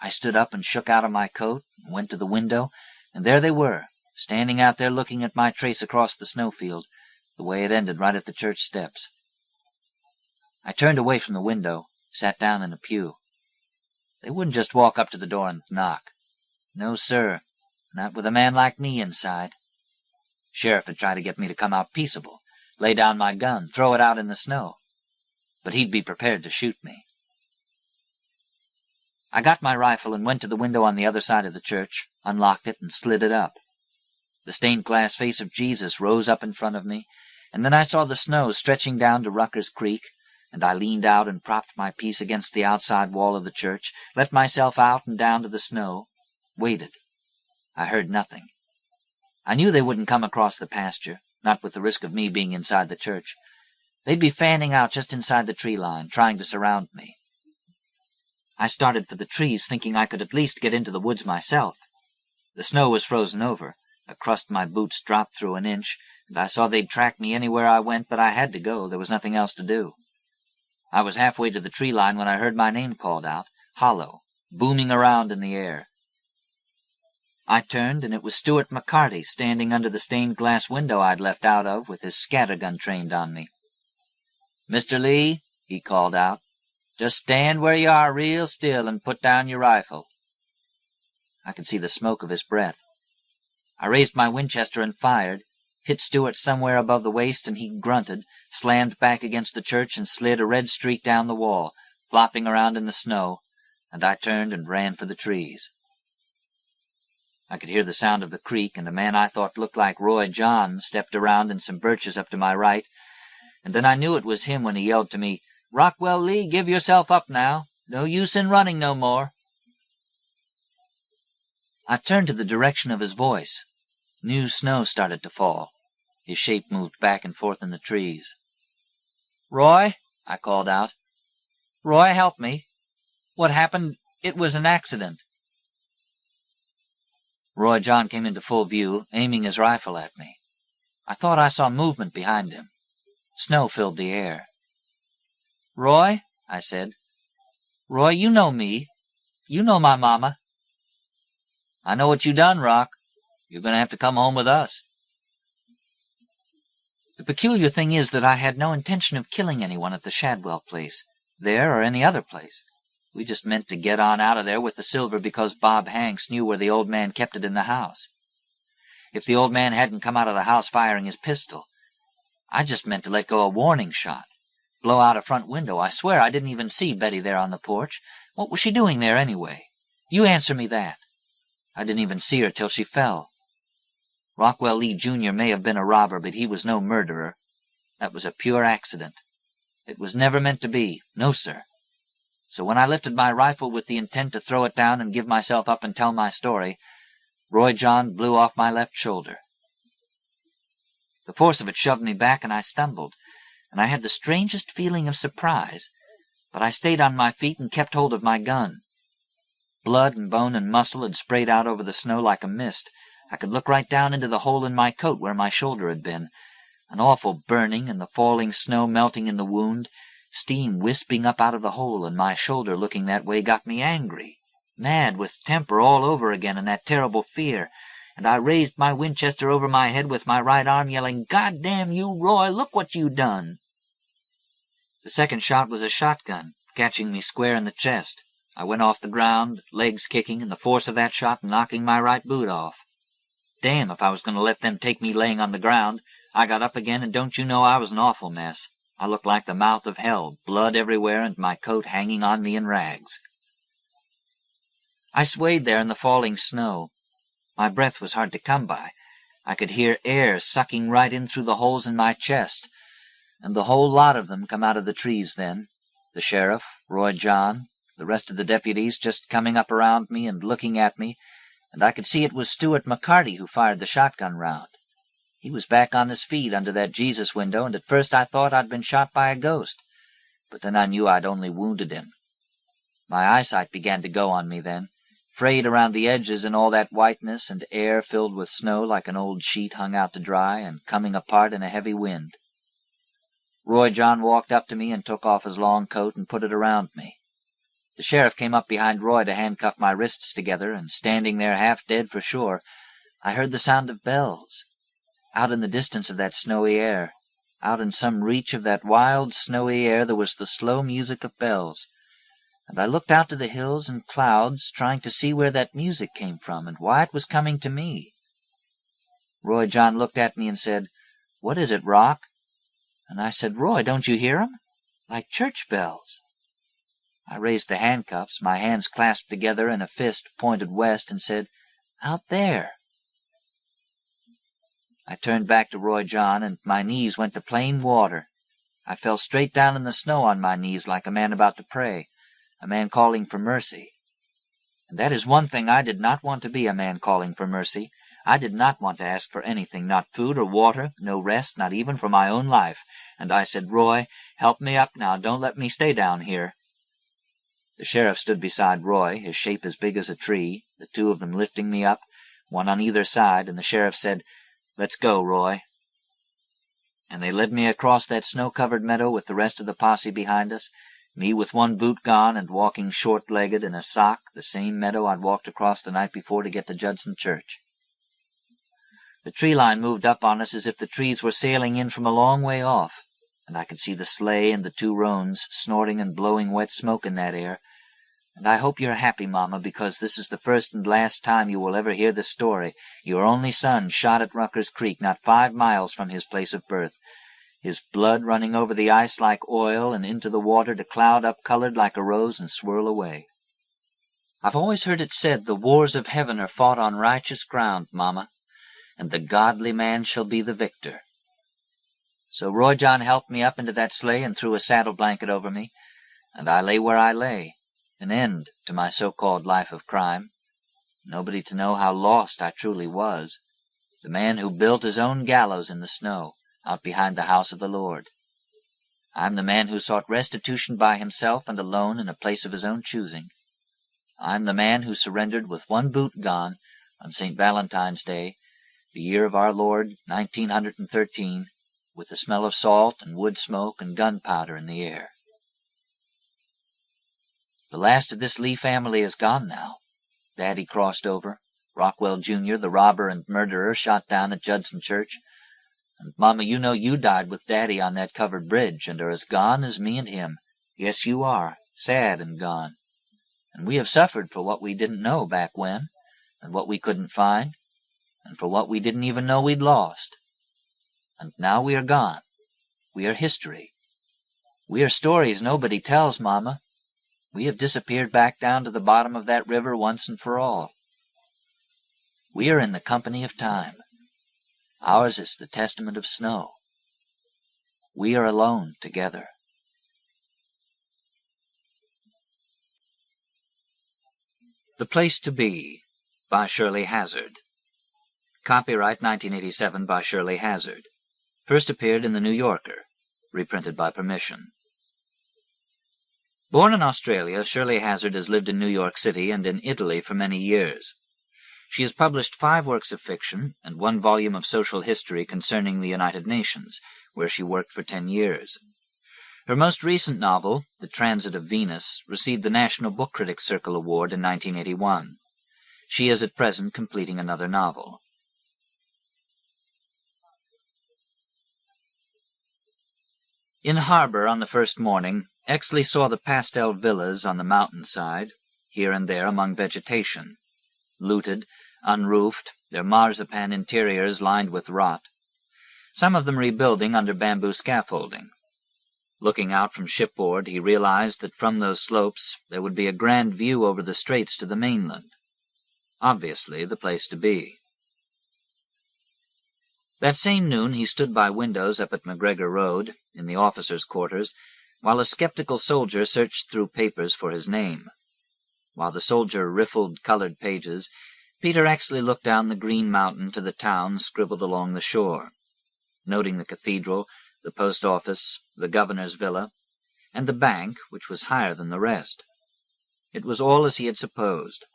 I stood up and shook out of my coat and went to the window, and there they were, standing out there looking at my trace across the snowfield, the way it ended right at the church steps. I turned away from the window, sat down in a pew. They wouldn't just walk up to the door and knock. No, sir, not with a man like me inside. Sheriff had tried to get me to come out peaceable, lay down my gun, throw it out in the snow. But he'd be prepared to shoot me. I got my rifle and went to the window on the other side of the church, unlocked it, and slid it up. The stained-glass face of Jesus rose up in front of me, and then I saw the snow stretching down to Rucker's Creek, and I leaned out and propped my piece against the outside wall of the church, let myself out and down to the snow, waited. I heard nothing. I knew they wouldn't come across the pasture, not with the risk of me being inside the church. They'd be fanning out just inside the tree line, trying to surround me. I started for the trees, thinking I could at least get into the woods myself. The snow was frozen over. A crust my boots dropped through an inch, and I saw they'd track me anywhere I went, but I had to go. There was nothing else to do. I was halfway to the tree line when I heard my name called out, hollow, booming around in the air. I turned, and it was Stuart McCarty standing under the stained glass window I'd left out of, with his scattergun trained on me. "Mr. Lee," he called out, "just stand where you are real still and put down your rifle." I could see the smoke of his breath. I raised my Winchester and fired, hit Stuart somewhere above the waist, and he grunted, slammed back against the church, and slid a red streak down the wall, flopping around in the snow, and I turned and ran for the trees. I could hear the sound of the creek, and a man I thought looked like Roy John stepped around in some birches up to my right, and then I knew it was him when he yelled to me, "Rockwell Lee, give yourself up now. No use in running no more." I turned to the direction of his voice. New snow started to fall. His shape moved back and forth in the trees. "Roy," I called out. "Roy, help me. What happened? It was an accident." Roy John came into full view, aiming his rifle at me. I thought I saw movement behind him. Snow filled the air. "Roy," I said. "Roy, you know me. You know my mama." "I know what you done, Rock. You're going to have to come home with us." The peculiar thing is that I had no intention of killing anyone at the Shadwell place, there or any other place. We just meant to get on out of there with the silver because Bob Hanks knew where the old man kept it in the house. If the old man hadn't come out of the house firing his pistol, I just meant to let go a warning shot, blow out a front window. I swear I didn't even see Betty there on the porch. What was she doing there anyway? You answer me that. I didn't even see her till she fell. Rockwell Lee, Jr. may have been a robber, but he was no murderer. That was a pure accident. It was never meant to be. No, sir. So when I lifted my rifle with the intent to throw it down and give myself up and tell my story, Roy John blew off my left shoulder. The force of it shoved me back, and I stumbled, and I had the strangest feeling of surprise, but I stayed on my feet and kept hold of my gun. Blood and bone and muscle had sprayed out over the snow like a mist. I could look right down into the hole in my coat where my shoulder had been. An awful burning, and the falling snow melting in the wound. Steam wisping up out of the hole, and my shoulder looking that way got me angry, mad with temper all over again and that terrible fear, and I raised my Winchester over my head with my right arm, yelling, "God damn you, Roy, look what you done!" The second shot was a shotgun, catching me square in the chest. I went off the ground, legs kicking, and the force of that shot knocking my right boot off. Damn if I was going to let them take me laying on the ground. I got up again, and don't you know I was an awful mess. I looked like the mouth of hell, blood everywhere, and my coat hanging on me in rags. I swayed there in the falling snow. My breath was hard to come by. I could hear air sucking right in through the holes in my chest, and the whole lot of them come out of the trees then. The sheriff, Roy John, the rest of the deputies just coming up around me and looking at me, and I could see it was Stuart McCarty who fired the shotgun round. He was back on his feet under that Jesus window, and at first I thought I'd been shot by a ghost, but then I knew I'd only wounded him. My eyesight began to go on me then, frayed around the edges in all that whiteness and air filled with snow like an old sheet hung out to dry and coming apart in a heavy wind. Roy John walked up to me and took off his long coat and put it around me. The sheriff came up behind Roy to handcuff my wrists together, and standing there half dead for sure, I heard the sound of bells. Out in the distance of that snowy air, out in some reach of that wild, snowy air, there was the slow music of bells, and I looked out to the hills and clouds, trying to see where that music came from and why it was coming to me. Roy John looked at me and said, "What is it, Rock?" And I said, "Roy, don't you hear 'em? Like church bells." I raised the handcuffs, my hands clasped together in a fist pointed west, and said, "Out there." I turned back to Roy John, and my knees went to plain water. I fell straight down in the snow on my knees like a man about to pray, a man calling for mercy. And that is one thing I did not want to be, a man calling for mercy. I did not want to ask for anything, not food or water, no rest, not even for my own life. And I said, "Roy, help me up now. Don't let me stay down here." The sheriff stood beside Roy, his shape as big as a tree, the two of them lifting me up, one on either side, and the sheriff said, "Let's go, Roy." And they led me across that snow-covered meadow with the rest of the posse behind us, me with one boot gone and walking short-legged in a sock, the same meadow I'd walked across the night before to get to Judson Church. The tree line moved up on us as if the trees were sailing in from a long way off, and I could see the sleigh and the two roans snorting and blowing wet smoke in that air. And I hope you're happy, Mama, because this is the first and last time you will ever hear the story. Your only son shot at Rucker's Creek, not 5 miles from his place of birth, his blood running over the ice like oil and into the water to cloud up colored like a rose and swirl away. I've always heard it said the wars of heaven are fought on righteous ground, Mama, and the godly man shall be the victor. So Roy John helped me up into that sleigh and threw a saddle blanket over me, and I lay where I lay, an end to my so-called life of crime. Nobody to know how lost I truly was, the man who built his own gallows in the snow out behind the house of the Lord. I'm the man who sought restitution by himself and alone in a place of his own choosing. I'm the man who surrendered with one boot gone on St. Valentine's Day, the year of our Lord 1913, with the smell of salt and wood smoke and gunpowder in the air. The last of this Lee family is gone now. Daddy crossed over. Rockwell Jr., the robber and murderer, shot down at Judson Church. And, Mama, you know you died with Daddy on that covered bridge and are as gone as me and him. Yes, you are, sad and gone. And we have suffered for what we didn't know back when, and what we couldn't find, and for what we didn't even know we'd lost. And now we are gone. We are history. We are stories nobody tells, Mama. We have disappeared back down to the bottom of that river once and for all. We are in the company of time. Ours is the testament of snow. We are alone together. The Place to Be by Shirley Hazzard. Copyright 1987 by Shirley Hazzard. First appeared in The New Yorker. Reprinted by permission. Born in Australia, Shirley Hazzard has lived in New York City and in Italy for many years. She has published 5 works of fiction and 1 volume of social history concerning the United Nations, where she worked for 10 years. Her most recent novel, The Transit of Venus, received the National Book Critics Circle Award in 1981. She is at present completing another novel. In harbor on the first morning, Exley saw the pastel villas on the mountainside, here and there among vegetation, looted, unroofed, their marzipan interiors lined with rot, some of them rebuilding under bamboo scaffolding. Looking out from shipboard, he realized that from those slopes there would be a grand view over the straits to the mainland. Obviously the place to be. That same noon he stood by windows up at McGregor Road, in the officers' quarters, while a skeptical soldier searched through papers for his name. While the soldier riffled colored pages, Peter Exley looked down the green mountain to the town scribbled along the shore, noting the cathedral, the post office, the governor's villa, and the bank, which was higher than the rest. It was all as he had supposed.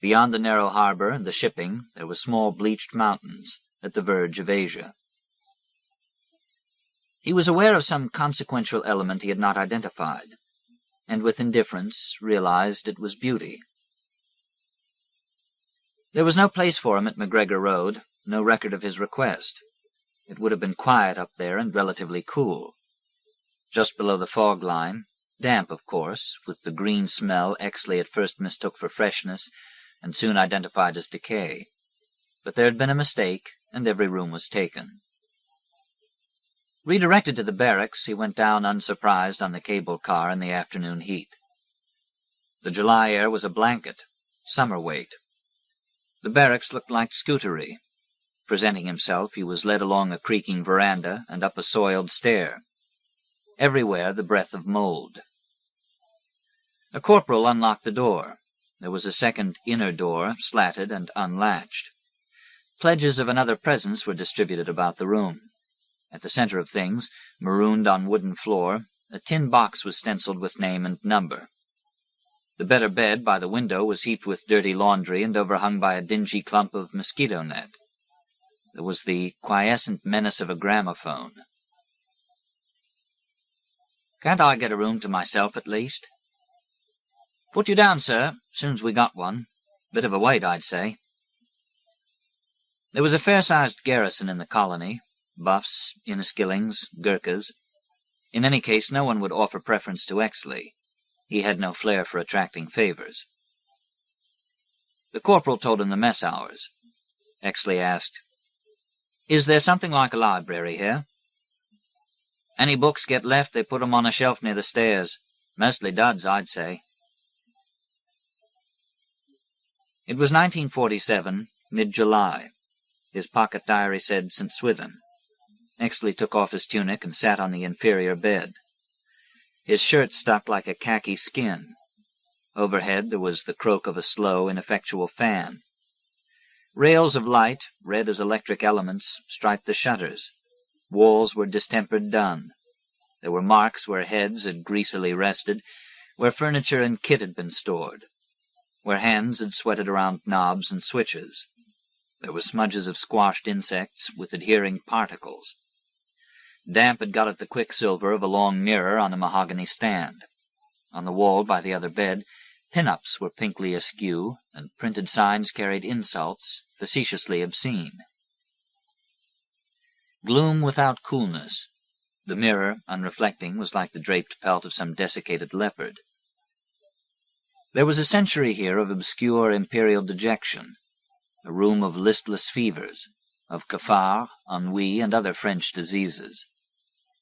Beyond the narrow harbor and the shipping there were small bleached mountains at the verge of Asia. He was aware of some consequential element he had not identified, and with indifference realized it was beauty. There was no place for him at McGregor Road, no record of his request. It would have been quiet up there and relatively cool. Just below the fog line, damp, of course, with the green smell Exley at first mistook for freshness and soon identified as decay. But there had been a mistake, and every room was taken. Redirected to the barracks, he went down unsurprised on the cable car in the afternoon heat. The July air was a blanket, summer weight. The barracks looked like Scutari. Presenting himself, he was led along a creaking veranda and up a soiled stair. Everywhere the breath of mold. A corporal unlocked the door. There was a second inner door, slatted and unlatched. Pledges of another presence were distributed about the room. At the center of things, marooned on wooden floor, a tin box was stenciled with name and number. The better bed by the window was heaped with dirty laundry and overhung by a dingy clump of mosquito net. There was the quiescent menace of a gramophone. "Can't I get a room to myself, at least?" "Put you down, sir, soon's we got one. Bit of a wait, I'd say." There was a fair-sized garrison in the colony, Buffs, Inniskillings, Gurkhas. In any case, no one would offer preference to Exley. He had no flair for attracting favors. The corporal told him the mess hours. Exley asked, "Is there something like a library here?" "Any books get left, they put 'em on a shelf near the stairs. Mostly duds, I'd say." It was 1947, mid-July. His pocket diary said St. Swithin. Exley took off his tunic and sat on the inferior bed. His shirt stuck like a khaki skin. Overhead there was the croak of a slow, ineffectual fan. Rails of light, red as electric elements, striped the shutters. Walls were distempered dun. There were marks where heads had greasily rested, where furniture and kit had been stored, where hands had sweated around knobs and switches. There were smudges of squashed insects with adhering particles. Damp had got at the quicksilver of a long mirror on a mahogany stand. On the wall by the other bed, pin-ups were pinkly askew, and printed signs carried insults, facetiously obscene. Gloom without coolness. The mirror, unreflecting, was like the draped pelt of some desiccated leopard. There was a century here of obscure imperial dejection, a room of listless fevers, of cafard, ennui, and other French diseases,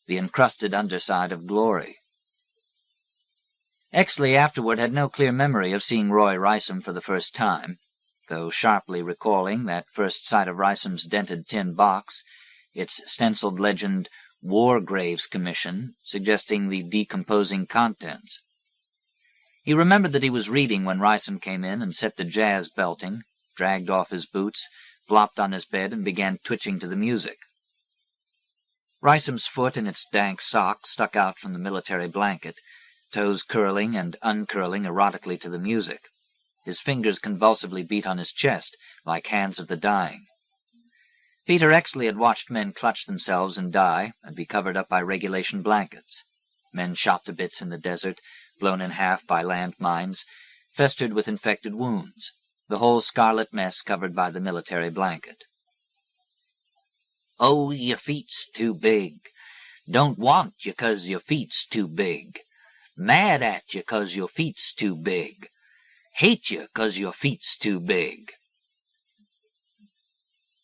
the encrusted underside of glory. Exley afterward had no clear memory of seeing Roy Rysam for the first time, though sharply recalling that first sight of Rysam's dented tin box, its stenciled legend, War Graves Commission, suggesting the decomposing contents. He remembered that he was reading when Rysam came in and set the jazz belting, dragged off his boots, flopped on his bed, and began twitching to the music. Rysam's foot in its dank sock stuck out from the military blanket, toes curling and uncurling erotically to the music. His fingers convulsively beat on his chest, like hands of the dying. Peter Exley had watched men clutch themselves and die, and be covered up by regulation blankets. Men shot to bits in the desert, blown in half by land mines, festered with infected wounds, the whole scarlet mess covered by the military blanket. "Oh, your feet's too big. Don't want you 'cause your feet's too big. Mad at you 'cause your feet's too big. Hate you 'cause your feet's too big."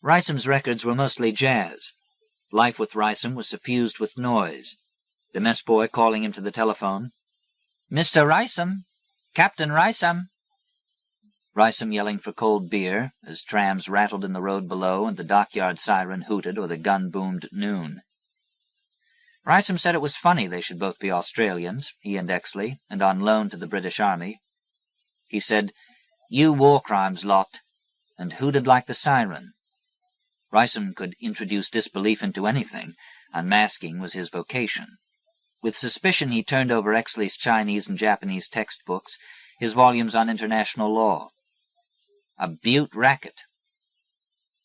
Rysam's records were mostly jazz. Life with Rysam was suffused with noise. The mess boy calling him to the telephone. "Mr. Rysam! Captain Rysam!" Rysam yelling for cold beer, as trams rattled in the road below and the dockyard siren hooted or the gun boomed at noon. Rysam said it was funny they should both be Australians, he and Exley, and on loan to the British Army. He said, "You war crimes lot," and hooted like the siren. Rysam could introduce disbelief into anything. Unmasking was his vocation. With suspicion he turned over Exley's Chinese and Japanese textbooks, his volumes on international law. A Butte racket.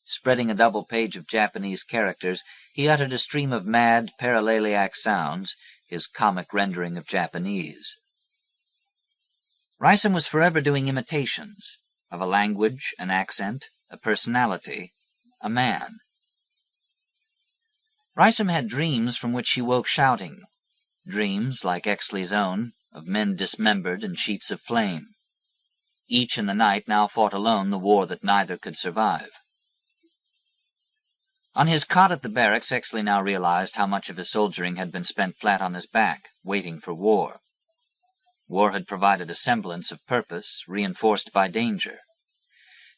Spreading a double page of Japanese characters, he uttered a stream of mad, paralleliac sounds, his comic rendering of Japanese. Rysam was forever doing imitations, of a language, an accent, a personality, a man. Rysam had dreams from which he woke shouting, dreams, like Exley's own, of men dismembered in sheets of flame. Each in the night now fought alone the war that neither could survive. On his cot at the barracks, Exley now realized how much of his soldiering had been spent flat on his back, waiting for war. War had provided a semblance of purpose, reinforced by danger.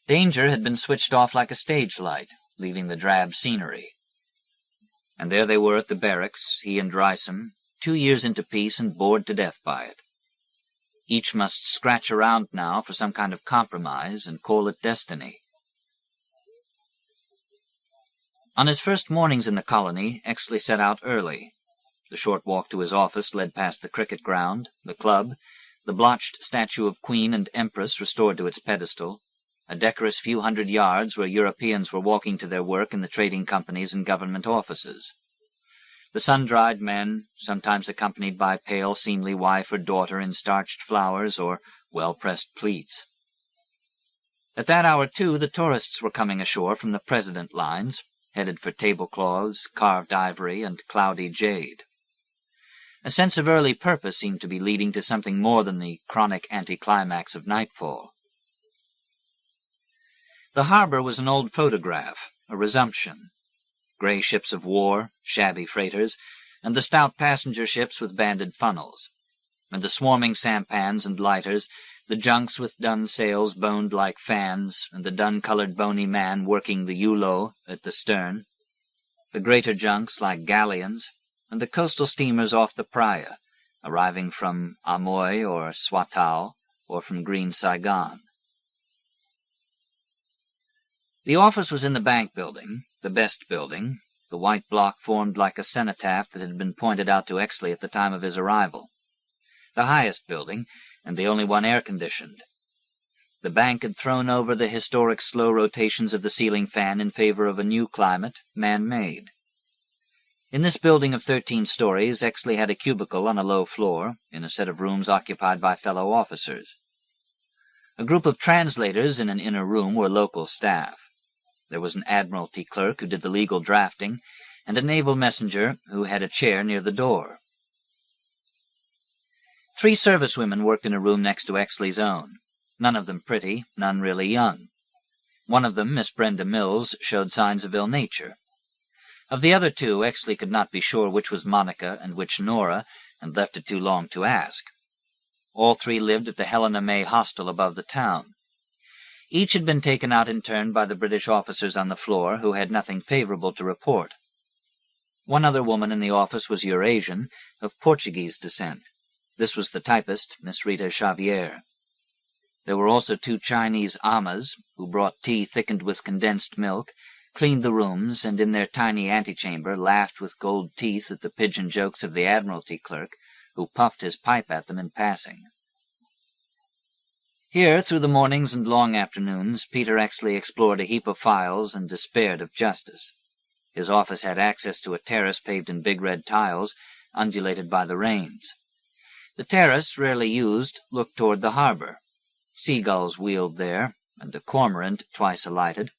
Danger had been switched off like a stage light, leaving the drab scenery. And there they were at the barracks, he and Rysam, 2 years into peace and bored to death by it. Each must scratch around now for some kind of compromise and call it destiny. On his first mornings in the colony, Exley set out early. The short walk to his office led past the cricket ground, the club, the blotched statue of Queen and Empress restored to its pedestal, a decorous few hundred yards where Europeans were walking to their work in the trading companies and government offices. The sun-dried men, sometimes accompanied by pale, seemly wife or daughter in starched flowers or well-pressed pleats. At that hour, too, the tourists were coming ashore from the President lines, headed for tablecloths, carved ivory, and cloudy jade. A sense of early purpose seemed to be leading to something more than the chronic anticlimax of nightfall. The harbor was an old photograph, a resumption. Gray ships of war, shabby freighters, and the stout passenger ships with banded funnels, and the swarming sampans and lighters, the junks with dun sails boned like fans, and the dun-colored bony man working the ulo at the stern, the greater junks like galleons, and the coastal steamers off the Praia, arriving from Amoy or Swatow, or from green Saigon. The office was in the bank building, the best building. The white block formed like a cenotaph that had been pointed out to Exley at the time of his arrival. The highest building, and the only one air-conditioned. The bank had thrown over the historic slow rotations of the ceiling fan in favor of a new climate, man-made. In this building of 13 stories, Exley had a cubicle on a low floor, in a set of rooms occupied by fellow officers. A group of translators in an inner room were local staff. There was an admiralty clerk who did the legal drafting, and a naval messenger who had a chair near the door. 3 servicewomen worked in a room next to Exley's own, none of them pretty, none really young. One of them, Miss Brenda Mills, showed signs of ill nature. Of the other 2, Exley could not be sure which was Monica and which Nora, and left it too long to ask. All 3 lived at the Helena May hostel above the town. Each had been taken out in turn by the British officers on the floor, who had nothing favorable to report. One other woman in the office was Eurasian, of Portuguese descent. This was the typist, Miss Rita Xavier. There were also 2 Chinese amas, who brought tea thickened with condensed milk, cleaned the rooms, and in their tiny antechamber laughed with gold teeth at the pigeon jokes of the admiralty clerk, who puffed his pipe at them in passing. Here, through the mornings and long afternoons, Peter Exley explored a heap of files and despaired of justice. His office had access to a terrace paved in big red tiles, undulated by the rains. The terrace, rarely used, looked toward the harbor. Seagulls wheeled there, and a cormorant twice alighted.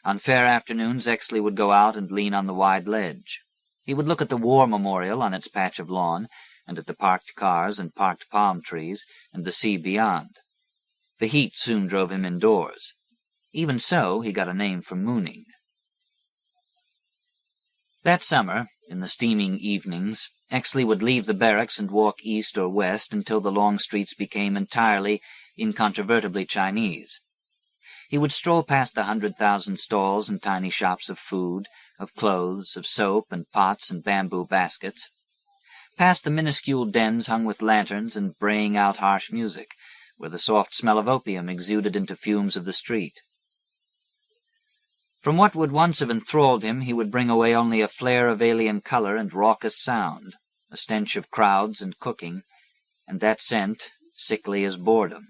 On fair afternoons, Exley would go out and lean on the wide ledge. He would look at the war memorial on its patch of lawn, and at the parked cars and parked palm trees, and the sea beyond. The heat soon drove him indoors. Even so, he got a name for mooning. That summer, in the steaming evenings, Exley would leave the barracks and walk east or west until the long streets became entirely, incontrovertibly Chinese. He would stroll past the 100,000 stalls and tiny shops of food, of clothes, of soap and pots and bamboo baskets, past the minuscule dens hung with lanterns and braying out harsh music, where the soft smell of opium exuded into fumes of the street. From what would once have enthralled him, he would bring away only a flare of alien color and raucous sound, a stench of crowds and cooking, and that scent sickly as boredom.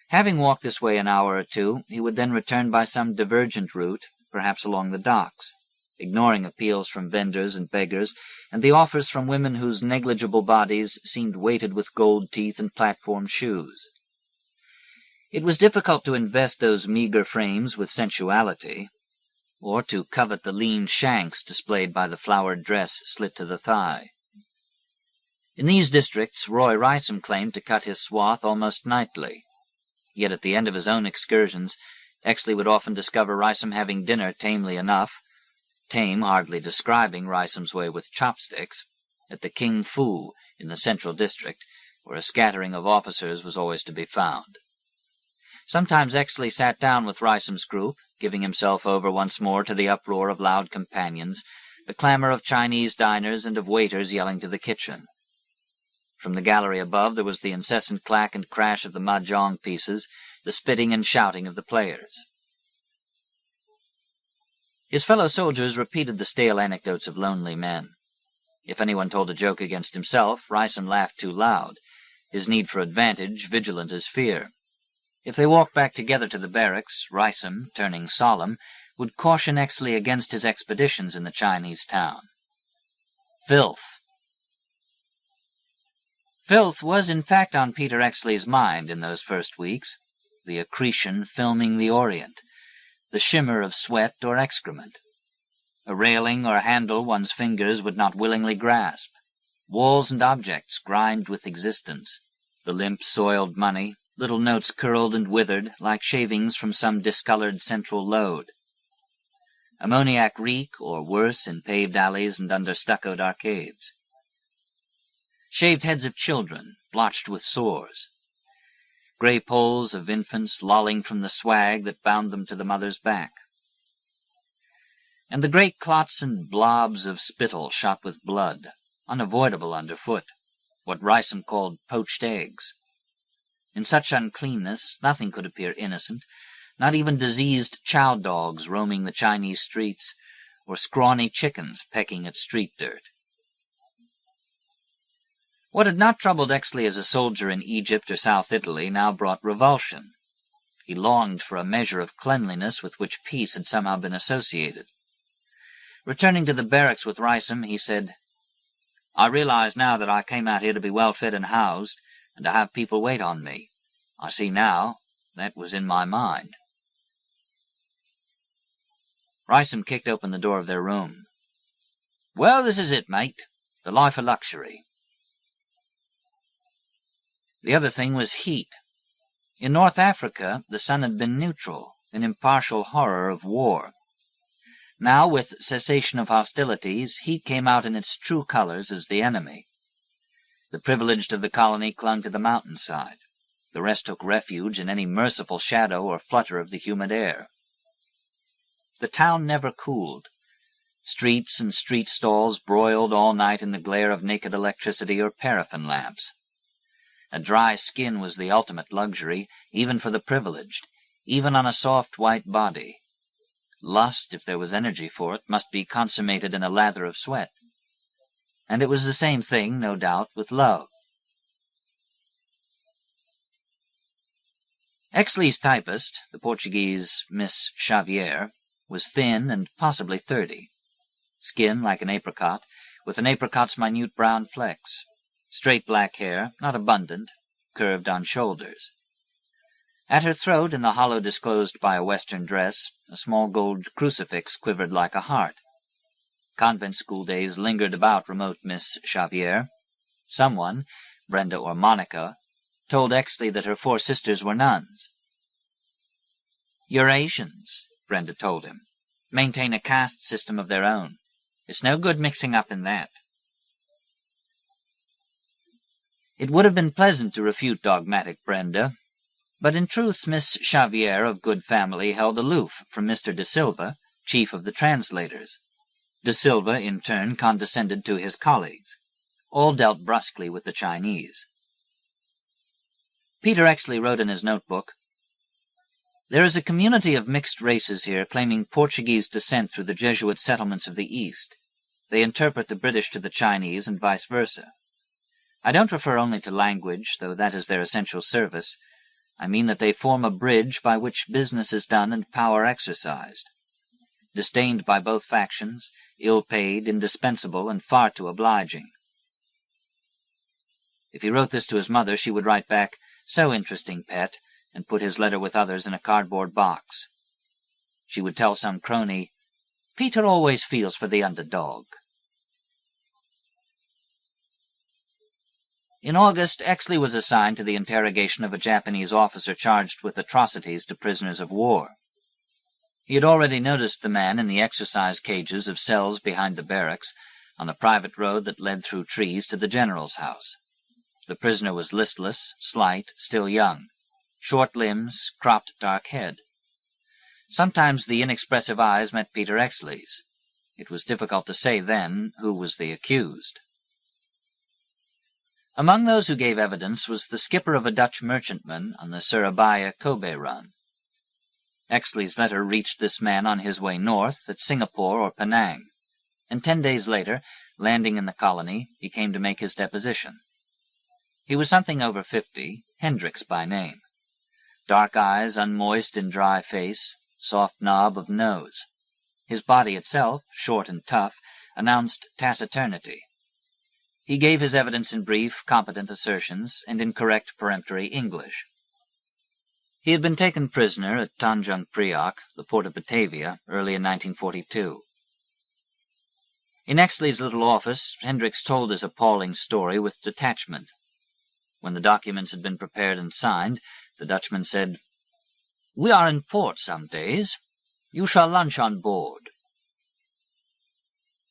Having walked this way an hour or 2, he would then return by some divergent route, perhaps along the docks, ignoring appeals from vendors and beggars, and the offers from women whose negligible bodies seemed weighted with gold teeth and platform shoes. It was difficult to invest those meager frames with sensuality, or to covet the lean shanks displayed by the flowered dress slit to the thigh. In these districts, Roy Rysam claimed to cut his swath almost nightly. Yet at the end of his own excursions, Exley would often discover Rysam having dinner tamely enough, tame hardly describing Rysam's way with chopsticks, at the King Fu in the Central District, where a scattering of officers was always to be found. Sometimes Exley sat down with Rysam's group, giving himself over once more to the uproar of loud companions, the clamor of Chinese diners and of waiters yelling to the kitchen. From the gallery above there was the incessant clack and crash of the mahjong pieces, the spitting and shouting of the players. His fellow soldiers repeated the stale anecdotes of lonely men. If anyone told a joke against himself, Rysam laughed too loud, his need for advantage vigilant as fear. If they walked back together to the barracks, Rysam, turning solemn, would caution Exley against his expeditions in the Chinese town. Filth. Filth was in fact on Peter Exley's mind in those first weeks, the accretion filming the Orient, the shimmer of sweat or excrement. A railing or handle one's fingers would not willingly grasp. Walls and objects grimed with existence, the limp soiled money, little notes curled and withered like shavings from some discolored central lode. Ammoniac reek, or worse, in paved alleys and under stuccoed arcades. Shaved heads of children, blotched with sores. Gray poles of infants lolling from the swag that bound them to the mother's back. And the great clots and blobs of spittle shot with blood, unavoidable underfoot, what Rysam called poached eggs. In such uncleanness, nothing could appear innocent, not even diseased chow dogs roaming the Chinese streets, or scrawny chickens pecking at street dirt. What had not troubled Exley as a soldier in Egypt or South Italy now brought revulsion. He longed for a measure of cleanliness with which peace had somehow been associated. Returning to the barracks with Rysam, he said, "I realize now that I came out here to be well fed and housed, and to have people wait on me. I see now that was in my mind." Rysam kicked open the door of their room. "Well, this is it, mate. The life of luxury." The other thing was heat. In North Africa, the sun had been neutral, an impartial horror of war. Now, with cessation of hostilities, heat came out in its true colors as the enemy. The privileged of the colony clung to the mountainside. The rest took refuge in any merciful shadow or flutter of the humid air. The town never cooled. Streets and street stalls broiled all night in the glare of naked electricity or paraffin lamps. A dry skin was the ultimate luxury, even for the privileged, even on a soft white body. Lust, if there was energy for it, must be consummated in a lather of sweat. And it was the same thing, no doubt, with love. Exley's typist, the Portuguese Miss Xavier, was thin and possibly 30. Skin like an apricot, with an apricot's minute brown flecks. Straight black hair, not abundant, curved on shoulders. At her throat, in the hollow disclosed by a western dress, a small gold crucifix quivered like a heart. Convent school days lingered about remote Miss Xavier. Someone, Brenda or Monica, told Exley that her 4 sisters were nuns. "Eurasians," Brenda told him. "Maintain a caste system of their own. It's no good mixing up in that." It would have been pleasant to refute dogmatic Brenda, but in truth Miss Xavier of good family held aloof from Mr. de Silva, chief of the translators. De Silva, in turn, condescended to his colleagues. All dealt brusquely with the Chinese. Peter Exley wrote in his notebook, "There is a community of mixed races here claiming Portuguese descent through the Jesuit settlements of the East. They interpret the British to the Chinese and vice versa. I don't refer only to language, though that is their essential service. I mean that they form a bridge by which business is done and power exercised. Disdained by both factions, ill-paid, indispensable, and far too obliging." If he wrote this to his mother, she would write back, "So interesting, pet," and put his letter with others in a cardboard box. She would tell some crony, "Peter always feels for the underdog." In August, Exley was assigned to the interrogation of a Japanese officer charged with atrocities to prisoners of war. He had already noticed the man in the exercise cages of cells behind the barracks, on the private road that led through trees to the general's house. The prisoner was listless, slight, still young, short limbs, cropped dark head. Sometimes the inexpressive eyes met Peter Exley's. It was difficult to say then who was the accused. Among those who gave evidence was the skipper of a Dutch merchantman on the Surabaya-Kobe run. Exley's letter reached this man on his way north at Singapore or Penang, and 10 days later Landing in the colony, he came to make his deposition. He was something over 50, Hendricks by name. Dark eyes, unmoist in dry face, soft knob of nose. His body itself, short and tough, announced taciturnity. He gave his evidence in brief, competent assertions, and in correct peremptory English. He had been taken prisoner at Tanjung Priok, the port of Batavia, early in 1942. In Exley's little office, Hendricks told his appalling story with detachment. When the documents had been prepared and signed, the Dutchman said, "We are in port some days. You shall lunch on board."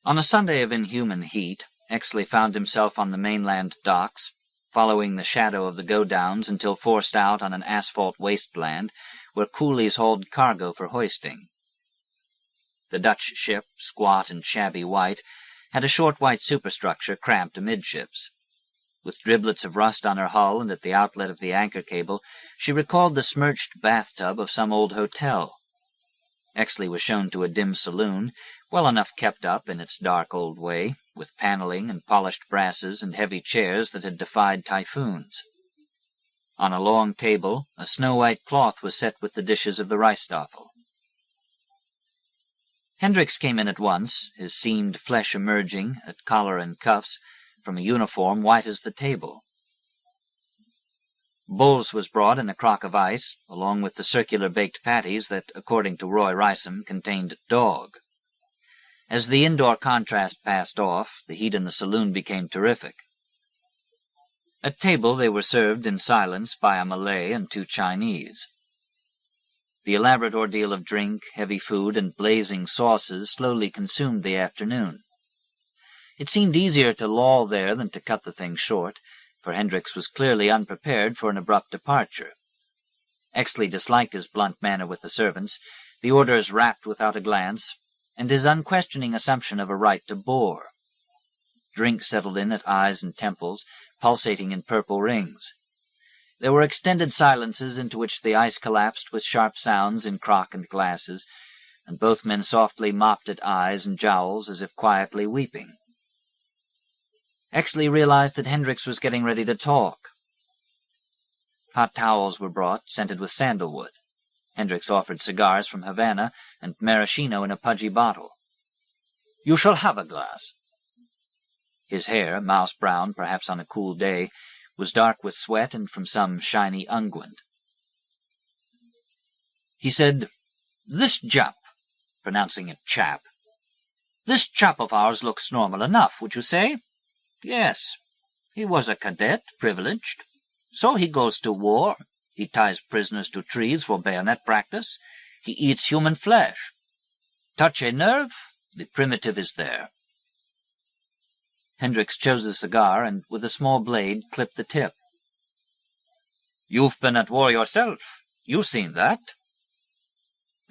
On a Sunday of inhuman heat, Exley found himself on the mainland docks, following the shadow of the go-downs until forced out on an asphalt wasteland where coolies hauled cargo for hoisting. The Dutch ship, squat and shabby white, had a short white superstructure cramped amidships. With driblets of rust on her hull and at the outlet of the anchor cable, she recalled the smirched bathtub of some old hotel. Exley was shown to a dim saloon, well enough kept up in its dark old way, with paneling and polished brasses and heavy chairs that had defied typhoons. On a long table, a snow-white cloth was set with the dishes of the rice-stoffel. Hendricks came in at once, his seamed flesh emerging, at collar and cuffs, from a uniform white as the table. Bulls was brought in a crock of ice, along with the circular baked patties that, according to Roy Rysam, contained dog. As the indoor contrast passed off, the heat in the saloon became terrific. At table they were served in silence by a Malay and 2 Chinese. The elaborate ordeal of drink, heavy food, and blazing sauces slowly consumed the afternoon. It seemed easier to loll there than to cut the thing short, for Hendricks was clearly unprepared for an abrupt departure. Exley disliked his blunt manner with the servants, the orders rapped without a glance, and his unquestioning assumption of a right to bore. Drink settled in at eyes and temples, pulsating in purple rings. There were extended silences into which the ice collapsed with sharp sounds in crock and glasses, and both men softly mopped at eyes and jowls as if quietly weeping. Exley realized that Hendricks was getting ready to talk. Hot towels were brought, scented with sandalwood. Hendricks offered cigars from Havana and maraschino in a pudgy bottle. "You shall have a glass." His hair, mouse-brown, perhaps on a cool day, was dark with sweat and from some shiny unguent. He said, "This Jap," pronouncing it chap, "this chap of ours looks normal enough, would you say? Yes, he was a cadet, privileged. So he goes to war. He ties prisoners to trees for bayonet practice. He eats human flesh. Touch a nerve, the primitive is there." Hendricks chose a cigar and, with a small blade, clipped the tip. "You've been at war yourself. You've seen that."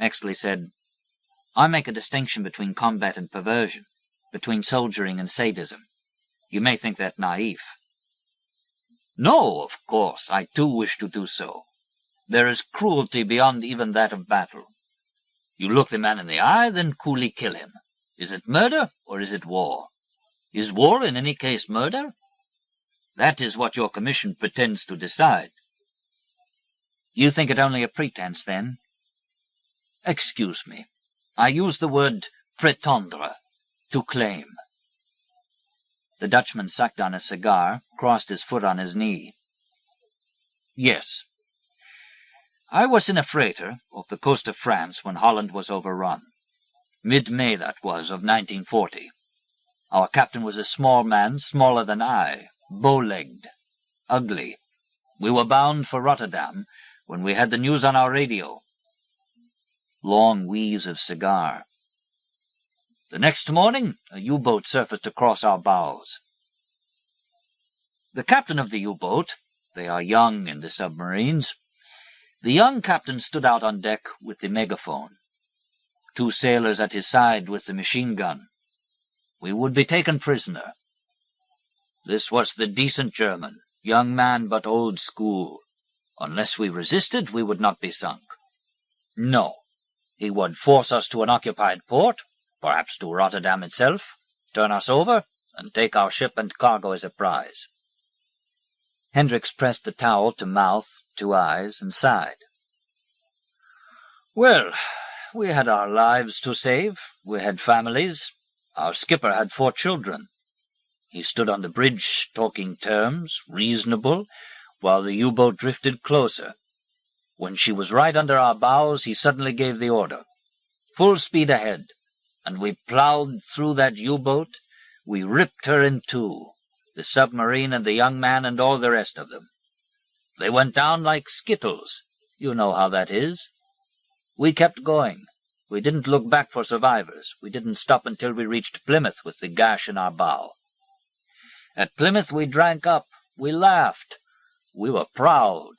Exley said, "I make a distinction between combat and perversion, between soldiering and sadism. You may think that naïve." "No, of course, I too wish to do so. There is cruelty beyond even that of battle. You look the man in the eye, then coolly kill him. Is it murder, or is it war? Is war in any case murder? That is what your commission pretends to decide." "You think it only a pretense, then?" "Excuse me. I use the word prétendre, to claim." The Dutchman sucked on his cigar, crossed his foot on his knee. "Yes. I was in a freighter off the coast of France when Holland was overrun. Mid-May, that was, of 1940. Our captain was a small man, smaller than I, bow-legged, ugly. We were bound for Rotterdam when we had the news on our radio." Long wheeze of cigar. "The next morning, a U-boat surfaced across our bows. The captain of the U-boat, they are young in the submarines, the young captain stood out on deck with the megaphone. 2 sailors at his side with the machine gun. We would be taken prisoner. This was the decent German, young man but old school. Unless we resisted, we would not be sunk. No, he would force us to an occupied port, perhaps to Rotterdam itself, turn us over, and take our ship and cargo as a prize." Hendricks pressed the towel to mouth, to eyes, and sighed. "Well, we had our lives to save. We had families. Our skipper had 4 children. He stood on the bridge, talking terms, reasonable, while the U-boat drifted closer. When she was right under our bows, he suddenly gave the order. Full speed ahead, and we plowed through that U-boat. We ripped her in two, the submarine and the young man and all the rest of them. They went down like skittles. You know how that is. We kept going. We didn't look back for survivors. We didn't stop until we reached Plymouth with the gash in our bow. At Plymouth we drank up. We laughed. We were proud."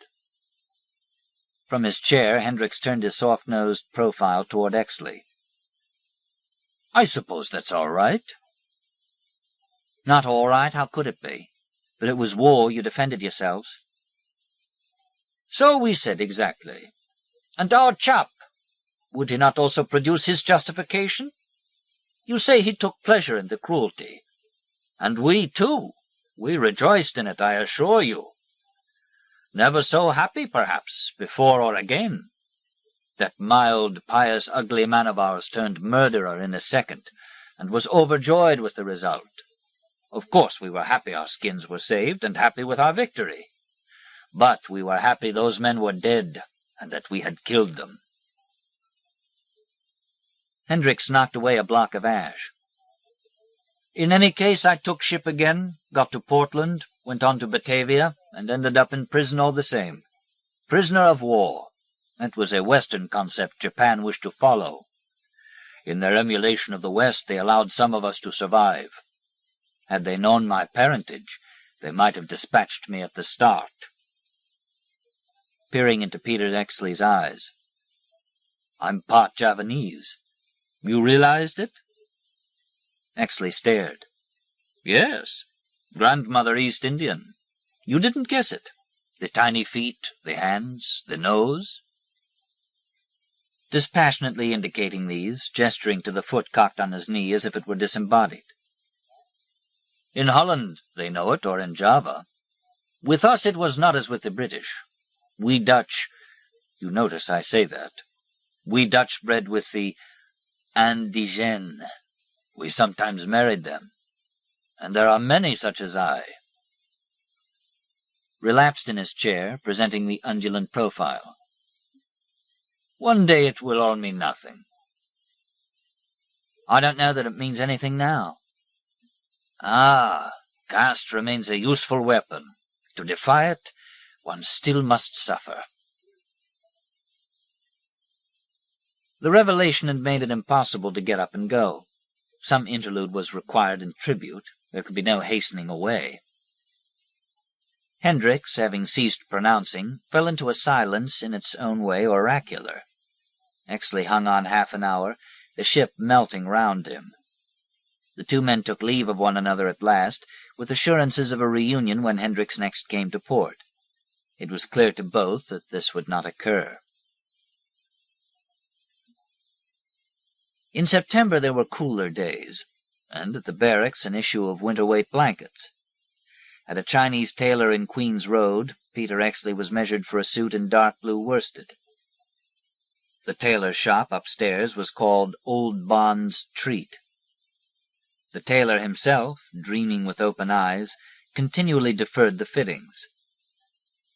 From his chair, Hendricks turned his soft-nosed profile toward Exley. "I suppose that's all right." "Not all right. How could it be? But it was war. You defended yourselves." "So we said exactly. And our chap, would he not also produce his justification? You say he took pleasure in the cruelty. And we, too. We rejoiced in it, I assure you. Never so happy, perhaps, before or again. That mild, pious, ugly man of ours turned murderer in a second, and was overjoyed with the result. Of course we were happy our skins were saved, and happy with our victory. But we were happy those men were dead, and that we had killed them." Hendricks knocked away a block of ash. "In any case, I took ship again, got to Portland, went on to Batavia, and ended up in prison all the same. Prisoner of war. That was a Western concept Japan wished to follow. In their emulation of the West, they allowed some of us to survive. Had they known my parentage, they might have dispatched me at the start." Peering into Peter Exley's eyes. "I'm part Javanese. You realized it?" Exley stared. "Yes. Grandmother East Indian. You didn't guess it. The tiny feet, the hands, the nose." Dispassionately indicating these, gesturing to the foot cocked on his knee as if it were disembodied. "In Holland they know it, or in Java. With us it was not as with the British. We Dutch, you notice I say that, we Dutch bred with the indigènes. We sometimes married them. And there are many such as I." Relapsed in his chair, presenting the undulant profile. "One day it will all mean nothing." "I don't know that it means anything now." "Ah, caste remains a useful weapon. To defy it, one still must suffer." The revelation had made it impossible to get up and go. Some interlude was required in tribute. There could be no hastening away. Hendricks, having ceased pronouncing, fell into a silence in its own way oracular. Exley hung on half an hour, the ship melting round him. The 2 men took leave of one another at last, with assurances of a reunion when Hendricks next came to port. It was clear to both that this would not occur. In September there were cooler days, and at the barracks an issue of winter-weight blankets. At a Chinese tailor in Queen's Road, Peter Exley was measured for a suit in dark blue worsted. The tailor's shop upstairs was called Old Bond's Treat. The tailor himself, dreaming with open eyes, continually deferred the fittings.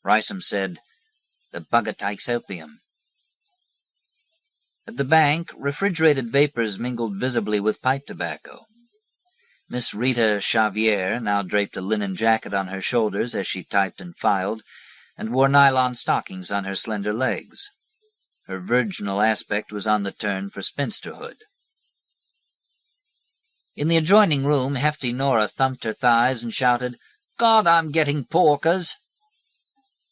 Rysam said, "The bugger takes opium." At the bank, refrigerated vapors mingled visibly with pipe tobacco. Miss Rita Xavier now draped a linen jacket on her shoulders as she typed and filed, and wore nylon stockings on her slender legs. Her virginal aspect was on the turn for spinsterhood. In the adjoining room, hefty Nora thumped her thighs and shouted, "God, I'm getting porkers!"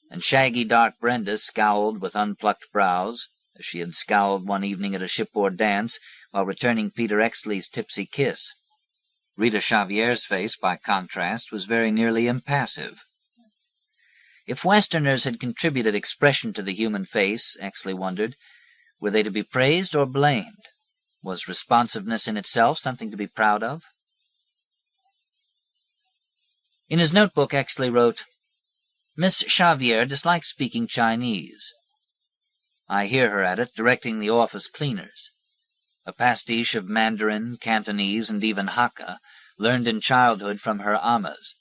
And shaggy dark Brenda scowled with unplucked brows, as she had scowled one evening at a shipboard dance while returning Peter Exley's tipsy kiss. Rita Xavier's face, by contrast, was very nearly impassive. If Westerners had contributed expression to the human face, Exley wondered, were they to be praised or blamed? Was responsiveness in itself something to be proud of? In his notebook, Exley wrote, "Miss Xavier dislikes speaking Chinese. I hear her at it, directing the office cleaners. A pastiche of Mandarin, Cantonese, and even Hakka, learned in childhood from her amas.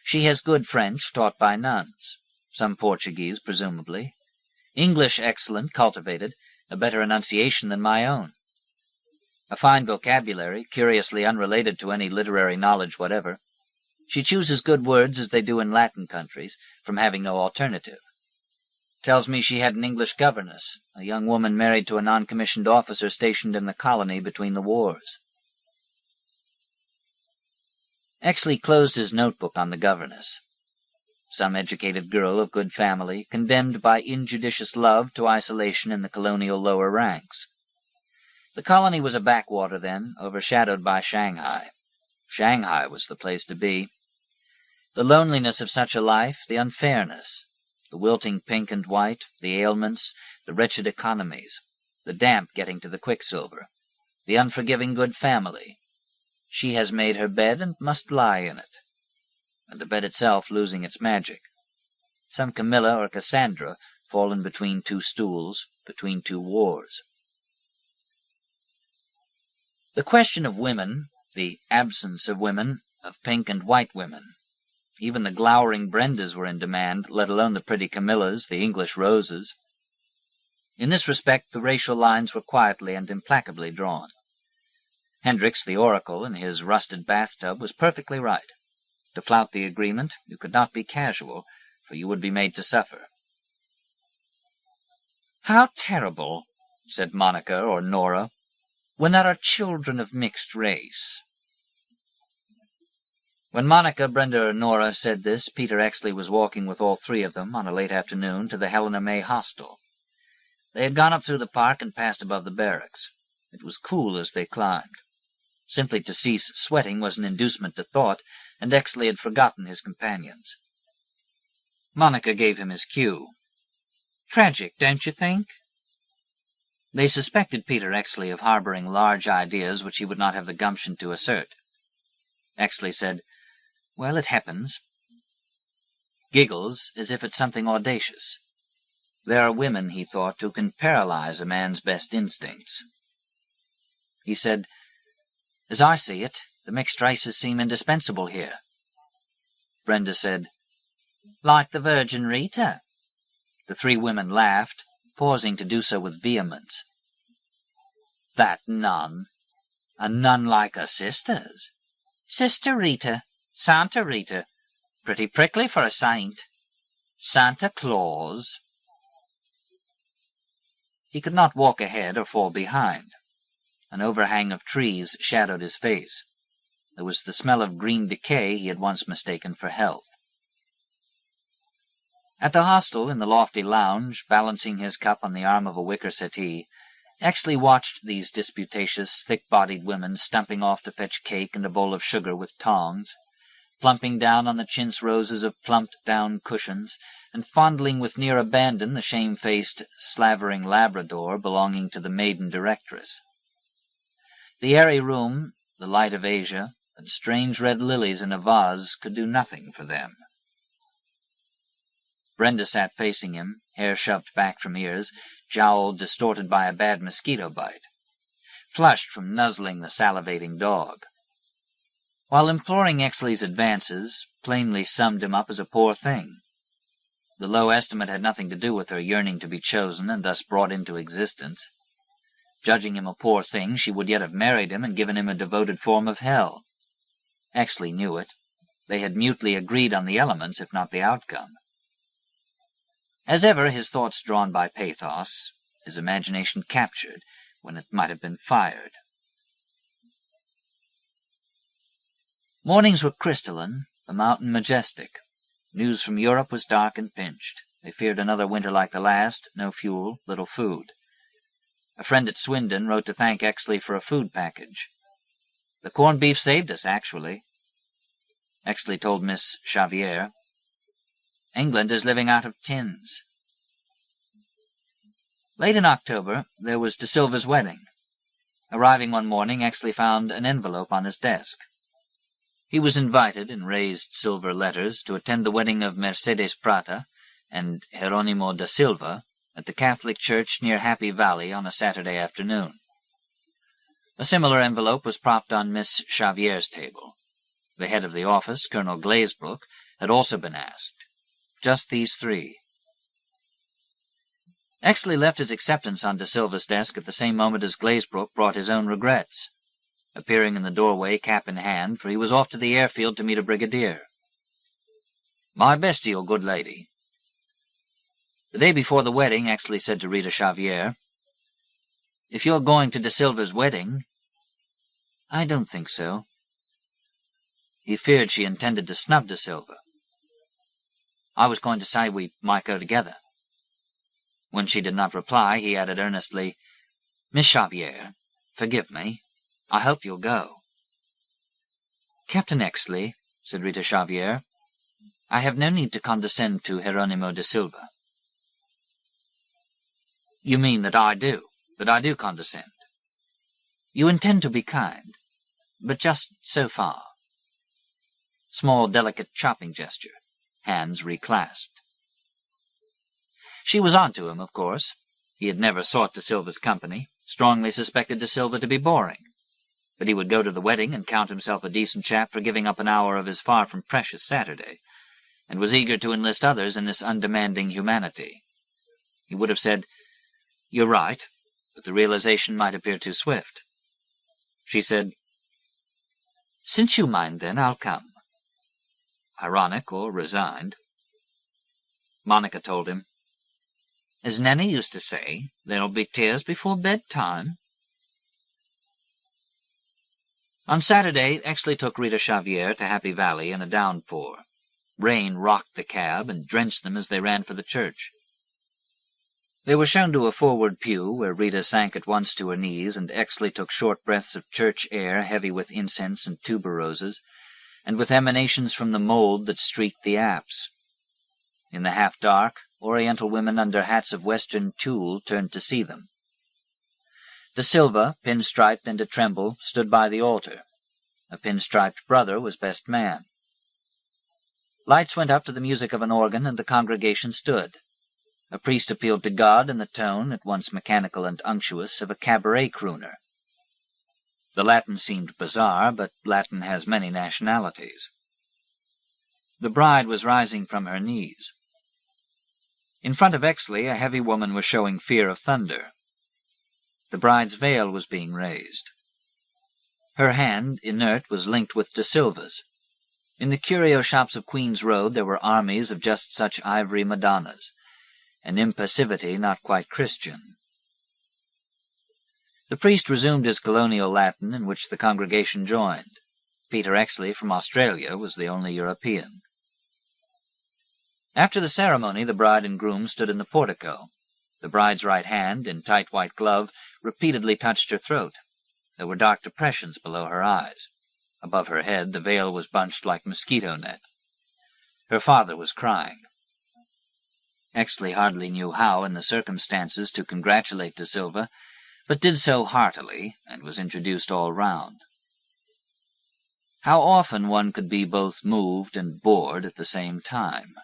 She has good French, taught by nuns. Some Portuguese, presumably. English excellent, cultivated, a better enunciation than my own. A fine vocabulary, curiously unrelated to any literary knowledge whatever. She chooses good words as they do in Latin countries, from having no alternative. Tells me she had an English governess, a young woman married to a non-commissioned officer stationed in the colony between the wars." Exley closed his notebook on the governess. Some educated girl of good family, condemned by injudicious love to isolation in the colonial lower ranks. The colony was a backwater then, overshadowed by Shanghai. Shanghai was the place to be. The loneliness of such a life, the unfairness, the wilting pink and white, the ailments, the wretched economies, the damp getting to the quicksilver, the unforgiving good family. She has made her bed and must lie in it. And the bed itself losing its magic. Some Camilla or Cassandra fallen between two stools, between two wars. The question of women, the absence of women, of pink and white women. Even the glowering Brendas were in demand, let alone the pretty Camillas, the English roses. In this respect the racial lines were quietly and implacably drawn. Hendricks, the oracle, in his rusted bathtub, was perfectly right. To flout the agreement, you could not be casual, for you would be made to suffer. "How terrible," said Monica or Nora, "when there are children of mixed race." When Monica, Brenda, or Nora said this, Peter Exley was walking with all three of them on a late afternoon to the Helena May hostel. They had gone up through the park and passed above the barracks. It was cool as they climbed. Simply to cease sweating was an inducement to thought, and Exley had forgotten his companions. Monica gave him his cue. "Tragic, don't you think?" They suspected Peter Exley of harboring large ideas which he would not have the gumption to assert. Exley said, "Well, it happens." Giggles, as if at something audacious. There are women, he thought, who can paralyze a man's best instincts. He said, "As I see it, the mixed races seem indispensable here." Brenda said, "Like the Virgin Rita?" The three women laughed, pausing to do so with vehemence. "That nun? A nun like her sisters?" "Sister Rita, Santa Rita. Pretty prickly for a saint." "Santa Claus." He could not walk ahead or fall behind. An overhang of trees shadowed his face. There was the smell of green decay he had once mistaken for health. At the hostel, in the lofty lounge, balancing his cup on the arm of a wicker settee, Exley watched these disputatious, thick-bodied women stumping off to fetch cake and a bowl of sugar with tongs, plumping down on the chintz roses of plumped-down cushions, and fondling with near abandon the shame-faced, slavering Labrador belonging to the maiden directress. The airy room, the light of Asia, and strange red lilies in a vase could do nothing for them. Brenda sat facing him, hair shoved back from ears, jowl distorted by a bad mosquito bite, flushed from nuzzling the salivating dog. While imploring Exley's advances, plainly summed him up as a poor thing. The low estimate had nothing to do with her yearning to be chosen and thus brought into existence. Judging him a poor thing, she would yet have married him and given him a devoted form of hell. Exley knew it. They had mutely agreed on the elements, if not the outcome. As ever, his thoughts drawn by pathos, his imagination captured when it might have been fired. Mornings were crystalline, the mountain majestic. News from Europe was dark and pinched. They feared another winter like the last, no fuel, little food. A friend at Swindon wrote to thank Exley for a food package. "The corned beef saved us, actually." Exley told Miss Xavier, "England is living out of tins." Late in October, there was De Silva's wedding. Arriving one morning, Exley found an envelope on his desk. He was invited, in raised silver letters, to attend the wedding of Mercedes Prata and Geronimo da Silva at the Catholic Church near Happy Valley on a Saturday afternoon. A similar envelope was propped on Miss Xavier's table. The head of the office, Colonel Glazebrook, had also been asked. Just these three. Exley left his acceptance on Da Silva's desk at the same moment as Glazebrook brought his own regrets, appearing in the doorway, cap in hand, for he was off to the airfield to meet a brigadier. "My best to you, good lady." The day before the wedding, Exley said to Rita Xavier, "If you're going to Da Silva's wedding—" "I don't think so." He feared she intended to snub Da Silva. "I was going to say we might go together." When she did not reply, he added earnestly, "Miss Xavier, forgive me. I hope you'll go." "Captain Exley," said Rita Xavier, "I have no need to condescend to Geronimo da Silva." "You mean that I do condescend." "You intend to be kind, but just so far." Small, delicate chopping gesture, hands reclasped. She was on to him, of course. He had never sought Da Silva's company, strongly suspected Da Silva to be boring. But he would go to the wedding and count himself a decent chap for giving up an hour of his far-from-precious Saturday, and was eager to enlist others in this undemanding humanity. He would have said, "You're right," but the realization might appear too swift. She said, "Since you mind, then, I'll come." Ironic or resigned. Monica told him, "As Nanny used to say, there'll be tears before bedtime." On Saturday, Exley took Rita Xavier to Happy Valley in a downpour. Rain rocked the cab and drenched them as they ran for the church. They were shown to a forward pew, where Rita sank at once to her knees, and Exley took short breaths of church air heavy with incense and tuberoses, and with emanations from the mold that streaked the apse. In the half-dark, Oriental women under hats of western tulle turned to see them. Da Silva, pinstriped and a-tremble, stood by the altar. A pinstriped brother was best man. Lights went up to the music of an organ, and the congregation stood. A priest appealed to God in the tone, at once mechanical and unctuous, of a cabaret crooner. The Latin seemed bizarre, but Latin has many nationalities. The bride was rising from her knees. In front of Exley, a heavy woman was showing fear of thunder. The bride's veil was being raised. Her hand, inert, was linked with Da Silva's. In the curio shops of Queen's Road there were armies of just such ivory Madonnas, an impassivity not quite Christian. The priest resumed his colonial Latin, in which the congregation joined. Peter Exley from Australia was the only European. After the ceremony, the bride and groom stood in the portico. The bride's right hand, in tight white glove, repeatedly touched her throat. There were dark depressions below her eyes. Above her head the veil was bunched like mosquito net. Her father was crying. Exley hardly knew how, in the circumstances, to congratulate Da Silva, but did so heartily, and was introduced all round. How often one could be both moved and bored at the same time.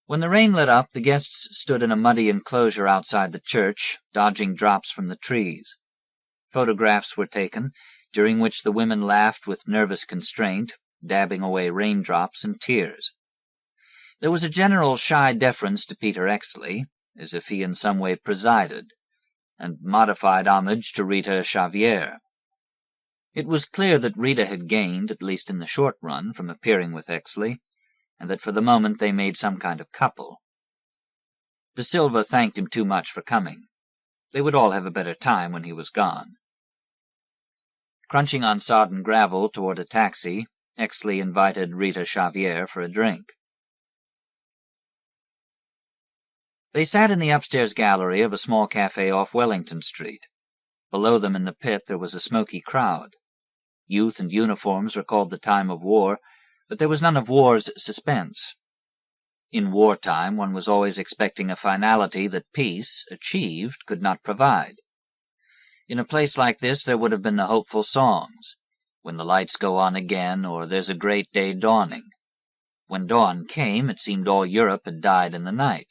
When the rain let up, the guests stood in a muddy enclosure outside the church, dodging drops from the trees. Photographs were taken, during which the women laughed with nervous constraint, dabbing away raindrops and tears. There was a general shy deference to Peter Exley, as if he in some way presided, and modified homage to Rita Xavier. It was clear that Rita had gained, at least in the short run, from appearing with Exley, and that for the moment they made some kind of couple. Da Silva thanked him too much for coming. They would all have a better time when he was gone. Crunching on sodden gravel toward a taxi, Exley invited Rita Xavier for a drink. They sat in the upstairs gallery of a small cafe off Wellington Street. Below them in the pit there was a smoky crowd. Youth and uniforms recalled the time of war, but there was none of war's suspense. In wartime one was always expecting a finality that peace, achieved, could not provide. In a place like this there would have been the hopeful songs, when the lights go on again, or there's a great day dawning. When dawn came, it seemed all Europe had died in the night.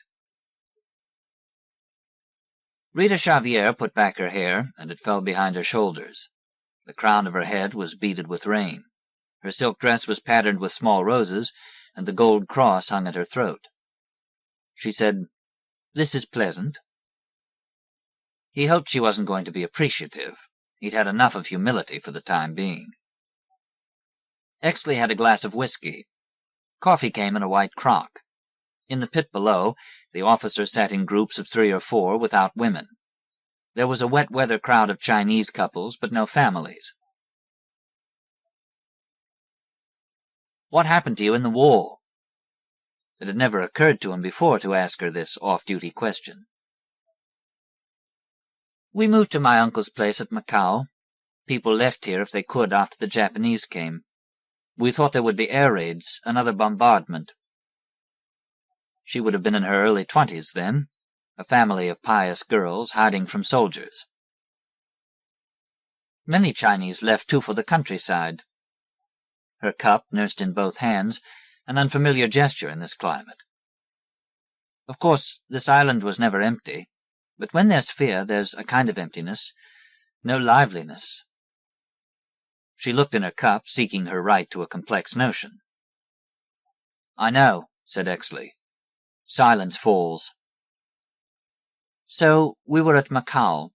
Rita Xavier put back her hair, and it fell behind her shoulders. The crown of her head was beaded with rain. Her silk dress was patterned with small roses, and the gold cross hung at her throat. She said, "This is pleasant." He hoped she wasn't going to be appreciative. He'd had enough of humility for the time being. Exley had a glass of whiskey. Coffee came in a white crock. In the pit below, the officers sat in groups of 3 or 4 without women. There was a wet-weather crowd of Chinese couples, but no families. "What happened to you in the war?" It had never occurred to him before to ask her this off-duty question. "We moved to my uncle's place at Macau. People left here if they could after the Japanese came. We thought there would be air raids, another bombardment." She would have been in her early 20s then, a family of pious girls hiding from soldiers. Many Chinese left too for the countryside. Her cup, nursed in both hands, an unfamiliar gesture in this climate. Of course, this island was never empty, but when there's fear, there's a kind of emptiness, no liveliness. She looked in her cup, seeking her right to a complex notion. "I know," said Exley. Silence falls. "So we were at Macau.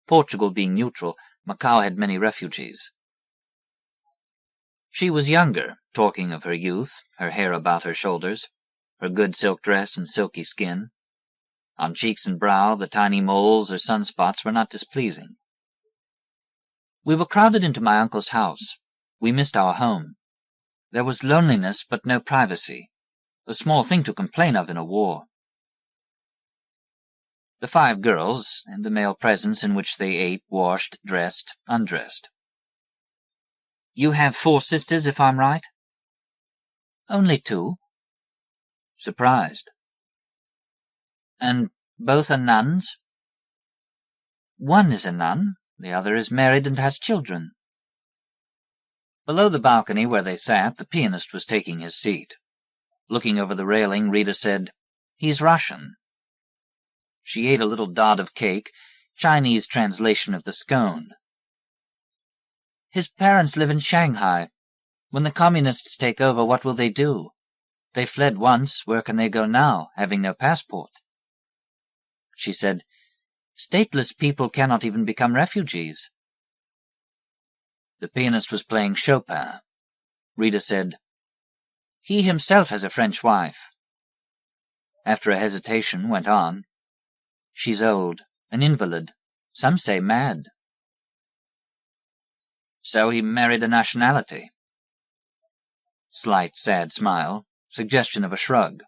Portugal being neutral, Macau had many refugees." She was younger, talking of her youth, her hair about her shoulders, her good silk dress and silky skin. On cheeks and brow, the tiny moles or sunspots were not displeasing. "We were crowded into my uncle's house. We missed our home. There was loneliness, but no privacy. A small thing to complain of in a war." The 5 girls, and the male presence in which they ate, washed, dressed, undressed. "You have 4 sisters, if I'm right?" "Only 2. Surprised. "And both are nuns?" "One is a nun. The other is married and has children." Below the balcony where they sat, the pianist was taking his seat. Looking over the railing, Rita said, "He's Russian." She ate a little dot of cake, Chinese translation of the scone. "His parents live in Shanghai. When the communists take over, what will they do? They fled once. Where can they go now, having no passport?" She said, "Stateless people cannot even become refugees." The pianist was playing Chopin. Rita said, "He himself has a French wife." After a hesitation, went on, "She's old, an invalid, some say mad." "So he married a nationality." Slight, sad smile, suggestion of a shrug.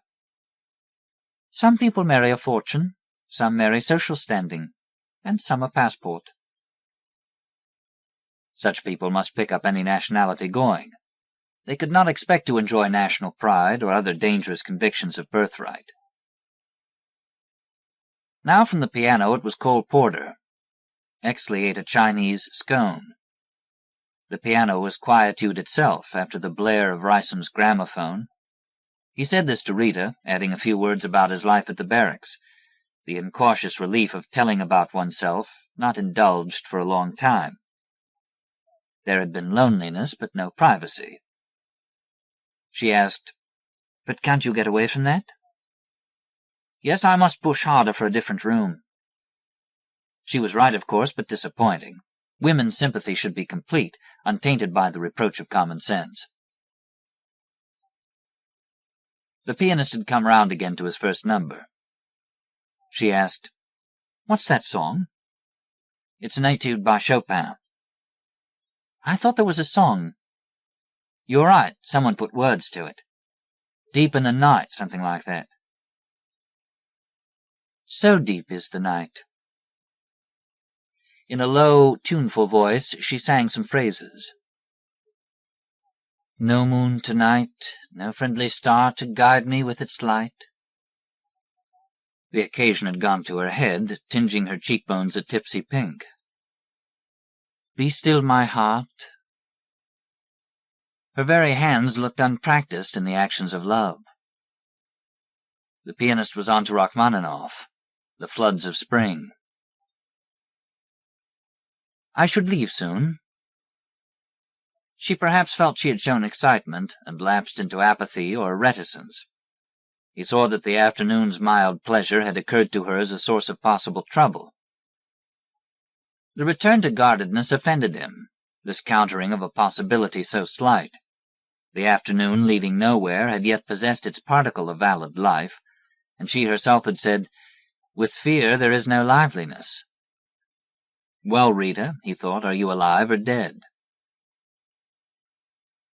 "Some people marry a fortune, some marry social standing, and some a passport." Such people must pick up any nationality going. They could not expect to enjoy national pride or other dangerous convictions of birthright. Now from the piano it was Cole Porter. Exley ate a Chinese scone. The piano was quietude itself after the blare of Risom's gramophone. He said this to Rita, adding a few words about his life at the barracks, the incautious relief of telling about oneself, not indulged for a long time. There had been loneliness, but no privacy. She asked, "But can't you get away from that?" "Yes, I must push harder for a different room." She was right, of course, but disappointing. Women's sympathy should be complete, untainted by the reproach of common sense. The pianist had come round again to his first number. She asked, "What's that song?" "It's an etude by Chopin." "I thought there was a song." "You're right, someone put words to it. Deep in the night, something like that." "So deep is the night." In a low, tuneful voice, she sang some phrases. "No moon tonight, no friendly star to guide me with its light." The occasion had gone to her head, tinging her cheekbones a tipsy pink. "Be still, my heart." Her very hands looked unpracticed in the actions of love. The pianist was on to Rachmaninoff, the floods of spring. "I should leave soon." She perhaps felt she had shown excitement and lapsed into apathy or reticence. He saw that the afternoon's mild pleasure had occurred to her as a source of possible trouble. The return to guardedness offended him, this countering of a possibility so slight. The afternoon, leading nowhere, had yet possessed its particle of valid life, and she herself had said, "With fear there is no liveliness." "Well, Rita," he thought, "are you alive or dead?"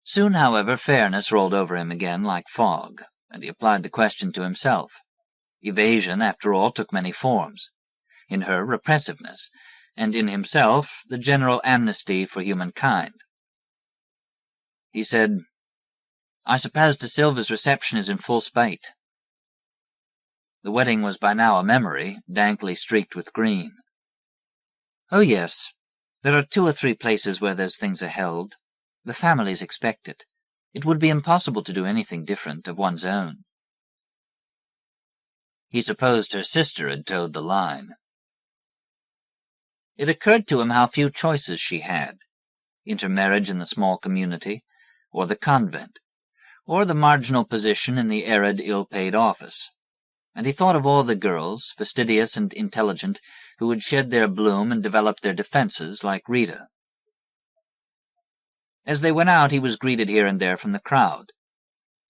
Soon, however, fairness rolled over him again like fog, and he applied the question to himself. Evasion, after all, took many forms. In her, repressiveness, and in himself, the general amnesty for humankind. He said, "I suppose De Silva's reception is in full spate." The wedding was by now a memory, dankly streaked with green. "Oh, yes. There are 2 or 3 places where those things are held. The families expect it. It would be impossible to do anything different of one's own." He supposed her sister had towed the line. It occurred to him how few choices she had: intermarriage in the small community, or the convent, or the marginal position in the arid, ill-paid office. And he thought of all the girls, fastidious and intelligent, who would shed their bloom and develop their defenses like Rita. As they went out, he was greeted here and there from the crowd.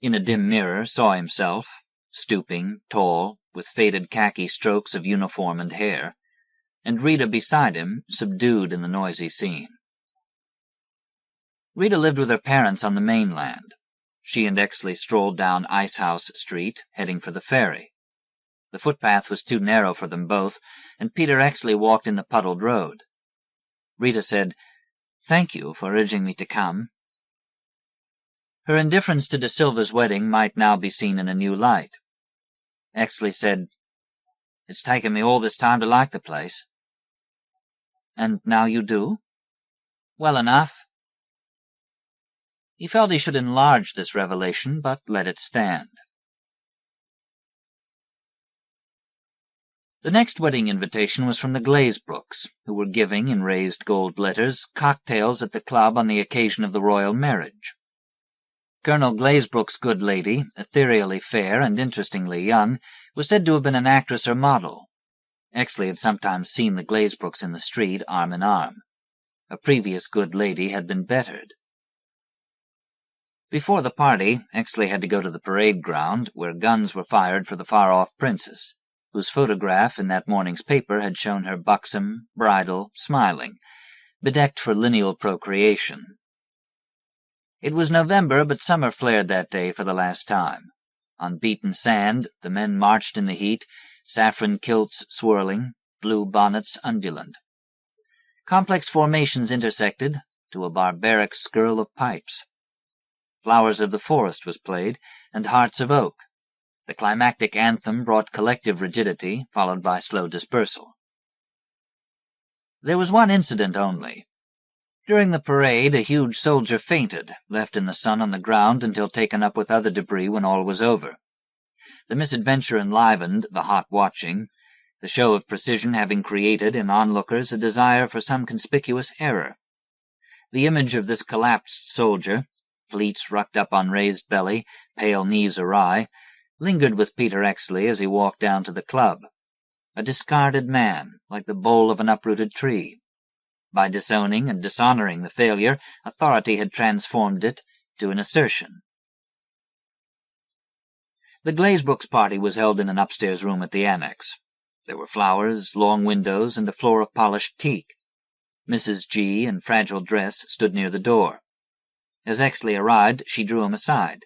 In a dim mirror, saw himself, stooping, tall, with faded khaki strokes of uniform and hair, and Rita beside him, subdued in the noisy scene. Rita lived with her parents on the mainland. She and Exley strolled down Icehouse Street, heading for the ferry. The footpath was too narrow for them both, and Peter Exley walked in the puddled road. Rita said, "Thank you for urging me to come." Her indifference to De Silva's wedding might now be seen in a new light. Exley said, "It's taken me all this time to like the place." "And now you do?" "Well enough." He felt he should enlarge this revelation, but let it stand. The next wedding invitation was from the Glazebrookes, who were giving, in raised gold letters, cocktails at the club on the occasion of the royal marriage. Colonel Glazebrook's good lady, ethereally fair and interestingly young, was said to have been an actress or model. Exley had sometimes seen the Glazebrookes in the street, arm in arm. A previous good lady had been bettered. Before the party, Exley had to go to the parade ground, where guns were fired for the far-off princess, whose photograph in that morning's paper had shown her buxom, bridal, smiling, bedecked for lineal procreation. It was November, but summer flared that day for the last time. On beaten sand, the men marched in the heat, saffron kilts swirling, blue bonnets undulant. Complex formations intersected to a barbaric skirl of pipes. Flowers of the Forest was played, and Hearts of Oak. The climactic anthem brought collective rigidity, followed by slow dispersal. There was one incident only. During the parade, a huge soldier fainted, left in the sun on the ground until taken up with other debris when all was over. The misadventure enlivened the hot watching, the show of precision having created in onlookers a desire for some conspicuous error. The image of this collapsed soldier, pleats rucked up on raised belly, pale knees awry, lingered with Peter Exley as he walked down to the club. A discarded man, like the bole of an uprooted tree. By disowning and dishonoring the failure, authority had transformed it to an assertion. The Glazebrookes' party was held in an upstairs room at the Annex. There were flowers, long windows, and a floor of polished teak. Mrs. G., in fragile dress, stood near the door. As Exley arrived, she drew him aside.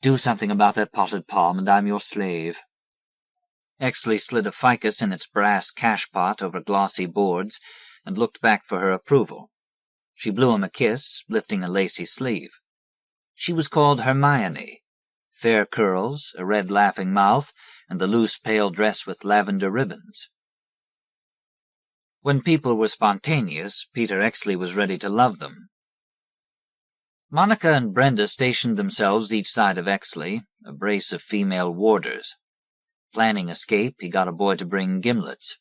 "Do something about that potted palm, and I'm your slave." Exley slid a ficus in its brass cash-pot over glossy boards, and looked back for her approval. She blew him a kiss, lifting a lacy sleeve. She was called Hermione. Fair curls, a red laughing mouth, and the loose pale dress with lavender ribbons. When people were spontaneous, Peter Exley was ready to love them. Monica and Brenda stationed themselves each side of Exley, a brace of female warders. Planning escape, he got a boy to bring gimlets.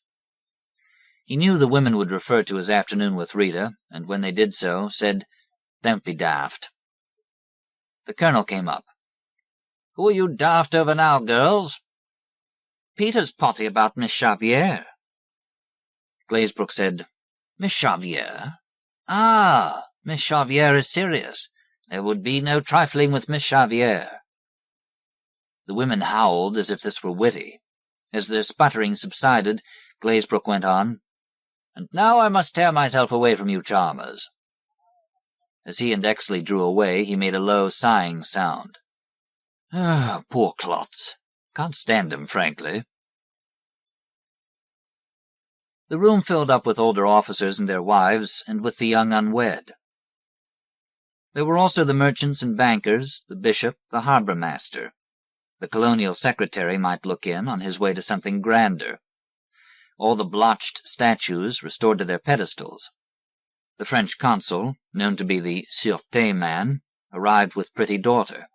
He knew the women would refer to his afternoon with Rita, and when they did so, said, "Don't be daft." The colonel came up. "Who are you daft over now, girls?" "Peter's potty about Miss Xavier." Glazebrook said, "Miss Xavier? Ah, Miss Xavier is serious. There would be no trifling with Miss Xavier." The women howled as if this were witty. As their sputtering subsided, Glazebrook went on, "And now I must tear myself away from you charmers." As he and Exley drew away, he made a low, sighing sound. "Ah, poor clots. Can't stand 'em, frankly." The room filled up with older officers and their wives, and with the young unwed. There were also the merchants and bankers, the bishop, the harbour-master. The colonial secretary might look in, on his way to something grander. All the blotched statues restored to their pedestals. The French consul, known to be the Sûreté man, arrived with pretty daughter.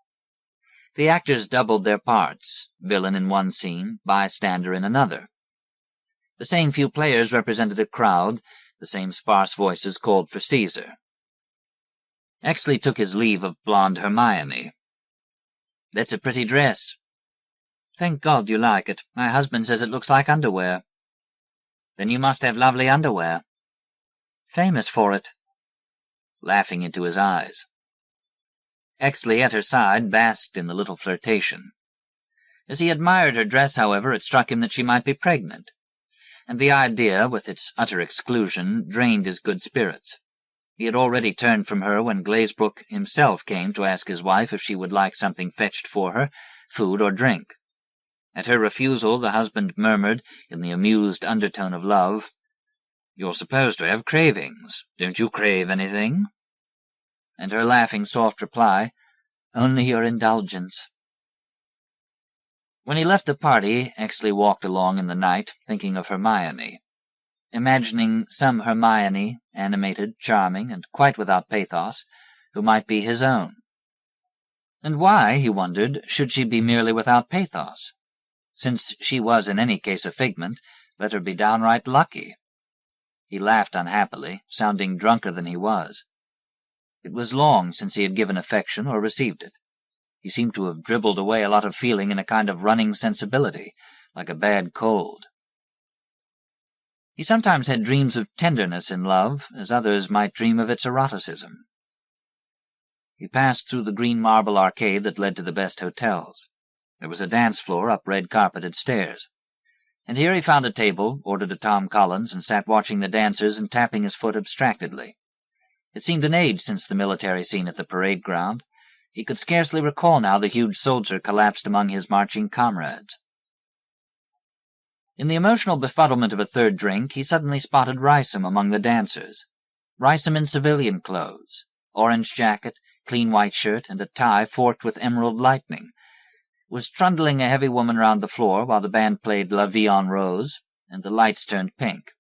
The actors doubled their parts, villain in one scene, bystander in another. The same few players represented a crowd, the same sparse voices called for Caesar. Exley took his leave of blonde Hermione. "That's a pretty dress." "Thank God you like it. My husband says it looks like underwear." "Then you must have lovely underwear." "Famous for it." Laughing into his eyes. Exley, at her side, basked in the little flirtation. As he admired her dress, however, it struck him that she might be pregnant, and the idea, with its utter exclusion, drained his good spirits. He had already turned from her when Glazebrook himself came to ask his wife if she would like something fetched for her, food or drink. At her refusal, the husband murmured, in the amused undertone of love, "You're supposed to have cravings. Don't you crave anything?" And her laughing, soft reply, "Only your indulgence." When he left the party, Exley walked along in the night, thinking of Hermione, imagining some Hermione, animated, charming, and quite without pathos, who might be his own. And why, he wondered, should she be merely without pathos? Since she was in any case a figment, let her be downright lucky. He laughed unhappily, sounding drunker than he was. It was long since he had given affection or received it. He seemed to have dribbled away a lot of feeling in a kind of running sensibility, like a bad cold. He sometimes had dreams of tenderness in love, as others might dream of its eroticism. He passed through the green marble arcade that led to the best hotels. There was a dance floor up red-carpeted stairs. And here he found a table, ordered a Tom Collins, and sat watching the dancers and tapping his foot abstractedly. It seemed an age since the military scene at the parade ground. He could scarcely recall now the huge soldier collapsed among his marching comrades. In the emotional befuddlement of a third drink, he suddenly spotted Rysam among the dancers. Rysam in civilian clothes, orange jacket, clean white shirt, and a tie forked with emerald lightning, was trundling a heavy woman round the floor while the band played La Vie en Rose, and the lights turned pink.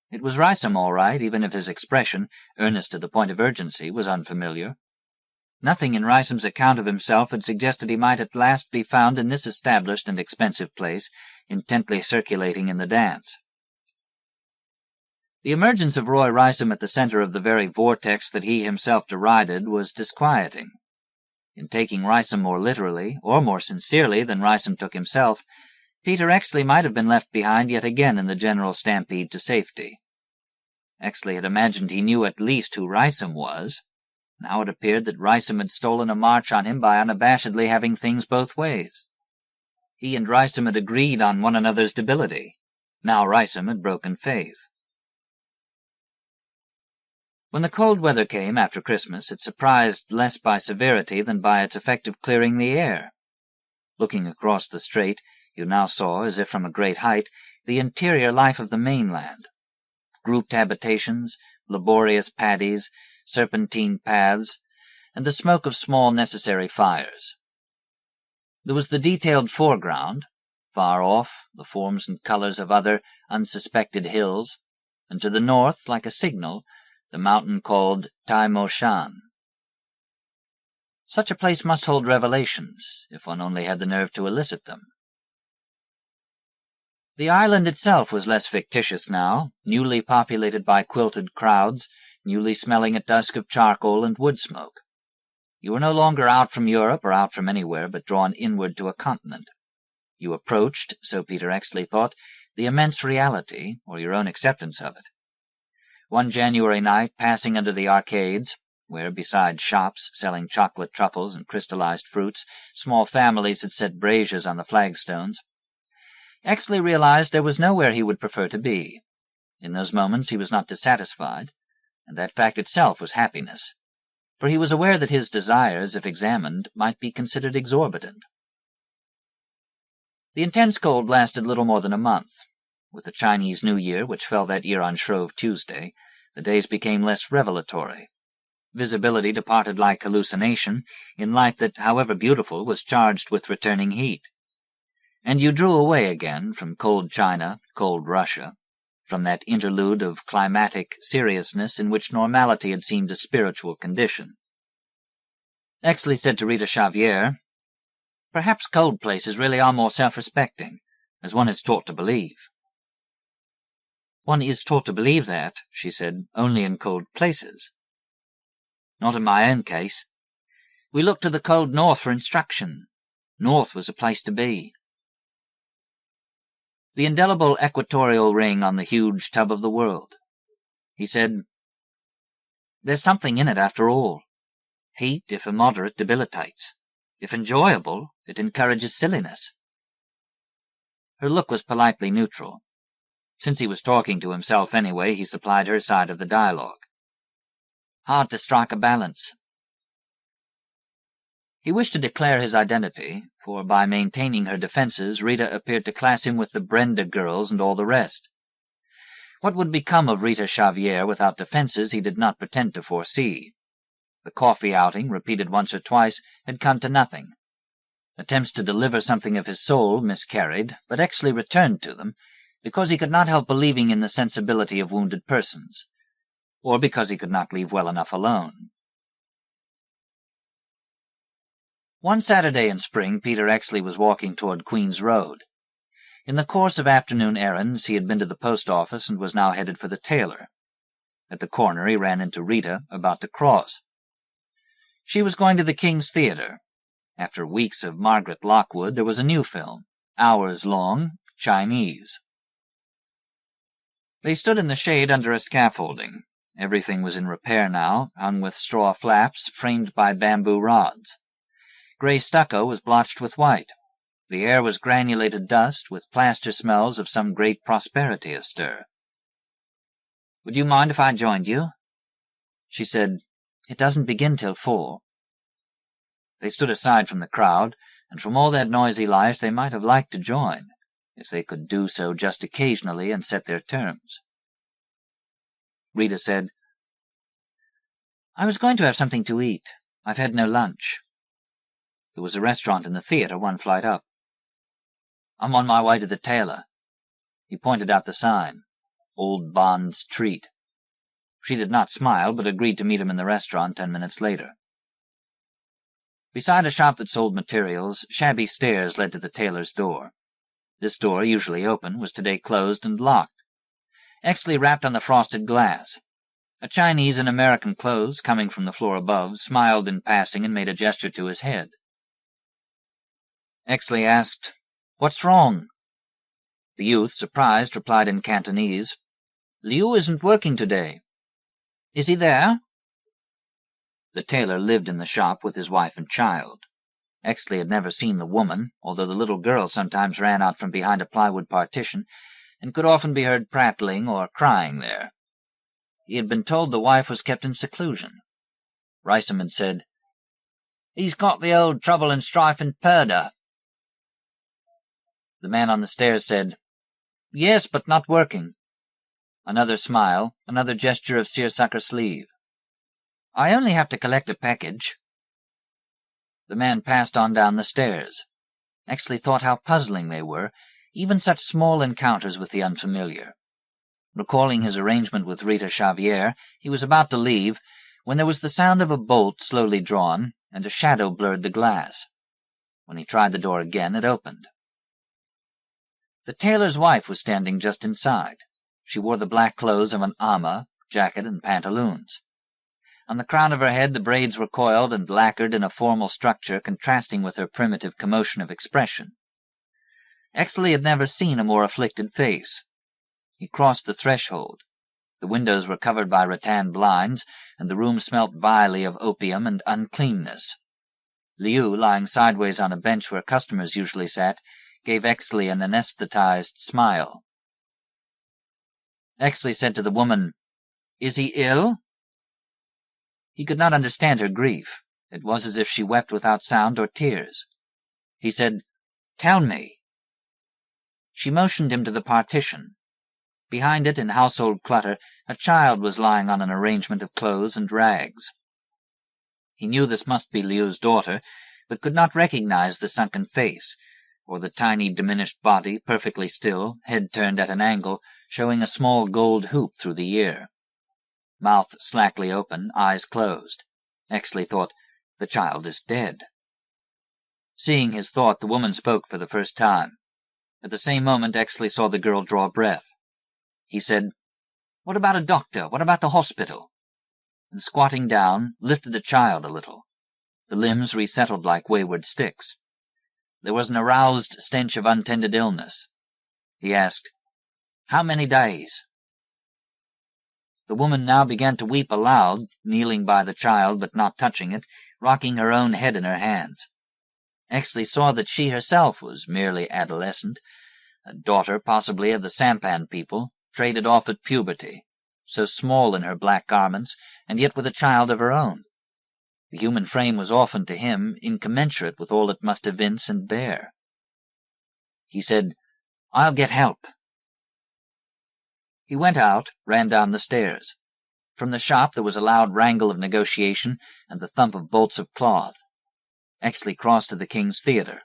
It was Rysam all right, even if his expression, earnest to the point of urgency, was unfamiliar. Nothing in Rysam's account of himself had suggested he might at last be found in this established and expensive place, intently circulating in the dance. The emergence of Roy Rysam at the center of the very vortex that he himself derided was disquieting. In taking Rysam more literally, or more sincerely than Rysam took himself, Peter Exley might have been left behind yet again in the general stampede to safety. Exley had imagined he knew at least who Rysam was. Now it appeared that Rysam had stolen a march on him by unabashedly having things both ways. He and Rysam had agreed on one another's debility. Now Rysam had broken faith. When the cold weather came after Christmas, it surprised less by severity than by its effect of clearing the air. Looking across the strait, you now saw, as if from a great height, the interior life of the mainland. Grouped habitations, laborious paddies, serpentine paths, and the smoke of small necessary fires. There was the detailed foreground, far off, the forms and colors of other, unsuspected hills, and to the north, like a signal, the mountain called Tai Mo Shan. Such a place must hold revelations, if one only had the nerve to elicit them. The island itself was less fictitious now, newly populated by quilted crowds, newly smelling at dusk of charcoal and wood smoke. You were no longer out from Europe or out from anywhere, but drawn inward to a continent. You approached, so Peter Exley thought, the immense reality, or your own acceptance of it. One January night, passing under the arcades, where, beside shops selling chocolate truffles and crystallized fruits, small families had set braziers on the flagstones, Exley realized there was nowhere he would prefer to be. In those moments he was not dissatisfied, and that fact itself was happiness, for he was aware that his desires, if examined, might be considered exorbitant. The intense cold lasted little more than a month. With the Chinese New Year, which fell that year on Shrove Tuesday, the days became less revelatory. Visibility departed like hallucination, in light that, however beautiful, was charged with returning heat. And you drew away again from cold China, cold Russia, from that interlude of climatic seriousness in which normality had seemed a spiritual condition. Exley said to Rita Xavier, "Perhaps cold places really are more self-respecting, as one is taught to believe." "One is taught to believe that," she said, "only in cold places." "Not in my own case. We looked to the cold north for instruction. North was a place to be." The indelible equatorial ring on the huge tub of the world. He said, "There's something in it after all. Heat, if immoderate, debilitates. If enjoyable, it encourages silliness." Her look was politely neutral. Since he was talking to himself anyway, he supplied her side of the dialogue. "Hard to strike a balance." He wished to declare his identity, for by maintaining her defenses, Rita appeared to class him with the Brenda girls and all the rest. What would become of Rita Xavier without defenses he did not pretend to foresee. The coffee outing, repeated once or twice, had come to nothing. Attempts to deliver something of his soul miscarried, but Exley returned to them, because he could not help believing in the sensibility of wounded persons, or because he could not leave well enough alone. One Saturday in spring, Peter Exley was walking toward Queen's Road. In the course of afternoon errands, he had been to the post office and was now headed for the tailor. At the corner he ran into Rita, about to cross. She was going to the King's Theatre. After weeks of Margaret Lockwood, there was a new film, hours long, Chinese. They stood in the shade under a scaffolding. Everything was in repair now, hung with straw flaps, framed by bamboo rods. Grey stucco was blotched with white. The air was granulated dust, with plaster smells of some great prosperity astir. "Would you mind if I joined you?" She said, "It doesn't begin till 4. They stood aside from the crowd, and from all that noisy life they might have liked to join, if they could do so just occasionally and set their terms. Rita said, "I was going to have something to eat. I've had no lunch." There was a restaurant in the theatre 1 flight up. "I'm on my way to the tailor." He pointed out the sign, Old Bond's Treat. She did not smile, but agreed to meet him in the restaurant 10 minutes later. Beside a shop that sold materials, shabby stairs led to the tailor's door. This door, usually open, was today closed and locked. Exley rapped on the frosted glass. A Chinese in American clothes, coming from the floor above, smiled in passing and made a gesture to his head. Exley asked, "What's wrong?" The youth, surprised, replied in Cantonese, "Liu isn't working today." "Is he there?" The tailor lived in the shop with his wife and child. Exley had never seen the woman, although the little girl sometimes ran out from behind a plywood partition, and could often be heard prattling or crying there. He had been told the wife was kept in seclusion. Riceman had said, "He's got the old trouble and strife in Purda." The man on the stairs said, "Yes, but not working." Another smile, another gesture of seersucker sleeve. "I only have to collect a package." The man passed on down the stairs. Exley thought how puzzling they were, even such small encounters with the unfamiliar. Recalling his arrangement with Rita Xavier, he was about to leave, when there was the sound of a bolt slowly drawn, and a shadow blurred the glass. When he tried the door again, it opened. The tailor's wife was standing just inside. She wore the black clothes of an ama, jacket and pantaloons. On the crown of her head the braids were coiled and lacquered in a formal structure contrasting with her primitive commotion of expression. Exley had never seen a more afflicted face. He crossed the threshold. The windows were covered by rattan blinds, and the room smelt vilely of opium and uncleanness. Liu, lying sideways on a bench where customers usually sat, gave Exley an anesthetized smile. Exley said to the woman, "Is he ill?" He could not understand her grief. It was as if she wept without sound or tears. He said, "Tell me." She motioned him to the partition. Behind it, in household clutter, a child was lying on an arrangement of clothes and rags. He knew this must be Liu's daughter, but could not recognize the sunken face, or the tiny, diminished body, perfectly still, head turned at an angle, showing a small gold hoop through the ear. Mouth slackly open, eyes closed. Exley thought, "The child is dead." Seeing his thought, the woman spoke for the first time. At the same moment, Exley saw the girl draw breath. He said, "What about a doctor? What about the hospital?" And squatting down, lifted the child a little. The limbs resettled like wayward sticks. There was an aroused stench of untended illness. He asked, "How many days?" The woman now began to weep aloud, kneeling by the child but not touching it, rocking her own head in her hands. Exley saw that she herself was merely adolescent, a daughter possibly of the sampan people, traded off at puberty, so small in her black garments, and yet with a child of her own. The human frame was often to him incommensurate with all it must evince and bear. He said, "I'll get help." He went out, ran down the stairs. From the shop there was a loud wrangle of negotiation and the thump of bolts of cloth. Exley crossed to the King's Theatre.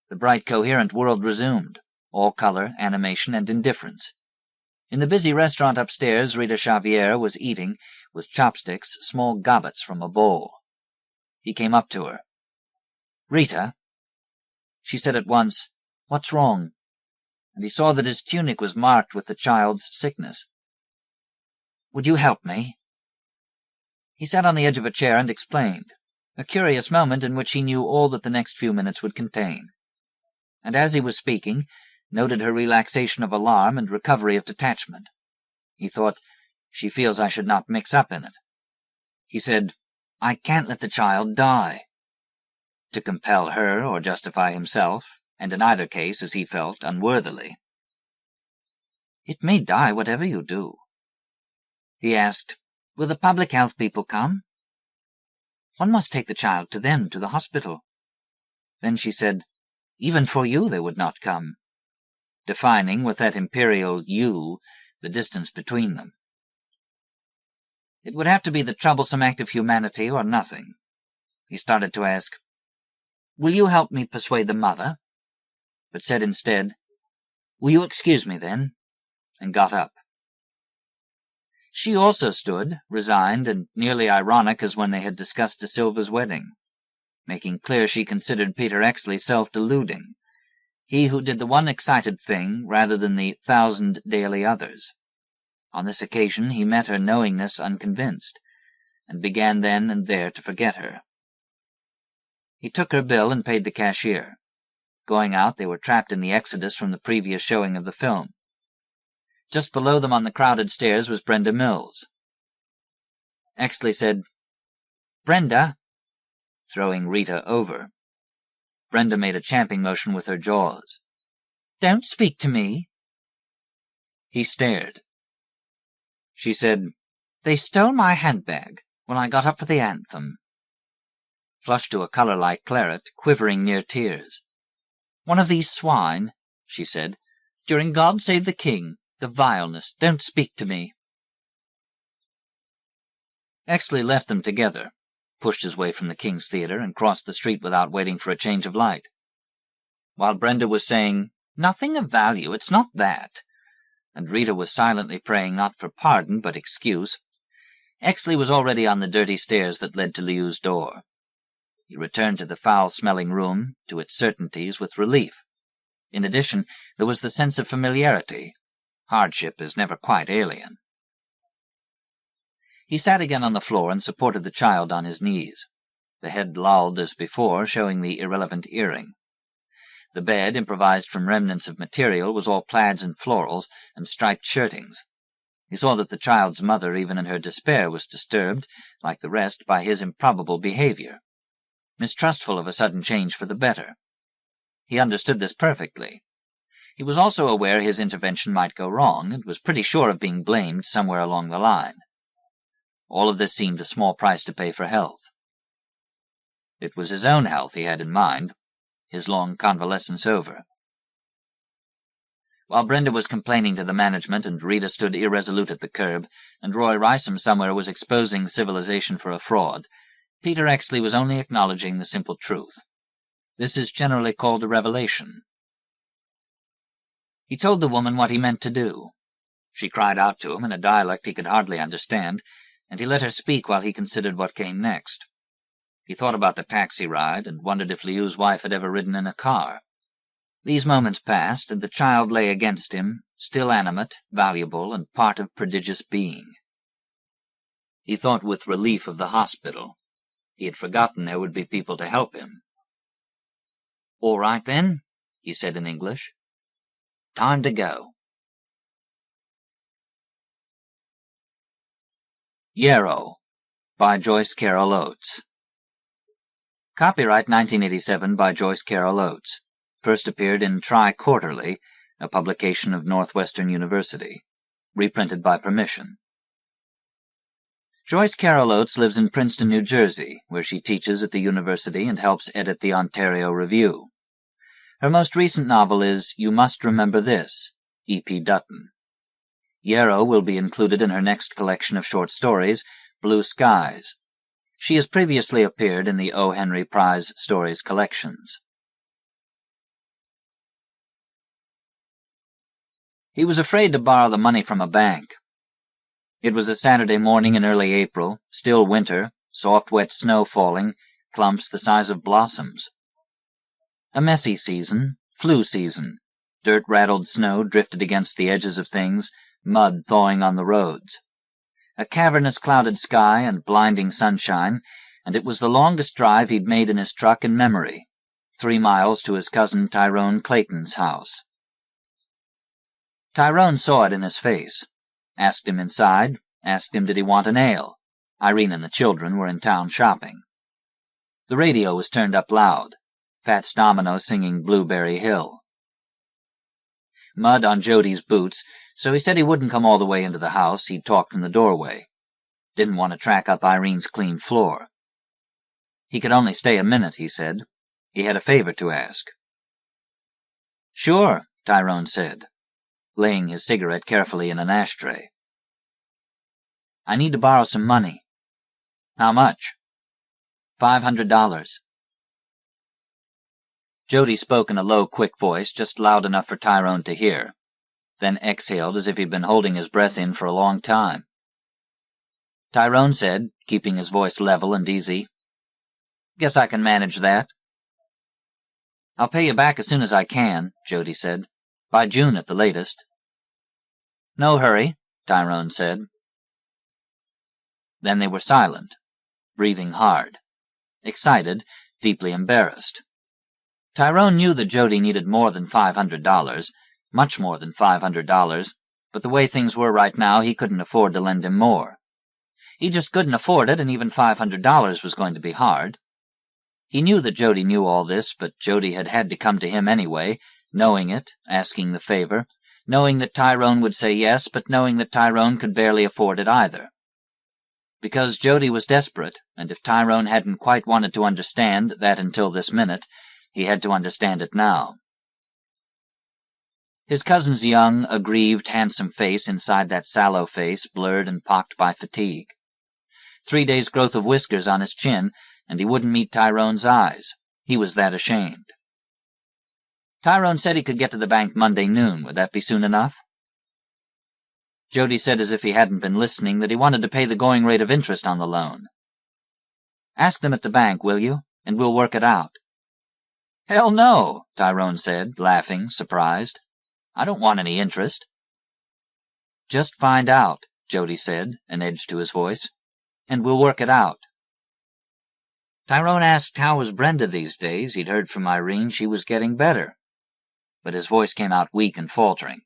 The bright, coherent world resumed, all color, animation, and indifference. In the busy restaurant upstairs, Rita Xavier was eating, with chopsticks, small gobbets from a bowl. He came up to her. "Rita." She said at once, "What's wrong?" And he saw that his tunic was marked with the child's sickness. "Would you help me?" He sat on the edge of a chair and explained, a curious moment in which he knew all that the next few minutes would contain. And as he was speaking, noted her relaxation of alarm and recovery of detachment. He thought, "She feels I should not mix up in it." He said, "I can't let the child die." To compel her or justify himself, and in either case, as he felt, unworthily. "It may die, whatever you do." He asked, "Will the public health people come?" "One must take the child to them, to the hospital." Then she said, "Even for you they would not come," defining with that imperial "you" the distance between them. It would have to be the troublesome act of humanity or nothing. He started to ask, "Will you help me persuade the mother?" but said instead, "Will you excuse me, then?" and got up. She also stood, resigned and nearly ironic as when they had discussed De Silva's wedding, making clear she considered Peter Exley self-deluding, he who did the one excited thing rather than the 1,000 daily others. On this occasion he met her knowingness unconvinced, and began then and there to forget her. He took her bill and paid the cashier. Going out, they were trapped in the exodus from the previous showing of the film. Just below them on the crowded stairs was Brenda Mills. Exley said, "Brenda," throwing Rita over. Brenda made a champing motion with her jaws. "Don't speak to me." He stared. She said, "They stole my handbag when I got up for the anthem." Flushed to a color like claret, quivering near tears. "One of these swine," she said, "during God Save the King. The vileness. Don't speak to me." Exley left them together, pushed his way from the King's Theatre, and crossed the street without waiting for a change of light. While Brenda was saying, "Nothing of value, it's not that," and Rita was silently praying not for pardon but excuse, Exley was already on the dirty stairs that led to Liu's door. He returned to the foul-smelling room, to its certainties, with relief. In addition, there was the sense of familiarity. Hardship is never quite alien. He sat again on the floor and supported the child on his knees. The head lolled as before, showing the irrelevant earring. The bed, improvised from remnants of material, was all plaids and florals and striped shirtings. He saw that the child's mother, even in her despair, was disturbed, like the rest, by his improbable behavior, mistrustful of a sudden change for the better. He understood this perfectly. He was also aware his intervention might go wrong, and was pretty sure of being blamed somewhere along the line. All of this seemed a small price to pay for health. It was his own health he had in mind, his long convalescence over. While Brenda was complaining to the management and Rita stood irresolute at the curb, and Roy Rysam somewhere was exposing civilization for a fraud, Peter Exley was only acknowledging the simple truth. This is generally called a revelation. He told the woman what he meant to do. She cried out to him in a dialect he could hardly understand, and he let her speak while he considered what came next. He thought about the taxi ride and wondered if Liu's wife had ever ridden in a car. These moments passed, and the child lay against him, still animate, valuable, and part of prodigious being. He thought with relief of the hospital. He had forgotten there would be people to help him. "All right, then," he said in English. "Time to go." Yarrow, by Joyce Carol Oates. Copyright 1987 by Joyce Carol Oates. First appeared in Tri-Quarterly, a publication of Northwestern University. Reprinted by permission. Joyce Carol Oates lives in Princeton, New Jersey, where she teaches at the university and helps edit the Ontario Review. Her most recent novel is You Must Remember This, E.P. Dutton. Yarrow will be included in her next collection of short stories, Blue Skies. She has previously appeared in the O. Henry Prize Stories collections. He was afraid to borrow the money from a bank. It was a Saturday morning in early April, still winter, soft wet snow falling, clumps the size of blossoms. A messy season, flu season. Dirt-rattled snow drifted against the edges of things, mud thawing on the roads. A cavernous clouded sky and blinding sunshine, and it was the longest drive he'd made in his truck in memory, 3 miles to his cousin Tyrone Clayton's house. Tyrone saw it in his face. Asked him inside, asked him did he want an ale. Irene and the children were in town shopping. The radio was turned up loud. Fats Domino singing Blueberry Hill. Mud on Jody's boots, so he said he wouldn't come all the way into the house. He'd talk from the doorway. Didn't want to track up Irene's clean floor. He could only stay a minute, he said. He had a favor to ask. "Sure," Tyrone said, laying his cigarette carefully in an ashtray. "I need to borrow some money." "How much?" $500. Jody spoke in a low, quick voice, just loud enough for Tyrone to hear, then exhaled as if he'd been holding his breath in for a long time. Tyrone said, keeping his voice level and easy, "Guess I can manage that." "I'll pay you back as soon as I can," Jody said. "By June at the latest." "No hurry," Tyrone said. Then they were silent, breathing hard, excited, deeply embarrassed. Tyrone knew that Jody needed more than $500, much more than $500, but the way things were right now, he couldn't afford to lend him more. He just couldn't afford it, and even $500 was going to be hard. He knew that Jody knew all this, but Jody had had to come to him anyway, knowing it, asking the favor, knowing that Tyrone would say yes, but knowing that Tyrone could barely afford it either. Because Jody was desperate, and if Tyrone hadn't quite wanted to understand that until this minute, he had to understand it now. His cousin's young, aggrieved, handsome face inside that sallow face, blurred and pocked by fatigue. 3 days' growth of whiskers on his chin, and he wouldn't meet Tyrone's eyes. He was that ashamed. Tyrone said he could get to the bank Monday noon. Would that be soon enough? Jody said as if he hadn't been listening that he wanted to pay the going rate of interest on the loan. "Ask them at the bank, will you?" and we'll work it out." "Hell no," Tyrone said, laughing, surprised. "I don't want any interest." "Just find out," Jody said, an edge to his voice, "and we'll work it out." Tyrone asked how was Brenda these days. He'd heard from Irene she was getting better, but his voice came out weak and faltering.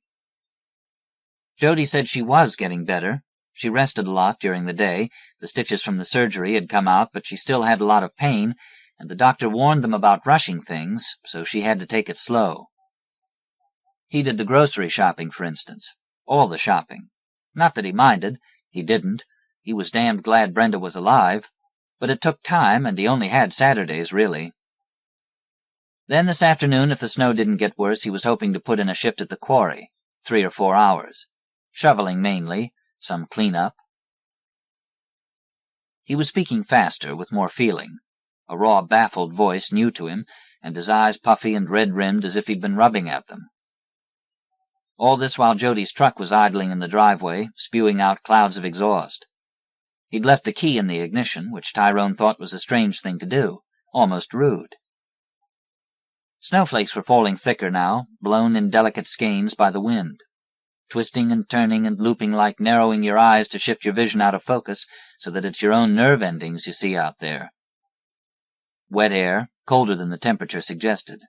Jody said she was getting better. She rested a lot during the day. The stitches from the surgery had come out, but she still had a lot of pain, and the doctor warned them about rushing things, so she had to take it slow. He did the grocery shopping, for instance. All the shopping. Not that he minded. He didn't. He was damned glad Brenda was alive. But it took time, and he only had Saturdays, really. Then this afternoon, if the snow didn't get worse, he was hoping to put in a shift at the quarry, 3 or 4 hours. Shoveling mainly, some clean-up. He was speaking faster, with more feeling, a raw, baffled voice new to him, and his eyes puffy and red-rimmed as if he'd been rubbing at them. All this while Jody's truck was idling in the driveway, spewing out clouds of exhaust. He'd left the key in the ignition, which Tyrone thought was a strange thing to do, almost rude. Snowflakes were falling thicker now, blown in delicate skeins by the wind, twisting and turning and looping like narrowing your eyes to shift your vision out of focus so that it's your own nerve endings you see out there. Wet air, colder than the temperature suggested.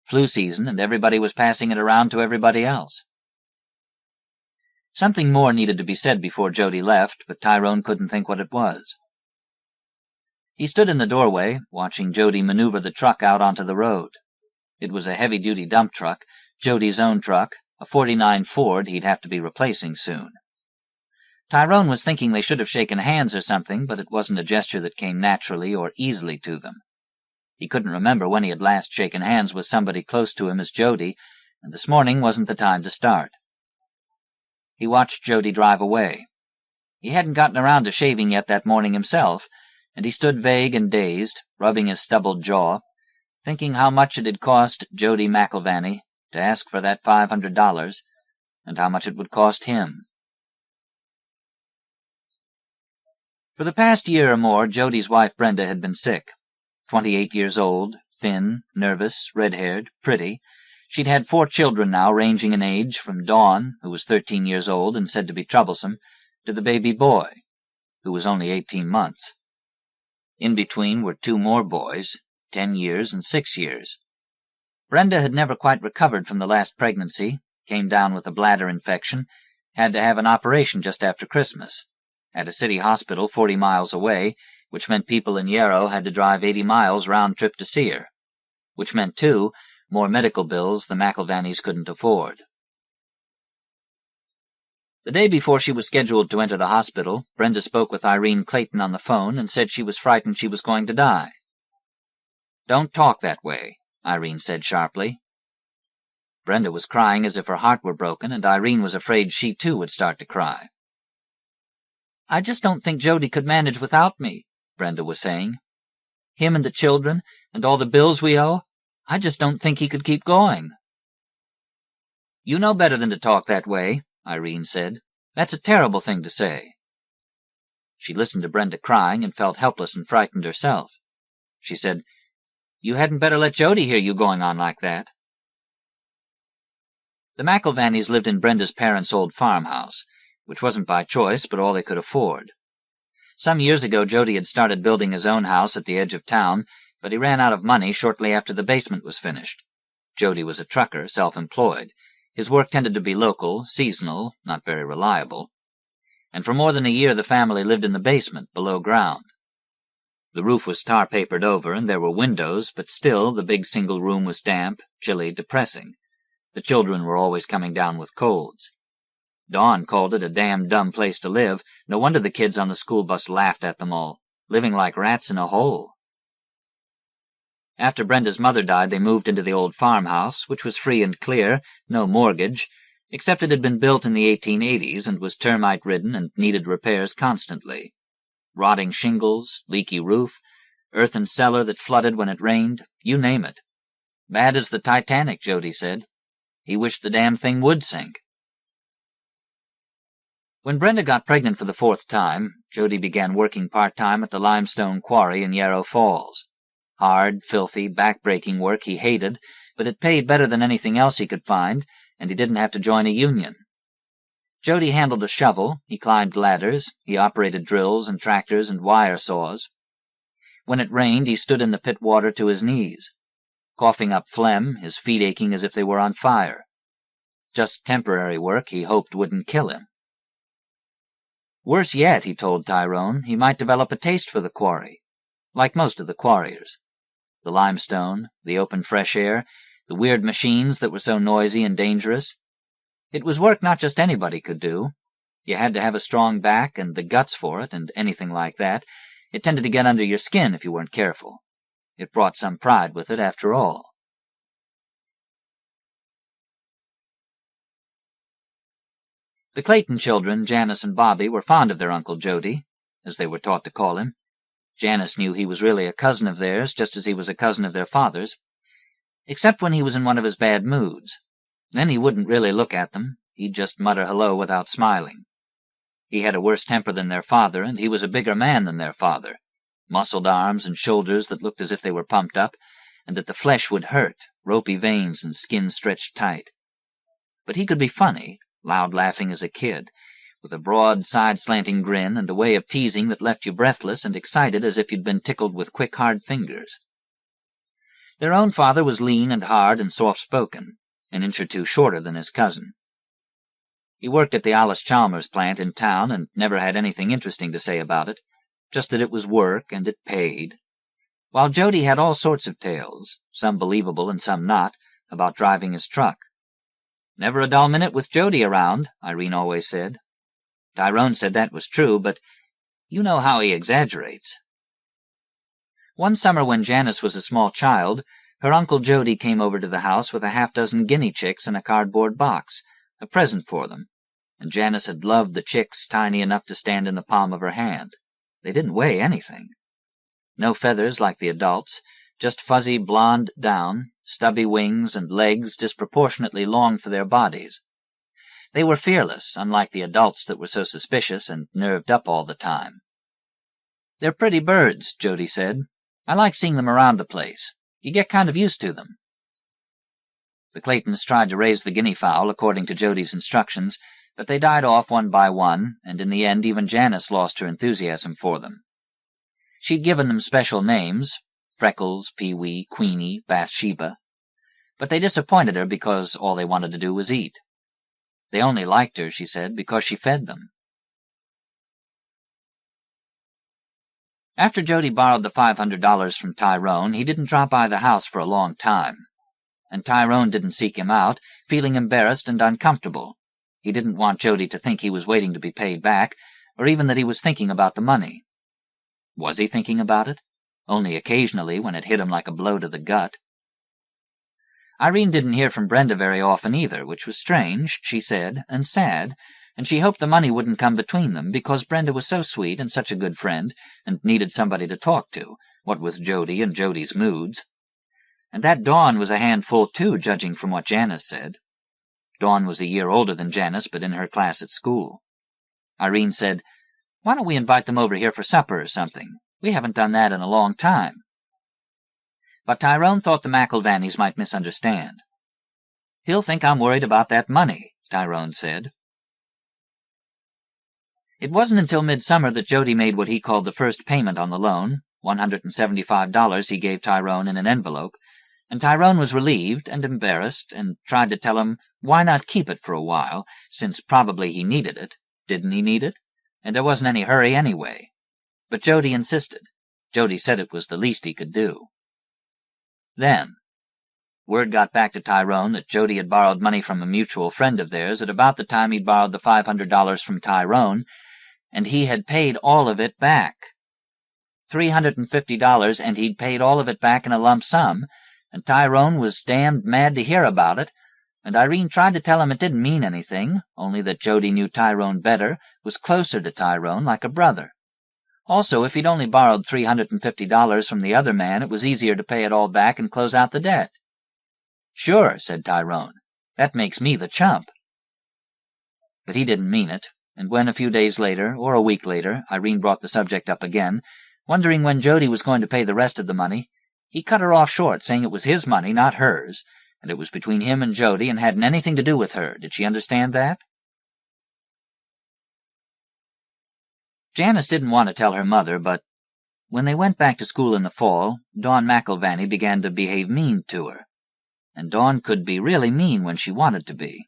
Flu season, and everybody was passing it around to everybody else. Something more needed to be said before Jody left, but Tyrone couldn't think what it was. He stood in the doorway, watching Jody maneuver the truck out onto the road. It was a heavy-duty dump truck, Jody's own truck, a '49 Ford he'd have to be replacing soon. Tyrone was thinking they should have shaken hands or something, but it wasn't a gesture that came naturally or easily to them. He couldn't remember when he had last shaken hands with somebody close to him as Jody, and this morning wasn't the time to start. He watched Jody drive away. He hadn't gotten around to shaving yet that morning himself, and he stood vague and dazed, rubbing his stubbled jaw, thinking how much it had cost Jody McIlvany to ask for that $500, and how much it would cost him. For the past year or more, Jody's wife Brenda had been sick. 28 years old, thin, nervous, red-haired, pretty. She'd had 4 children now, ranging in age from Dawn, who was 13 years old and said to be troublesome, to the baby boy, who was only 18 months. In between were 2 more boys, 10 years and 6 years. Brenda had never quite recovered from the last pregnancy, came down with a bladder infection, had to have an operation just after Christmas, at a city hospital 40 miles away, which meant people in Yarrow had to drive 80 miles round-trip to see her, which meant, too, more medical bills the McIlvanys couldn't afford. The day before she was scheduled to enter the hospital, Brenda spoke with Irene Clayton on the phone and said she was frightened she was going to die. "Don't talk that way," Irene said sharply. Brenda was crying as if her heart were broken, and Irene was afraid she, too, would start to cry. "I just don't think Jody could manage without me," Brenda was saying. "Him and the children, and all the bills we owe. I just don't think he could keep going." "You know better than to talk that way," Irene said. "That's a terrible thing to say." She listened to Brenda crying and felt helpless and frightened herself. She said, "You hadn't better let Jody hear you going on like that." The McIlvanys lived in Brenda's parents' old farmhouse, which wasn't by choice but all they could afford. Some years ago Jody had started building his own house at the edge of town, but he ran out of money shortly after the basement was finished. Jody was a trucker, self-employed. His work tended to be local, seasonal, not very reliable. And for more than a year the family lived in the basement, below ground. The roof was tar-papered over, and there were windows, but still the big single room was damp, chilly, depressing. The children were always coming down with colds. Dawn called it a damn dumb place to live. No wonder the kids on the school bus laughed at them all, living like rats in a hole. After Brenda's mother died, they moved into the old farmhouse, which was free and clear, no mortgage, except it had been built in the 1880s and was termite-ridden and needed repairs constantly. Rotting shingles, leaky roof, earthen cellar that flooded when it rained, you name it. Bad as the Titanic, Jody said. He wished the damn thing would sink. When Brenda got pregnant for the 4th time, Jody began working part-time at the limestone quarry in Yarrow Falls. Hard, filthy, back-breaking work he hated, but it paid better than anything else he could find, and he didn't have to join a union. Jody handled a shovel, he climbed ladders, he operated drills and tractors and wire saws. When it rained, he stood in the pit water to his knees, coughing up phlegm, his feet aching as if they were on fire. Just temporary work he hoped wouldn't kill him. Worse yet, he told Tyrone, he might develop a taste for the quarry, like most of the quarriers. The limestone, the open fresh air, the weird machines that were so noisy and dangerous. It was work not just anybody could do. You had to have a strong back and the guts for it, and anything like that. It tended to get under your skin if you weren't careful. It brought some pride with it, after all. The Clayton children, Janice and Bobbie, were fond of their Uncle Jody, as they were taught to call him. Janice knew he was really a cousin of theirs, just as he was a cousin of their father's, except when he was in one of his bad moods. Then he wouldn't really look at them. He'd just mutter hello without smiling. He had a worse temper than their father, and he was a bigger man than their father. Muscled arms and shoulders that looked as if they were pumped up, and that the flesh would hurt, ropey veins and skin stretched tight. But he could be funny, loud laughing as a kid, with a broad, side-slanting grin and a way of teasing that left you breathless and excited as if you'd been tickled with quick, hard fingers. Their own father was lean and hard and soft-spoken, an inch or two shorter than his cousin. He worked at the Alice Chalmers plant in town and never had anything interesting to say about it, just that it was work and it paid, while Jody had all sorts of tales, some believable and some not, about driving his truck. Never a dull minute with Jody around, Irene always said. Tyrone said that was true, but you know how he exaggerates. One summer when Janice was a small child, her Uncle Jody came over to the house with a half-dozen guinea chicks in a cardboard box, a present for them, and Janice had loved the chicks tiny enough to stand in the palm of her hand. They didn't weigh anything. No feathers like the adults, just fuzzy blonde down, stubby wings and legs disproportionately long for their bodies. They were fearless, unlike the adults that were so suspicious and nerved up all the time. "They're pretty birds," Jody said. "I like seeing them around the place. You get kind of used to them." The Claytons tried to raise the guinea fowl according to Jody's instructions, but they died off one by one, and in the end even Janice lost her enthusiasm for them. She'd given them special names, Freckles, Pee-wee, Queenie, Bathsheba, but they disappointed her because all they wanted to do was eat. They only liked her, she said, because she fed them. After Jody borrowed the $500 from Tyrone, he didn't drop by the house for a long time. And Tyrone didn't seek him out, feeling embarrassed and uncomfortable. He didn't want Jody to think he was waiting to be paid back, or even that he was thinking about the money. Was he thinking about it? Only occasionally, when it hit him like a blow to the gut. Irene didn't hear from Brenda very often either, which was strange, she said, and sad, and she hoped the money wouldn't come between them, because Brenda was so sweet and such a good friend, and needed somebody to talk to, what with Jody and Jody's moods. And that Dawn was a handful, too, judging from what Janice said. Dawn was a year older than Janice, but in her class at school. Irene said, "Why don't we invite them over here for supper or something? We haven't done that in a long time." But Tyrone thought the McIlvanys might misunderstand. "He'll think I'm worried about that money," Tyrone said. It wasn't until midsummer that Jody made what he called the first payment on the loan, $175 he gave Tyrone in an envelope, and Tyrone was relieved and embarrassed and tried to tell him why not keep it for a while, since probably he needed it. Didn't he need it? And there wasn't any hurry anyway. But Jody insisted. Jody said it was the least he could do. Then, word got back to Tyrone that Jody had borrowed money from a mutual friend of theirs at about the time he'd borrowed the $500 from Tyrone, and he had paid all of it back. $350, and he'd paid all of it back in a lump sum, and Tyrone was damned mad to hear about it, and Irene tried to tell him it didn't mean anything, only that Jody knew Tyrone better, was closer to Tyrone, like a brother. Also, if he'd only borrowed $350 from the other man, it was easier to pay it all back and close out the debt. "Sure," said Tyrone. "That makes me the chump." But he didn't mean it, and when a few days later, or a week later, Irene brought the subject up again, wondering when Jody was going to pay the rest of the money, He cut her off short, saying it was his money, not hers, and it was between him and Jody and hadn't anything to do with her. Did she understand that? Janice didn't want to tell her mother, but when they went back to school in the fall, Dawn McIlvany began to behave mean to her. And Dawn could be really mean when she wanted to be.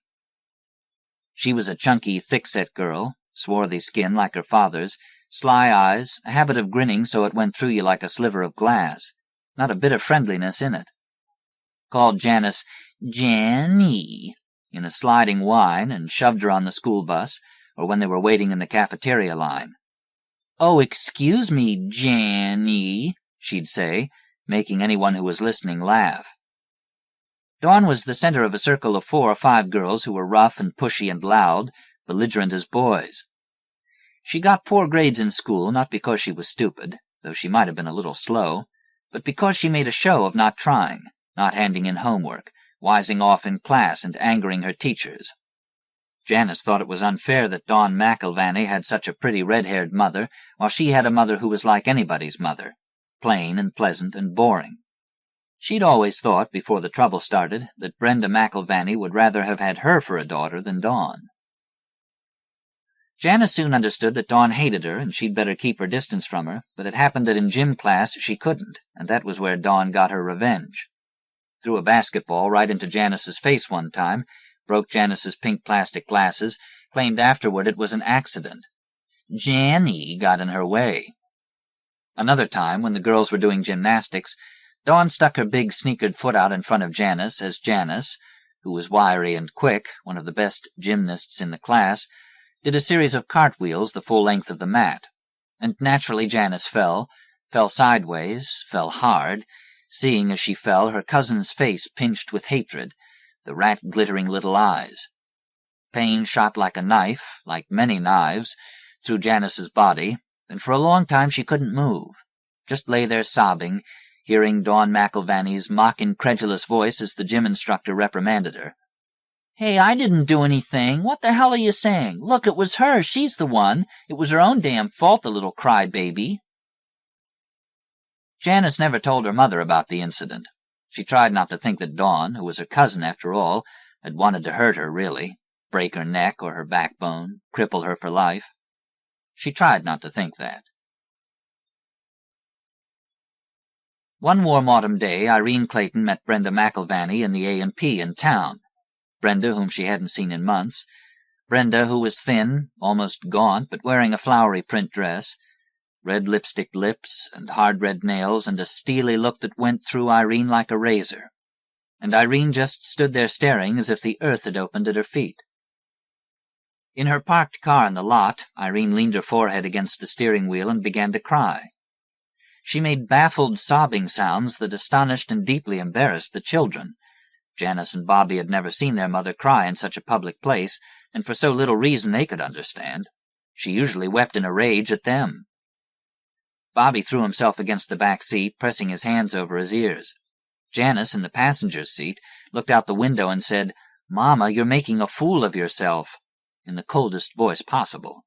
She was a chunky, thick-set girl, swarthy skin like her father's, sly eyes, a habit of grinning so it went through you like a sliver of glass, not a bit of friendliness in it. Called Janice Janny in a sliding whine and shoved her on the school bus, or when they were waiting in the cafeteria line. "Oh, excuse me, Janny," she'd say, making anyone who was listening laugh. Dawn was the center of a circle of 4 or 5 girls who were rough and pushy and loud, belligerent as boys. She got poor grades in school, not because she was stupid, though she might have been a little slow, but because she made a show of not trying, not handing in homework, wising off in class and angering her teachers. Janice thought it was unfair that Dawn McIlvany had such a pretty red-haired mother, while she had a mother who was like anybody's mother, plain and pleasant and boring. She'd always thought, before the trouble started, that Brenda McIlvany would rather have had her for a daughter than Dawn. Janice soon understood that Dawn hated her and she'd better keep her distance from her, but it happened that in gym class she couldn't, and that was where Dawn got her revenge. Threw a basketball right into Janice's face one time, broke Janice's pink plastic glasses, claimed afterward it was an accident. Janny got in her way. Another time, when the girls were doing gymnastics, Dawn stuck her big sneakered foot out in front of Janice as Janice, who was wiry and quick, one of the best gymnasts in the class, did a series of cartwheels the full length of the mat, and naturally Janice fell sideways, fell hard, seeing as she fell her cousin's face pinched with hatred, the rat-glittering little eyes. Pain shot like a knife, like many knives, through Janice's body, and for a long time she couldn't move, just lay there sobbing, hearing Dawn McIlvany's mock-incredulous voice as the gym instructor reprimanded her. "Hey, I didn't do anything. What the hell are you saying? Look, it was her. She's the one. It was her own damn fault, the little crybaby." Janice never told her mother about the incident. She tried not to think that Dawn, who was her cousin after all, had wanted to hurt her, really, break her neck or her backbone, cripple her for life. She tried not to think that. One warm autumn day, Irene Clayton met Brenda McIlvany in the A&P in town. Brenda, whom she hadn't seen in months. Brenda, who was thin, almost gaunt, but wearing a flowery print dress, red lipstick lips and hard red nails and a steely look that went through Irene like a razor. And Irene just stood there staring as if the earth had opened at her feet. In her parked car in the lot, Irene leaned her forehead against the steering wheel and began to cry. She made baffled, sobbing sounds that astonished and deeply embarrassed the children. Janice and Bobbie had never seen their mother cry in such a public place, and for so little reason they could understand. She usually wept in a rage at them. Bobbie threw himself against the back seat, pressing his hands over his ears. Janice, in the passenger's seat, looked out the window and said, "Mama, you're making a fool of yourself," in the coldest voice possible.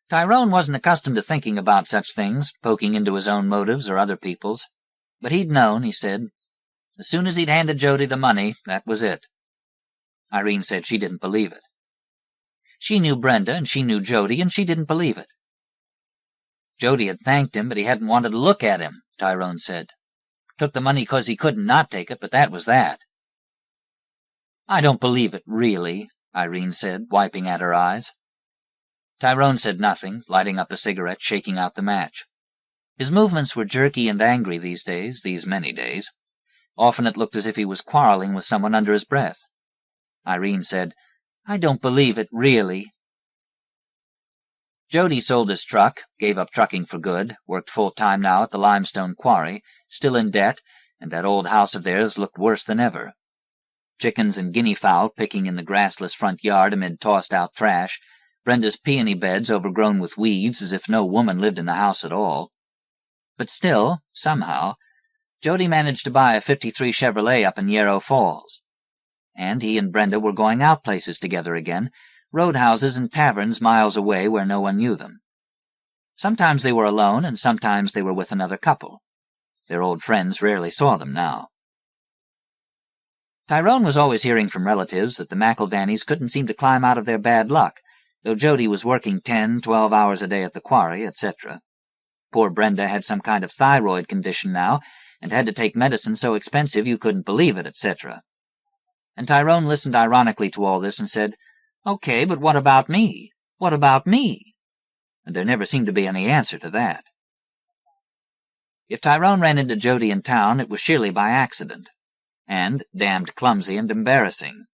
Tyrone wasn't accustomed to thinking about such things, poking into his own motives or other people's. But he'd known, he said. As soon as he'd handed Jody the money, that was it. Irene said she didn't believe it. She knew Brenda, and she knew Jody, and she didn't believe it. Jody had thanked him, but he hadn't wanted to look at him, Tyrone said. Took the money 'cause he couldn't not take it, but that was that. "I don't believe it, really," Irene said, wiping at her eyes. Tyrone said nothing, lighting up a cigarette, shaking out the match. His movements were jerky and angry these days, these many days. Often it looked as if he was quarreling with someone under his breath. Irene said, "I don't believe it, really." Jody sold his truck, gave up trucking for good, worked full-time now at the limestone quarry, still in debt, and that old house of theirs looked worse than ever. Chickens and guinea fowl picking in the grassless front yard amid tossed-out trash, Brenda's peony beds overgrown with weeds as if no woman lived in the house at all. But still, somehow, Jody managed to buy a '53 Chevrolet up in Yarrow Falls. And he and Brenda were going out places together again, roadhouses and taverns miles away where no one knew them. Sometimes they were alone, and sometimes they were with another couple. Their old friends rarely saw them now. Tyrone was always hearing from relatives that the McIlvanys couldn't seem to climb out of their bad luck, though Jody was working 10, 12 hours a day at the quarry, etc. Poor Brenda had some kind of thyroid condition now, and had to take medicine so expensive you couldn't believe it, etc. And Tyrone listened ironically to all this and said, "Okay, but what about me? What about me?" And there never seemed to be any answer to that. If Tyrone ran into Jody in town, it was sheerly by accident, and damned clumsy and embarrassing.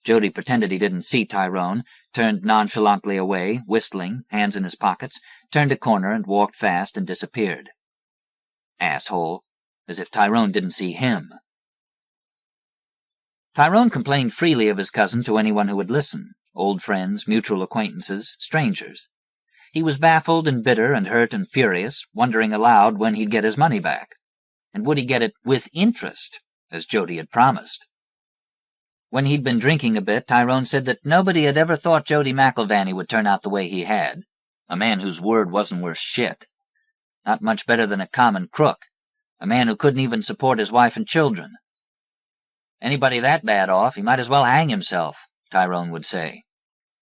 Jody pretended he didn't see Tyrone, turned nonchalantly away, whistling, hands in his pockets, turned a corner and walked fast and disappeared. Asshole, as if Tyrone didn't see him. Tyrone complained freely of his cousin to anyone who would listen, old friends, mutual acquaintances, strangers. He was baffled and bitter and hurt and furious, wondering aloud when he'd get his money back. And would he get it with interest, as Jody had promised? When he'd been drinking a bit, Tyrone said that nobody had ever thought Jody McIlvanny would turn out the way he had, a man whose word wasn't worth shit. Not much better than a common crook, a man who couldn't even support his wife and children. Anybody that bad off, he might as well hang himself, Tyrone would say.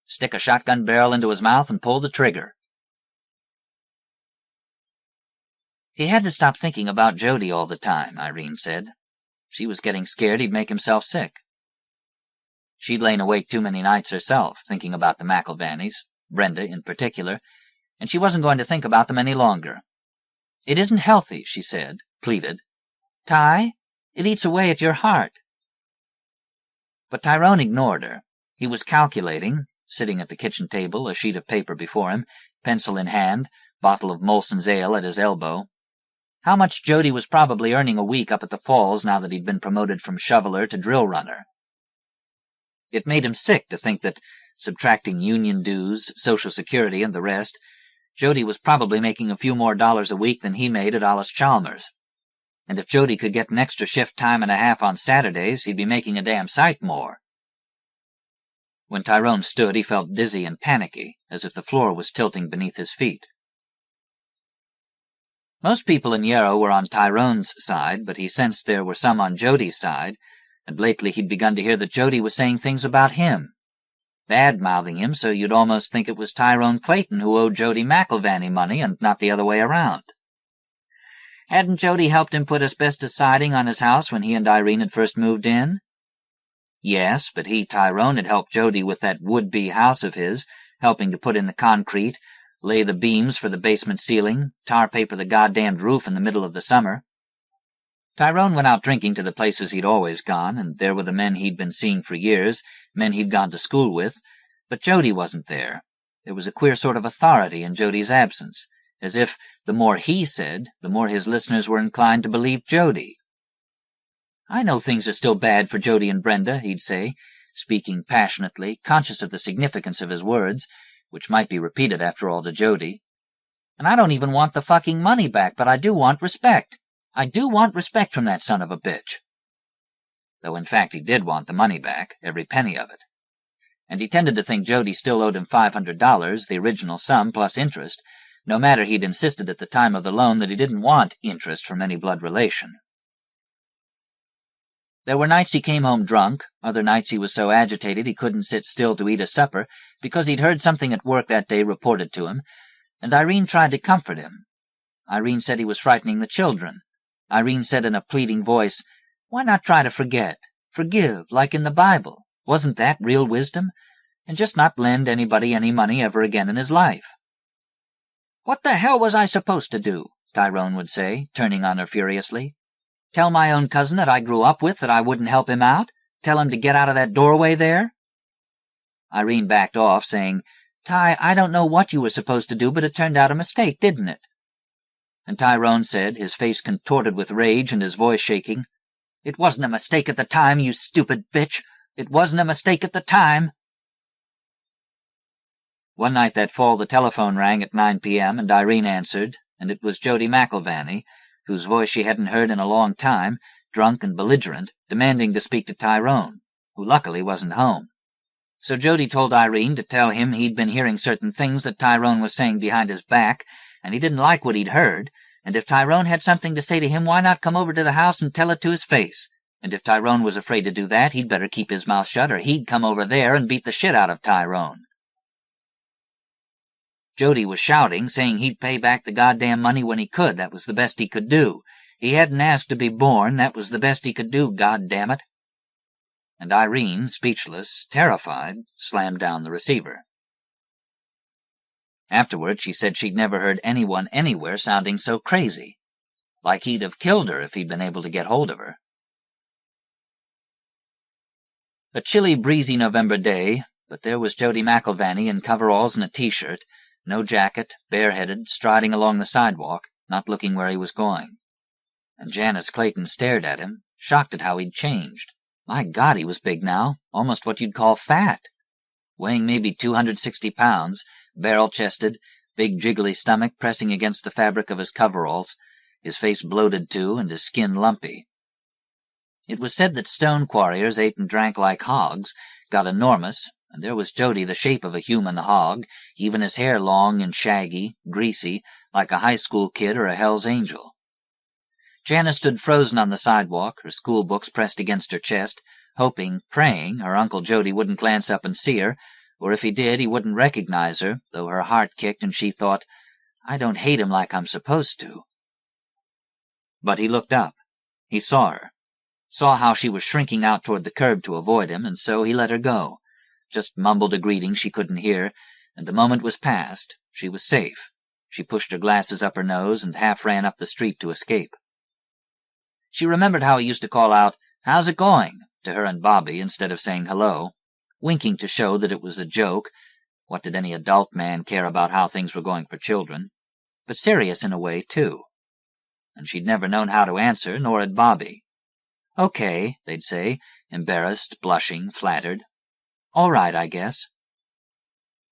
Stick a shotgun barrel into his mouth and pull the trigger. He had to stop thinking about Jody all the time, Irene said. She was getting scared he'd make himself sick. She'd lain awake too many nights herself, thinking about the McIlvanys, Brenda in particular, and she wasn't going to think about them any longer. "It isn't healthy," she said, pleaded. "Ty, it eats away at your heart." But Tyrone ignored her. He was calculating, sitting at the kitchen table, a sheet of paper before him, pencil in hand, bottle of Molson's ale at his elbow. How much Jody was probably earning a week up at the falls now that he'd been promoted from shoveler to drill runner. It made him sick to think that, subtracting union dues, Social Security, and the rest, Jody was probably making a few more dollars a week than he made at Alice Chalmers. And if Jody could get an extra shift time and a half on Saturdays, he'd be making a damn sight more. When Tyrone stood, he felt dizzy and panicky, as if the floor was tilting beneath his feet. Most people in Yarrow were on Tyrone's side, but he sensed there were some on Jody's side, and lately he'd begun to hear that Jody was saying things about him, bad-mouthing him so you'd almost think it was Tyrone Clayton who owed Jody McIlvanny money and not the other way around. Hadn't Jody helped him put asbestos siding on his house when he and Irene had first moved in? Yes, but he, Tyrone, had helped Jody with that would-be house of his, helping to put in the concrete, lay the beams for the basement ceiling, tar paper the goddamned roof in the middle of the summer. Tyrone went out drinking to the places he'd always gone, and there were the men he'd been seeing for years, men he'd gone to school with, but Jody wasn't there. There was a queer sort of authority in Jody's absence, as if the more he said, the more his listeners were inclined to believe Jody. "I know things are still bad for Jody and Brenda," he'd say, speaking passionately, conscious of the significance of his words, which might be repeated after all to Jody. "And I don't even want the fucking money back, but I do want respect. I do want respect from that son of a bitch." Though in fact he did want the money back, every penny of it. And he tended to think Jody still owed him $500, the original sum plus interest, no matter he'd insisted at the time of the loan that he didn't want interest from any blood relation. There were nights he came home drunk, other nights he was so agitated he couldn't sit still to eat a supper because he'd heard something at work that day reported to him, and Irene tried to comfort him. Irene said he was frightening the children. Irene said in a pleading voice, "Why not try to forget? Forgive, like in the Bible. Wasn't that real wisdom? And just not lend anybody any money ever again in his life." "What the hell was I supposed to do?" Tyrone would say, turning on her furiously. "Tell my own cousin that I grew up with that I wouldn't help him out? Tell him to get out of that doorway there?" Irene backed off, saying, "Ty, I don't know what you were supposed to do, but it turned out a mistake, didn't it?" And Tyrone said, his face contorted with rage and his voice shaking, "It wasn't a mistake at the time, you stupid bitch. It wasn't a mistake at the time." One night that fall the telephone rang at 9 p.m. and Irene answered, and it was Jody McIlvanny, whose voice she hadn't heard in a long time, drunk and belligerent, demanding to speak to Tyrone, who luckily wasn't home. So Jody told Irene to tell him he'd been hearing certain things that Tyrone was saying behind his back, and he didn't like what he'd heard, and if Tyrone had something to say to him, why not come over to the house and tell it to his face? And if Tyrone was afraid to do that, he'd better keep his mouth shut, or he'd come over there and beat the shit out of Tyrone. Jody was shouting, saying he'd pay back the goddamn money when he could. That was the best he could do. He hadn't asked to be born. That was the best he could do, goddammit. And Irene, speechless, terrified, slammed down the receiver. Afterward, she said she'd never heard anyone anywhere sounding so crazy. Like he'd have killed her if he'd been able to get hold of her. A chilly, breezy November day, but there was Jody McIlvany in coveralls and a T-shirt, no jacket, bareheaded, striding along the sidewalk, not looking where he was going. And Janice Clayton stared at him, shocked at how he'd changed. My God, he was big now, almost what you'd call fat. Weighing maybe 260 pounds, barrel-chested, big jiggly stomach pressing against the fabric of his coveralls, his face bloated too, and his skin lumpy. It was said that stone quarriers ate and drank like hogs, got enormous, and there was Jody the shape of a human hog, even his hair long and shaggy, greasy, like a high school kid or a Hell's Angel. Janice stood frozen on the sidewalk, her school books pressed against her chest, hoping, praying, her Uncle Jody wouldn't glance up and see her, or if he did, he wouldn't recognize her, though her heart kicked and she thought, I don't hate him like I'm supposed to. But he looked up. He saw her. Saw how she was shrinking out toward the curb to avoid him, and so he let her go. Just mumbled a greeting she couldn't hear, and the moment was past. She was safe. She pushed her glasses up her nose and half ran up the street to escape. She remembered how he used to call out, "How's it going?" to her and Bobbie instead of saying hello, winking to show that it was a joke. What did any adult man care about how things were going for children? But serious in a way, too. And she'd never known how to answer, nor had Bobbie. "Okay," they'd say, embarrassed, blushing, flattered. "All right, I guess."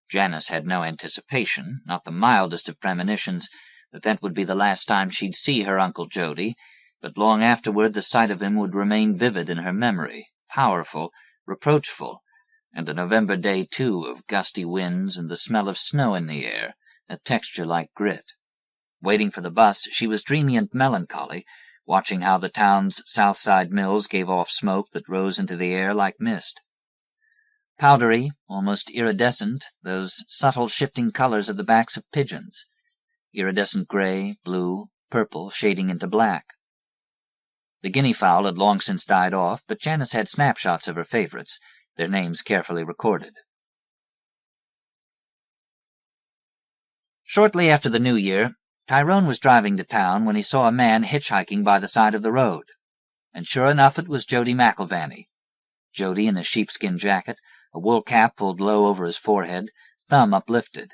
Janice had no anticipation, not the mildest of premonitions, that would be the last time she'd see her Uncle Jody, but long afterward the sight of him would remain vivid in her memory, powerful, reproachful, and a November day, too, of gusty winds and the smell of snow in the air, a texture like grit. Waiting for the bus, she was dreamy and melancholy, watching how the town's south side mills gave off smoke that rose into the air like mist. Powdery, almost iridescent, those subtle shifting colors of the backs of pigeons. Iridescent gray, blue, purple, shading into black. The guinea fowl had long since died off, but Janice had snapshots of her favorites, their names carefully recorded. Shortly after the New Year, Tyrone was driving to town when he saw a man hitchhiking by the side of the road. And sure enough it was Jody McIlvany. Jody in a sheepskin jacket, a wool cap pulled low over his forehead, thumb uplifted.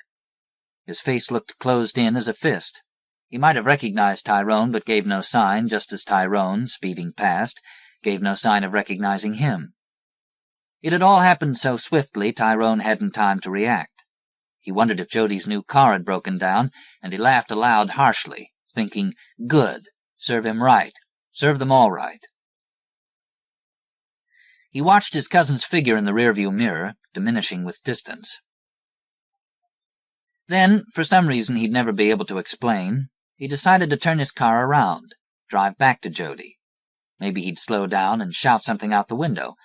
His face looked closed in as a fist. He might have recognized Tyrone, but gave no sign, just as Tyrone, speeding past, gave no sign of recognizing him. It had all happened so swiftly Tyrone hadn't time to react. He wondered if Jody's new car had broken down, and he laughed aloud harshly, thinking, good, serve him right, serve them all right. He watched his cousin's figure in the rearview mirror, diminishing with distance. Then, for some reason he'd never be able to explain, he decided to turn his car around, drive back to Jody. Maybe he'd slow down and shout something out the window,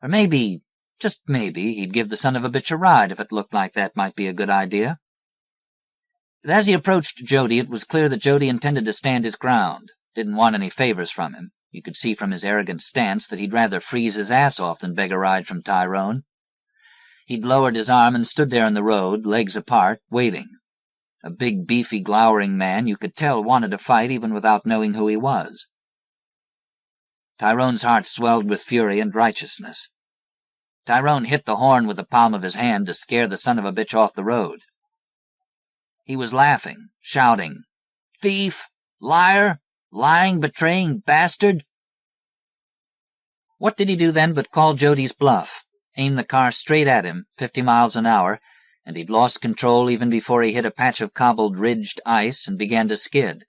or maybe, just maybe, he'd give the son of a bitch a ride if it looked like that might be a good idea. But as he approached Jody, it was clear that Jody intended to stand his ground, didn't want any favors from him. You could see from his arrogant stance that he'd rather freeze his ass off than beg a ride from Tyrone. He'd lowered his arm and stood there in the road, legs apart, waiting. A big, beefy, glowering man you could tell wanted to fight even without knowing who he was. Tyrone's heart swelled with fury and righteousness. Tyrone hit the horn with the palm of his hand to scare the son of a bitch off the road. He was laughing, shouting, "Thief! Liar! Lying, betraying bastard!" What did he do then but call Jody's bluff, aim the car straight at him, 50 miles an hour, and he'd lost control even before he hit a patch of cobbled, ridged ice and began to skid.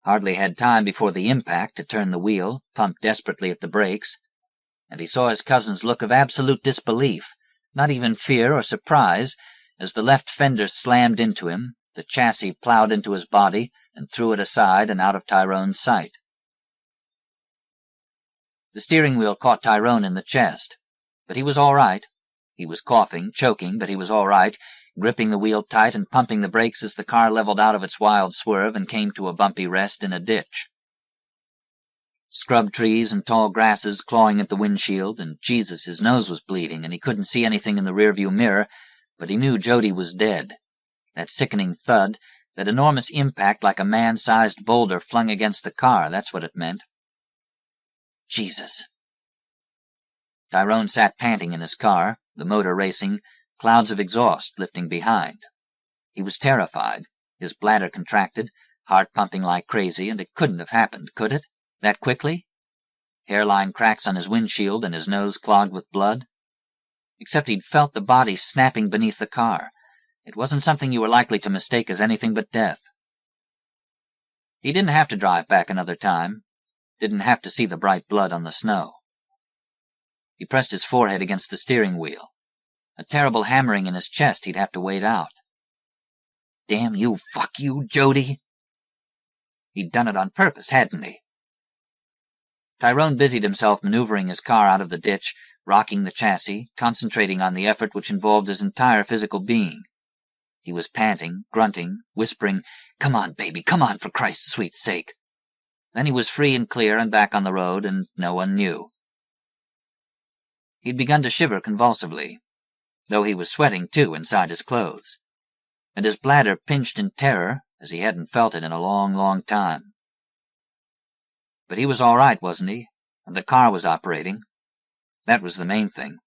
Hardly had time before the impact to turn the wheel, pump desperately at the brakes, and he saw his cousin's look of absolute disbelief, Not even fear or surprise, as the left fender slammed into him, the chassis plowed into his body and threw it aside and out of Tyrone's sight. The steering wheel caught Tyrone in the chest, but he was all right. He was coughing, choking, but he was all right, gripping the wheel tight and pumping the brakes as the car leveled out of its wild swerve and came to a bumpy rest in a ditch. Scrub trees and tall grasses clawing at the windshield, and Jesus, his nose was bleeding, and he couldn't see anything in the rearview mirror, but he knew Jody was dead. That sickening thud, that enormous impact like a man-sized boulder flung against the car, that's what it meant. Jesus. Tyrone sat panting in his car, the motor racing, clouds of exhaust lifting behind. He was terrified, his bladder contracted, heart pumping like crazy, and it couldn't have happened, could it? That quickly? Hairline cracks on his windshield and his nose clogged with blood? Except he'd felt the body snapping beneath the car. It wasn't something you were likely to mistake as anything but death. He didn't have to drive back another time. Didn't have to see the bright blood on the snow. He pressed his forehead against the steering wheel. A terrible hammering in his chest he'd have to wait out. Damn you, fuck you, Jody! He'd done it on purpose, hadn't he? Tyrone busied himself maneuvering his car out of the ditch, rocking the chassis, concentrating on the effort which involved his entire physical being. He was panting, grunting, whispering, "Come on, baby, come on, for Christ's sweet sake." Then he was free and clear and back on the road, and no one knew. He'd begun to shiver convulsively, though he was sweating too inside his clothes, and his bladder pinched in terror as he hadn't felt it in a long, long time. But he was all right, wasn't he? And the car was operating. That was the main thing.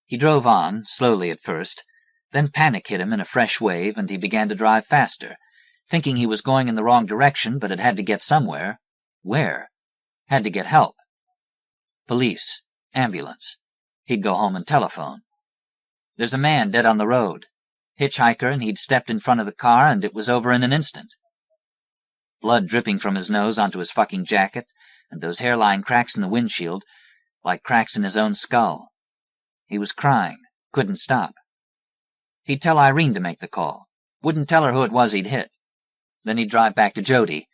He drove on, slowly at first. Then panic hit him in a fresh wave, and he began to drive faster, thinking he was going in the wrong direction, but it had to get somewhere. Where? Had to get help. Police. Ambulance. He'd go home and telephone. There's a man dead on the road. Hitchhiker, and he'd stepped in front of the car, and it was over in an instant. Blood dripping from his nose onto his fucking jacket, and those hairline cracks in the windshield, like cracks in his own skull. He was crying. Couldn't stop. He'd tell Irene to make the call. Wouldn't tell her who it was he'd hit. Then he'd drive back to Jody.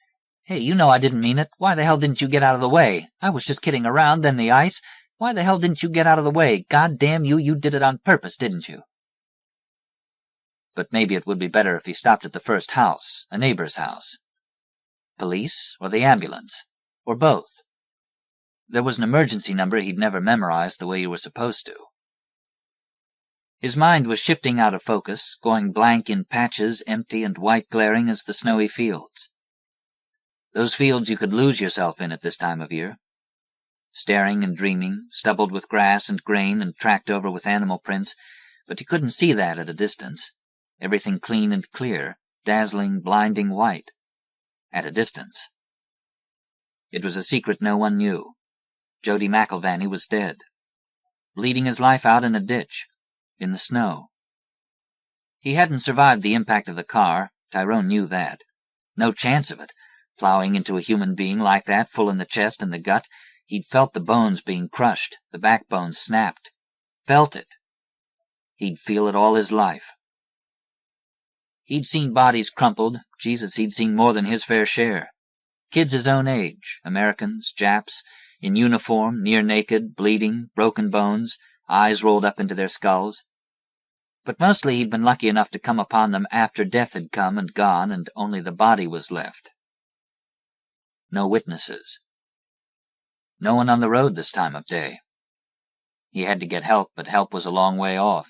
"Hey, you know I didn't mean it. Why the hell didn't you get out of the way? I was just kidding around, then the ice. Why the hell didn't you get out of the way? God damn you, you did it on purpose, didn't you?" But maybe it would be better if he stopped at the first house, a neighbor's house. Police, or the ambulance, or both. There was an emergency number he'd never memorized the way you were supposed to. His mind was shifting out of focus, going blank in patches, empty and white glaring as the snowy fields. Those fields you could lose yourself in at this time of year. Staring and dreaming, stubbled with grass and grain and tracked over with animal prints, but he couldn't see that at a distance. Everything clean and clear, dazzling, blinding white. At a distance. It was a secret no one knew. Jody McIlvanney was dead. Bleeding his life out in a ditch. In the snow. He hadn't survived the impact of the car. Tyrone knew that. No chance of it. Plowing into a human being like that, full in the chest and the gut, he'd felt the bones being crushed, the backbone snapped. Felt it. He'd feel it all his life. He'd seen bodies crumpled. Jesus, he'd seen more than his fair share. Kids his own age, Americans, Japs, in uniform, near naked, bleeding, broken bones, eyes rolled up into their skulls. But mostly he'd been lucky enough to come upon them after death had come and gone and only the body was left. No witnesses. No one on the road this time of day. He had to get help, but help was a long way off.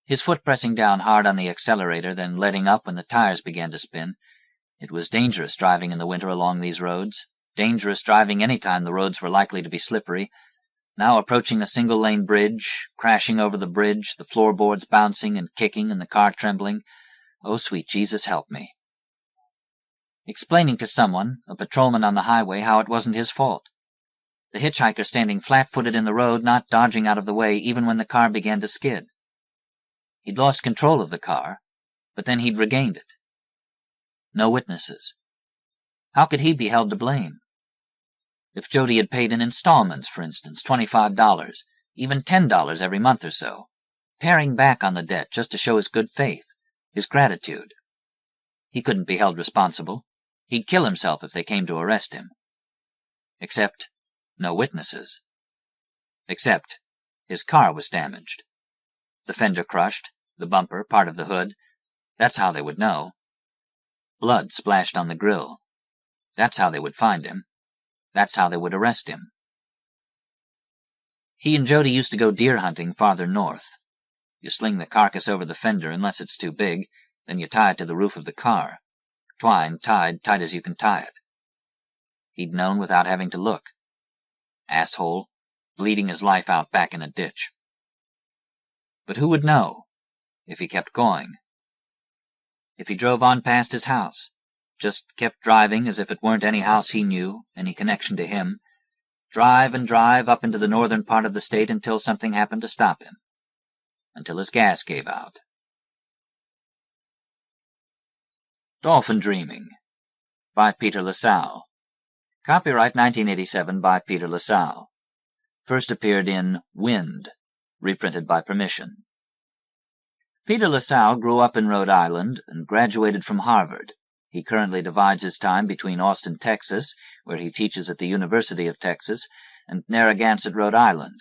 His foot pressing down hard on the accelerator, then letting up when the tires began to spin. It was dangerous driving in the winter along these roads. Dangerous driving any time the roads were likely to be slippery. Now approaching a single-lane bridge, crashing over the bridge, the floorboards bouncing and kicking and the car trembling. Oh, sweet Jesus, help me. Explaining to someone, a patrolman on the highway, how it wasn't his fault. The hitchhiker standing flat-footed in the road, not dodging out of the way even when the car began to skid. He'd lost control of the car, but then he'd regained it. No witnesses. How could he be held to blame? If Jody had paid in installments, for instance, $25, even $10 every month or so, paring back on the debt just to show his good faith, his gratitude. He couldn't be held responsible. He'd kill himself if they came to arrest him. Except no witnesses. Except his car was damaged. The fender crushed, the bumper, part of the hood. That's how they would know. Blood splashed on the grill. That's how they would find him. That's how they would arrest him. He and Jody used to go deer hunting farther north. You sling the carcass over the fender unless it's too big, then you tie it to the roof of the car. Twine tied tight as you can tie it. He'd known without having to look. Asshole, bleeding his life out back in a ditch. But who would know if he kept going? If he drove on past his house, just kept driving as if it weren't any house he knew, any connection to him, drive and drive up into the northern part of the state until something happened to stop him, until his gas gave out. Dolphin Dreaming by Peter Lasalle. Copyright 1987 by Peter Lasalle. First appeared in Wind, reprinted by permission. Peter Lasalle grew up in Rhode Island and graduated from Harvard. He currently divides his time between Austin, Texas, where he teaches at the University of Texas, and Narragansett, Rhode Island.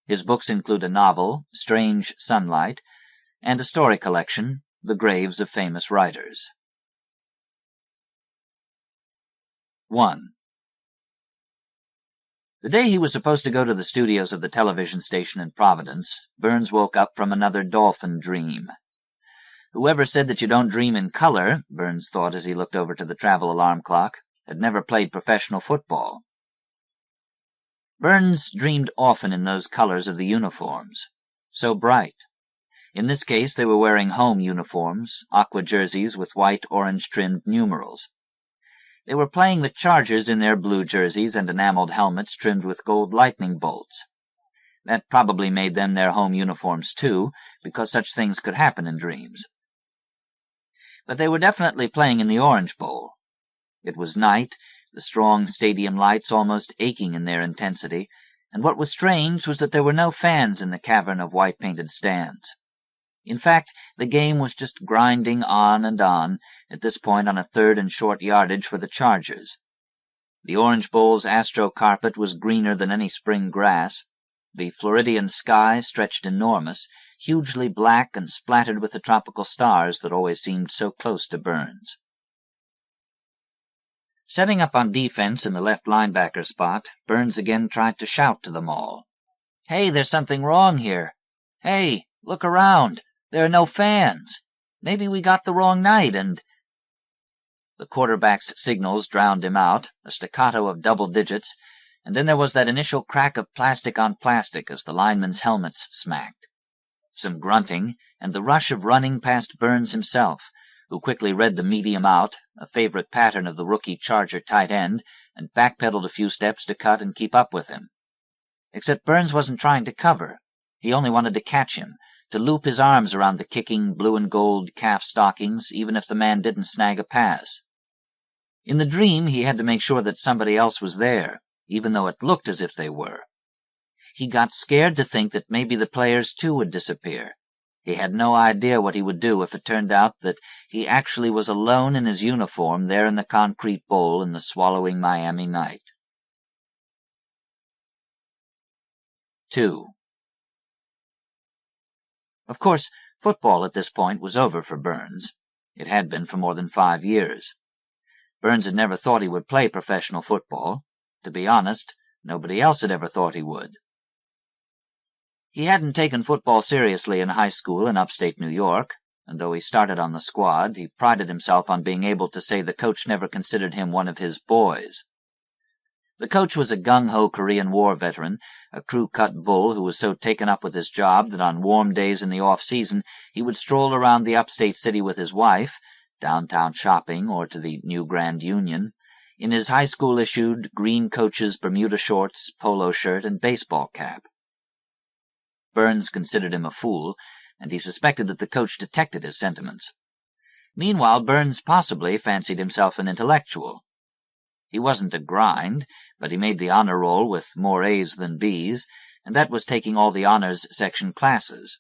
His books include a novel, Strange Sunlight, and a story collection, The Graves of Famous Writers. 1. The day he was supposed to go to the studios of the television station in Providence, Burns woke up from another dolphin dream. Whoever said that you don't dream in color, Burns thought as he looked over to the travel alarm clock, had never played professional football. Burns dreamed often in those colors of the uniforms. So bright. In this case they were wearing home uniforms, aqua jerseys with white orange-trimmed numerals. They were playing the Chargers in their blue jerseys and enameled helmets trimmed with gold lightning bolts. That probably made them their home uniforms, too, because such things could happen in dreams. But they were definitely playing in the Orange Bowl. It was night, the strong stadium lights almost aching in their intensity, and what was strange was that there were no fans in the cavern of white-painted stands. In fact, the game was just grinding on and on, at this point on a third and short yardage for the Chargers. The Orange Bowl's astro carpet was greener than any spring grass. The Floridian sky stretched enormous, hugely black and splattered with the tropical stars that always seemed so close to Burns. Setting up on defense in the left linebacker spot, Burns again tried to shout to them all. "Hey, there's something wrong here. Hey, look around. There are no fans. Maybe we got the wrong night and—" The quarterback's signals drowned him out, a staccato of double digits, and then there was that initial crack of plastic on plastic as the linemen's helmets smacked. Some grunting, and the rush of running past Burns himself, who quickly read the medium out, a favorite pattern of the rookie Charger tight end, and backpedaled a few steps to cut and keep up with him. Except Burns wasn't trying to cover. He only wanted to catch him, to loop his arms around the kicking blue-and-gold calf stockings, even if the man didn't snag a pass. In the dream, he had to make sure that somebody else was there, even though it looked as if they were. He got scared to think that maybe the players, too, would disappear. He had no idea what he would do if it turned out that he actually was alone in his uniform there in the concrete bowl in the swallowing Miami night. 2. Of course, football at this point was over for Burns. It had been for more than 5 years. Burns had never thought he would play professional football. To be honest, nobody else had ever thought he would. He hadn't taken football seriously in high school in upstate New York, and though he started on the squad, he prided himself on being able to say the coach never considered him one of his boys. The coach was a gung-ho Korean War veteran, a crew-cut bull who was so taken up with his job that on warm days in the off-season he would stroll around the upstate city with his wife, downtown shopping or to the New Grand Union, in his high school-issued green coach's Bermuda shorts, polo shirt, and baseball cap. Burns considered him a fool, and he suspected that the coach detected his sentiments. Meanwhile, Burns possibly fancied himself an intellectual. He wasn't a grind, but he made the honor roll with more A's than B's, and that was taking all the honors section classes.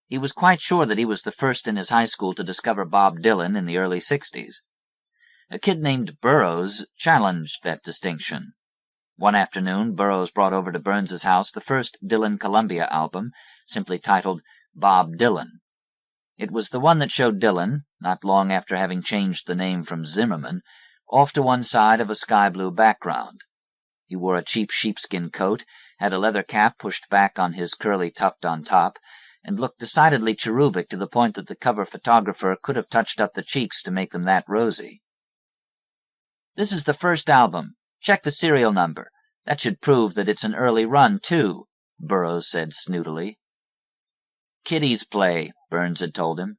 He was quite sure that he was the first in his high school to discover Bob Dylan in the early 60s. A kid named Burroughs challenged that distinction. One afternoon, Burroughs brought over to Burns's house the first Dylan Columbia album, simply titled Bob Dylan. It was the one that showed Dylan, not long after having changed the name from Zimmerman, off to one side of a sky-blue background. He wore a cheap sheepskin coat, had a leather cap pushed back on his curly tuft on top, and looked decidedly cherubic to the point that the cover photographer could have touched up the cheeks to make them that rosy. "This is the first album. Check the serial number. That should prove that it's an early run, too," Burroughs said snootily. "Kiddies play," Burns had told him.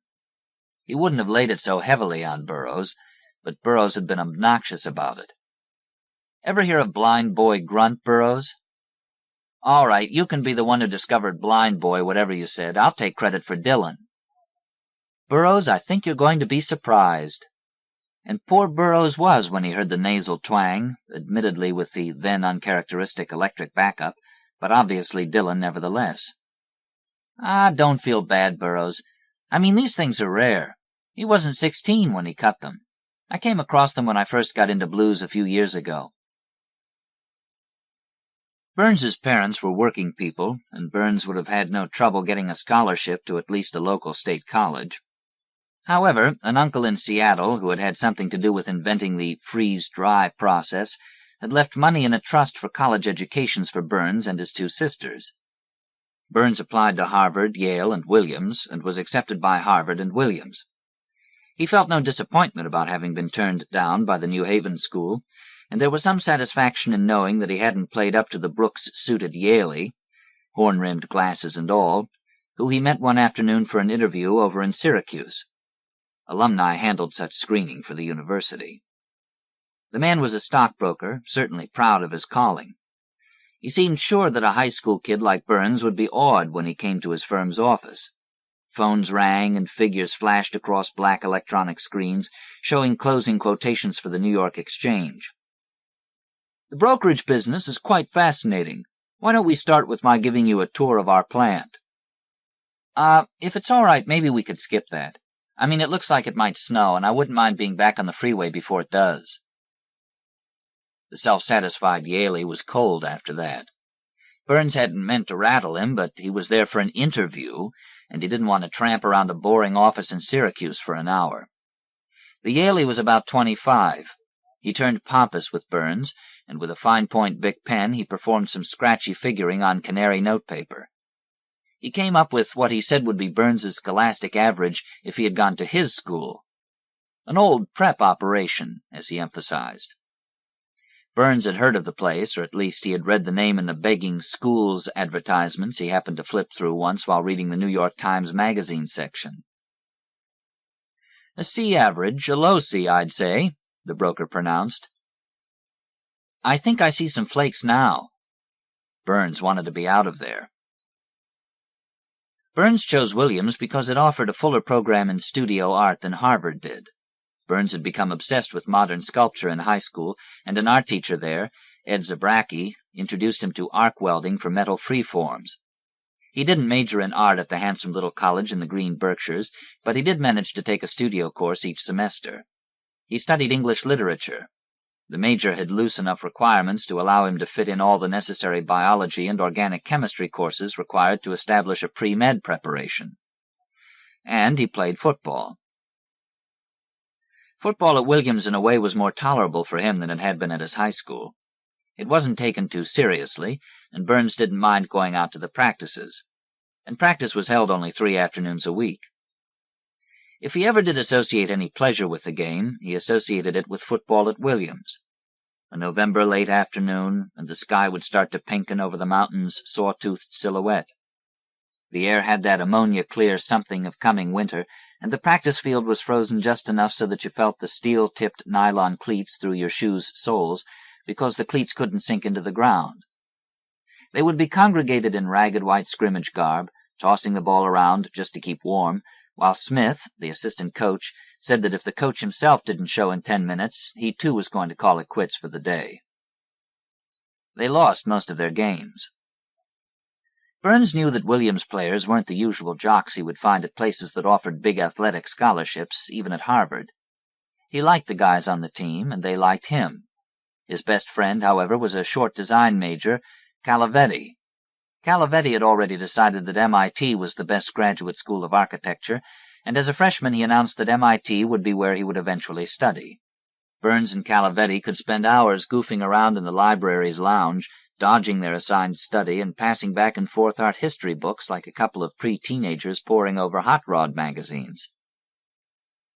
He wouldn't have laid it so heavily on Burroughs, but Burroughs had been obnoxious about it. "Ever hear of Blind Boy Grunt, Burroughs?" "All right, you can be the one who discovered Blind Boy, whatever you said. I'll take credit for Dylan." "Burroughs, I think you're going to be surprised." And poor Burroughs was when he heard the nasal twang, admittedly with the then uncharacteristic electric backup, but obviously Dylan nevertheless. "Ah, don't feel bad, Burroughs. I mean, these things are rare. He wasn't 16 when he cut them. I came across them when I first got into blues a few years ago." Burns's parents were working people, and Burns would have had no trouble getting a scholarship to at least a local state college. However, an uncle in Seattle, who had had something to do with inventing the freeze-dry process, had left money in a trust for college educations for Burns and his two sisters. Burns applied to Harvard, Yale, and Williams, and was accepted by Harvard and Williams. He felt no disappointment about having been turned down by the New Haven school, and there was some satisfaction in knowing that he hadn't played up to the Brooks-suited Yaley, horn-rimmed glasses and all, who he met one afternoon for an interview over in Syracuse. Alumni handled such screening for the university. The man was a stockbroker, certainly proud of his calling. He seemed sure that a high school kid like Burns would be awed when he came to his firm's office. Phones rang and figures flashed across black electronic screens, showing closing quotations for the New York Exchange. "The brokerage business is quite fascinating. Why don't we start with my giving you a tour of our plant?" If it's all right, maybe we could skip that. I mean, it looks like it might snow, and I wouldn't mind being back on the freeway before it does." The self-satisfied Yaley was cold after that. Burns hadn't meant to rattle him, but he was there for an interview, and he didn't want to tramp around a boring office in Syracuse for an hour. The Yaley was about 25. He turned pompous with Burns, and with a fine-point Bic pen he performed some scratchy figuring on canary notepaper. He came up with what he said would be Burns's scholastic average if he had gone to his school. An old prep operation, as he emphasized. Burns had heard of the place, or at least he had read the name in the begging schools advertisements he happened to flip through once while reading the New York Times magazine section. "A C average, a low C, I'd say," the broker pronounced. "I think I see some flakes now." Burns wanted to be out of there. Burns chose Williams because it offered a fuller program in studio art than Harvard did. Burns had become obsessed with modern sculpture in high school, and an art teacher there, Ed Zabracki, introduced him to arc welding for metal freeforms. He didn't major in art at the handsome little college in the green Berkshires, but he did manage to take a studio course each semester. He studied English literature. The major had loose enough requirements to allow him to fit in all the necessary biology and organic chemistry courses required to establish a pre-med preparation. And he played football. Football at Williams in a way was more tolerable for him than it had been at his high school. It wasn't taken too seriously, and Burns didn't mind going out to the practices. And practice was held only 3 afternoons a week. If he ever did associate any pleasure with the game, he associated it with football at Williams. A November late afternoon, and the sky would start to pinken over the mountain's saw-toothed silhouette. The air had that ammonia-clear something of coming winter, and the practice field was frozen just enough so that you felt the steel-tipped nylon cleats through your shoes' soles, because the cleats couldn't sink into the ground. They would be congregated in ragged white scrimmage garb, tossing the ball around just to keep warm, while Smith, the assistant coach, said that if the coach himself didn't show in 10 minutes, he too was going to call it quits for the day. They lost most of their games. Burns knew that Williams players weren't the usual jocks he would find at places that offered big athletic scholarships, even at Harvard. He liked the guys on the team, and they liked him. His best friend, however, was a short design major, Calavetti. Calavetti had already decided that MIT was the best graduate school of architecture, and as a freshman he announced that MIT would be where he would eventually study. Burns and Calavetti could spend hours goofing around in the library's lounge, dodging their assigned study and passing back and forth art history books like a couple of pre-teenagers poring over hot rod magazines.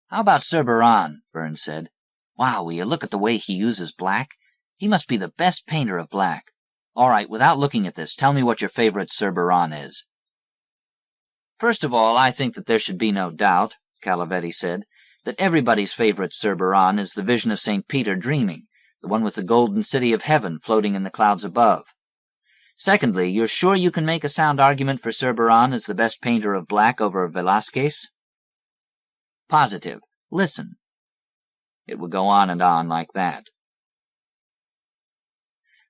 "How about Cerberon?" Burns said. "Wow, will you look at the way he uses black? He must be the best painter of black. All right, without looking at this, tell me what your favorite Cerberon is." "First of all, I think that there should be no doubt," Calavetti said, "that everybody's favorite Cerberon is the vision of St. Peter dreaming, the one with the golden city of heaven floating in the clouds above. Secondly, you're sure you can make a sound argument for Cerberon as the best painter of black over Velázquez?" "Positive. Listen." It would go on and on like that.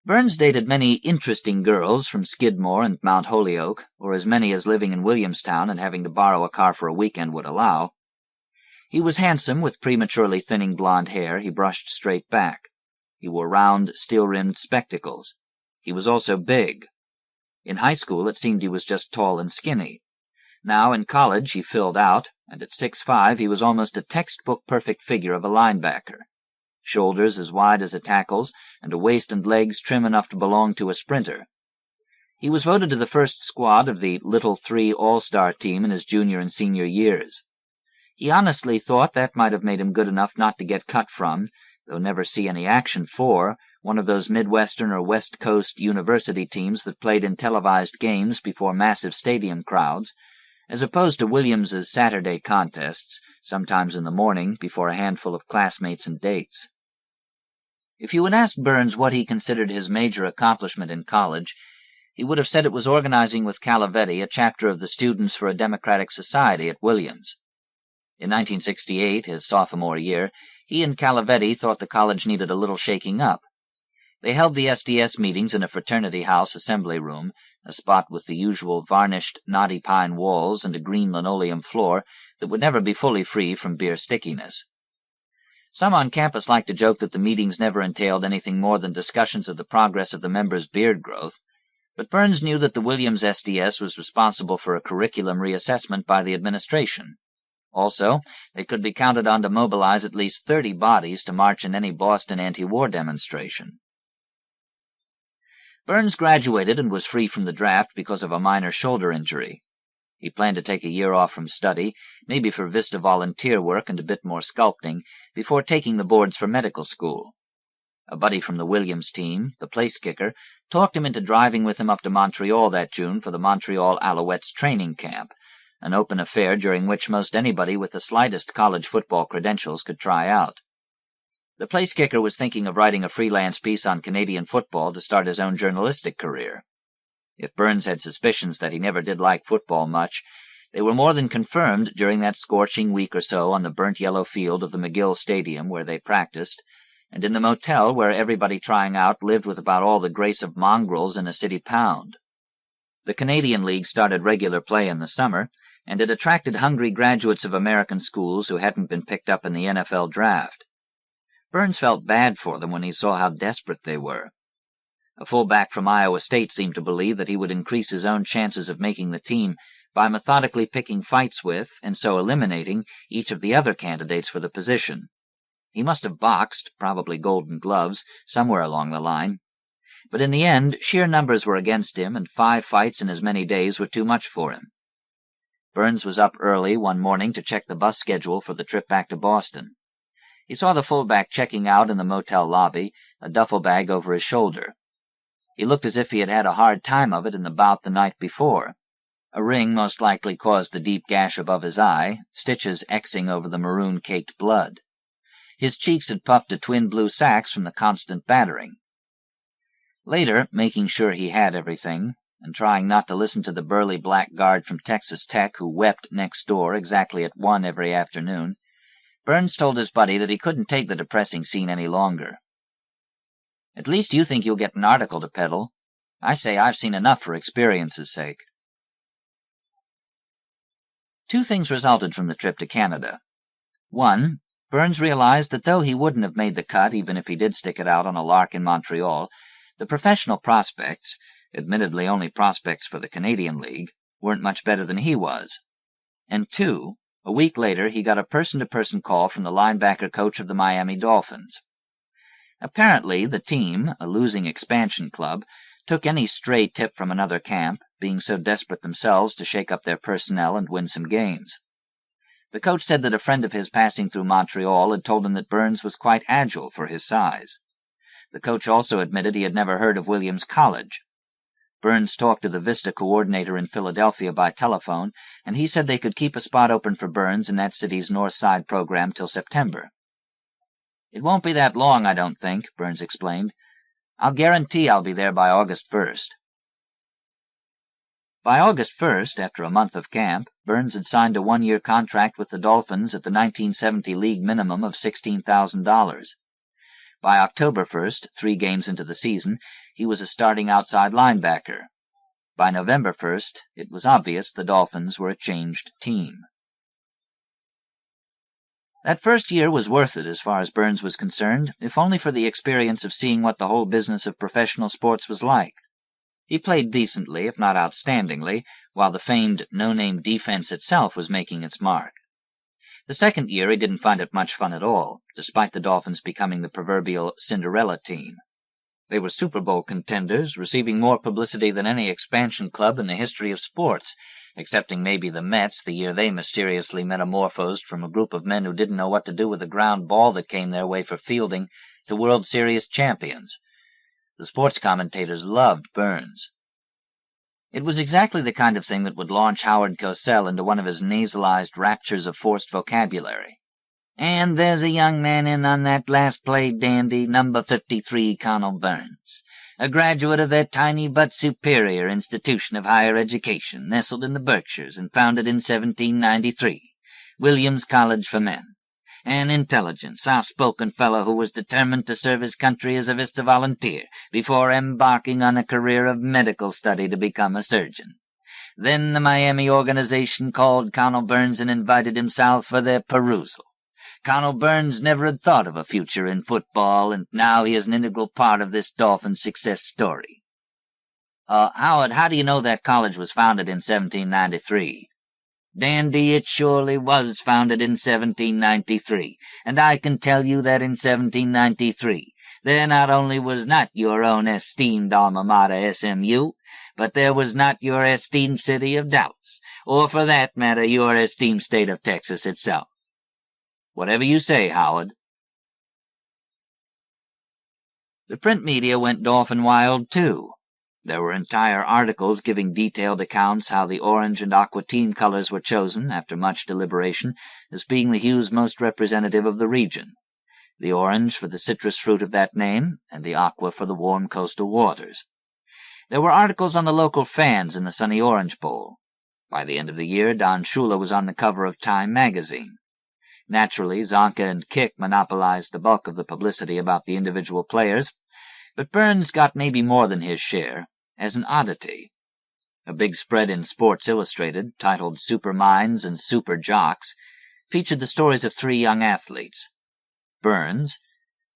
Burns dated many interesting girls from Skidmore and Mount Holyoke, or as many as living in Williamstown and having to borrow a car for a weekend would allow. He was handsome, with prematurely thinning blonde hair he brushed straight back. He wore round, steel-rimmed spectacles. He was also big. In high school it seemed he was just tall and skinny. Now in college he filled out, and at 6'5" he was almost a textbook-perfect figure of a linebacker. Shoulders as wide as a tackle's, and a waist and legs trim enough to belong to a sprinter. He was voted to the first squad of the Little 3 All-Star team in his junior and senior years. He honestly thought that might have made him good enough not to get cut from, though never see any action for, one of those Midwestern or West Coast university teams that played in televised games before massive stadium crowds, as opposed to Williams's Saturday contests, sometimes in the morning, before a handful of classmates and dates. If you had asked Burns what he considered his major accomplishment in college, he would have said it was organizing with Calavetti a chapter of the Students for a Democratic Society at Williams. In 1968, his sophomore year, he and Calavetti thought the college needed a little shaking up. They held the SDS meetings in a fraternity house assembly room, a spot with the usual varnished, knotty pine walls and a green linoleum floor that would never be fully free from beer stickiness. Some on campus liked to joke that the meetings never entailed anything more than discussions of the progress of the members' beard growth, but Burns knew that the Williams SDS was responsible for a curriculum reassessment by the administration. Also, they could be counted on to mobilize at least 30 bodies to march in any Boston anti-war demonstration. Burns graduated and was free from the draft because of a minor shoulder injury. He planned to take a year off from study, maybe for Vista volunteer work and a bit more sculpting, before taking the boards for medical school. A buddy from the Williams team, the place kicker, talked him into driving with him up to Montreal that June for the Montreal Alouettes training camp, an open affair during which most anybody with the slightest college football credentials could try out. The place kicker was thinking of writing a freelance piece on Canadian football to start his own journalistic career. If Burns had suspicions that he never did like football much, they were more than confirmed during that scorching week or so on the burnt yellow field of the McGill Stadium where they practiced, and in the motel where everybody trying out lived with about all the grace of mongrels in a city pound. The Canadian League started regular play in the summer, and it attracted hungry graduates of American schools who hadn't been picked up in the NFL draft. Burns felt bad for them when he saw how desperate they were. A fullback from Iowa State seemed to believe that he would increase his own chances of making the team by methodically picking fights with, and so eliminating, each of the other candidates for the position. He must have boxed, probably Golden Gloves, somewhere along the line. But in the end, sheer numbers were against him, and 5 fights in as many days were too much for him. Burns was up early one morning to check the bus schedule for the trip back to Boston. He saw the fullback checking out in the motel lobby, a duffel bag over his shoulder. He looked as if he had had a hard time of it in the bout the night before. A ring most likely caused the deep gash above his eye, stitches Xing over the maroon-caked blood. His cheeks had puffed to twin blue sacks from the constant battering. Later, making sure he had everything, and trying not to listen to the burly black guard from Texas Tech who wept next door exactly at 1 every afternoon, Burns told his buddy that he couldn't take the depressing scene any longer. "At least you think you'll get an article to peddle. I say I've seen enough for experience's sake." Two things resulted from the trip to Canada. One, Burns realized that though he wouldn't have made the cut even if he did stick it out on a lark in Montreal, the professional prospects, admittedly only prospects for the Canadian League, weren't much better than he was. And two, a week later he got a person-to-person call from the linebacker coach of the Miami Dolphins. Apparently, the team, a losing expansion club, took any stray tip from another camp, being so desperate themselves to shake up their personnel and win some games. The coach said that a friend of his passing through Montreal had told him that Burns was quite agile for his size. The coach also admitted he had never heard of Williams College. Burns talked to the Vista coordinator in Philadelphia by telephone, and he said they could keep a spot open for Burns in that city's North Side program till September. "It won't be that long, I don't think," Burns explained. "I'll guarantee I'll be there by August 1st. By August 1st, after a month of camp, Burns had signed a one-year contract with the Dolphins at the 1970 league minimum of $16,000. By October 1st, 3 games into the season, he was a starting outside linebacker. By November 1st, it was obvious the Dolphins were a changed team. That first year was worth it as far as Burns was concerned, if only for the experience of seeing what the whole business of professional sports was like. He played decently, if not outstandingly, while the famed no-name defense itself was making its mark. The second year he didn't find it much fun at all, despite the Dolphins becoming the proverbial Cinderella team. They were Super Bowl contenders, receiving more publicity than any expansion club in the history of sports, excepting maybe the Mets the year they mysteriously metamorphosed from a group of men who didn't know what to do with a ground ball that came their way for fielding to World Series champions. The sports commentators loved Burns. It was exactly the kind of thing that would launch Howard Cosell into one of his nasalized raptures of forced vocabulary. "And there's a young man in on that last play, dandy, number 53, Connell Burns, a graduate of that tiny but superior institution of higher education, nestled in the Berkshires and founded in 1793, Williams College for Men. An intelligent, soft-spoken fellow who was determined to serve his country as a Vista volunteer before embarking on a career of medical study to become a surgeon. Then the Miami organization called Connell Burns and invited him south for their perusal. Connell Burns never had thought of a future in football, and now he is an integral part of this Dolphin success story." Howard, how do you know that college was founded in 1793? "Dandy, it surely was founded in 1793, and I can tell you that in 1793 there not only was not your own esteemed alma mater SMU, but there was not your esteemed city of Dallas, or for that matter your esteemed state of Texas itself. Whatever you say, Howard." The print media went Dolphin wild, too. There were entire articles giving detailed accounts how the orange and aqua team colors were chosen, after much deliberation, as being the hues most representative of the region. The orange for the citrus fruit of that name, and the aqua for the warm coastal waters. There were articles on the local fans in the Sunny Orange Bowl. By the end of the year, Don Shula was on the cover of Time magazine. Naturally, Zonka and Kick monopolized the bulk of the publicity about the individual players, but Burns got maybe more than his share, as an oddity. A big spread in Sports Illustrated, titled Super Minds and Super Jocks, featured the stories of 3 young athletes. Burns,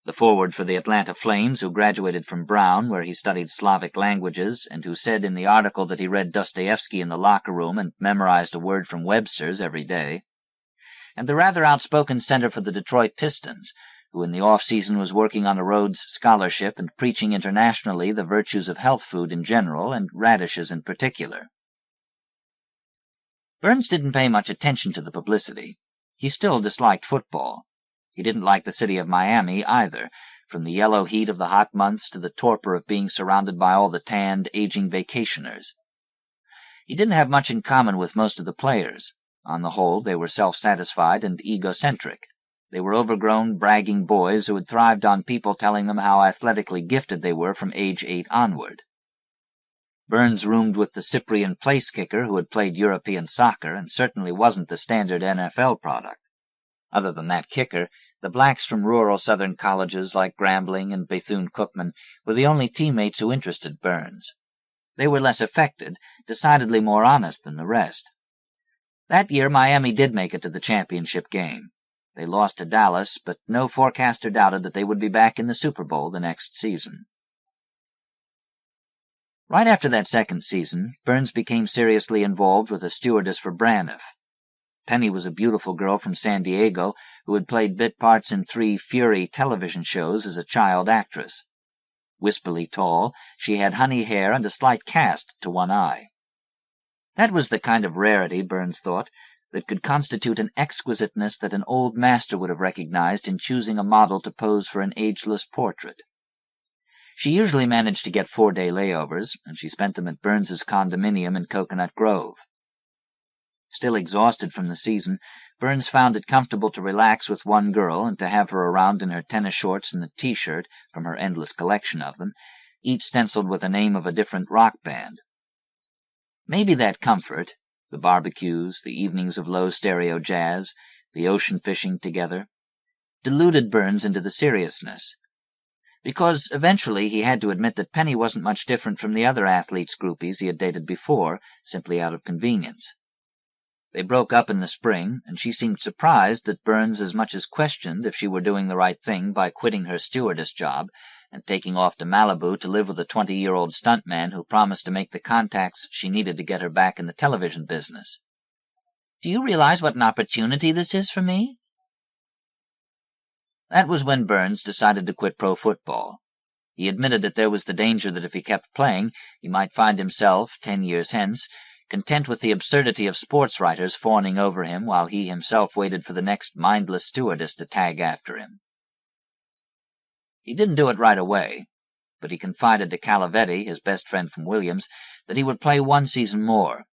the forward for the Atlanta Flames who graduated from Brown, where he studied Slavic languages, and who said in the article that he read Dostoevsky in the locker room and memorized a word from Webster's every day. And the rather outspoken center for the Detroit Pistons, who in the off-season was working on a Rhodes Scholarship and preaching internationally the virtues of health food in general and radishes in particular. Burns didn't pay much attention to the publicity. He still disliked football. He didn't like the city of Miami either, from the yellow heat of the hot months to the torpor of being surrounded by all the tanned, aging vacationers. He didn't have much in common with most of the players. On the whole, they were self-satisfied and egocentric. They were overgrown, bragging boys who had thrived on people telling them how athletically gifted they were from age 8 onward. Burns roomed with the Cyprian place kicker who had played European soccer and certainly wasn't the standard NFL product. Other than that kicker, the blacks from rural southern colleges like Grambling and Bethune-Cookman were the only teammates who interested Burns. They were less affected, decidedly more honest than the rest. That year, Miami did make it to the championship game. They lost to Dallas, but no forecaster doubted that they would be back in the Super Bowl the next season. Right after that second season, Burns became seriously involved with a stewardess for Braniff. Penny was a beautiful girl from San Diego who had played bit parts in 3 Fury television shows as a child actress. Wispily tall, she had honey hair and a slight cast to one eye. That was the kind of rarity, Burns thought, that could constitute an exquisiteness that an old master would have recognized in choosing a model to pose for an ageless portrait. She usually managed to get 4-day layovers, and she spent them at Burns's condominium in Coconut Grove. Still exhausted from the season, Burns found it comfortable to relax with one girl and to have her around in her tennis shorts and a T-shirt, from her endless collection of them, each stenciled with the name of a different rock band. Maybe that comfort, the barbecues, the evenings of low-stereo jazz, the ocean fishing together, deluded Burns into the seriousness. Because eventually he had to admit that Penny wasn't much different from the other athletes' groupies he had dated before, simply out of convenience. They broke up in the spring, and she seemed surprised that Burns as much as questioned if she were doing the right thing by quitting her stewardess job and taking off to Malibu to live with a 20-year-old stuntman who promised to make the contacts she needed to get her back in the television business. "Do you realize what an opportunity this is for me?" That was when Burns decided to quit pro football. He admitted that there was the danger that if he kept playing, he might find himself, 10 years hence, content with the absurdity of sports writers fawning over him while he himself waited for the next mindless stewardess to tag after him. He didn't do it right away, but he confided to Calavetti, his best friend from Williams, that he would play 1 season more.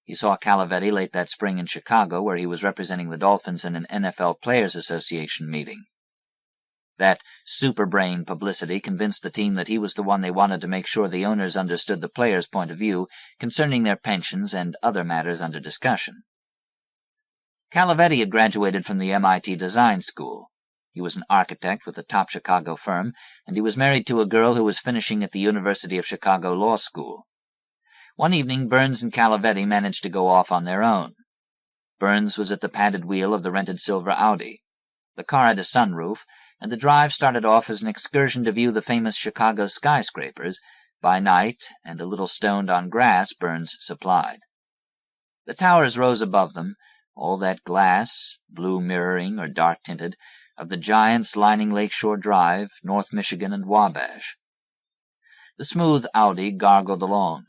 He saw Calavetti late that spring in Chicago, where he was representing the Dolphins in an NFL Players Association meeting. That super-brain publicity convinced the team that he was the one they wanted to make sure the owners understood the players' point of view concerning their pensions and other matters under discussion. Calavetti had graduated from the MIT Design School. He was an architect with a top Chicago firm, and he was married to a girl who was finishing at the University of Chicago Law School. One evening, Burns and Calavetti managed to go off on their own. Burns was at the padded wheel of the rented silver Audi. The car had a sunroof, and the drive started off as an excursion to view the famous Chicago skyscrapers, by night, and a little stoned on grass Burns supplied. The towers rose above them, all that glass, blue mirroring or dark-tinted, of the giants lining Lakeshore Drive, North Michigan, and Wabash. The smooth Audi gargled along.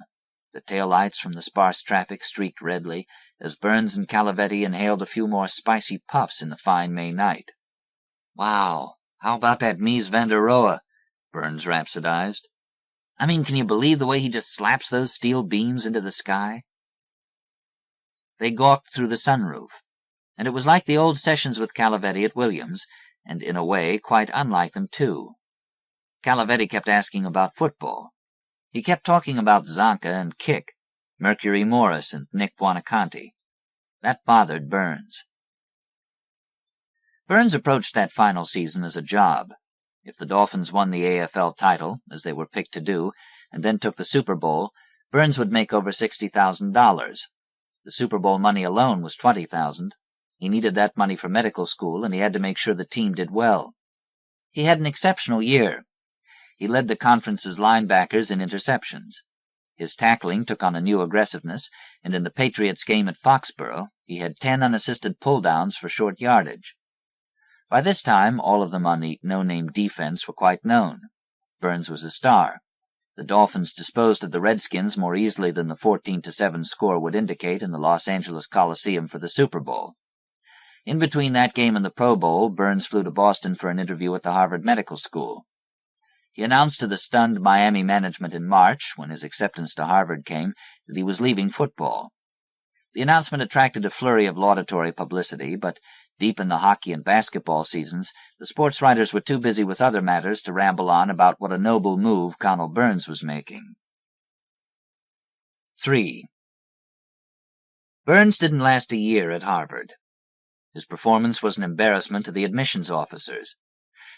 The taillights from the sparse traffic streaked redly as Burns and Calavetti inhaled a few more spicy puffs in the fine May night. "Wow, how about that Mies van der Rohe?" Burns rhapsodized. "I mean, can you believe the way he just slaps those steel beams into the sky?" They gawked through the sunroof, and it was like the old sessions with Calavetti at Williams, and in a way quite unlike them, too. Calavetti kept asking about football. He kept talking about Zonka and Kick, Mercury Morris and Nick Buonaconti. That bothered Burns. Burns approached that final season as a job. If the Dolphins won the AFL title, as they were picked to do, and then took the Super Bowl, Burns would make over $60,000. The Super Bowl money alone was $20,000. He needed that money for medical school, and he had to make sure the team did well. He had an exceptional year. He led the conference's linebackers in interceptions. His tackling took on a new aggressiveness, and in the Patriots game at Foxborough, he had 10 unassisted pull-downs for short yardage. By this time, all of them on the no-name defense were quite known. Burns was a star. The Dolphins disposed of the Redskins more easily than the 14-7 score would indicate in the Los Angeles Coliseum for the Super Bowl. In between that game and the Pro Bowl, Burns flew to Boston for an interview at the Harvard Medical School. He announced to the stunned Miami management in March, when his acceptance to Harvard came, that he was leaving football. The announcement attracted a flurry of laudatory publicity, but deep in the hockey and basketball seasons, the sports writers were too busy with other matters to ramble on about what a noble move Connell Burns was making. 3. Burns didn't last a year at Harvard. His performance was an embarrassment to the admissions officers.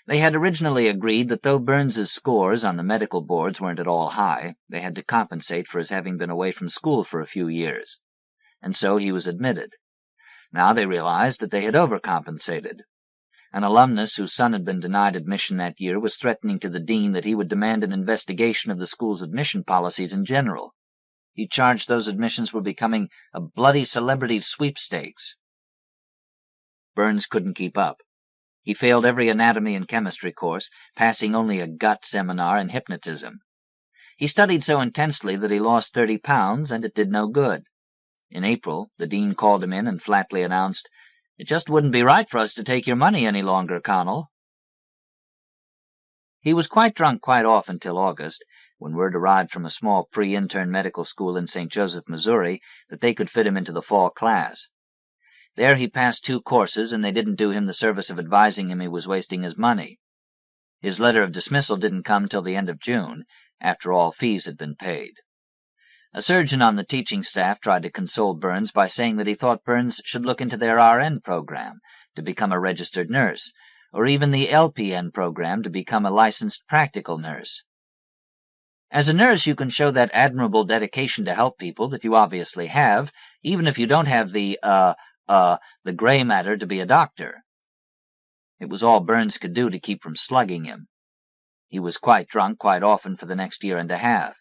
They had originally agreed that though Burns's scores on the medical boards weren't at all high, they had to compensate for his having been away from school for a few years. and so he was admitted. Now they realized that they had overcompensated. An alumnus whose son had been denied admission that year was threatening to the dean that he would demand an investigation of the school's admission policies in general. He charged those admissions were becoming a bloody celebrity sweepstakes. Burns couldn't keep up. He failed every anatomy and chemistry course, passing only a gut seminar in hypnotism. He studied so intensely that he lost 30 pounds, and it did no good. In April, the dean called him in and flatly announced, "It just wouldn't be right for us to take your money any longer, Connell." He was quite drunk quite often till August, when word arrived from a small pre-intern medical school in St. Joseph, Missouri, that they could fit him into the fall class. There he passed 2 courses, and they didn't do him the service of advising him he was wasting his money. His letter of dismissal didn't come till the end of June, after all fees had been paid. A surgeon on the teaching staff tried to console Burns by saying that he thought Burns should look into their RN program to become a registered nurse, or even the LPN program to become a licensed practical nurse. As a nurse, you can show that admirable dedication to help people that you obviously have, even if you don't have the gray matter to be a doctor. It was all Burns could do to keep from slugging him. He was quite drunk quite often for the next year and a half.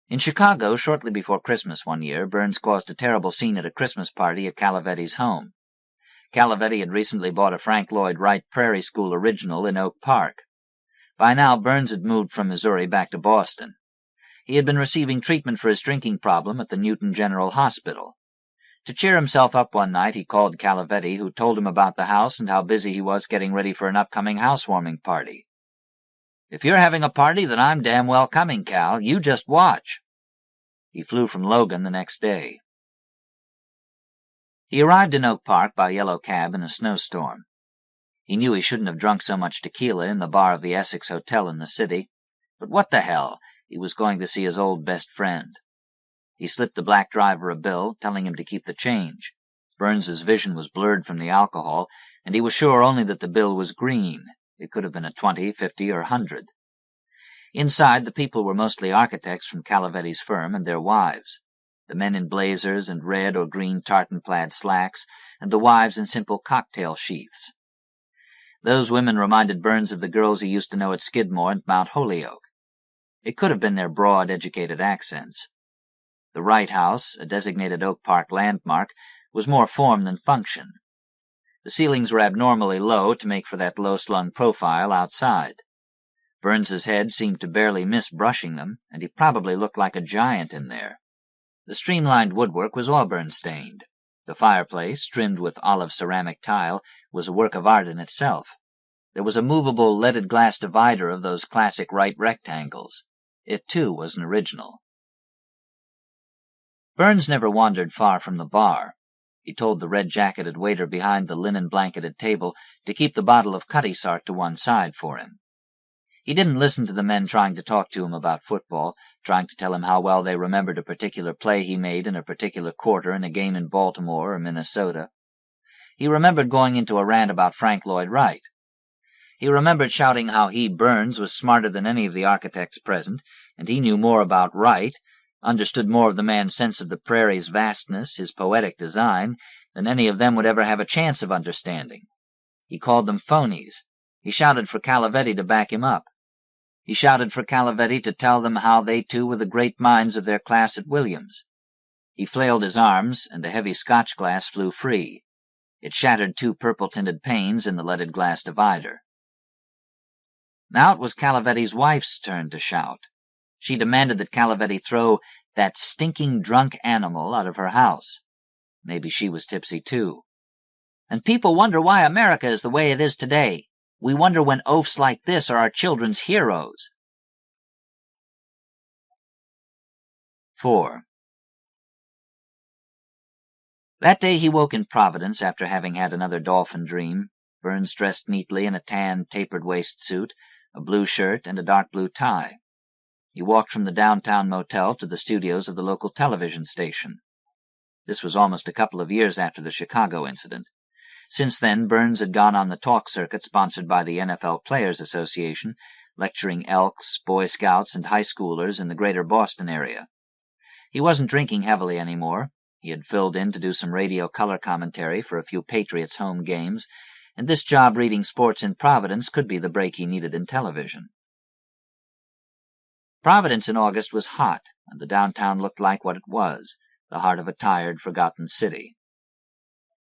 In Chicago, shortly before Christmas one year, Burns caused a terrible scene at a Christmas party at Calavetti's home. Calavetti had recently bought a Frank Lloyd Wright Prairie School original in Oak Park. By now, Burns had moved from Missouri back to Boston. He had been receiving treatment for his drinking problem at the Newton General Hospital. To cheer himself up one night, he called Calavetti, who told him about the house and how busy he was getting ready for an upcoming housewarming party. "If you're having a party, then I'm damn well coming, Cal. You just watch." He flew from Logan the next day. He arrived in Oak Park by yellow cab in a snowstorm. He knew he shouldn't have drunk so much tequila in the bar of the Essex Hotel in the city, but what the hell, he was going to see his old best friend. He slipped the black driver a bill, telling him to keep the change. Burns's vision was blurred from the alcohol, and he was sure only that the bill was green. It could have been a 20, 50, or 100. Inside, the people were mostly architects from Calavetti's firm and their wives, the men in blazers and red or green tartan-plaid slacks, and the wives in simple cocktail sheaths. Those women reminded Burns of the girls he used to know at Skidmore and Mount Holyoke. It could have been their broad, educated accents. The Wright House, a designated Oak Park landmark, was more form than function. The ceilings were abnormally low to make for that low-slung profile outside. Burns's head seemed to barely miss brushing them, and he probably looked like a giant in there. The streamlined woodwork was auburn-stained. The fireplace, trimmed with olive ceramic tile, was a work of art in itself. There was a movable leaded glass divider of those classic Wright rectangles. It, too, was an original. Burns never wandered far from the bar. He told the red-jacketed waiter behind the linen-blanketed table to keep the bottle of Cutty-Sark to one side for him. He didn't listen to the men trying to talk to him about football, trying to tell him how well they remembered a particular play he made in a particular quarter in a game in Baltimore or Minnesota. He remembered going into a rant about Frank Lloyd Wright. He remembered shouting how he, Burns, was smarter than any of the architects present, and he knew more about Wright, understood more of the man's sense of the prairie's vastness, his poetic design, than any of them would ever have a chance of understanding. He called them phonies. He shouted for Calavetti to back him up. He shouted for Calavetti to tell them how they too were the great minds of their class at Williams. He flailed his arms, and a heavy Scotch glass flew free. It shattered 2 purple-tinted panes in the leaded glass divider. Now it was Calavetti's wife's turn to shout. She demanded that Calavetti throw that stinking drunk animal out of her house. Maybe she was tipsy, too. And people wonder why America is the way it is today. We wonder when oafs like this are our children's heroes. 4. That day he woke in Providence after having had another dolphin dream. Burns dressed neatly in a tan, tapered-waist suit, a blue shirt, and a dark blue tie. He walked from the downtown motel to the studios of the local television station. This was almost a couple of years after the Chicago incident. Since then, Burns had gone on the talk circuit sponsored by the NFL Players Association, lecturing Elks, Boy Scouts, and high schoolers in the greater Boston area. He wasn't drinking heavily anymore. He had filled in to do some radio color commentary for a few Patriots home games, and this job reading sports in Providence could be the break he needed in television. Providence in August was hot, and the downtown looked like what it was, the heart of a tired, forgotten city.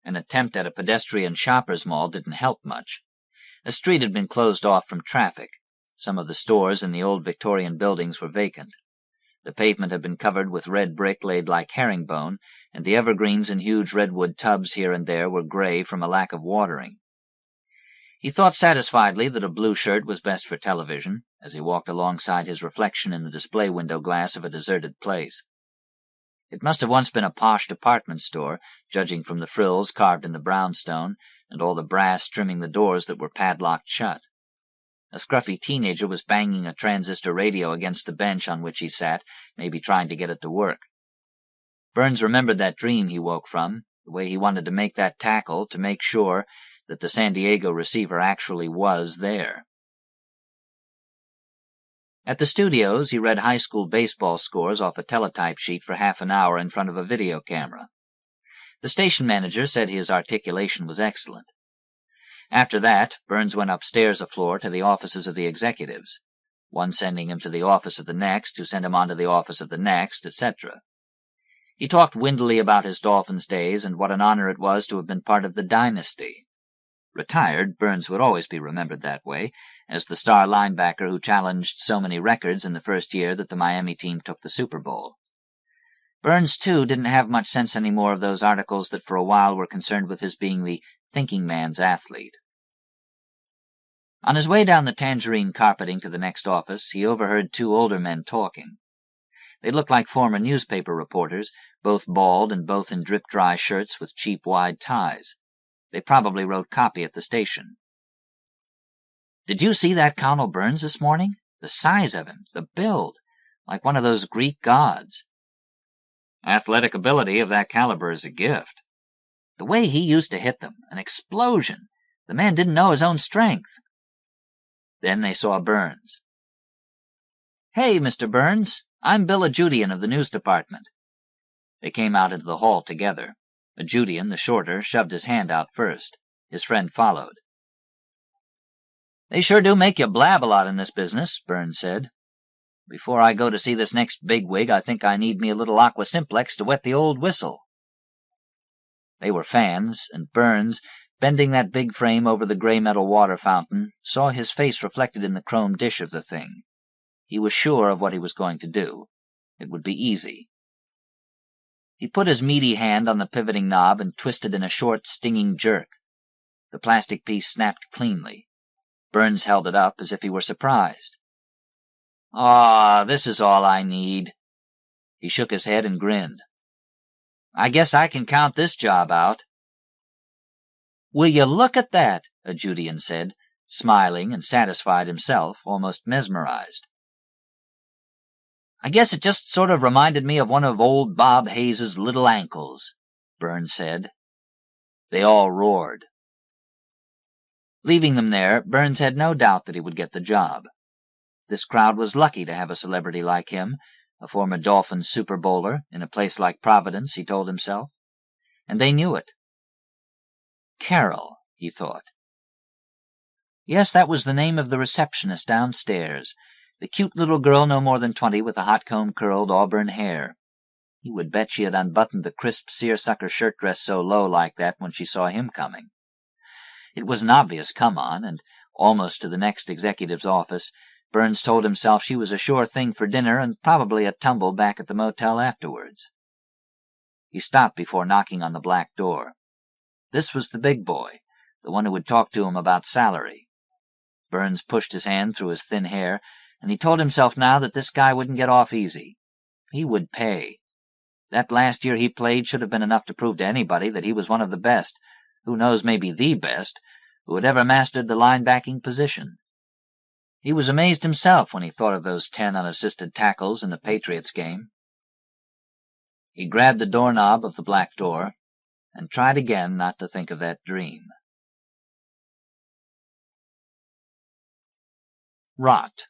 An attempt at a pedestrian shoppers' mall didn't help much. A street had been closed off from traffic. Some of the stores in the old Victorian buildings were vacant. The pavement had been covered with red brick laid like herringbone, and the evergreens in huge redwood tubs here and there were gray from a lack of watering. He thought satisfiedly that a blue shirt was best for television, as he walked alongside his reflection in the display window glass of a deserted place. It must have once been a posh department store, judging from the frills carved in the brownstone, and all the brass trimming the doors that were padlocked shut. A scruffy teenager was banging a transistor radio against the bench on which he sat, maybe trying to get it to work. Burns remembered that dream he woke from, the way he wanted to make that tackle to make sure that the San Diego receiver actually was there. At the studios, he read high school baseball scores off a teletype sheet for half an hour in front of a video camera. The station manager said his articulation was excellent. After that, Burns went upstairs a floor to the offices of the executives, one sending him to the office of the next, who sent him on to the office of the next, etc. He talked windily about his Dolphins days and what an honor it was to have been part of the dynasty. Retired, Burns would always be remembered that way, as the star linebacker who challenged so many records in the first year that the Miami team took the Super Bowl. Burns, too, didn't have much sense any more of those articles that for a while were concerned with his being the thinking man's athlete. On his way down the tangerine carpeting to the next office, he overheard two older men talking. They looked like former newspaper reporters, both bald and both in drip-dry shirts with cheap wide ties. They probably wrote copy at the station. "Did you see that Colonel Burns this morning? The size of him, the build, like one of those Greek gods." "Athletic ability of that caliber is a gift." "The way he used to hit them, an explosion. The man didn't know his own strength." Then they saw Burns. "Hey, Mr. Burns, I'm Bill Ajudian of the news department." They came out into the hall together. Ajudian, the shorter, shoved his hand out first. His friend followed. "They sure do make you blab a lot in this business," Burns said. "Before I go to see this next bigwig, I think I need me a little aqua simplex to wet the old whistle." They were fans, and Burns, bending that big frame over the gray metal water fountain, saw his face reflected in the chrome dish of the thing. He was sure of what he was going to do. It would be easy. He put his meaty hand on the pivoting knob and twisted in a short, stinging jerk. The plastic piece snapped cleanly. Burns held it up as if he were surprised. "Aw, this is all I need." He shook his head and grinned. "I guess I can count this job out." "Will you look at that?" Ajudian said, smiling and satisfied himself, almost mesmerized. "I guess it just sort of reminded me of one of old Bob Hayes's little ankles," Burns said. They all roared. Leaving them there, Burns had no doubt that he would get the job. This crowd was lucky to have a celebrity like him, a former Dolphin Super Bowler, in a place like Providence, he told himself. And they knew it. Carol, he thought. Yes, that was the name of the receptionist downstairs, the cute little girl no more than 20 with the hot-comb-curled auburn hair. He would bet she had unbuttoned the crisp seersucker shirt dress so low like that when she saw him coming. It was an obvious come-on, and almost to the next executive's office, Burns told himself she was a sure thing for dinner and probably a tumble back at the motel afterwards. He stopped before knocking on the black door. This was the big boy, the one who would talk to him about salary. Burns pushed his hand through his thin hair, and he told himself now that this guy wouldn't get off easy. He would pay. That last year he played should have been enough to prove to anybody that he was one of the best, who knows, maybe the best, who had ever mastered the linebacking position. He was amazed himself when he thought of those 10 unassisted tackles in the Patriots game. He grabbed the doorknob of the black door and tried again not to think of that dream. Rot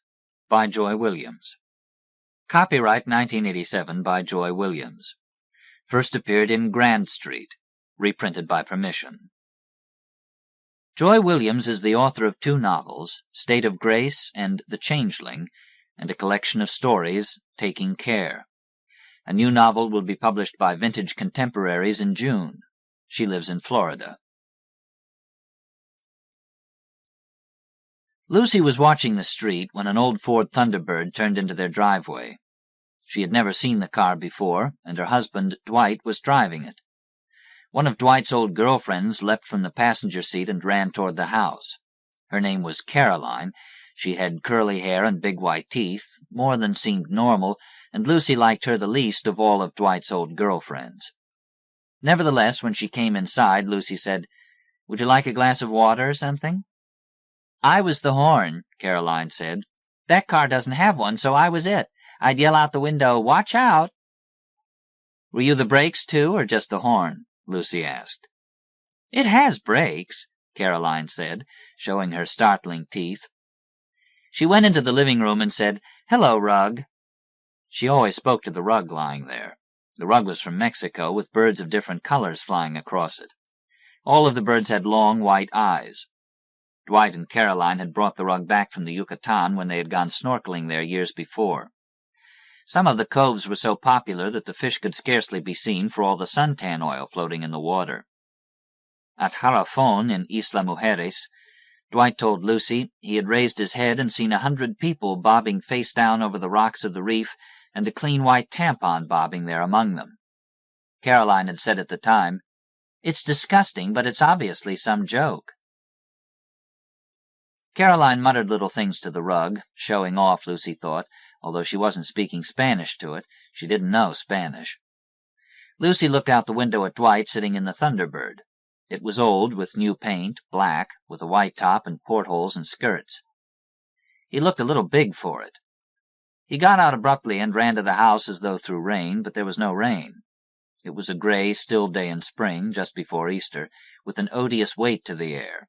by Joy Williams. Copyright 1987 by Joy Williams. First appeared in Grand Street. Reprinted by permission. Joy Williams is the author of 2 novels, State of Grace and The Changeling, and a collection of stories, Taking Care. A new novel will be published by Vintage Contemporaries in June. She lives in Florida. Lucy was watching the street when an old Ford Thunderbird turned into their driveway. She had never seen the car before, and her husband, Dwight, was driving it. One of Dwight's old girlfriends leapt from the passenger seat and ran toward the house. Her name was Caroline. She had curly hair and big white teeth, more than seemed normal, and Lucy liked her the least of all of Dwight's old girlfriends. Nevertheless, when she came inside, Lucy said, "Would you like a glass of water or something?" "I was the horn," Caroline said. "That car doesn't have one, so I was it. I'd yell out the window, 'Watch out!'" "Were you the brakes, too, or just the horn?" Lucy asked. "It has brakes," Caroline said, showing her startling teeth. She went into the living room and said, "Hello, rug." She always spoke to the rug lying there. The rug was from Mexico, with birds of different colors flying across it. All of the birds had long, white eyes. Dwight and Caroline had brought the rug back from the Yucatan when they had gone snorkeling there years before. Some of the coves were so popular that the fish could scarcely be seen for all the suntan oil floating in the water. At Jarafon in Isla Mujeres, Dwight told Lucy he had raised his head and seen 100 people bobbing face down over the rocks of the reef and a clean white tampon bobbing there among them. Caroline had said at the time, "It's disgusting, but it's obviously some joke." Caroline muttered little things to the rug, showing off, Lucy thought, although she wasn't speaking Spanish to it. She didn't know Spanish. Lucy looked out the window at Dwight sitting in the Thunderbird. It was old, with new paint, black, with a white top and portholes and skirts. He looked a little big for it. He got out abruptly and ran to the house as though through rain, but there was no rain. It was a gray, still day in spring, just before Easter, with an odious weight to the air.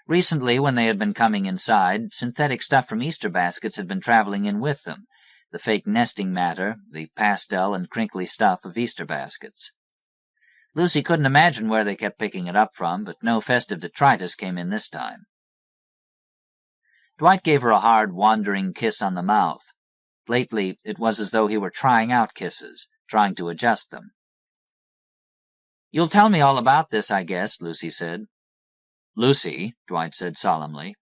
Recently, when they had been coming inside, synthetic stuff from Easter baskets had been traveling in with them, the fake nesting matter, the pastel and crinkly stuff of Easter baskets. Lucy couldn't imagine where they kept picking it up from, but no festive detritus came in this time. Dwight gave her a hard, wandering kiss on the mouth. Lately, it was as though he were trying out kisses, trying to adjust them. "You'll tell me all about this, I guess," Lucy said. "Lucy," Dwight said solemnly.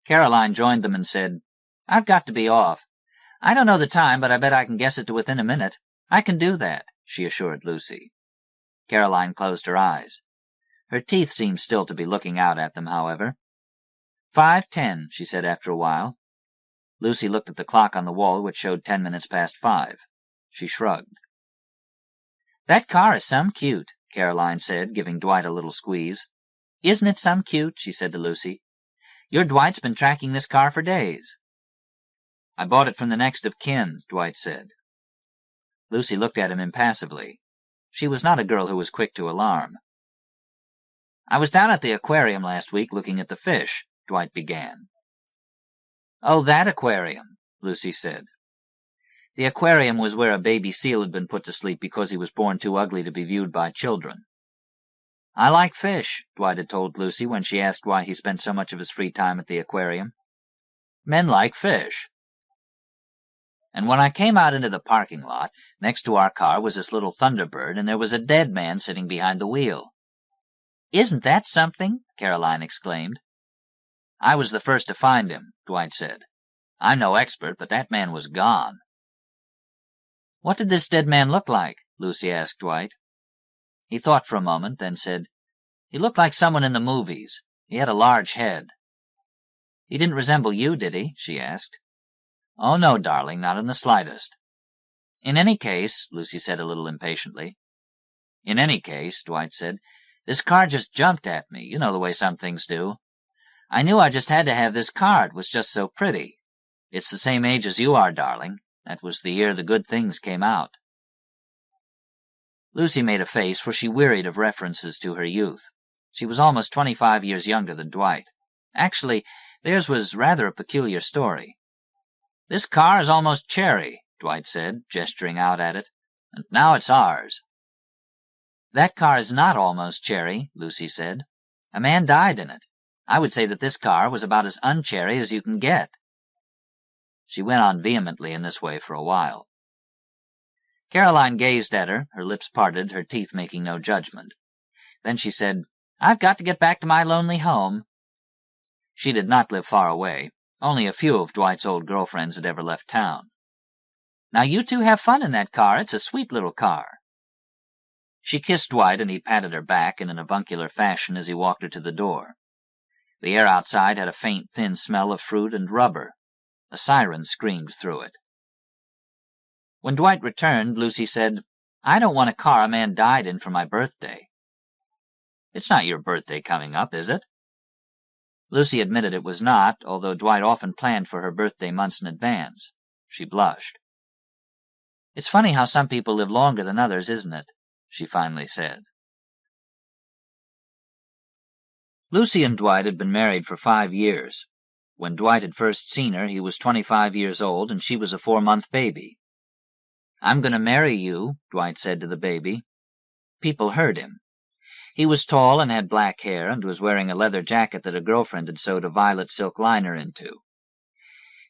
Caroline joined them and said, "I've got to be off. I don't know the time, but I bet I can guess it to within a minute. I can do that," she assured Lucy. Caroline closed her eyes. Her teeth seemed still to be looking out at them, however. 5:10, she said after a while. Lucy looked at the clock on the wall, which showed 10 minutes past 5. She shrugged. "That car is some cute," Caroline said, giving Dwight a little squeeze. "Isn't it some cute?" she said to Lucy. "Your Dwight's been tracking this car for days." "I bought it from the next of kin," Dwight said. Lucy looked at him impassively. She was not a girl who was quick to alarm. "I was down at the aquarium last week looking at the fish," Dwight began. "Oh, that aquarium," Lucy said. The aquarium was where a baby seal had been put to sleep because he was born too ugly to be viewed by children. "I like fish," Dwight had told Lucy when she asked why he spent so much of his free time at the aquarium. "Men like fish." "And when I came out into the parking lot, next to our car was this little Thunderbird, and there was a dead man sitting behind the wheel." "Isn't that something?" Caroline exclaimed. "I was the first to find him," Dwight said. "I'm no expert, but that man was gone." "What did this dead man look like?" Lucy asked Dwight. He thought for a moment, then said, "He looked like someone in the movies. He had a large head." "He didn't resemble you, did he?" she asked. "Oh, no, darling, not in the slightest." "In any case," Lucy said a little impatiently. "In any case," Dwight said, "this car just jumped at me. You know the way some things do. I knew I just had to have this car. It was just so pretty. It's the same age as you are, darling. That was the year the good things came out." Lucy made a face, for she wearied of references to her youth. She was almost 25 years younger than Dwight. Actually, theirs was rather a peculiar story. "This car is almost cherry," Dwight said, gesturing out at it, "and now it's ours." "That car is not almost cherry," Lucy said. "A man died in it. I would say that this car was about as uncherry as you can get." She went on vehemently in this way for a while. Caroline gazed at her, her lips parted, her teeth making no judgment. Then she said, "I've got to get back to my lonely home." She did not live far away. Only a few of Dwight's old girlfriends had ever left town. "Now you two have fun in that car. It's a sweet little car." She kissed Dwight, and he patted her back in an avuncular fashion as he walked her to the door. The air outside had a faint, thin smell of fruit and rubber. A siren screamed through it. When Dwight returned, Lucy said, "I don't want a car a man died in for my birthday." "It's not your birthday coming up, is it?" Lucy admitted it was not, although Dwight often planned for her birthday months in advance. She blushed. "It's funny how some people live longer than others, isn't it?" she finally said. Lucy and Dwight had been married for 5 years. When Dwight had first seen her, he was 25 years old, and she was a 4-month baby. "I'm going to marry you," Dwight said to the baby. People heard him. He was tall and had black hair, and was wearing a leather jacket that a girlfriend had sewed a violet silk liner into.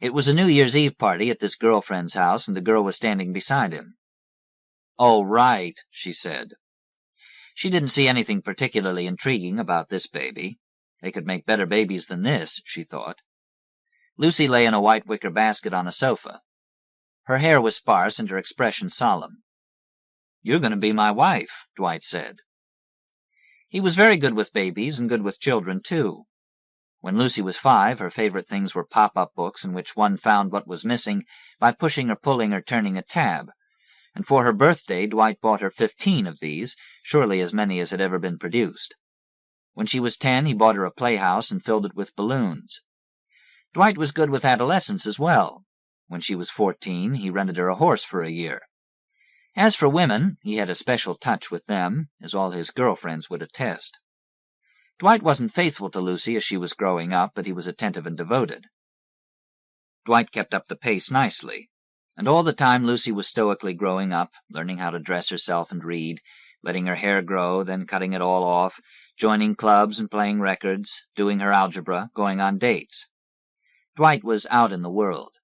It was a New Year's Eve party at this girlfriend's house, and the girl was standing beside him. "Oh, right," she said. She didn't see anything particularly intriguing about this baby. They could make better babies than this, she thought. Lucy lay in a white wicker basket on a sofa. Her hair was sparse and her expression solemn. "You're going to be my wife," Dwight said. He was very good with babies and good with children, too. When Lucy was 5, her favorite things were pop-up books in which one found what was missing by pushing or pulling or turning a tab, and for her birthday Dwight bought her 15 of these, surely as many as had ever been produced. When she was 10, he bought her a playhouse and filled it with balloons. Dwight was good with adolescents as well. When she was 14, he rented her a horse for a year. As for women, he had a special touch with them, as all his girlfriends would attest. Dwight wasn't faithful to Lucy as she was growing up, but he was attentive and devoted. Dwight kept up the pace nicely, and all the time Lucy was stoically growing up, learning how to dress herself and read, letting her hair grow, then cutting it all off, joining clubs and playing records, doing her algebra, going on dates. Dwight was out in the world.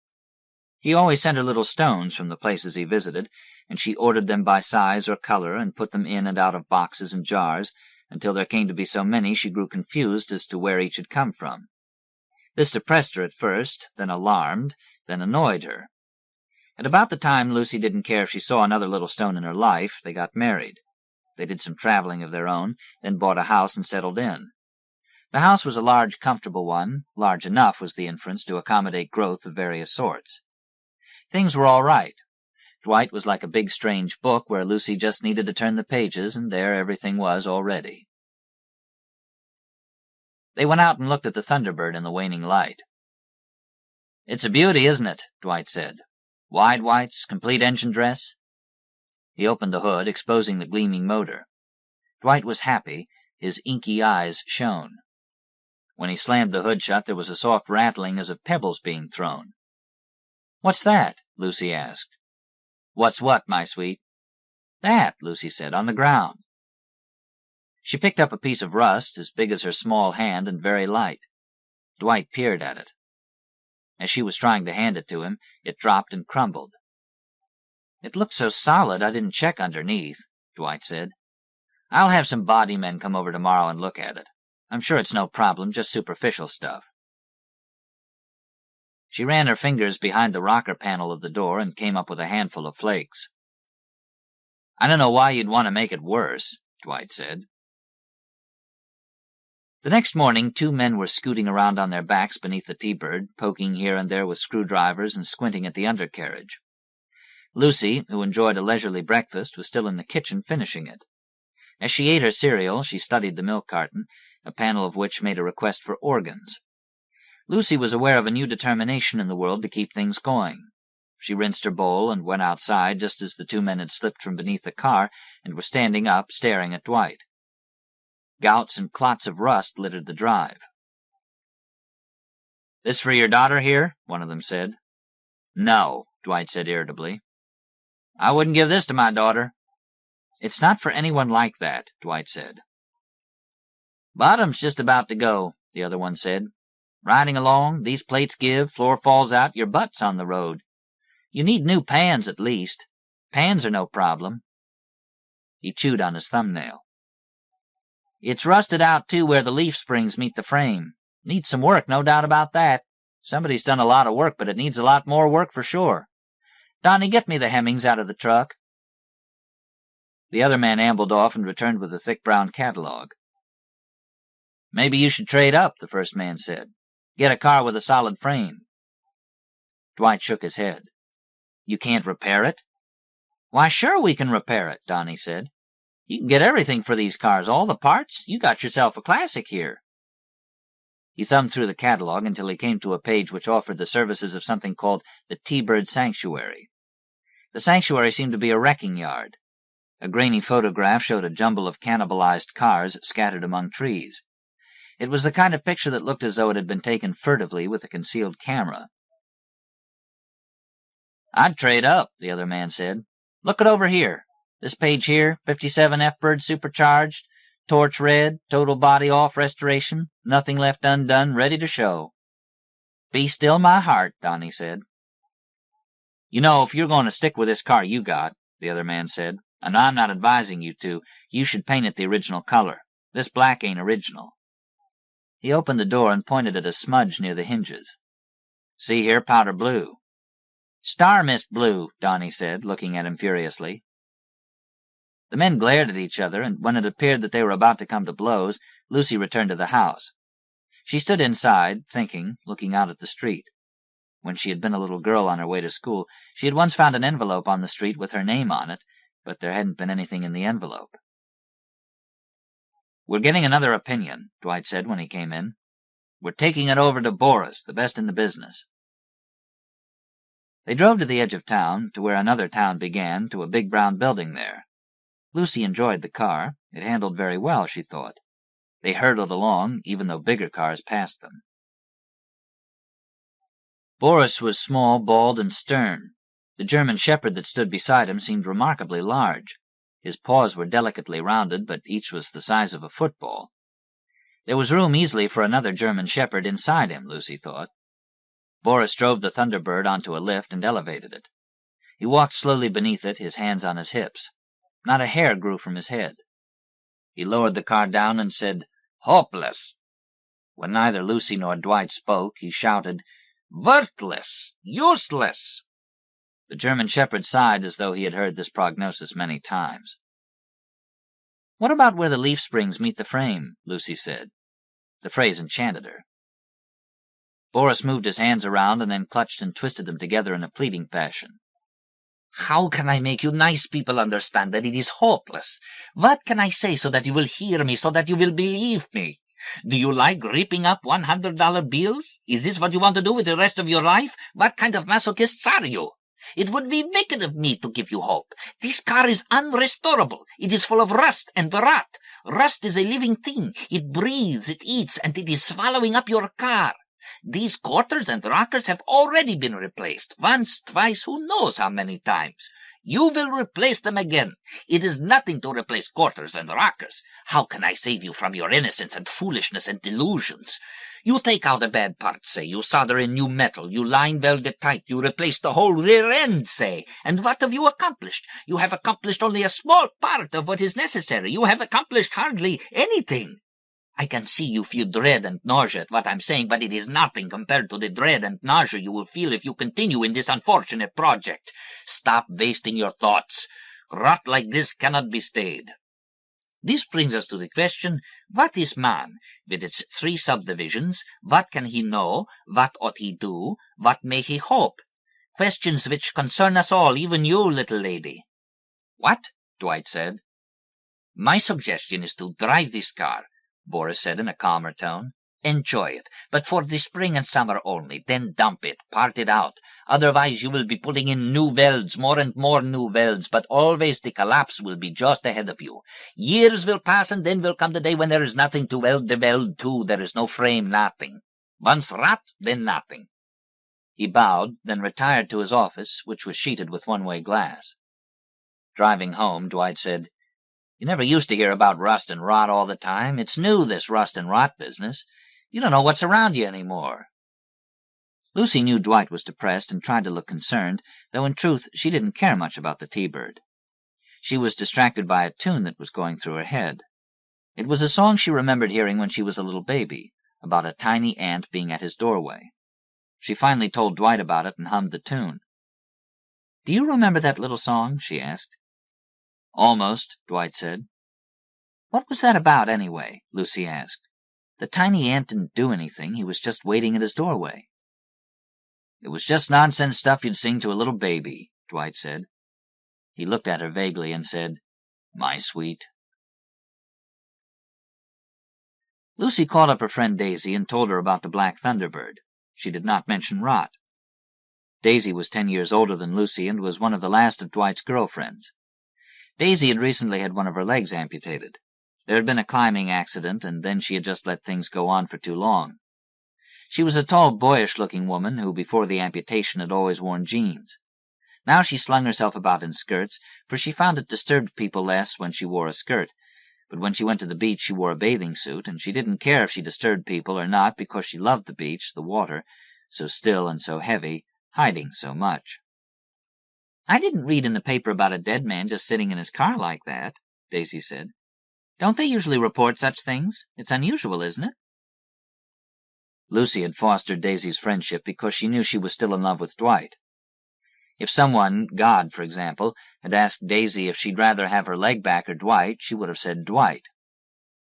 He always sent her little stones from the places he visited, and she ordered them by size or color and put them in and out of boxes and jars, until there came to be so many she grew confused as to where each had come from. This depressed her at first, then alarmed, then annoyed her. At about the time Lucy didn't care if she saw another little stone in her life, they got married. They did some traveling of their own, then bought a house and settled in. The house was a large, comfortable one. Large enough, was the inference, to accommodate growth of various sorts. Things were all right. Dwight was like a big, strange book where Lucy just needed to turn the pages, and there everything was already. They went out and looked at the Thunderbird in the waning light. "It's a beauty, isn't it?" Dwight said. "Wide whites, complete engine dress." He opened the hood, exposing the gleaming motor. Dwight was happy. His inky eyes shone. When he slammed the hood shut, there was a soft rattling as of pebbles being thrown. "What's that?" Lucy asked. "What's what, my sweet?" "That," Lucy said, "on the ground." She picked up a piece of rust, as big as her small hand and very light. Dwight peered at it. As she was trying to hand it to him, it dropped and crumbled. "It looks so solid I didn't check underneath," Dwight said. "I'll have some body men come over tomorrow and look at it. I'm sure it's no problem, just superficial stuff." She ran her fingers behind the rocker panel of the door and came up with a handful of flakes. "I don't know why you'd want to make it worse," Dwight said. The next morning 2 men were scooting around on their backs beneath the T-Bird, poking here and there with screwdrivers and squinting at the undercarriage. Lucy, who enjoyed a leisurely breakfast, was still in the kitchen finishing it. As she ate her cereal, she studied the milk carton, a panel of which made a request for organs. Lucy was aware of a new determination in the world to keep things going. She rinsed her bowl and went outside just as the 2 men had slipped from beneath the car and were standing up, staring at Dwight. Gouts and clots of rust littered the drive. "This for your daughter here?" one of them said. No, Dwight said irritably. I wouldn't give this to my daughter. It's not for anyone like that, Dwight said. Bottom's just about to go, the other one said. Riding along, these plates give, floor falls out, your butt's on the road. You need new pans at least. Pans are no problem. He chewed on his thumbnail. It's rusted out, too, where the leaf springs meet the frame. Needs some work, no doubt about that. Somebody's done a lot of work, but it needs a lot more work for sure. Donnie, get me the hemmings out of the truck. The other man ambled off and returned with a thick brown catalog. Maybe you should trade up, the first man said. Get a car with a solid frame. Dwight shook his head. You can't repair it? Why, sure we can repair it, Donnie said. You can get everything for these cars, all the parts. You got yourself a classic here. He thumbed through the catalog until he came to a page which offered the services of something called the T-Bird Sanctuary. The sanctuary seemed to be a wrecking yard. A grainy photograph showed a jumble of cannibalized cars scattered among trees. It was the kind of picture that looked as though it had been taken furtively with a concealed camera. I'd trade up, the other man said. Look it over here. This page here, 57 F-Bird supercharged, torch red, total body off restoration, nothing left undone, ready to show. Be still my heart, Donnie said. You know, if you're going to stick with this car you got, the other man said, and I'm not advising you to, you should paint it the original color. This black ain't original. He opened the door and pointed at a smudge near the hinges. See here, powder blue. Star mist blue, Donnie said, looking at him furiously. The men glared at each other, and when it appeared that they were about to come to blows, Lucy returned to the house. She stood inside, thinking, looking out at the street. When she had been a little girl on her way to school, she had once found an envelope on the street with her name on it, but there hadn't been anything in the envelope. We're getting another opinion, Dwight said when he came in. We're taking it over to Boris, the best in the business. They drove to the edge of town, to where another town began, to a big brown building there. Lucy enjoyed the car. It handled very well, she thought. They hurtled along, even though bigger cars passed them. Boris was small, bald, and stern. The German shepherd that stood beside him seemed remarkably large. His paws were delicately rounded, but each was the size of a football. There was room easily for another German shepherd inside him, Lucy thought. Boris drove the Thunderbird onto a lift and elevated it. He walked slowly beneath it, his hands on his hips. Not a hair grew from his head. He lowered the car down and said, "Hopeless." When neither Lucy nor Dwight spoke, he shouted, "Worthless! Useless!" The German shepherd sighed as though he had heard this prognosis many times. "What about where the leaf springs meet the frame?" Lucy said. The phrase enchanted her. Boris moved his hands around and then clutched and twisted them together in a pleading fashion. "How can I make you nice people understand that it is hopeless? What can I say so that you will hear me, so that you will believe me? Do you like ripping up $100 bills? Is this what you want to do with the rest of your life? What kind of masochists are you? It would be wicked of me to give you hope. This car is unrestorable. It is full of rust and rot. Rust is a living thing. It breathes, it eats, and it is swallowing up your car. These quarters and rockers have already been replaced, once, twice, who knows how many times. You will replace them again. It is nothing to replace quarters and rockers. How can I save you from your innocence and foolishness and delusions? You take out a bad part, say. You solder in new metal. You line weld it tight. You replace the whole rear end, say. And what have you accomplished? You have accomplished only a small part of what is necessary. You have accomplished hardly anything. I can see you feel dread and nausea at what I'm saying, but it is nothing compared to the dread and nausea you will feel if you continue in this unfortunate project. Stop wasting your thoughts. Rot like this cannot be stayed. This brings us to the question, what is man, with its 3 subdivisions? What can he know? What ought he do? What may he hope? Questions which concern us all, even you, little lady. What? Dwight said. My suggestion is to drive this car, Boris said in a calmer tone. Enjoy it, but for the spring and summer only. Then dump it, part it out. Otherwise you will be putting in new welds, more and more new welds, but always the collapse will be just ahead of you. Years will pass, and then will come the day when there is nothing to weld the weld to. There is no frame, nothing. Once rot, then nothing. He bowed, then retired to his office, which was sheeted with one-way glass. Driving home, Dwight said, "You never used to hear about rust and rot all the time. It's new, this rust and rot business. You don't know what's around you any more." Lucy knew Dwight was depressed and tried to look concerned, though in truth she didn't care much about the T-Bird. She was distracted by a tune that was going through her head. It was a song she remembered hearing when she was a little baby, about a tiny ant being at his doorway. She finally told Dwight about it and hummed the tune. "Do you remember that little song?" she asked. "Almost," Dwight said. "What was that about, anyway?" Lucy asked. "The tiny ant didn't do anything. He was just waiting at his doorway." "It was just nonsense stuff you'd sing to a little baby," Dwight said. He looked at her vaguely and said, "My sweet." Lucy called up her friend Daisy and told her about the Black Thunderbird. She did not mention rot. Daisy was 10 years older than Lucy and was one of the last of Dwight's girlfriends. Daisy had recently had one of her legs amputated. There had been a climbing accident, and then she had just let things go on for too long. She was a tall, boyish-looking woman who, before the amputation, had always worn jeans. Now she slung herself about in skirts, for she found it disturbed people less when she wore a skirt. But when she went to the beach, she wore a bathing suit, and she didn't care if she disturbed people or not because she loved the beach, the water, so still and so heavy, hiding so much. "I didn't read in the paper about a dead man just sitting in his car like that," Daisy said. "Don't they usually report such things? It's unusual, isn't it?" Lucy had fostered Daisy's friendship because she knew she was still in love with Dwight. If someone, God, for example, had asked Daisy if she'd rather have her leg back or Dwight, she would have said Dwight.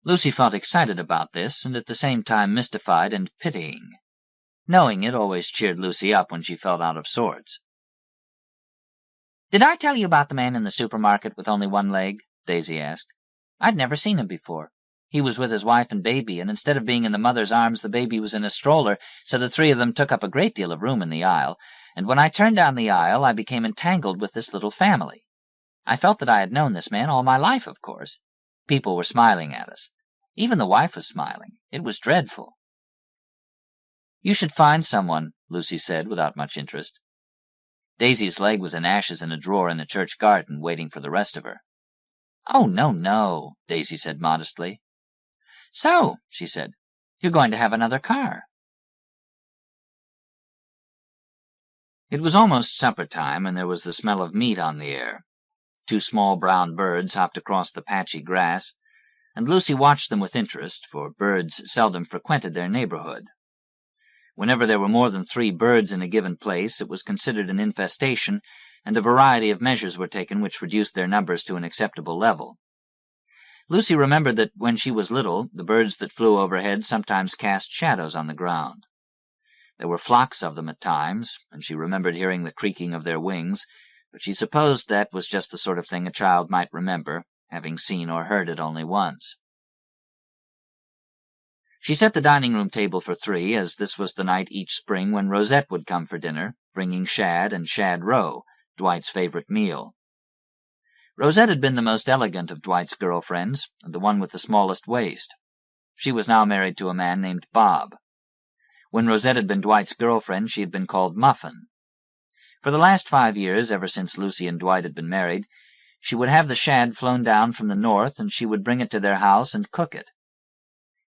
Lucy felt excited about this, and at the same time mystified and pitying. Knowing it always cheered Lucy up when she felt out of sorts. "Did I tell you about the man in the supermarket with only one leg?" Daisy asked. "I'd never seen him before. He was with his wife and baby, and instead of being in the mother's arms, the baby was in a stroller, so the three of them took up a great deal of room in the aisle, and when I turned down the aisle, I became entangled with this little family. I felt that I had known this man all my life, of course. People were smiling at us. Even the wife was smiling. It was dreadful." "You should find someone," Lucy said, without much interest. Daisy's leg was in ashes in a drawer in the church garden, waiting for the rest of her. "Oh, no, no," Daisy said modestly. "So," she said, "you're going to have another car." It was almost supper time, and there was the smell of meat on the air. 2 small brown birds hopped across the patchy grass, and Lucy watched them with interest, for birds seldom frequented their neighborhood. Whenever there were more than 3 birds in a given place, it was considered an infestation, and a variety of measures were taken which reduced their numbers to an acceptable level. Lucy remembered that when she was little, the birds that flew overhead sometimes cast shadows on the ground. There were flocks of them at times, and she remembered hearing the creaking of their wings, but she supposed that was just the sort of thing a child might remember, having seen or heard it only once. She set the dining-room table for 3, as this was the night each spring when Rosette would come for dinner, bringing shad and shad roe, Dwight's favorite meal. Rosette had been the most elegant of Dwight's girlfriends, and the one with the smallest waist. She was now married to a man named Bob. When Rosette had been Dwight's girlfriend, she had been called Muffin. For the last 5 years, ever since Lucy and Dwight had been married, she would have the shad flown down from the north, and she would bring it to their house and cook it.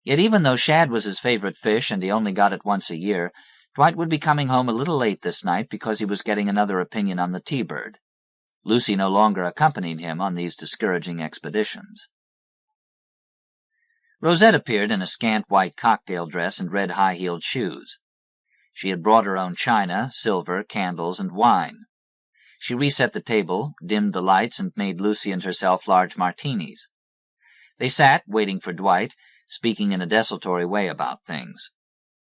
Yet even though shad was his favorite fish and he only got it once a year, Dwight would be coming home a little late this night because he was getting another opinion on the T-Bird. Lucy no longer accompanied him on these discouraging expeditions. Rosette appeared in a scant white cocktail dress and red high-heeled shoes. She had brought her own china, silver, candles, and wine. She reset the table, dimmed the lights, and made Lucy and herself large martinis. They sat, waiting for Dwight, speaking in a desultory way about things.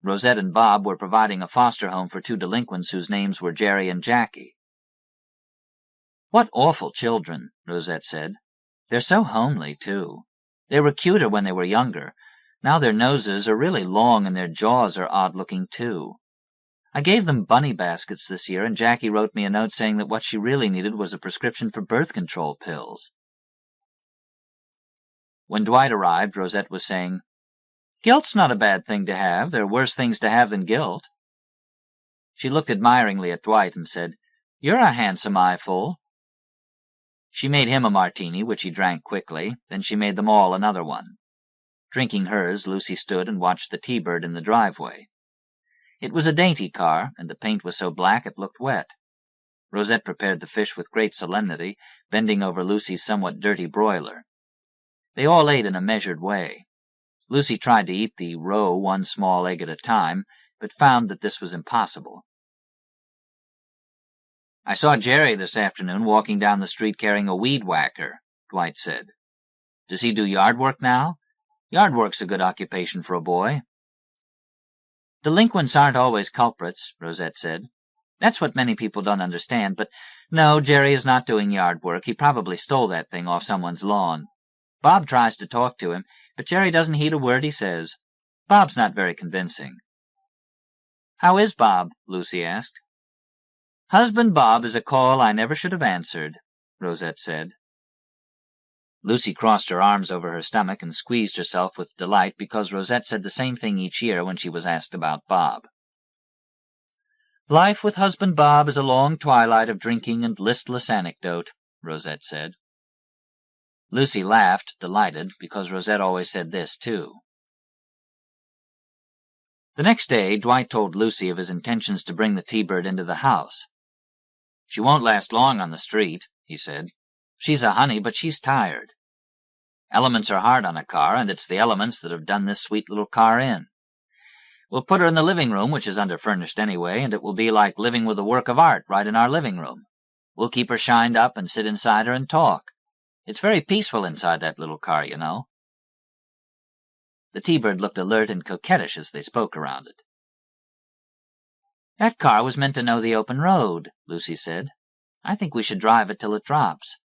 Rosette and Bob were providing a foster home for 2 delinquents whose names were Jerry and Jackie. "What awful children," Rosette said. "They're so homely, too. They were cuter when they were younger. Now their noses are really long and their jaws are odd-looking, too. I gave them bunny baskets this year, and Jackie wrote me a note saying that what she really needed was a prescription for birth control pills." When Dwight arrived, Rosette was saying, "Guilt's not a bad thing to have. There are worse things to have than guilt." She looked admiringly at Dwight and said, "You're a handsome eyeful." She made him a martini, which he drank quickly. Then she made them all another one. Drinking hers, Lucy stood and watched the T-Bird in the driveway. It was a dainty car, and the paint was so black it looked wet. Rosette prepared the fish with great solemnity, bending over Lucy's somewhat dirty broiler. They all ate in a measured way. Lucy tried to eat the roe one small egg at a time, but found that this was impossible. "I saw Jerry this afternoon walking down the street carrying a weed whacker," Dwight said. "Does he do yard work now? Yard work's a good occupation for a boy." "Delinquents aren't always culprits," Rosette said. "That's what many people don't understand, but no, Jerry is not doing yard work. He probably stole that thing off someone's lawn. Bob tries to talk to him, but Jerry doesn't heed a word he says. Bob's not very convincing." "How is Bob?" Lucy asked. "Husband Bob is a call I never should have answered," Rosette said. Lucy crossed her arms over her stomach and squeezed herself with delight because Rosette said the same thing each year when she was asked about Bob. "Life with husband Bob is a long twilight of drinking and listless anecdote," Rosette said. Lucy laughed, delighted, because Rosette always said this, too. The next day, Dwight told Lucy of his intentions to bring the T-Bird into the house. "She won't last long on the street," he said. "She's a honey, but she's tired. Elements are hard on a car, and it's the elements that have done this sweet little car in. We'll put her in the living room, which is underfurnished anyway, and it will be like living with a work of art right in our living room. We'll keep her shined up and sit inside her and talk. It's very peaceful inside that little car, you know." The T-Bird looked alert and coquettish as they spoke around it. "That car was meant to know the open road," Lucy said. "I think we should drive it till it drops."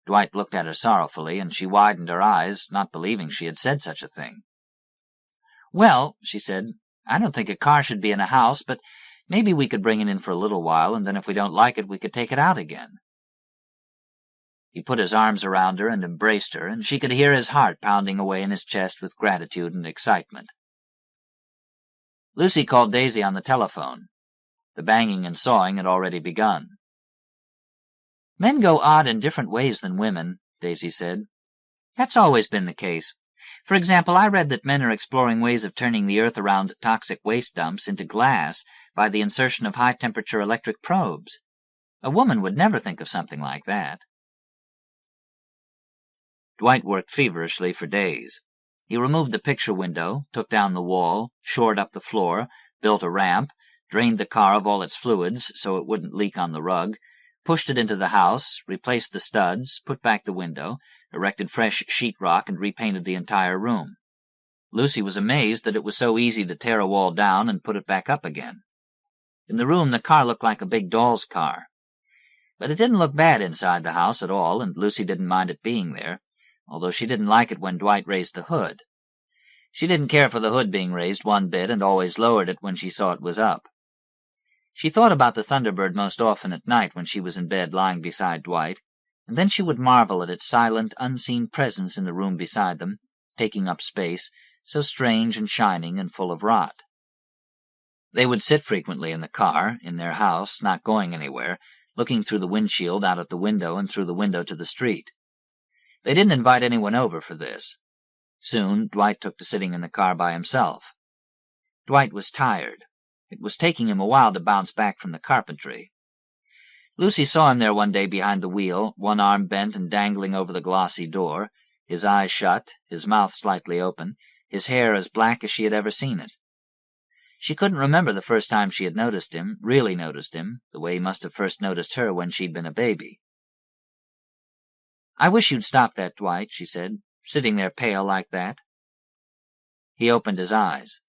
Dwight looked at her sorrowfully, and she widened her eyes, not believing she had said such a thing. "Well," she said, "I don't think a car should be in a house, but maybe we could bring it in for a little while, and then if we don't like it, we could take it out again." He put his arms around her and embraced her, and she could hear his heart pounding away in his chest with gratitude and excitement. Lucy called Daisy on the telephone. The banging and sawing had already begun. "Men go odd in different ways than women," Daisy said. "That's always been the case. For example, I read that men are exploring ways of turning the earth around toxic waste dumps into glass by the insertion of high-temperature electric probes. A woman would never think of something like that." Dwight worked feverishly for days. He removed the picture window, took down the wall, shored up the floor, built a ramp, drained the car of all its fluids so it wouldn't leak on the rug, pushed it into the house, replaced the studs, put back the window, erected fresh sheetrock, and repainted the entire room. Lucy was amazed that it was so easy to tear a wall down and put it back up again. In the room, the car looked like a big doll's car. But it didn't look bad inside the house at all, and Lucy didn't mind it being there, although she didn't like it when Dwight raised the hood. She didn't care for the hood being raised one bit and always lowered it when she saw it was up. She thought about the Thunderbird most often at night when she was in bed lying beside Dwight, and then she would marvel at its silent, unseen presence in the room beside them, taking up space, so strange and shining and full of rot. They would sit frequently in the car, in their house, not going anywhere, looking through the windshield out at the window and through the window to the street. They didn't invite anyone over for this. Soon, Dwight took to sitting in the car by himself. Dwight was tired. It was taking him a while to bounce back from the carpentry. Lucy saw him there one day behind the wheel, one arm bent and dangling over the glossy door, his eyes shut, his mouth slightly open, his hair as black as she had ever seen it. She couldn't remember the first time she had noticed him, really noticed him, the way he must have first noticed her when she'd been a baby. "I wish you'd stop that, Dwight," she said, "sitting there pale like that." He opened his eyes.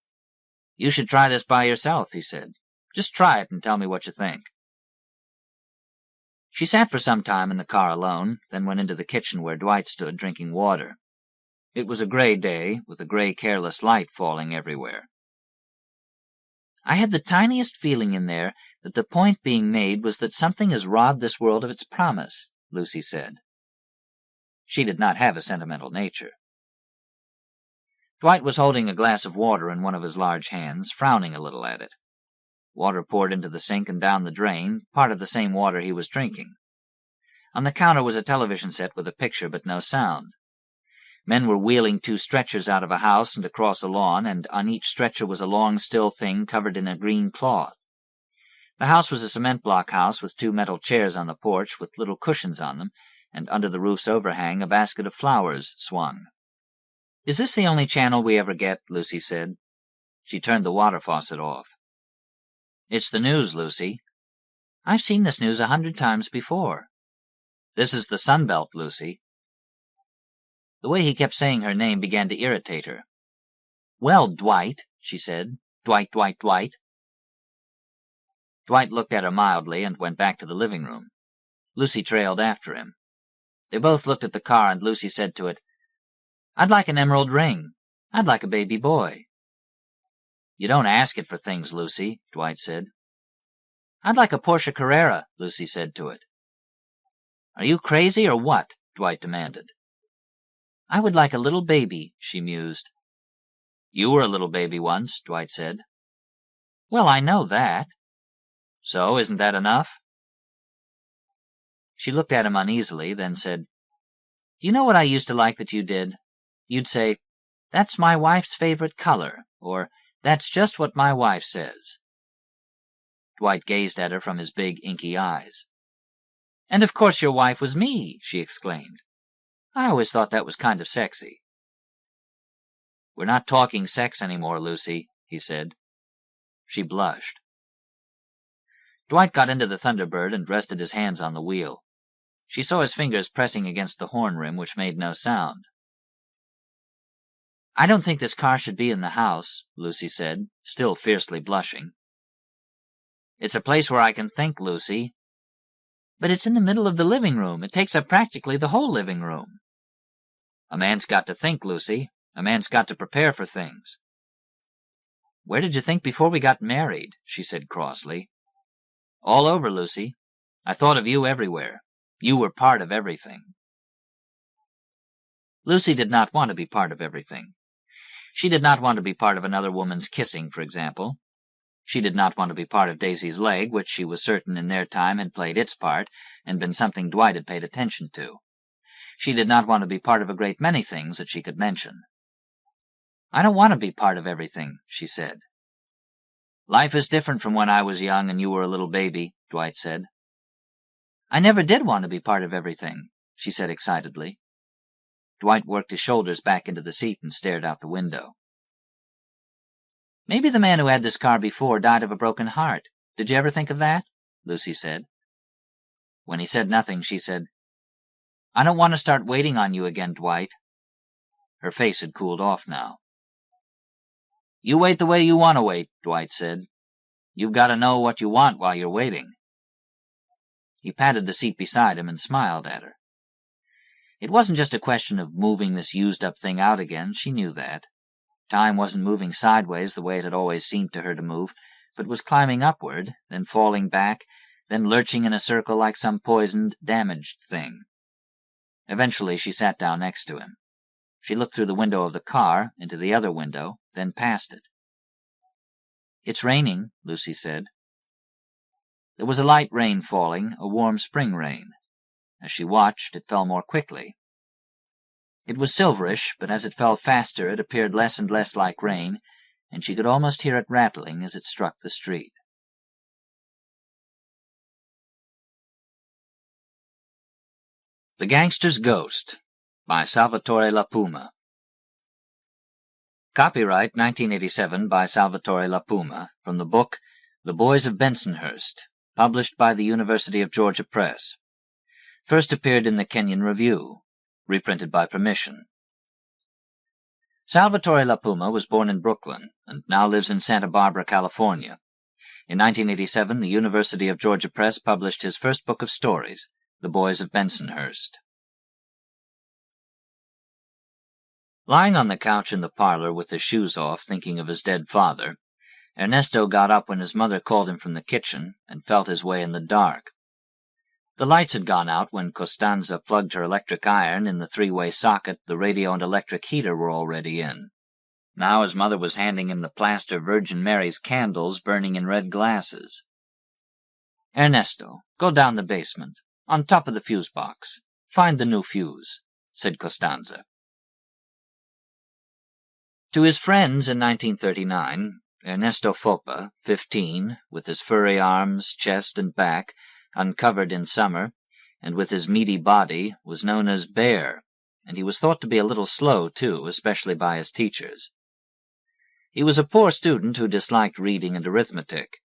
"You should try this by yourself," he said. "Just try it and tell me what you think." She sat for some time in the car alone, then went into the kitchen where Dwight stood drinking water. It was a gray day, with a gray, careless light falling everywhere. "I had the tiniest feeling in there that the point being made was that something has robbed this world of its promise," Lucy said. She did not have a sentimental nature. Dwight was holding a glass of water in one of his large hands, frowning a little at it. Water poured into the sink and down the drain, part of the same water he was drinking. On the counter was a television set with a picture but no sound. Men were wheeling 2 stretchers out of a house and across a lawn, and on each stretcher was a long, still thing covered in a green cloth. The house was a cement block house with 2 metal chairs on the porch with little cushions on them, and under the roof's overhang a basket of flowers swung. "Is this the only channel we ever get?" Lucy said. She turned the water faucet off. "It's the news, Lucy." "I've seen this news 100 times before." "This is the Sunbelt, Lucy." The way he kept saying her name began to irritate her. "Well, Dwight," she said. "Dwight, Dwight, Dwight." Dwight looked at her mildly and went back to the living room. Lucy trailed after him. They both looked at the car, and Lucy said to it, "I'd like an emerald ring. I'd like a baby boy." "You don't ask it for things, Lucy," Dwight said. "I'd like a Porsche Carrera," Lucy said to it. "Are you crazy or what?" Dwight demanded. "I would like a little baby," she mused. "You were a little baby once," Dwight said. "Well, I know that." "So, isn't that enough?" She looked at him uneasily, then said, "Do you know what I used to like that you did? You'd say, 'That's my wife's favorite color,' or 'That's just what my wife says.'" Dwight gazed at her from his big, inky eyes. "And of course your wife was me," she exclaimed. "I always thought that was kind of sexy." "We're not talking sex anymore, Lucy," he said. She blushed. Dwight got into the Thunderbird and rested his hands on the wheel. She saw his fingers pressing against the horn rim, which made no sound. "I don't think this car should be in the house," Lucy said, still fiercely blushing. "It's a place where I can think, Lucy." "But it's in the middle of the living room. It takes up practically the whole living room." "A man's got to think, Lucy. A man's got to prepare for things." "Where did you think before we got married?" she said crossly. "All over, Lucy. I thought of you everywhere. You were part of everything." Lucy did not want to be part of everything. She did not want to be part of another woman's kissing, for example. She did not want to be part of Daisy's leg, which she was certain in their time had played its part and been something Dwight had paid attention to. She did not want to be part of a great many things that she could mention. "I don't want to be part of everything," she said. "Life is different from when I was young and you were a little baby," Dwight said. "I never did want to be part of everything," she said excitedly. Dwight worked his shoulders back into the seat and stared out the window. "Maybe the man who had this car before died of a broken heart. Did you ever think of that?" Lucy said. When he said nothing, she said, "I don't want to start waiting on you again, Dwight." Her face had cooled off now. "You wait the way you want to wait," Dwight said. "You've got to know what you want while you're waiting." He patted the seat beside him and smiled at her. It wasn't just a question of moving this used-up thing out again, she knew that. Time wasn't moving sideways the way it had always seemed to her to move, but was climbing upward, then falling back, then lurching in a circle like some poisoned, damaged thing. Eventually she sat down next to him. She looked through the window of the car, into the other window, then past it. "It's raining," Lucy said. There was a light rain falling, a warm spring rain. As she watched, it fell more quickly. It was silverish, but as it fell faster it appeared less and less like rain, and she could almost hear it rattling as it struck the street. The Gangster's Ghost by Salvatore Puma. Copyright 1987 by Salvatore Puma, from the book The Boys of Bensonhurst, published by the University of Georgia Press. First appeared in the Kenyon Review, reprinted by permission. Salvatore Puma was born in Brooklyn and now lives in Santa Barbara, California. In 1987, the University of Georgia Press published his first book of stories, The Boys of Bensonhurst. Lying on the couch in the parlor with his shoes off, thinking of his dead father, Ernesto got up when his mother called him from the kitchen and felt his way in the dark. The lights had gone out when Costanza plugged her electric iron in the three-way socket. The radio and electric heater were already in. Now his mother was handing him the plaster Virgin Mary's candles burning in red glasses. "Ernesto, go down the basement, on top of the fuse box. Find the new fuse," said Costanza. To his friends in 1939, Ernesto Fopa, 15, with his furry arms, chest, and back, uncovered in summer, and with his meaty body, was known as Bear, and he was thought to be a little slow, too, especially by his teachers. He was a poor student who disliked reading and arithmetic.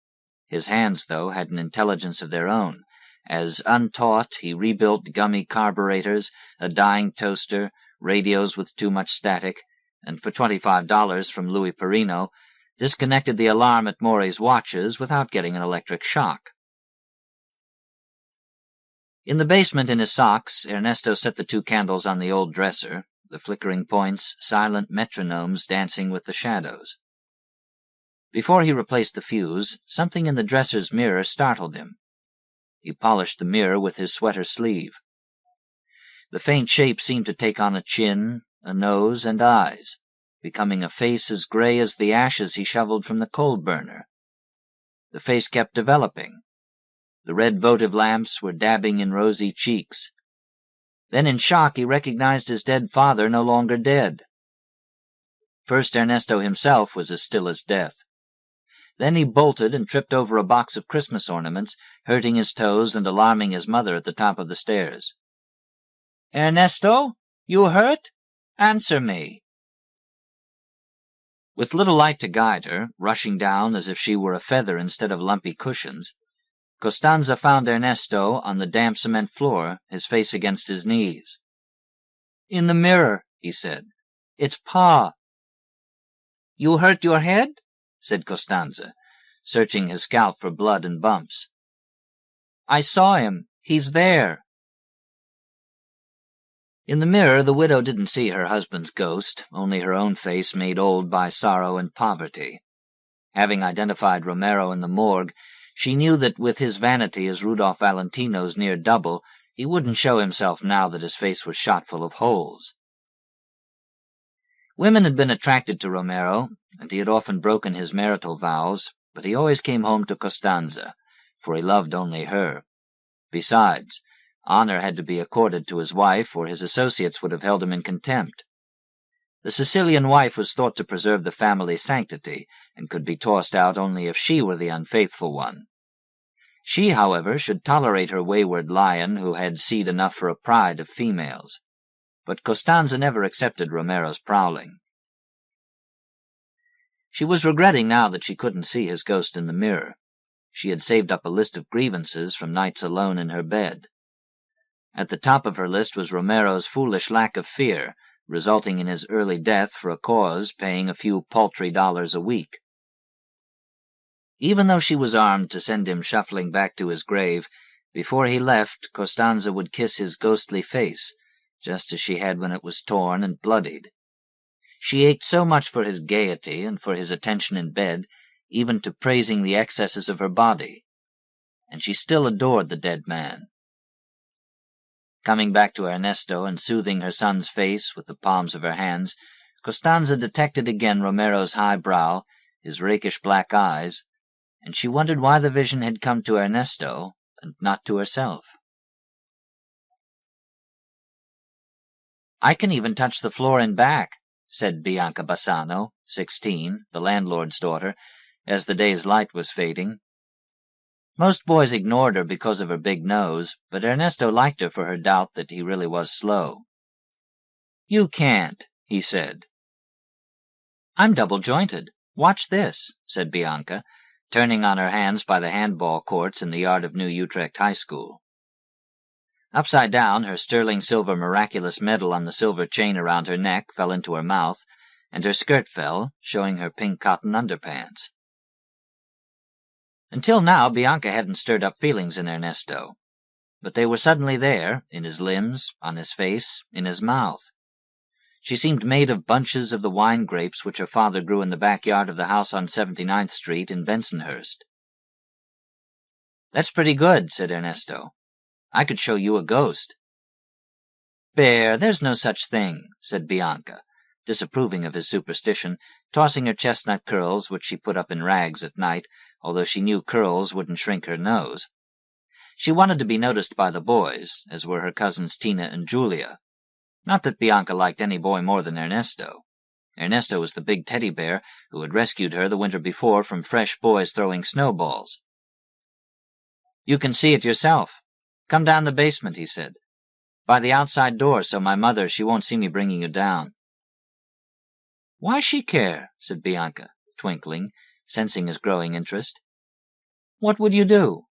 His hands, though, had an intelligence of their own. As untaught, he rebuilt gummy carburetors, a dying toaster, radios with too much static, and for $25 from Louis Perino, disconnected the alarm at Maury's watches without getting an electric shock. In the basement in his socks, Ernesto set the 2 candles on the old dresser, the flickering points silent metronomes dancing with the shadows. Before he replaced the fuse, something in the dresser's mirror startled him. He polished the mirror with his sweater sleeve. The faint shape seemed to take on a chin, a nose, and eyes, becoming a face as gray as the ashes he shoveled from the coal burner. The face kept developing. The red votive lamps were dabbing in rosy cheeks. Then in shock he recognized his dead father no longer dead. First Ernesto himself was as still as death. Then he bolted and tripped over a box of Christmas ornaments, hurting his toes and alarming his mother at the top of the stairs. "Ernesto, you hurt? Answer me." With little light to guide her, rushing down as if she were a feather instead of lumpy cushions, Costanza found Ernesto on the damp cement floor, his face against his knees. "In the mirror," he said. "It's Pa." "You hurt your head?" said Costanza, searching his scalp for blood and bumps. "I saw him. He's there." In the mirror, the widow didn't see her husband's ghost, only her own face made old by sorrow and poverty. Having identified Romero in the morgue, she knew that with his vanity as Rudolph Valentino's near double, he wouldn't show himself now that his face was shot full of holes. Women had been attracted to Romero, and he had often broken his marital vows, but he always came home to Costanza, for he loved only her. Besides, honor had to be accorded to his wife, or his associates would have held him in contempt. The Sicilian wife was thought to preserve the family sanctity, and could be tossed out only if she were the unfaithful one. She, however, should tolerate her wayward lion, who had seed enough for a pride of females. But Costanza never accepted Romero's prowling. She was regretting now that she couldn't see his ghost in the mirror. She had saved up a list of grievances from nights alone in her bed. At the top of her list was Romero's foolish lack of fear, resulting in his early death for a cause paying a few paltry dollars a week. Even though she was armed to send him shuffling back to his grave, before he left, Costanza would kiss his ghostly face, just as she had when it was torn and bloodied. She ached so much for his gaiety and for his attention in bed, even to praising the excesses of her body. And she still adored the dead man. Coming back to Ernesto and soothing her son's face with the palms of her hands, Costanza detected again Romero's high brow, his rakish black eyes, and she wondered why the vision had come to Ernesto and not to herself. "I can even touch the floor and back," said Bianca Bassano, 16, the landlord's daughter, as the day's light was fading. Most boys ignored her because of her big nose, but Ernesto liked her for her doubt that he really was slow. "You can't," he said. "I'm double-jointed. Watch this," said Bianca, turning on her hands by the handball courts in the yard of New Utrecht High School. Upside down, her sterling silver miraculous medal on the silver chain around her neck fell into her mouth, and her skirt fell, showing her pink cotton underpants. Until now, Bianca hadn't stirred up feelings in Ernesto, but they were suddenly there, in his limbs, on his face, in his mouth. She seemed made of bunches of the wine grapes which her father grew in the backyard of the house on 79th Street in Bensonhurst. "That's pretty good," said Ernesto. "I could show you a ghost." "Bear, there's no such thing," said Bianca, disapproving of his superstition, tossing her chestnut curls, which she put up in rags at night, although she knew curls wouldn't shrink her nose. She wanted to be noticed by the boys, as were her cousins Tina and Julia. Not that Bianca liked any boy more than Ernesto. Ernesto was the big teddy bear who had rescued her the winter before from fresh boys throwing snowballs. "You can see it yourself. Come down the basement," he said. "By the outside door, so my mother, she won't see me bringing you down." "Why she care?" said Bianca, twinkling, sensing his growing interest. "What would you do?"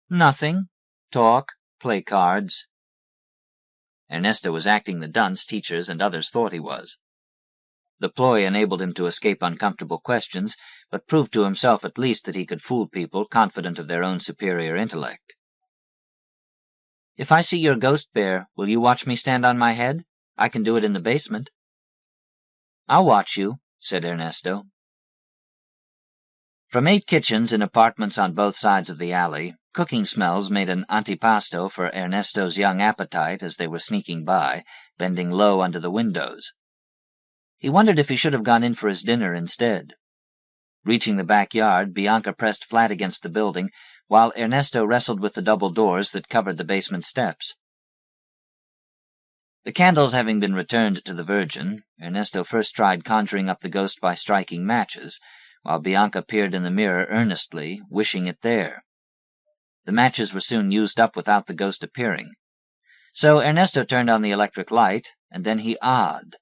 "Nothing. Talk, play cards." Ernesto was acting the dunce teachers and others thought he was. The ploy enabled him to escape uncomfortable questions, but proved to himself at least that he could fool people confident of their own superior intellect. "If I see your ghost bear, will you watch me stand on my head? I can do it in the basement." "I'll watch you," said Ernesto. From 8 kitchens in apartments on both sides of the alley, cooking smells made an antipasto for Ernesto's young appetite as they were sneaking by, bending low under the windows. He wondered if he should have gone in for his dinner instead. Reaching the backyard, Bianca pressed flat against the building, while Ernesto wrestled with the double doors that covered the basement steps. The candles having been returned to the Virgin, Ernesto first tried conjuring up the ghost by striking matches, while Bianca peered in the mirror earnestly, wishing it there. The matches were soon used up without the ghost appearing. So Ernesto turned on the electric light, and then he ahed.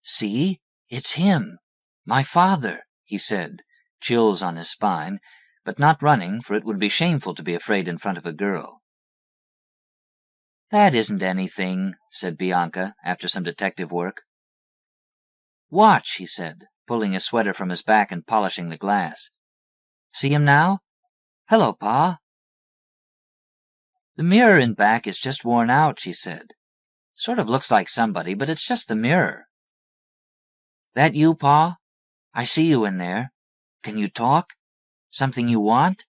"See, it's him, my father," he said, chills on his spine, but not running, for it would be shameful to be afraid in front of a girl. "That isn't anything," said Bianca, after some detective work. "Watch," he said, pulling his sweater from his back and polishing the glass. "See him now? Hello, Pa." "The mirror in back is just worn out," she said. "Sort of looks like somebody, but it's just the mirror." "That you, Pa? I see you in there. Can you talk? Something you want?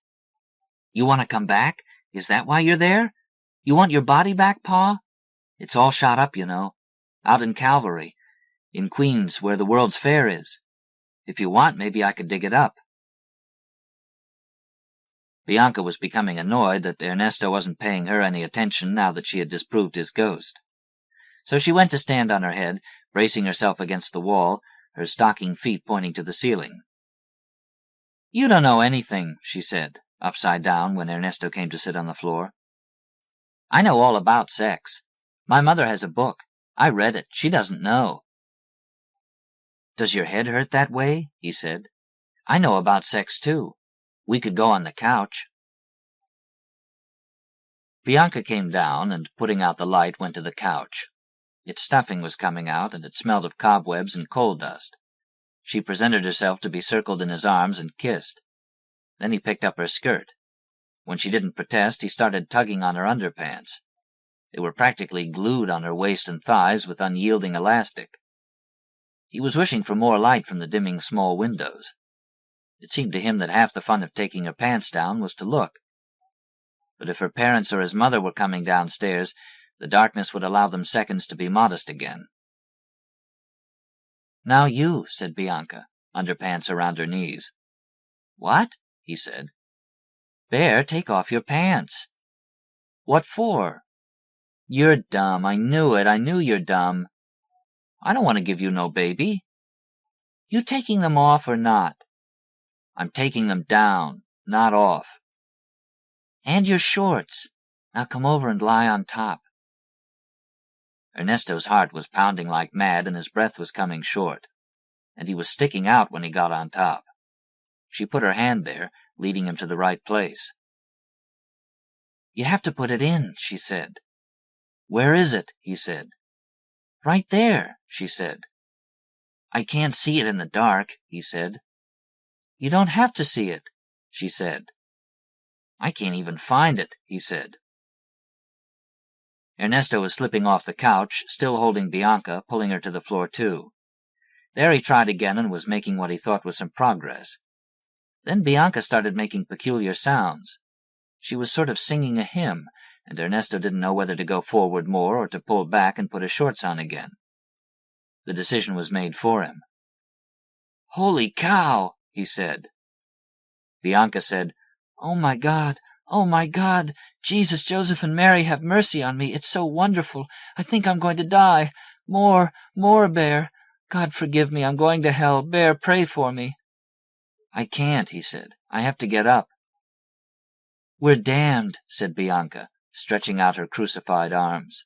You want to come back? Is that why you're there? You want your body back, Pa? It's all shot up, you know. Out in Calvary. In Queens, where the World's Fair is. If you want, maybe I could dig it up." Bianca was becoming annoyed that Ernesto wasn't paying her any attention now that she had disproved his ghost. So she went to stand on her head, bracing herself against the wall, her stocking feet pointing to the ceiling. "You don't know anything," she said, upside down when Ernesto came to sit on the floor. "I know all about sex. My mother has a book. I read it. She doesn't know." "Does your head hurt that way?" he said. "I know about sex, too. We could go on the couch." Bianca came down, and putting out the light, went to the couch. Its stuffing was coming out, and it smelled of cobwebs and coal dust. She presented herself to be circled in his arms and kissed. Then he picked up her skirt. When she didn't protest, he started tugging on her underpants. They were practically glued on her waist and thighs with unyielding elastic. He was wishing for more light from the dimming small windows. It seemed to him that half the fun of taking her pants down was to look. But if her parents or his mother were coming downstairs, the darkness would allow them seconds to be modest again. "Now you," said Bianca, underpants around her knees. "What?" he said. "Bear, take off your pants." "What for?" "You're dumb. I knew it. I knew you're dumb." "I don't want to give you no baby." "You taking them off or not?" "I'm taking them down, not off." "And your shorts. Now come over and lie on top." Ernesto's heart was pounding like mad, and his breath was coming short. And he was sticking out when he got on top. She put her hand there, leading him to the right place. "You have to put it in," she said. "Where is it?" he said. "Right there," she said. "I can't see it in the dark," he said. "You don't have to see it," she said. "I can't even find it," he said. Ernesto was slipping off the couch, still holding Bianca, pulling her to the floor too. There he tried again and was making what he thought was some progress. Then Bianca started making peculiar sounds. She was sort of singing a hymn, and Ernesto didn't know whether to go forward more or to pull back and put his shorts on again. The decision was made for him. "Holy cow!" he said. Bianca said, "Oh, my God! Oh, my God! Jesus, Joseph, and Mary, have mercy on me. It's so wonderful. I think I'm going to die. More, Bear. God forgive me. I'm going to hell. Bear, pray for me." "I can't," he said. "I have to get up." "We're damned," said Bianca, stretching out her crucified arms.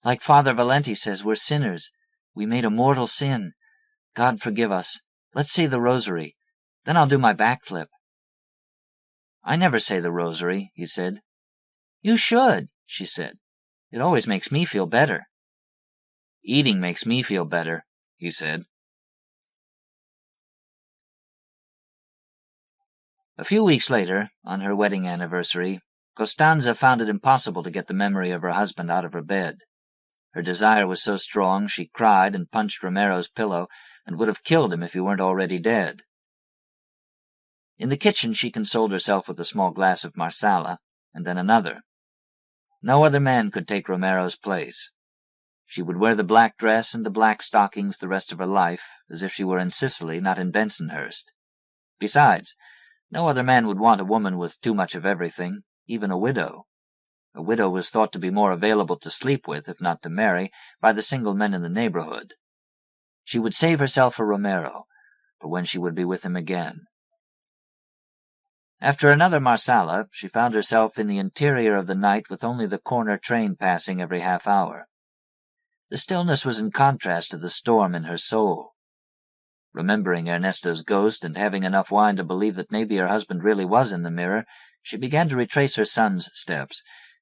"Like Father Valenti says, we're sinners. We made a mortal sin. God forgive us. Let's say the rosary. Then I'll do my backflip." "I never say the rosary," he said. "You should," she said. "It always makes me feel better." "Eating makes me feel better," he said. A few weeks later, on her wedding anniversary, Costanza found it impossible to get the memory of her husband out of her bed. Her desire was so strong she cried and punched Romero's pillow and would have killed him if he weren't already dead. In the kitchen she consoled herself with a small glass of Marsala, and then another. No other man could take Romero's place. She would wear the black dress and the black stockings the rest of her life, as if she were in Sicily, not in Bensonhurst. Besides, no other man would want a woman with too much of everything, even a widow. A widow was thought to be more available to sleep with, if not to marry, by the single men in the neighborhood. She would save herself for Romero, for when she would be with him again. After another Marsala, she found herself in the interior of the night with only the corner train passing every half hour. The stillness was in contrast to the storm in her soul. Remembering Ernesto's ghost and having enough wine to believe that maybe her husband really was in the mirror, she began to retrace her son's steps,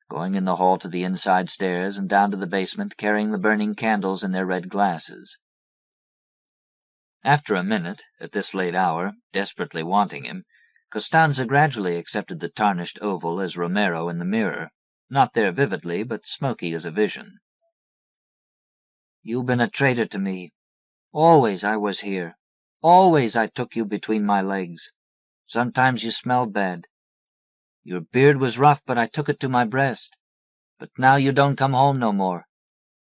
going in the hall to the inside stairs and down to the basement, carrying the burning candles in their red glasses. After a minute, at this late hour, desperately wanting him, Costanza gradually accepted the tarnished oval as Romero in the mirror, not there vividly, but smoky as a vision. "You've been a traitor to me. Always I was here. Always I took you between my legs. Sometimes you smelled bad. Your beard was rough, but I took it to my breast. But now you don't come home no more.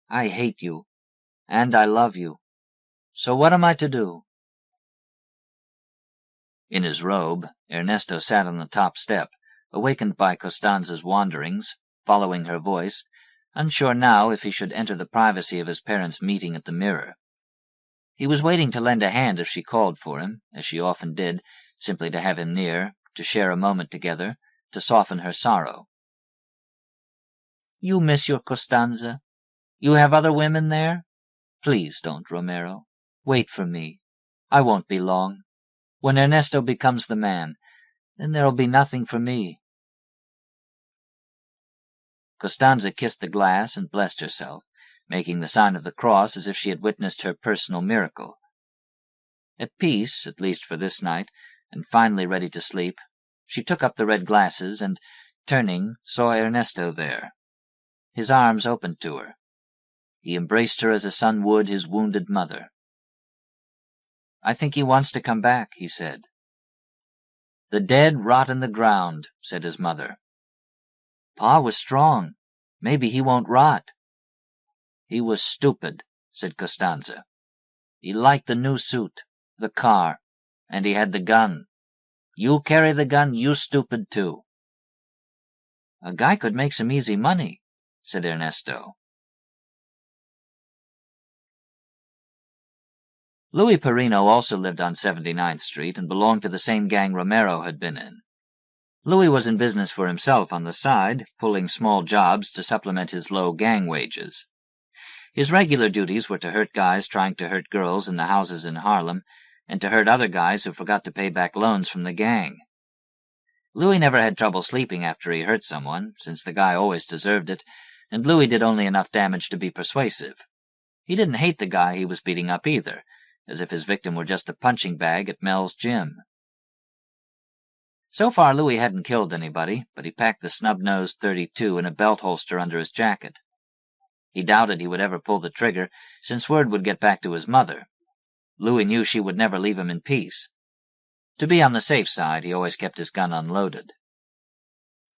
I hate you. And I love you. So what am I to do?" In his robe, Ernesto sat on the top step, awakened by Costanza's wanderings, following her voice, unsure now if he should enter the privacy of his parents' meeting at the mirror. He was waiting to lend a hand if she called for him, as she often did, simply to have him near, to share a moment together, to soften her sorrow. "You miss your Costanza? You have other women there? Please don't, Romero. Wait for me. I won't be long. When Ernesto becomes the man, then there'll be nothing for me." Costanza kissed the glass and blessed herself, making the sign of the cross as if she had witnessed her personal miracle. At peace, at least for this night, and finally ready to sleep, she took up the red glasses and, turning, saw Ernesto there. His arms opened to her. He embraced her as a son would his wounded mother. "I think he wants to come back," he said. "The dead rot in the ground," said his mother. "Pa was strong. Maybe he won't rot." "He was stupid," said Costanza. "He liked the new suit, the car, and he had the gun. You carry the gun, you stupid too." "A guy could make some easy money," said Ernesto. Louis Perino also lived on 79th Street and belonged to the same gang Romero had been in. Louis was in business for himself on the side, pulling small jobs to supplement his low gang wages. His regular duties were to hurt guys trying to hurt girls in the houses in Harlem, and to hurt other guys who forgot to pay back loans from the gang. Louis never had trouble sleeping after he hurt someone, since the guy always deserved it, and Louis did only enough damage to be persuasive. He didn't hate the guy he was beating up either, as if his victim were just a punching bag at Mel's gym. So far, Louis hadn't killed anybody, but he packed the snub-nosed .32 in a belt holster under his jacket. He doubted he would ever pull the trigger, since word would get back to his mother. Louis knew she would never leave him in peace. To be on the safe side, he always kept his gun unloaded.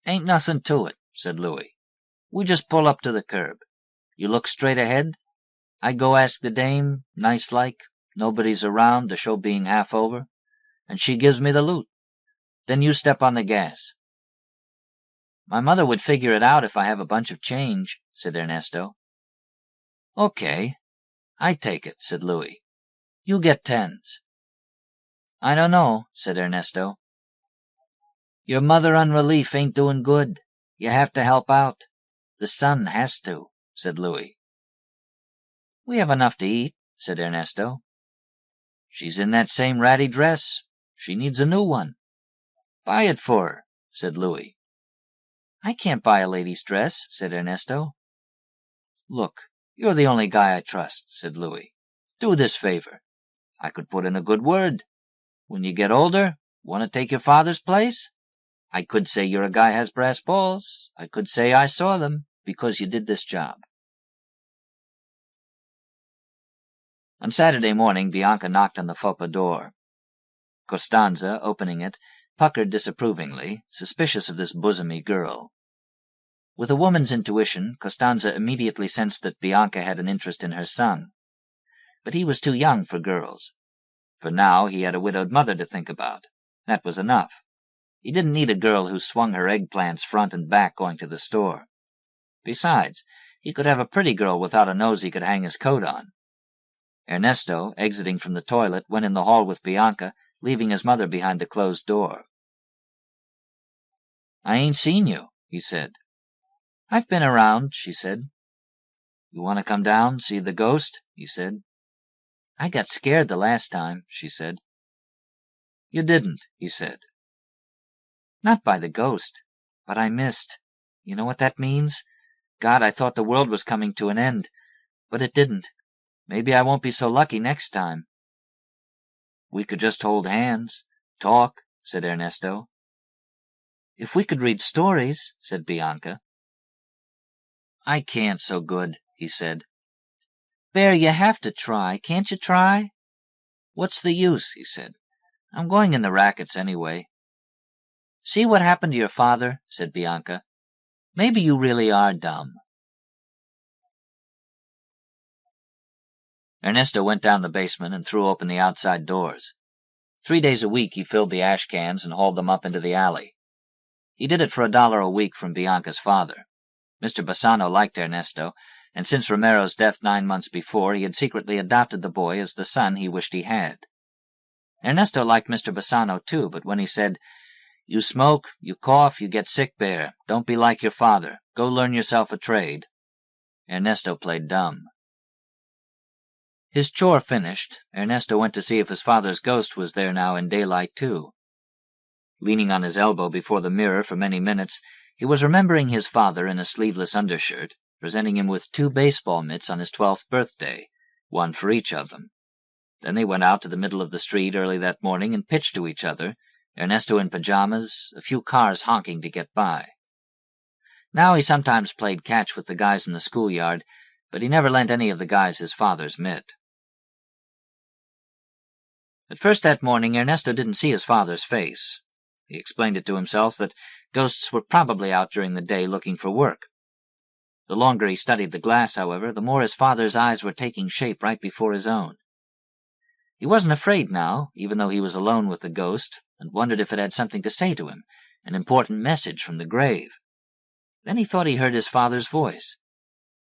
"Ain't nothing to it," said Louis. "We just pull up to the curb. You look straight ahead. I go ask the dame, nice-like, nobody's around, the show being half over, and she gives me the loot. Then you step on the gas." "My mother would figure it out if I have a bunch of change," said Ernesto. "Okay, I take it," said Louis. "You get 10s." "I don't know," said Ernesto. "Your mother on relief ain't doing good. You have to help out. The son has to," said Louis. "We have enough to eat," said Ernesto. "She's in that same ratty dress. She needs a new one." "Buy it for her," said Louis. "I can't buy a lady's dress," said Ernesto. "Look, you're the only guy I trust," said Louis. "Do this favor. I could put in a good word. When you get older, want to take your father's place? I could say you're a guy has brass balls. I could say I saw them, because you did this job." On Saturday morning, Bianca knocked on the FOPA door. Costanza, opening it, puckered disapprovingly, suspicious of this bosomy girl. With a woman's intuition, Costanza immediately sensed that Bianca had an interest in her son. But he was too young for girls. For now he had a widowed mother to think about. That was enough. He didn't need a girl who swung her eggplants front and back going to the store. Besides, he could have a pretty girl without a nose he could hang his coat on. Ernesto, exiting from the toilet, went in the hall with Bianca, leaving his mother behind the closed door. "I ain't seen you," he said. "I've been around," she said. "You want to come down, see the ghost?" he said. "I got scared the last time," she said. "You didn't," he said. "Not by the ghost, but I missed. You know what that means? God, I thought the world was coming to an end, but it didn't. Maybe I won't be so lucky next time." "We could just hold hands, talk," said Ernesto. "If we could read stories," said Bianca. "I can't so good," he said. "Bear, you have to try. Can't you try?" "What's the use?" he said. "I'm going in the rackets anyway." "See what happened to your father?" said Bianca. "Maybe you really are dumb." Ernesto went down the basement and threw open the outside doors. 3 days a week he filled the ash cans and hauled them up into the alley. He did it for $1 a week from Bianca's father. Mr. Bassano liked Ernesto, and since Romero's death 9 months before, he had secretly adopted the boy as the son he wished he had. Ernesto liked Mr. Bassano too, but when he said, "You smoke, you cough, you get sick, Bear. Don't be like your father. Go learn yourself a trade," Ernesto played dumb. His chore finished, Ernesto went to see if his father's ghost was there now in daylight too. Leaning on his elbow before the mirror for many minutes, he was remembering his father in a sleeveless undershirt, presenting him with 2 baseball mitts on his 12th birthday, one for each of them. Then they went out to the middle of the street early that morning and pitched to each other, Ernesto in pajamas, a few cars honking to get by. Now he sometimes played catch with the guys in the schoolyard, but he never lent any of the guys his father's mitt. At first that morning, Ernesto didn't see his father's face. He explained it to himself that ghosts were probably out during the day looking for work. The longer he studied the glass, however, the more his father's eyes were taking shape right before his own. He wasn't afraid now, even though he was alone with the ghost, and wondered if it had something to say to him, an important message from the grave. Then he thought he heard his father's voice.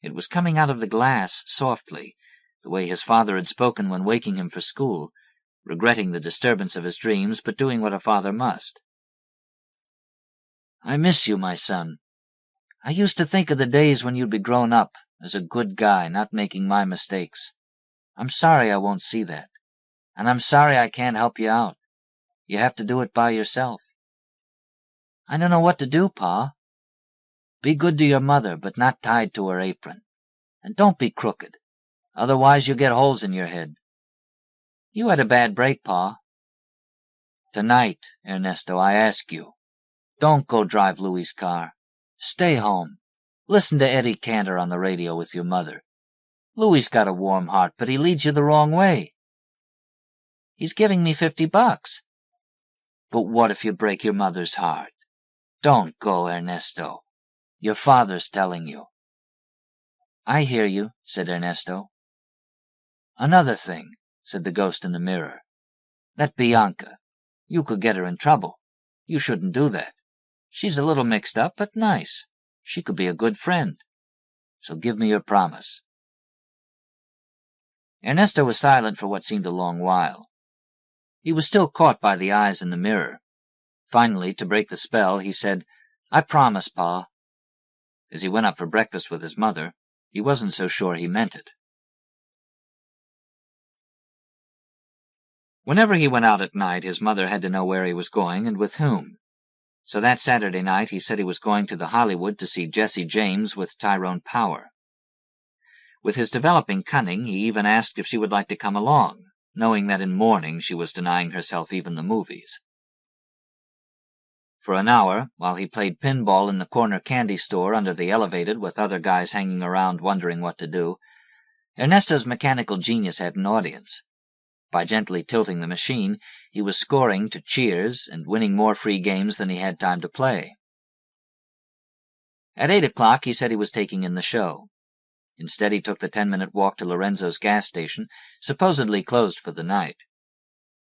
It was coming out of the glass softly, the way his father had spoken when waking him for school, regretting the disturbance of his dreams, but doing what a father must. "I miss you, my son. I used to think of the days when you'd be grown up, as a good guy, not making my mistakes. I'm sorry I won't see that. And I'm sorry I can't help you out. You have to do it by yourself." "I don't know what to do, Pa." "Be good to your mother, but not tied to her apron. And don't be crooked. Otherwise you get holes in your head. You had a bad break, Pa." "Tonight, Ernesto, I ask you. Don't go drive Louis's car. Stay home. Listen to Eddie Cantor on the radio with your mother. Louis's got a warm heart, but he leads you the wrong way." "He's giving me $50. "But what if you break your mother's heart? Don't go, Ernesto. Your father's telling you." "I hear you," said Ernesto. "Another thing," said the ghost in the mirror. "That Bianca. You could get her in trouble. You shouldn't do that. She's a little mixed up, but nice. She could be a good friend. So give me your promise." Ernesto was silent for what seemed a long while. He was still caught by the eyes in the mirror. Finally, to break the spell, he said, "I promise, Pa." As he went up for breakfast with his mother, he wasn't so sure he meant it. Whenever he went out at night, his mother had to know where he was going and with whom. So that Saturday night he said he was going to the Hollywood to see Jesse James with Tyrone Power. With his developing cunning, he even asked if she would like to come along, knowing that in mourning she was denying herself even the movies. For an hour, while he played pinball in the corner candy store under the elevated with other guys hanging around wondering what to do, Ernesto's mechanical genius had an audience. By gently tilting the machine, he was scoring to cheers and winning more free games than he had time to play. At 8 o'clock, he said he was taking in the show. Instead, he took the 10-minute walk to Lorenzo's gas station, supposedly closed for the night.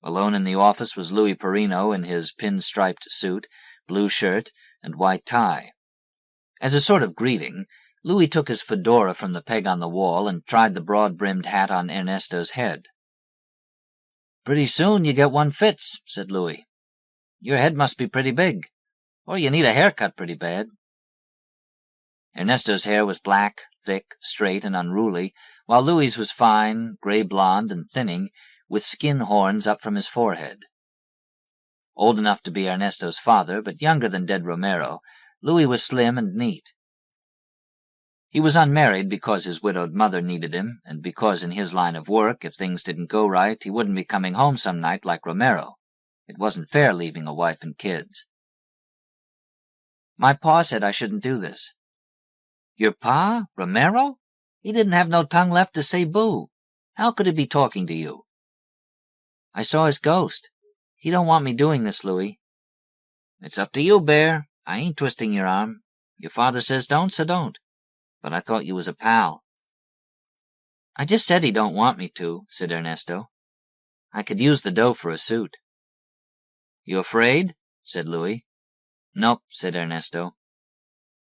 Alone in the office was Louis Perino in his pin-striped suit, blue shirt, and white tie. As a sort of greeting, Louis took his fedora from the peg on the wall and tried the broad-brimmed hat on Ernesto's head. "Pretty soon you get one fits," said Louis. "Your head must be pretty big, or you need a haircut pretty bad." Ernesto's hair was black, thick, straight, and unruly, while Louis's was fine, gray-blonde, and thinning, with skin horns up from his forehead. Old enough to be Ernesto's father, but younger than dead Romero, Louis was slim and neat. He was unmarried because his widowed mother needed him, and because in his line of work, if things didn't go right, he wouldn't be coming home some night like Romero. It wasn't fair leaving a wife and kids. "My pa said I shouldn't do this." "Your pa? Romero? He didn't have no tongue left to say boo. How could he be talking to you?" "I saw his ghost. He don't want me doing this, Louis." "It's up to you, Bear. I ain't twisting your arm. Your father says don't, so don't. But I thought you was a pal." "I just said he don't want me to," said Ernesto. "I could use the dough for a suit." "You afraid?" said Louis. "Nope," said Ernesto.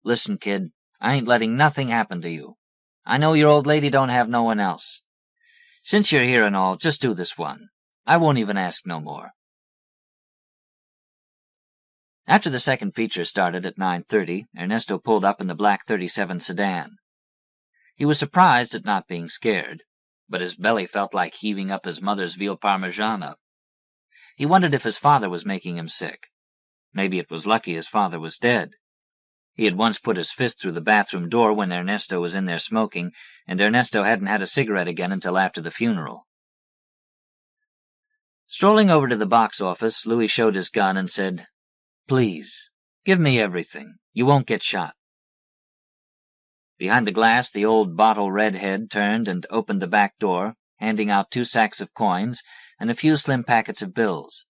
"Listen, kid, I ain't letting nothing happen to you. I know your old lady don't have no one else. Since you're here and all, just do this one. I won't even ask no more." After the second feature started at 9:30, Ernesto pulled up in the black 37 sedan. He was surprised at not being scared, but his belly felt like heaving up his mother's veal parmigiana. He wondered if his father was making him sick. Maybe it was lucky his father was dead. He had once put his fist through the bathroom door when Ernesto was in there smoking, and Ernesto hadn't had a cigarette again until after the funeral. Strolling over to the box office, Louis showed his gun and said, "Please, give me everything. You won't get shot." Behind the glass, the old bottle redhead turned and opened the back door, handing out 2 sacks of coins and a few slim packets of bills.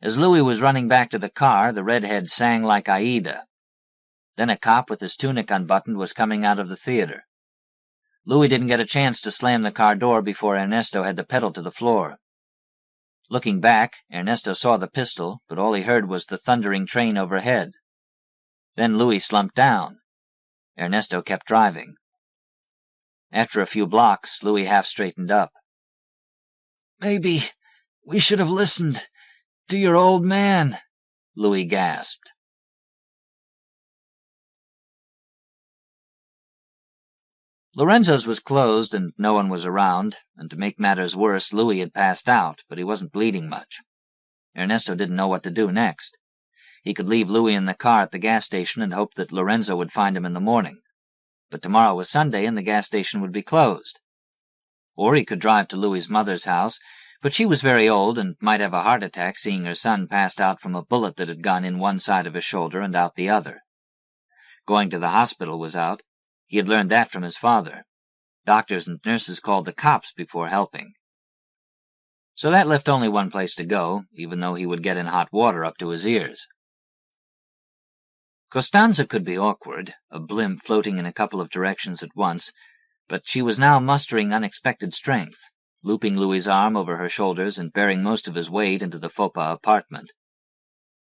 As Louis was running back to the car, the redhead sang like Aida. Then a cop with his tunic unbuttoned was coming out of the theater. Louis didn't get a chance to slam the car door before Ernesto had the pedal to the floor. Looking back, Ernesto saw the pistol, but all he heard was the thundering train overhead. Then Louis slumped down. Ernesto kept driving. After a few blocks, Louis half straightened up. "Maybe we should have listened to your old man," Louis gasped. Lorenzo's was closed and no one was around, and to make matters worse, Louis had passed out, but he wasn't bleeding much. Ernesto didn't know what to do next. He could leave Louis in the car at the gas station and hope that Lorenzo would find him in the morning. But tomorrow was Sunday and the gas station would be closed. Or he could drive to Louis's mother's house, but she was very old and might have a heart attack seeing her son passed out from a bullet that had gone in one side of his shoulder and out the other. Going to the hospital was out. He had learned that from his father. Doctors and nurses called the cops before helping. So that left only one place to go, even though he would get in hot water up to his ears. Costanza could be awkward, a blimp floating in a couple of directions at once, but she was now mustering unexpected strength, looping Louis's arm over her shoulders and bearing most of his weight into the Fopa apartment.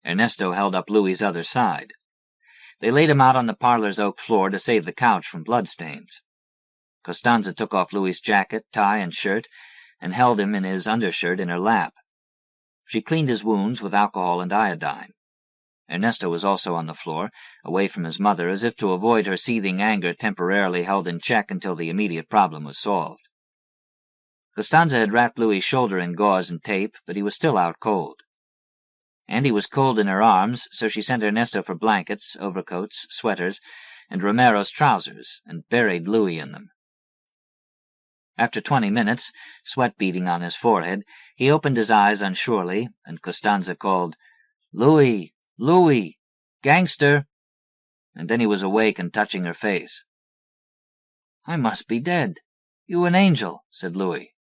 Ernesto held up Louis's other side. They laid him out on the parlor's oak floor to save the couch from bloodstains. Costanza took off Louis's jacket, tie, and shirt, and held him in his undershirt in her lap. She cleaned his wounds with alcohol and iodine. Ernesto was also on the floor, away from his mother, as if to avoid her seething anger temporarily held in check until the immediate problem was solved. Costanza had wrapped Louis's shoulder in gauze and tape, but he was still out cold. Andy was cold in her arms, so she sent Ernesto for blankets, overcoats, sweaters, and Romero's trousers, and buried Louis in them. After 20 minutes, sweat beading on his forehead, he opened his eyes unsurely, and Costanza called, "Louis! Louis! Gangster!" And then he was awake and touching her face. "I must be dead. You an angel," said Louis.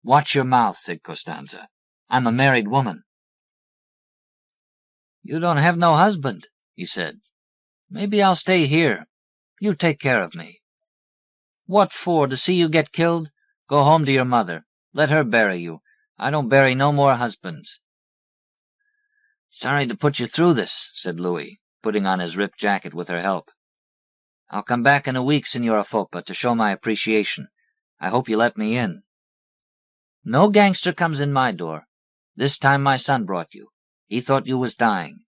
"Watch your mouth," said Costanza. "I'm a married woman." "You don't have no husband," he said. "Maybe I'll stay here. You take care of me." "What for, to see you get killed? Go home to your mother. Let her bury you. I don't bury no more husbands." "Sorry to put you through this," said Louis, putting on his ripped jacket with her help. "I'll come back in a week, Signora Fopa, to show my appreciation. I hope you let me in." "No gangster comes in my door. This time my son brought you. He thought you was dying."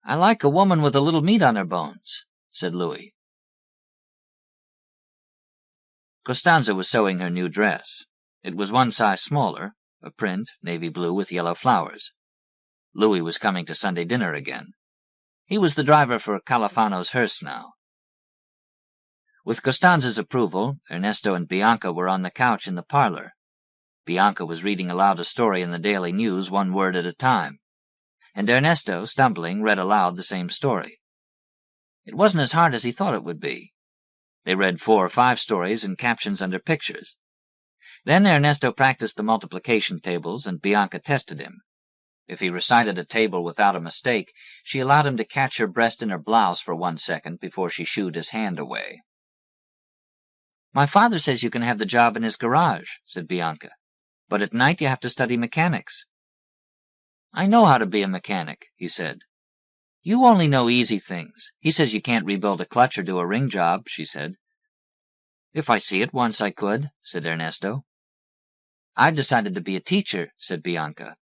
"I like a woman with a little meat on her bones," said Louis. Costanza was sewing her new dress. It was one size smaller, a print, navy blue with yellow flowers. Louis was coming to Sunday dinner again. He was the driver for Califano's hearse now. With Costanza's approval, Ernesto and Bianca were on the couch in the parlor. Bianca was reading aloud a story in the Daily News, one word at a time, and Ernesto, stumbling, read aloud the same story. It wasn't as hard as he thought it would be. They read 4 or 5 stories and captions under pictures. Then Ernesto practiced the multiplication tables, and Bianca tested him. If he recited a table without a mistake, she allowed him to catch her breast in her blouse for 1 second before she shooed his hand away. "My father says you can have the job in his garage," said Bianca. "But at night you have to study mechanics." "I know how to be a mechanic," he said. "You only know easy things. He says you can't rebuild a clutch or do a ring job," she said. "If I see it once, I could," said Ernesto. "I've decided to be a teacher," said Bianca.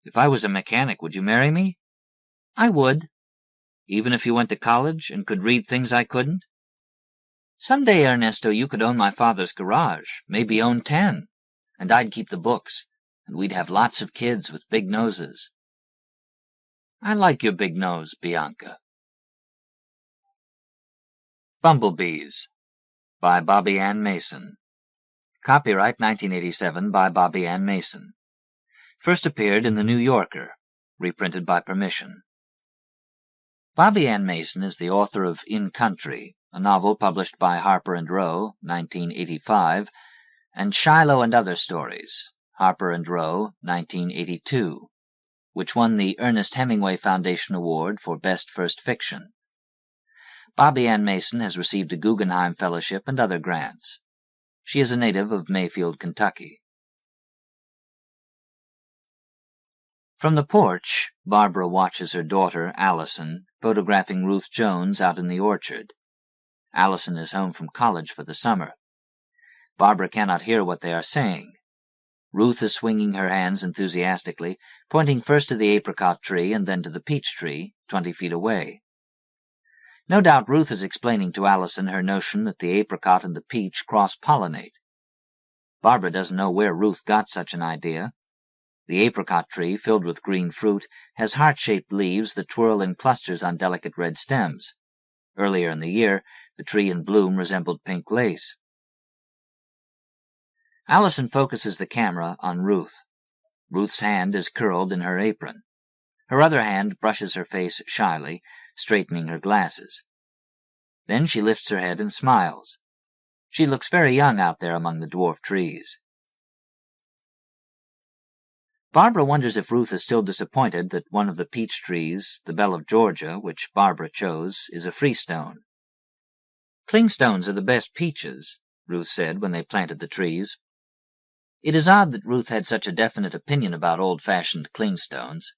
"If I was a mechanic, would you marry me?" "I would." "Even if you went to college and could read things I couldn't?" "Some day, Ernesto, you could own my father's garage, maybe own 10, and I'd keep the books, and we'd have lots of kids with big noses." "I like your big nose, Bianca." Bumblebees by Bobbie Ann Mason. Copyright 1987 by Bobbie Ann Mason. First appeared in The New Yorker, reprinted by permission. Bobbie Ann Mason is the author of In Country, a novel published by Harper & Row, 1985, and Shiloh and Other Stories, Harper & Row, 1982, which won the Ernest Hemingway Foundation Award for Best First Fiction. Bobbie Ann Mason has received a Guggenheim Fellowship and other grants. She is a native of Mayfield, Kentucky. From the porch, Barbara watches her daughter, Allison, photographing Ruth Jones out in the orchard. Allison is home from college for the summer. Barbara cannot hear what they are saying. Ruth is swinging her hands enthusiastically, pointing first to the apricot tree and then to the peach tree, 20 feet away. No doubt Ruth is explaining to Allison her notion that the apricot and the peach cross-pollinate. Barbara doesn't know where Ruth got such an idea. The apricot tree, filled with green fruit, has heart-shaped leaves that twirl in clusters on delicate red stems. Earlier in the year, the tree in bloom resembled pink lace. Allison focuses the camera on Ruth. Ruth's hand is curled in her apron. Her other hand brushes her face shyly, straightening her glasses. Then she lifts her head and smiles. She looks very young out there among the dwarf trees. Barbara wonders if Ruth is still disappointed that one of the peach trees, the Belle of Georgia, which Barbara chose, is a freestone. "Clingstones are the best peaches," Ruth said when they planted the trees. It is odd that Ruth had such a definite opinion about old-fashioned clingstones.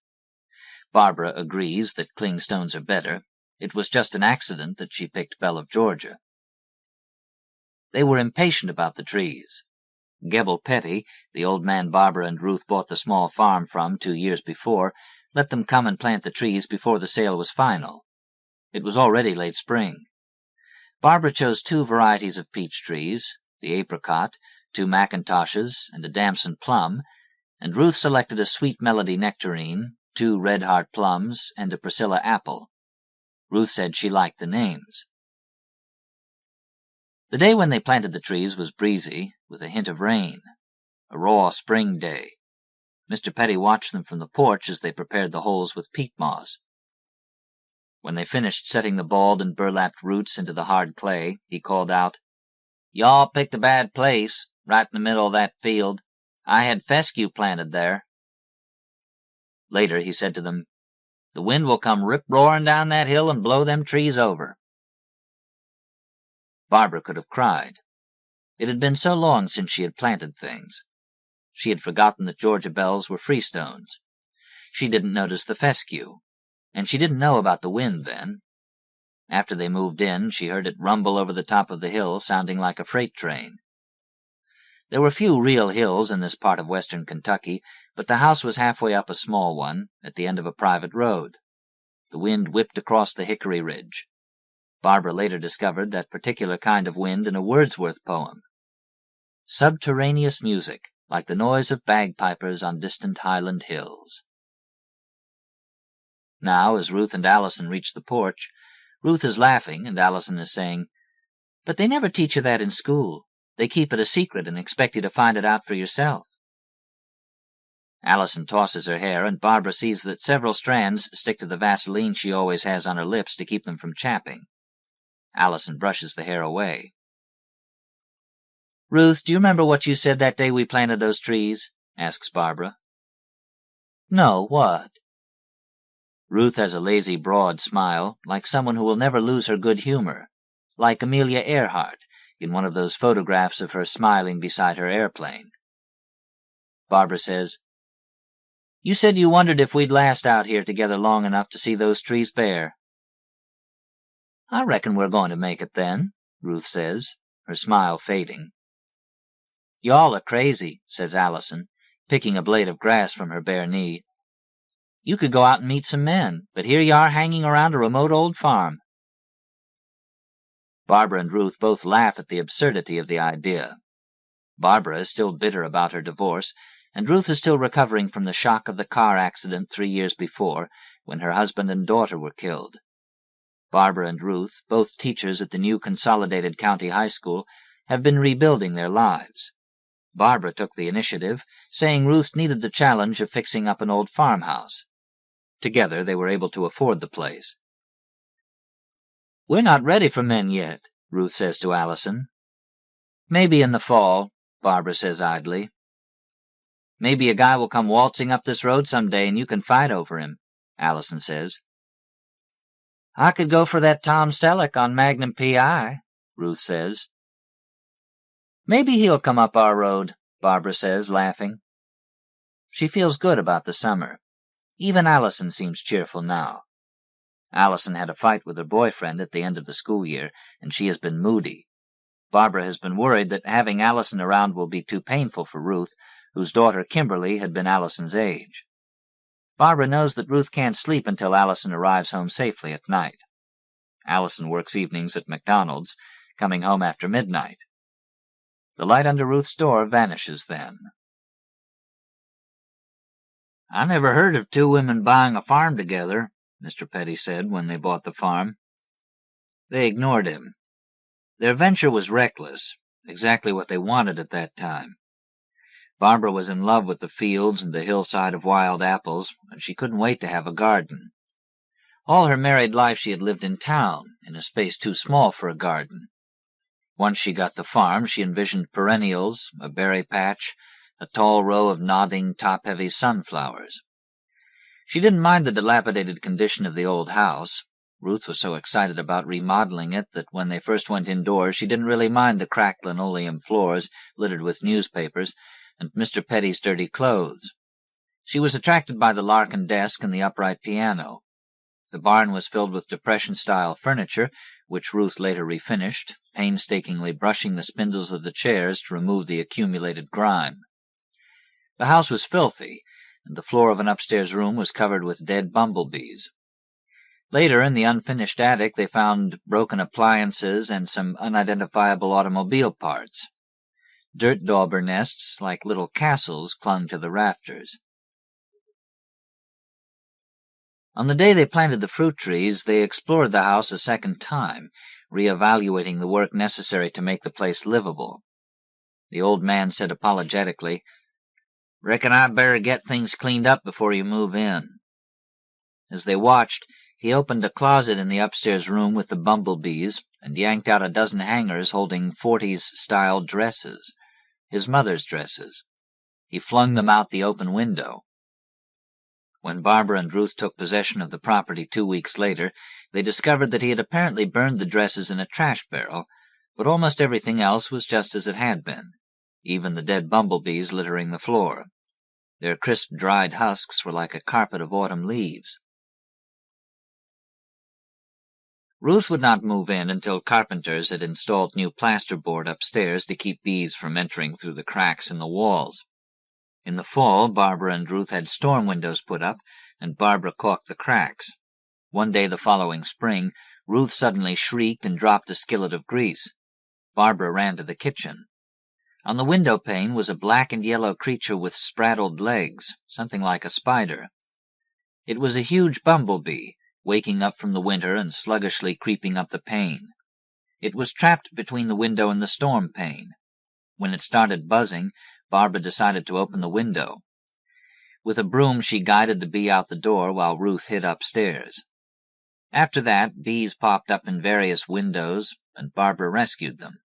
Barbara agrees that clingstones are better. It was just an accident that she picked Belle of Georgia. They were impatient about the trees. Gebel Petty, the old man Barbara and Ruth bought the small farm from 2 years before, let them come and plant the trees before the sale was final. It was already late spring. Barbara chose 2 varieties of peach trees, the apricot, 2 Macintoshes, and a damson plum, and Ruth selected a sweet melody nectarine, 2 red heart plums, and a Priscilla apple. Ruth said she liked the names. The day when they planted the trees was breezy, with a hint of rain. A raw spring day. Mr. Petty watched them from the porch as they prepared the holes with peat moss. When they finished setting the balled and burlapped roots into the hard clay, he called out, "Y'all picked a bad place, right in the middle of that field. I had fescue planted there." Later he said to them, "The wind will come rip-roaring down that hill and blow them trees over." Barbara could have cried. It had been so long since she had planted things. She had forgotten that Georgia bells were freestones. She didn't notice the fescue, and she didn't know about the wind then. After they moved in, she heard it rumble over the top of the hill, sounding like a freight train. There were few real hills in this part of western Kentucky, but the house was halfway up a small one, at the end of a private road. The wind whipped across the hickory ridge. Barbara later discovered that particular kind of wind in a Wordsworth poem. Subterraneous music, like the noise of bagpipers on distant highland hills. Now, as Ruth and Allison reach the porch, Ruth is laughing and Allison is saying, "But they never teach you that in school. They keep it a secret and expect you to find it out for yourself." Allison tosses her hair, and Barbara sees that several strands stick to the Vaseline she always has on her lips to keep them from chapping. Allison brushes the hair away. "Ruth, do you remember what you said that day we planted those trees?" asks Barbara. "No, what?" Ruth has a lazy, broad smile, like someone who will never lose her good humor, like Amelia Earhart in one of those photographs of her smiling beside her airplane. Barbara says, "You said you wondered if we'd last out here together long enough to see those trees bare." "I reckon we're going to make it then," Ruth says, her smile fading. "Y'all are crazy," says Allison, picking a blade of grass from her bare knee. "You could go out and meet some men, but here you are hanging around a remote old farm." Barbara and Ruth both laugh at the absurdity of the idea. Barbara is still bitter about her divorce, and Ruth is still recovering from the shock of the car accident 3 years before, when her husband and daughter were killed. Barbara and Ruth, both teachers at the new Consolidated County High School, have been rebuilding their lives. Barbara took the initiative, saying Ruth needed the challenge of fixing up an old farmhouse. Together they were able to afford the place. "We're not ready for men yet," Ruth says to Allison. "Maybe in the fall," Barbara says idly. "Maybe a guy will come waltzing up this road some day and you can fight over him," Allison says. "I could go for that Tom Selleck on Magnum P.I., Ruth says. "Maybe he'll come up our road," Barbara says, laughing. She feels good about the summer. Even Allison seems cheerful now. Allison had a fight with her boyfriend at the end of the school year, and she has been moody. Barbara has been worried that having Allison around will be too painful for Ruth, whose daughter Kimberly had been Allison's age. Barbara knows that Ruth can't sleep until Allison arrives home safely at night. Allison works evenings at McDonald's, coming home after midnight. The light under Ruth's door vanishes then. "I never heard of 2 women buying a farm together," Mr. Petty said when they bought the farm. They ignored him. Their venture was reckless, exactly what they wanted at that time. Barbara was in love with the fields and the hillside of wild apples, and she couldn't wait to have a garden. All her married life she had lived in town, in a space too small for a garden. Once she got the farm, she envisioned perennials, a berry patch, a tall row of nodding, top-heavy sunflowers. She didn't mind the dilapidated condition of the old house. Ruth was so excited about remodeling it that when they first went indoors she didn't really mind the cracked linoleum floors littered with newspapers and Mr. Petty's dirty clothes. She was attracted by the Larkin desk and the upright piano. The barn was filled with Depression-style furniture, which Ruth later refinished, painstakingly brushing the spindles of the chairs to remove the accumulated grime. The house was filthy, and the floor of an upstairs room was covered with dead bumblebees. Later, in the unfinished attic, they found broken appliances and some unidentifiable automobile parts. Dirt dauber nests, like little castles, clung to the rafters. On the day they planted the fruit trees, they explored the house a second time, re-evaluating the work necessary to make the place livable. The old man said apologetically, "Reckon I better get things cleaned up before you move in." As they watched, he opened a closet in the upstairs room with the bumblebees and yanked out a dozen hangers holding 40s-style dresses, his mother's dresses. He flung them out the open window. When Barbara and Ruth took possession of the property 2 weeks later, they discovered that he had apparently burned the dresses in a trash barrel, but almost everything else was just as it had been, even the dead bumblebees littering the floor. Their crisp, dried husks were like a carpet of autumn leaves. Ruth would not move in until carpenters had installed new plasterboard upstairs to keep bees from entering through the cracks in the walls. In the fall, Barbara and Ruth had storm windows put up, and Barbara caulked the cracks. One day the following spring, Ruth suddenly shrieked and dropped a skillet of grease. Barbara ran to the kitchen. On the window pane was a black and yellow creature with spraddled legs, something like a spider. It was a huge bumblebee, waking up from the winter and sluggishly creeping up the pane. It was trapped between the window and the storm pane. When it started buzzing, Barbara decided to open the window. With a broom, she guided the bee out the door while Ruth hid upstairs. After that, bees popped up in various windows, and Barbara rescued them.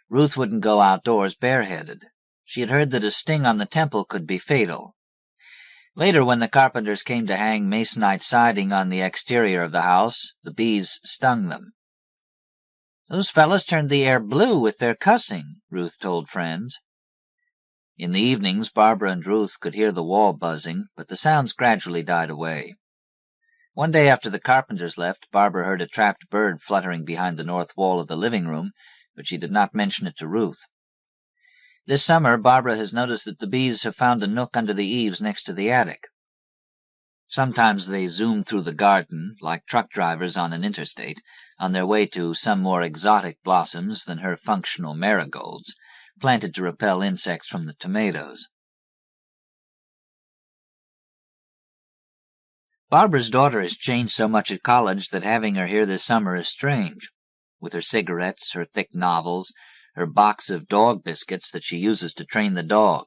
Ruth wouldn't go outdoors bareheaded. She had heard that a sting on the temple could be fatal. Later, when the carpenters came to hang masonite siding on the exterior of the house, the bees stung them. "Those fellows turned the air blue with their cussing," Ruth told friends. In the evenings, Barbara and Ruth could hear the wall buzzing, but the sounds gradually died away. One day after the carpenters left, Barbara heard a trapped bird fluttering behind the north wall of the living room, but she did not mention it to Ruth. This summer, Barbara has noticed that the bees have found a nook under the eaves next to the attic. Sometimes they zoom through the garden, like truck drivers on an interstate, on their way to some more exotic blossoms than her functional marigolds, planted to repel insects from the tomatoes. Barbara's daughter has changed so much at college that having her here this summer is strange. With her cigarettes, her thick novels, her box of dog biscuits that she uses to train the dog.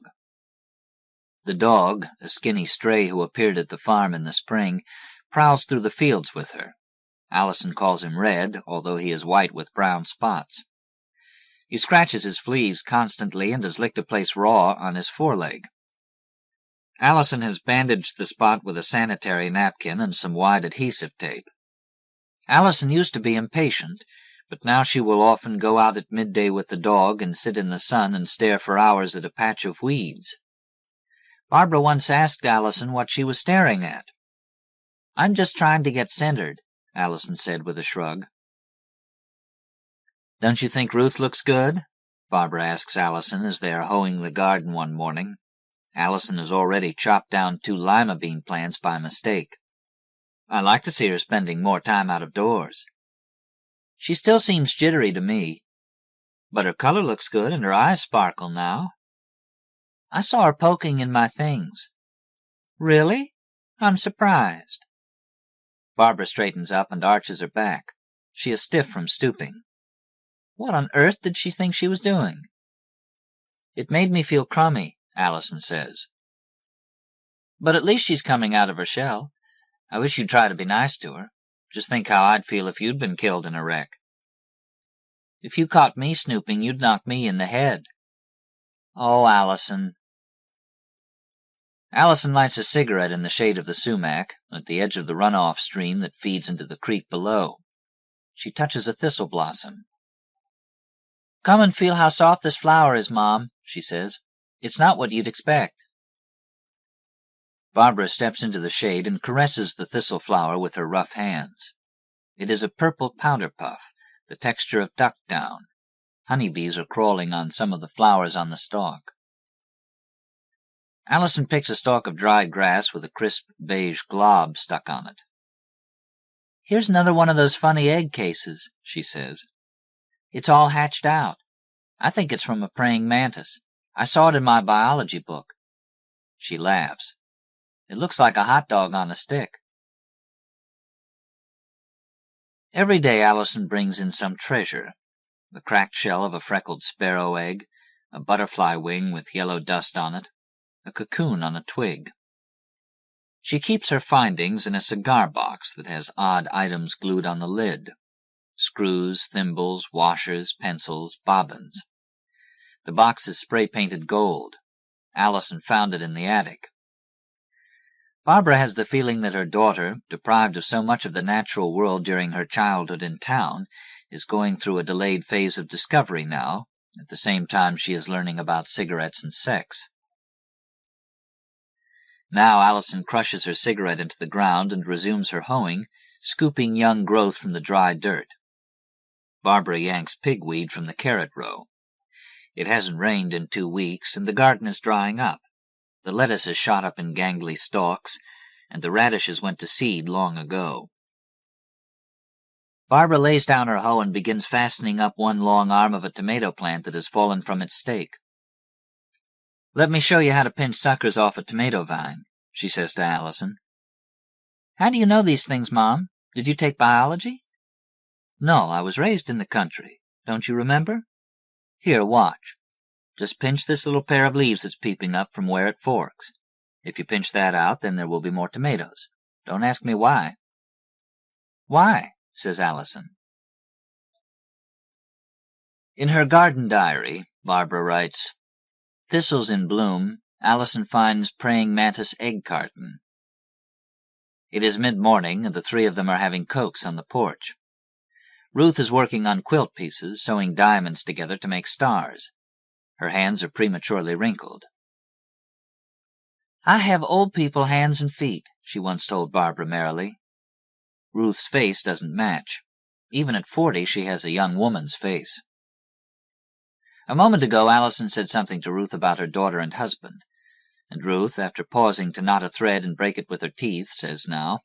The dog, a skinny stray who appeared at the farm in the spring, prowls through the fields with her. Allison calls him Red, although he is white with brown spots. He scratches his fleas constantly and has licked a place raw on his foreleg. Allison has bandaged the spot with a sanitary napkin and some wide adhesive tape. Allison used to be impatient, but now she will often go out at midday with the dog and sit in the sun and stare for hours at a patch of weeds. Barbara once asked Allison what she was staring at. "I'm just trying to get centered," Allison said with a shrug. "Don't you think Ruth looks good?" Barbara asks Allison as they are hoeing the garden one morning. Allison has already chopped down 2 lima bean plants by mistake. "I like to see her spending more time out of doors." "She still seems jittery to me. But her color looks good and her eyes sparkle now. I saw her poking in my things." "Really? I'm surprised." Barbara straightens up and arches her back. She is stiff from stooping. What on earth did she think she was doing? "It made me feel crummy," Allison says. "But at least she's coming out of her shell. I wish you'd try to be nice to her. Just think how I'd feel if you'd been killed in a wreck." "If you caught me snooping, you'd knock me in the head." "Oh, Allison." Allison lights a cigarette in the shade of the sumac, at the edge of the runoff stream that feeds into the creek below. She touches a thistle blossom. "Come and feel how soft this flower is, Mom," she says. "It's not what you'd expect." Barbara steps into the shade and caresses the thistle flower with her rough hands. It is a purple powder puff, the texture of duck down. Honeybees are crawling on some of the flowers on the stalk. Allison picks a stalk of dried grass with a crisp beige glob stuck on it. "Here's another one of those funny egg cases," she says. "It's all hatched out. I think it's from a praying mantis. I saw it in my biology book." She laughs. "It looks like a hot dog on a stick." Every day Allison brings in some treasure: the cracked shell of a freckled sparrow egg, a butterfly wing with yellow dust on it, a cocoon on a twig. She keeps her findings in a cigar box that has odd items glued on the lid: screws, thimbles, washers, pencils, bobbins. The box is spray-painted gold. Allison found it in the attic. Barbara has the feeling that her daughter, deprived of so much of the natural world during her childhood in town, is going through a delayed phase of discovery now, at the same time she is learning about cigarettes and sex. Now Allison crushes her cigarette into the ground and resumes her hoeing, scooping young growth from the dry dirt. Barbara yanks pigweed from the carrot row. It hasn't rained in 2 weeks, and the garden is drying up. The lettuce is shot up in gangly stalks, and the radishes went to seed long ago. Barbara lays down her hoe and begins fastening up one long arm of a tomato plant that has fallen from its stake. "Let me show you how to pinch suckers off a tomato vine," she says to Allison. "How do you know these things, Mom? Did you take biology?" "No, I was raised in the country. Don't you remember? Here, watch. Just pinch this little pair of leaves that's peeping up from where it forks. If you pinch that out, then there will be more tomatoes. Don't ask me why." "Why?" says Allison. In her garden diary, Barbara writes, "Thistles in bloom, Allison finds praying mantis egg carton." It is mid-morning, and the 3 of them are having cokes on the porch. Ruth is working on quilt pieces, sewing diamonds together to make stars. Her hands are prematurely wrinkled. "I have old people hands and feet," she once told Barbara merrily. Ruth's face doesn't match. Even at 40, she has a young woman's face. A moment ago, Allison said something to Ruth about her daughter and husband, and Ruth, after pausing to knot a thread and break it with her teeth, says now,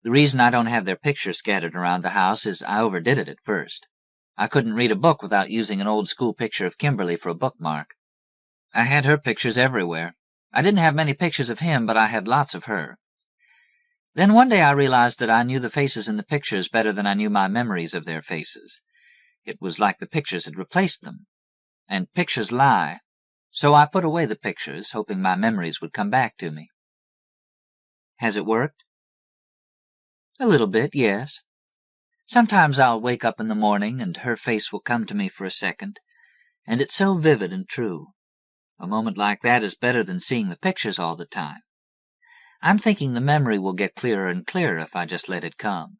"The reason I don't have their pictures scattered around the house is I overdid it at first. I couldn't read a book without using an old-school picture of Kimberly for a bookmark. I had her pictures everywhere. I didn't have many pictures of him, but I had lots of her. Then one day I realized that I knew the faces in the pictures better than I knew my memories of their faces. It was like the pictures had replaced them. And pictures lie. So I put away the pictures, hoping my memories would come back to me." "Has it worked?" "A little bit, yes. Sometimes I'll wake up in the morning, and her face will come to me for a second, and it's so vivid and true. A moment like that is better than seeing the pictures all the time. I'm thinking the memory will get clearer and clearer if I just let it come."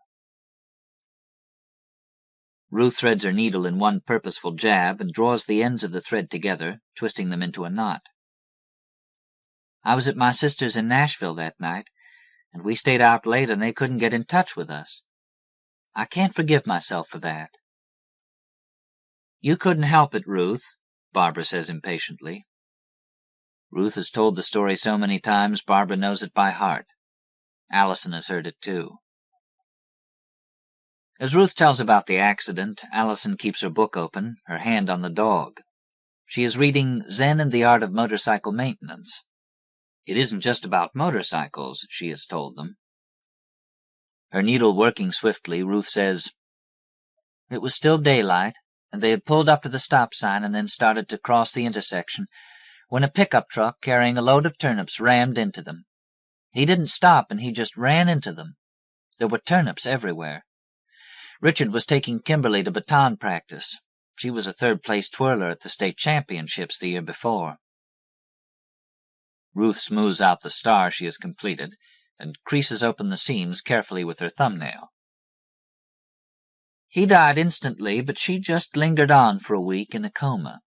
Ruth threads her needle in one purposeful jab and draws the ends of the thread together, twisting them into a knot. "I was at my sister's in Nashville that night, and we stayed out late and they couldn't get in touch with us. I can't forgive myself for that." "You couldn't help it, Ruth," Barbara says impatiently. Ruth has told the story so many times Barbara knows it by heart. Allison has heard it too. As Ruth tells about the accident, Allison keeps her book open, her hand on the dog. She is reading Zen and the Art of Motorcycle Maintenance. It isn't just about motorcycles, she has told them. Her needle working swiftly, Ruth says, "It was still daylight, and they had pulled up to the stop sign and then started to cross the intersection, when a pickup truck carrying a load of turnips rammed into them. He didn't stop, and he just ran into them. There were turnips everywhere. Richard was taking Kimberly to baton practice. She was a third-place twirler at the state championships the year before." Ruth smooths out the star she has completed and creases open the seams carefully with her thumbnail. He died instantly, but she just lingered on for a week in a coma.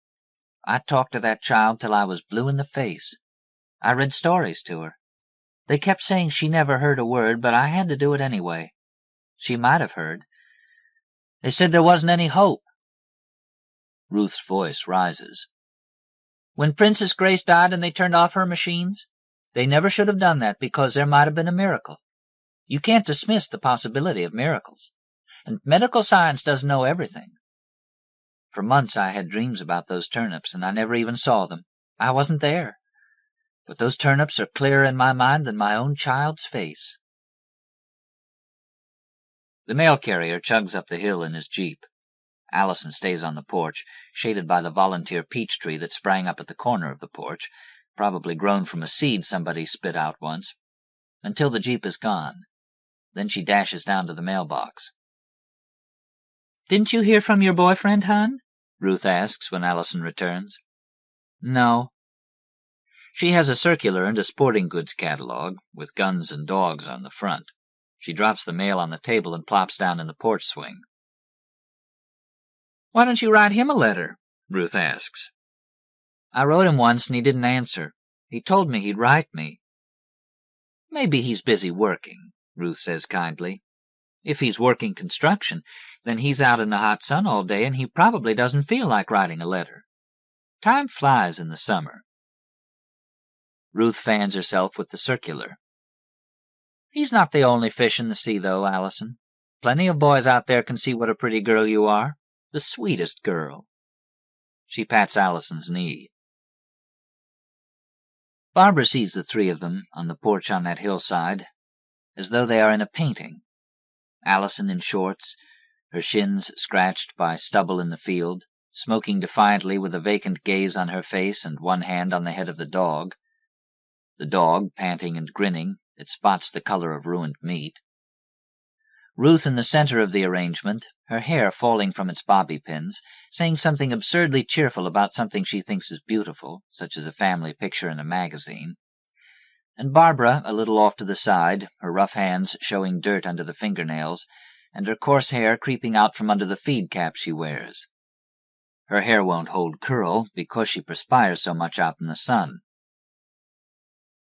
I talked to that child till I was blue in the face. I read stories to her. They kept saying she never heard a word, but I had to do it anyway. She might have heard. They said there wasn't any hope. Ruth's voice rises. When Princess Grace died and they turned off her machines, they never should have done that because there might have been a miracle. You can't dismiss the possibility of miracles. And medical science doesn't know everything. For months I had dreams about those turnips, and I never even saw them. I wasn't there. But those turnips are clearer in my mind than my own child's face. The mail carrier chugs up the hill in his jeep. Allison stays on the porch, shaded by the volunteer peach tree that sprang up at the corner of the porch, probably grown from a seed somebody spit out once, until the jeep is gone. Then she dashes down to the mailbox. "Didn't you hear from your boyfriend, hon?" Ruth asks when Allison returns. "No." She has a circular and a sporting goods catalog, with guns and dogs on the front. She drops the mail on the table and plops down in the porch swing. "Why don't you write him a letter?" Ruth asks. "I wrote him once and he didn't answer. He told me he'd write me." "Maybe he's busy working," Ruth says kindly. "If he's working construction, then he's out in the hot sun all day and he probably doesn't feel like writing a letter. Time flies in the summer." Ruth fans herself with the circular. "He's not the only fish in the sea, though, Allison. Plenty of boys out there can see what a pretty girl you are. The sweetest girl." She pats Allison's knee. Barbara sees the three of them on the porch on that hillside, as though they are in a painting. Allison in shorts, her shins scratched by stubble in the field, smoking defiantly with a vacant gaze on her face and one hand on the head of the dog. The dog, panting and grinning, it spots the color of ruined meat. Ruth in the center of the arrangement, her hair falling from its bobby pins, saying something absurdly cheerful about something she thinks is beautiful, such as a family picture in a magazine. And Barbara, a little off to the side, her rough hands showing dirt under the fingernails, and her coarse hair creeping out from under the feed cap she wears. Her hair won't hold curl because she perspires so much out in the sun.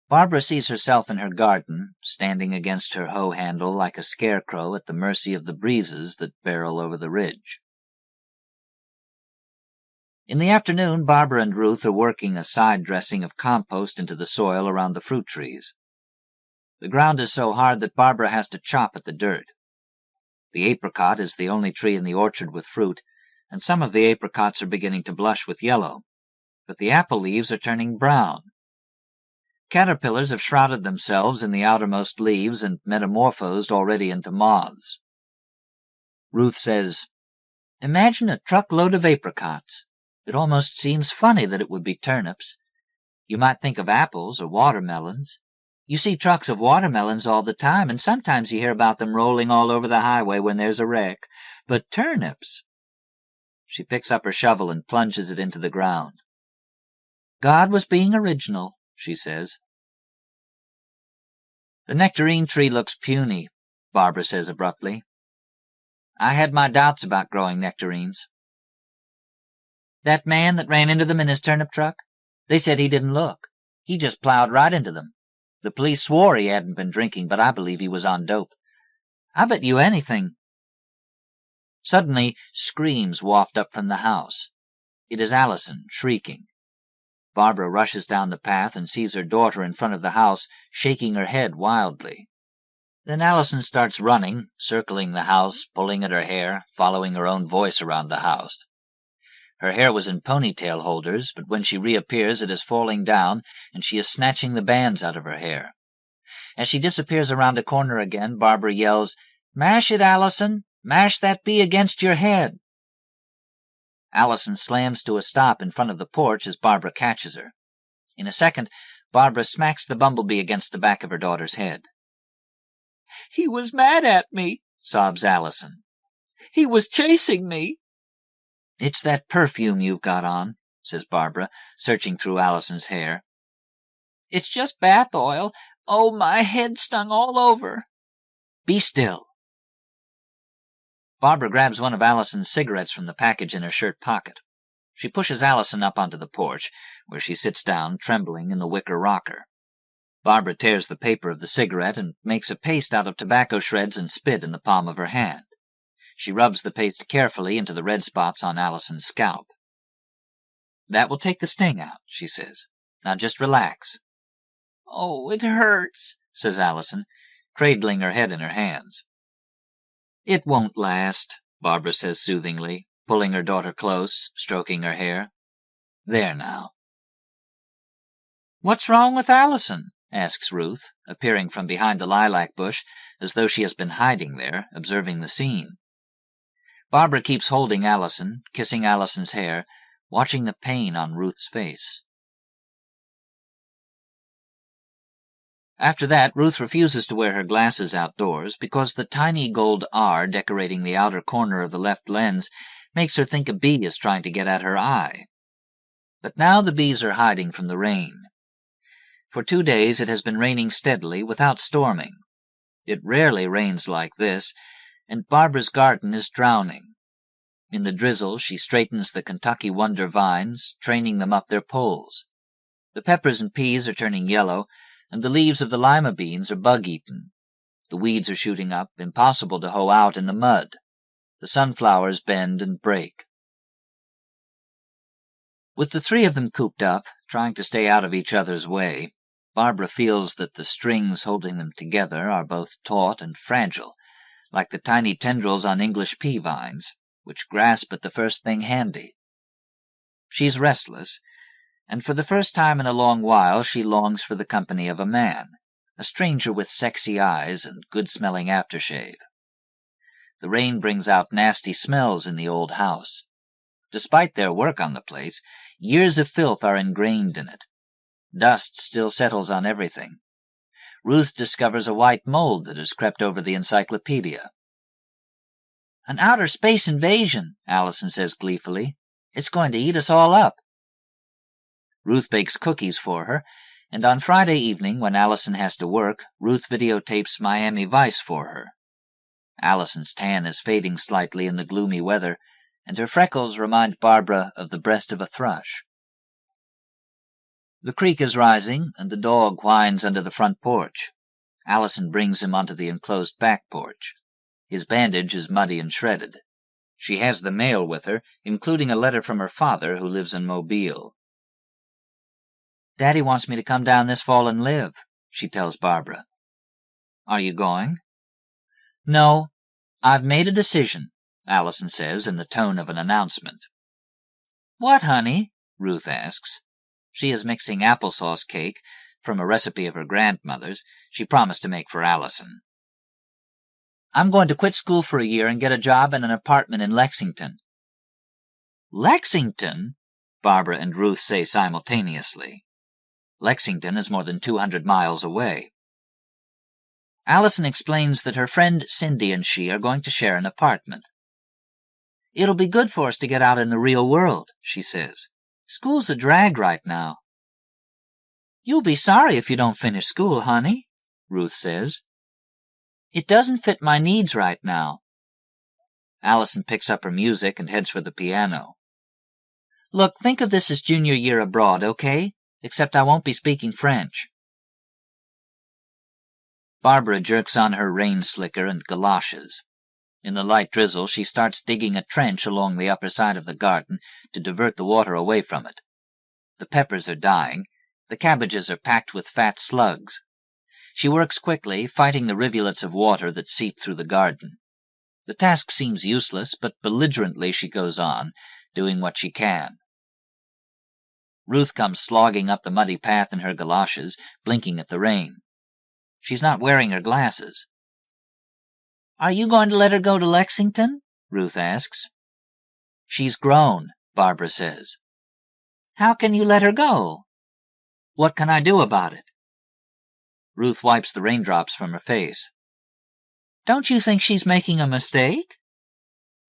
Barbara sees herself in her garden, standing against her hoe handle like a scarecrow at the mercy of the breezes that barrel over the ridge. In the afternoon, Barbara and Ruth are working a side dressing of compost into the soil around the fruit trees. The ground is so hard that Barbara has to chop at the dirt. The apricot is the only tree in the orchard with fruit, and some of the apricots are beginning to blush with yellow, but the apple leaves are turning brown. Caterpillars have shrouded themselves in the outermost leaves and metamorphosed already into moths. Ruth says, "Imagine a truckload of apricots. It almost seems funny that it would be turnips. You might think of apples or watermelons. You see trucks of watermelons all the time, and sometimes you hear about them rolling all over the highway when there's a wreck. But turnips—" She picks up her shovel and plunges it into the ground. "God was being original," she says. "The nectarine tree looks puny," Barbara says abruptly. "I had my doubts about growing nectarines." "That man that ran into them in his turnip truck? They said he didn't look. He just plowed right into them. The police swore he hadn't been drinking, but I believe he was on dope. I bet you anything—" Suddenly, screams waft up from the house. It is Allison, shrieking. Barbara rushes down the path and sees her daughter in front of the house, shaking her head wildly. Then Allison starts running, circling the house, pulling at her hair, following her own voice around the house. Her hair was in ponytail holders, but when she reappears it is falling down, and she is snatching the bands out of her hair. As she disappears around a corner again, Barbara yells, "Mash it, Allison! Mash that bee against your head!" Allison slams to a stop in front of the porch as Barbara catches her. In a second, Barbara smacks the bumblebee against the back of her daughter's head. "He was mad at me," sobs Allison. "He was chasing me." "It's that perfume you've got on," says Barbara, searching through Allison's hair. It's just bath oil. Oh, my head stung all over. Be still. Barbara grabs one of Allison's cigarettes from the package in her shirt pocket. She pushes Allison up onto the porch, where she sits down, trembling in the wicker rocker. Barbara tears the paper of the cigarette and makes a paste out of tobacco shreds and spit in the palm of her hand. She rubs the paste carefully into the red spots on Allison's scalp. "That will take the sting out," she says. "Now just relax." "Oh, it hurts," says Allison, cradling her head in her hands. "It won't last," Barbara says soothingly, pulling her daughter close, stroking her hair. "There now." "What's wrong with Allison?" asks Ruth, appearing from behind a lilac bush, as though she has been hiding there, observing the scene. Barbara keeps holding Allison, kissing Allison's hair, watching the pain on Ruth's face. After that, Ruth refuses to wear her glasses outdoors because the tiny gold R decorating the outer corner of the left lens makes her think a bee is trying to get at her eye. But now the bees are hiding from the rain. For 2 days it has been raining steadily without storming. It rarely rains like this, and Barbara's garden is drowning. In the drizzle, she straightens the Kentucky wonder vines, training them up their poles. The peppers and peas are turning yellow, and the leaves of the lima beans are bug-eaten. The weeds are shooting up, impossible to hoe out in the mud. The sunflowers bend and break. With the 3 of them cooped up, trying to stay out of each other's way, Barbara feels that the strings holding them together are both taut and fragile, like the tiny tendrils on English pea vines, which grasp at the first thing handy. She's restless, and for the first time in a long while she longs for the company of a man, a stranger with sexy eyes and good-smelling aftershave. The rain brings out nasty smells in the old house. Despite their work on the place, years of filth are ingrained in it. Dust still settles on everything. Ruth discovers a white mold that has crept over the encyclopedia. "An outer space invasion," Allison says gleefully. "It's going to eat us all up." Ruth bakes cookies for her, and on Friday evening, when Allison has to work, Ruth videotapes Miami Vice for her. Allison's tan is fading slightly in the gloomy weather, and her freckles remind Barbara of the breast of a thrush. The creek is rising, and the dog whines under the front porch. Allison brings him onto the enclosed back porch. His bandage is muddy and shredded. She has the mail with her, including a letter from her father, who lives in Mobile. "Daddy wants me to come down this fall and live," she tells Barbara. "Are you going?" "No. I've made a decision," Allison says in the tone of an announcement. "What, honey?" Ruth asks. She is mixing applesauce cake from a recipe of her grandmother's she promised to make for Allison. "I'm going to quit school for a year and get a job in an apartment in Lexington." "Lexington?" Barbara and Ruth say simultaneously. Lexington is more than 200 miles away. Allison explains that her friend Cindy and she are going to share an apartment. "It'll be good for us to get out in the real world," she says. "School's a drag right now." "You'll be sorry if you don't finish school, honey," Ruth says. "It doesn't fit my needs right now." Allison picks up her music and heads for the piano. "Look, think of this as junior year abroad, okay? Except I won't be speaking French." Barbara jerks on her rain slicker and galoshes. In the light drizzle, she starts digging a trench along the upper side of the garden to divert the water away from it. The peppers are dying. The cabbages are packed with fat slugs. She works quickly, fighting the rivulets of water that seep through the garden. The task seems useless, but belligerently she goes on, doing what she can. Ruth comes slogging up the muddy path in her galoshes, blinking at the rain. She's not wearing her glasses. "Are you going to let her go to Lexington?" Ruth asks. "She's grown," Barbara says. "How can you let her go?" "What can I do about it?" Ruth wipes the raindrops from her face. "Don't you think she's making a mistake?"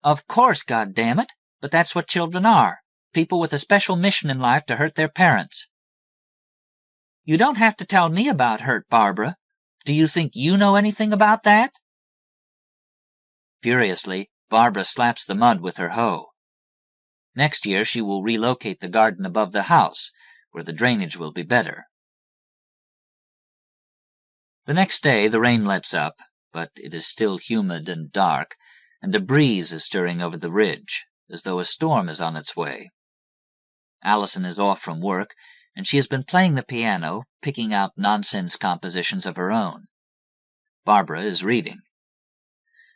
"Of course, goddammit, but that's what children are. People with a special mission in life to hurt their parents." You don't have to tell me about hurt, Barbara. Do you think you know anything about that? Furiously, Barbara slaps the mud with her hoe. Next year she will relocate the garden above the house, where the drainage will be better. The next day the rain lets up, but it is still humid and dark, and a breeze is stirring over the ridge, as though a storm is on its way. Allison is off from work, and she has been playing the piano, picking out nonsense compositions of her own. Barbara is reading.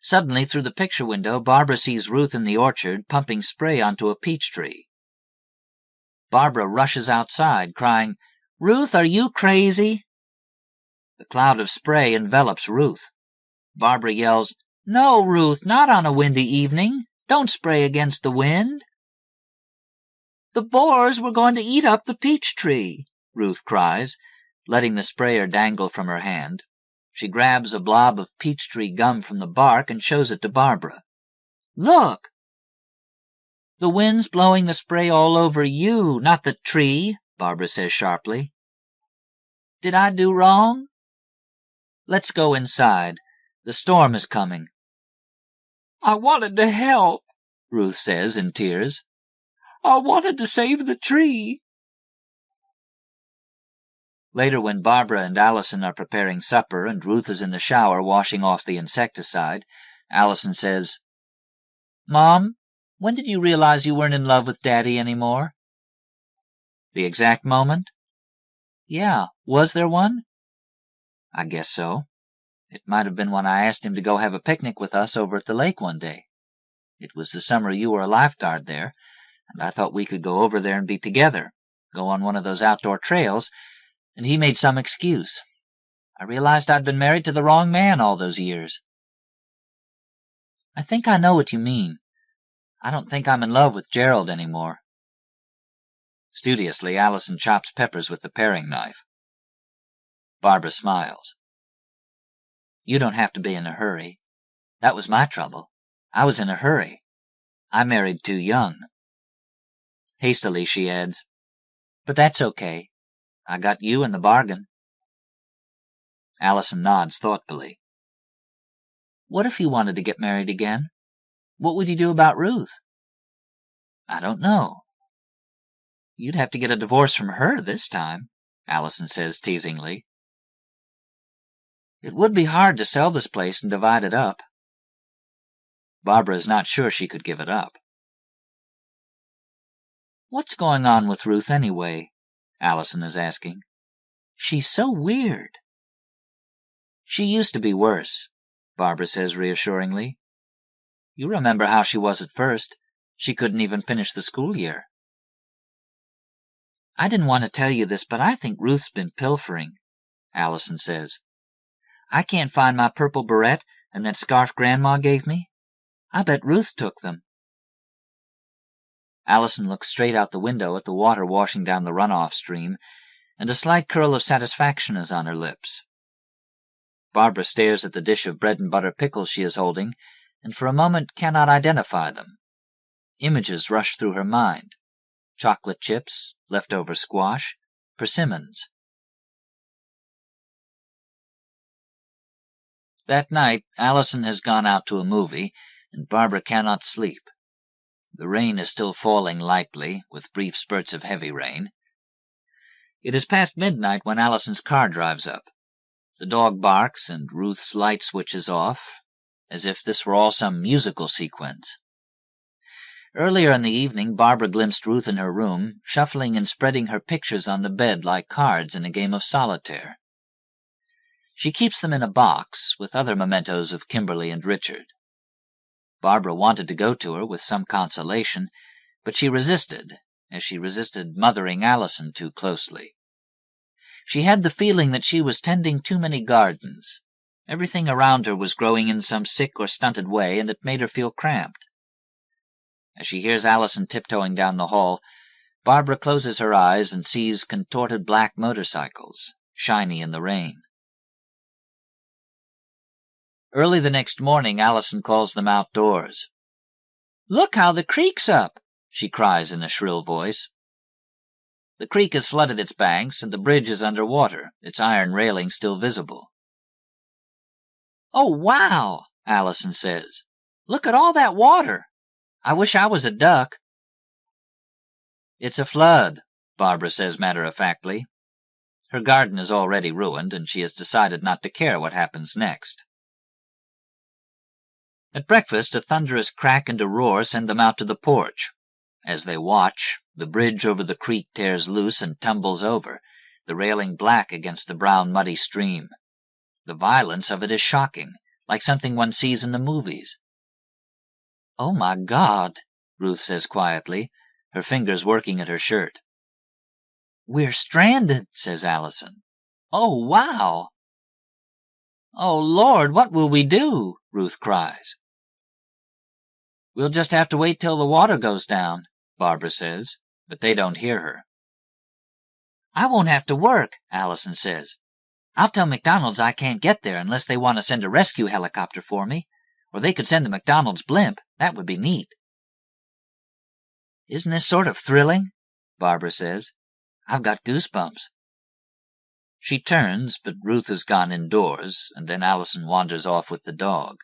Suddenly, through the picture window, Barbara sees Ruth in the orchard pumping spray onto a peach tree. Barbara rushes outside, crying, "Ruth, are you crazy?" The cloud of spray envelops Ruth. Barbara yells, "No, Ruth, not on a windy evening. Don't spray against the wind." "The boars were going to eat up the peach tree," Ruth cries, letting the sprayer dangle from her hand. She grabs a blob of peach tree gum from the bark and shows it to Barbara. "Look!" "The wind's blowing the spray all over you, not the tree," Barbara says sharply. "Did I do wrong?" "Let's go inside. The storm is coming." "I wanted to help," Ruth says in tears. "I wanted to save the tree." Later, when Barbara and Allison are preparing supper and Ruth is in the shower washing off the insecticide, Allison says, "Mom, when did you realize you weren't in love with Daddy anymore?" "The exact moment?" "Yeah, was there one?" "I guess so. It might have been when I asked him to go have a picnic with us over at the lake one day. It was the summer you were a lifeguard there, and I thought we could go over there and be together, go on one of those outdoor trails, and he made some excuse. I realized I'd been married to the wrong man all those years." "I think I know what you mean. I don't think I'm in love with Gerald anymore." Studiously, Allison chops peppers with the paring knife. Barbara smiles. "You don't have to be in a hurry. That was my trouble. I was in a hurry. I married too young." Hastily, she adds, "But that's okay. I got you in the bargain." Allison nods thoughtfully. "What if you wanted to get married again? What would you do about Ruth?" "I don't know." "You'd have to get a divorce from her this time," Allison says teasingly. "It would be hard to sell this place and divide it up." Barbara is not sure she could give it up. "What's going on with Ruth anyway?" Allison is asking. "She's so weird." "She used to be worse," Barbara says reassuringly. "You remember how she was at first. She couldn't even finish the school year." "I didn't want to tell you this, but I think Ruth's been pilfering," Allison says. "I can't find my purple beret and that scarf Grandma gave me. I bet Ruth took them." Allison looks straight out the window at the water washing down the runoff stream, and a slight curl of satisfaction is on her lips. Barbara stares at the dish of bread and butter pickles she is holding, and for a moment cannot identify them. Images rush through her mind. Chocolate chips, leftover squash, persimmons. That night, Allison has gone out to a movie, and Barbara cannot sleep. The rain is still falling lightly, with brief spurts of heavy rain. It is past midnight when Allison's car drives up. The dog barks, and Ruth's light switches off, as if this were all some musical sequence. Earlier in the evening, Barbara glimpsed Ruth in her room, shuffling and spreading her pictures on the bed like cards in a game of solitaire. She keeps them in a box, with other mementos of Kimberly and Richard. Barbara wanted to go to her with some consolation, but she resisted, as she resisted mothering Allison too closely. She had the feeling that she was tending too many gardens. Everything around her was growing in some sick or stunted way, and it made her feel cramped. As she hears Allison tiptoeing down the hall, Barbara closes her eyes and sees contorted black motorcycles, shiny in the rain. Early the next morning, Allison calls them outdoors. "Look how the creek's up!" she cries in a shrill voice. The creek has flooded its banks, and the bridge is under water, its iron railing still visible. "Oh, wow," Allison says. "Look at all that water. I wish I was a duck." "It's a flood," Barbara says matter-of-factly. Her garden is already ruined, and she has decided not to care what happens next. At breakfast, a thunderous crack and a roar send them out to the porch. As they watch, the bridge over the creek tears loose and tumbles over, the railing black against the brown, muddy stream. The violence of it is shocking, like something one sees in the movies. "Oh, my God," Ruth says quietly, her fingers working at her shirt. "We're stranded," says Allison. "Oh, wow." "Oh, Lord, what will we do?" Ruth cries. "We'll just have to wait till the water goes down," Barbara says, but they don't hear her. "I won't have to work," Allison says. "I'll tell McDonald's I can't get there unless they want to send a rescue helicopter for me. Or they could send the McDonald's blimp. That would be neat." "Isn't this sort of thrilling?" Barbara says. "I've got goosebumps." She turns, but Ruth has gone indoors, and then Allison wanders off with the dog.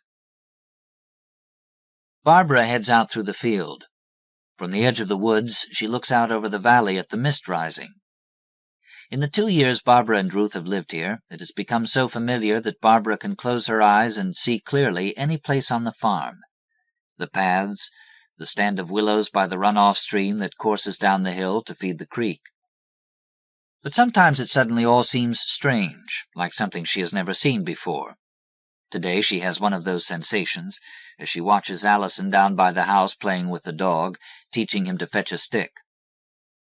Barbara heads out through the field. From the edge of the woods, she looks out over the valley at the mist rising. In the 2 years Barbara and Ruth have lived here, it has become so familiar that Barbara can close her eyes and see clearly any place on the farm. The paths, the stand of willows by the runoff stream that courses down the hill to feed the creek. But sometimes it suddenly all seems strange, like something she has never seen before. Today she has one of those sensations, as she watches Allison down by the house playing with the dog, teaching him to fetch a stick.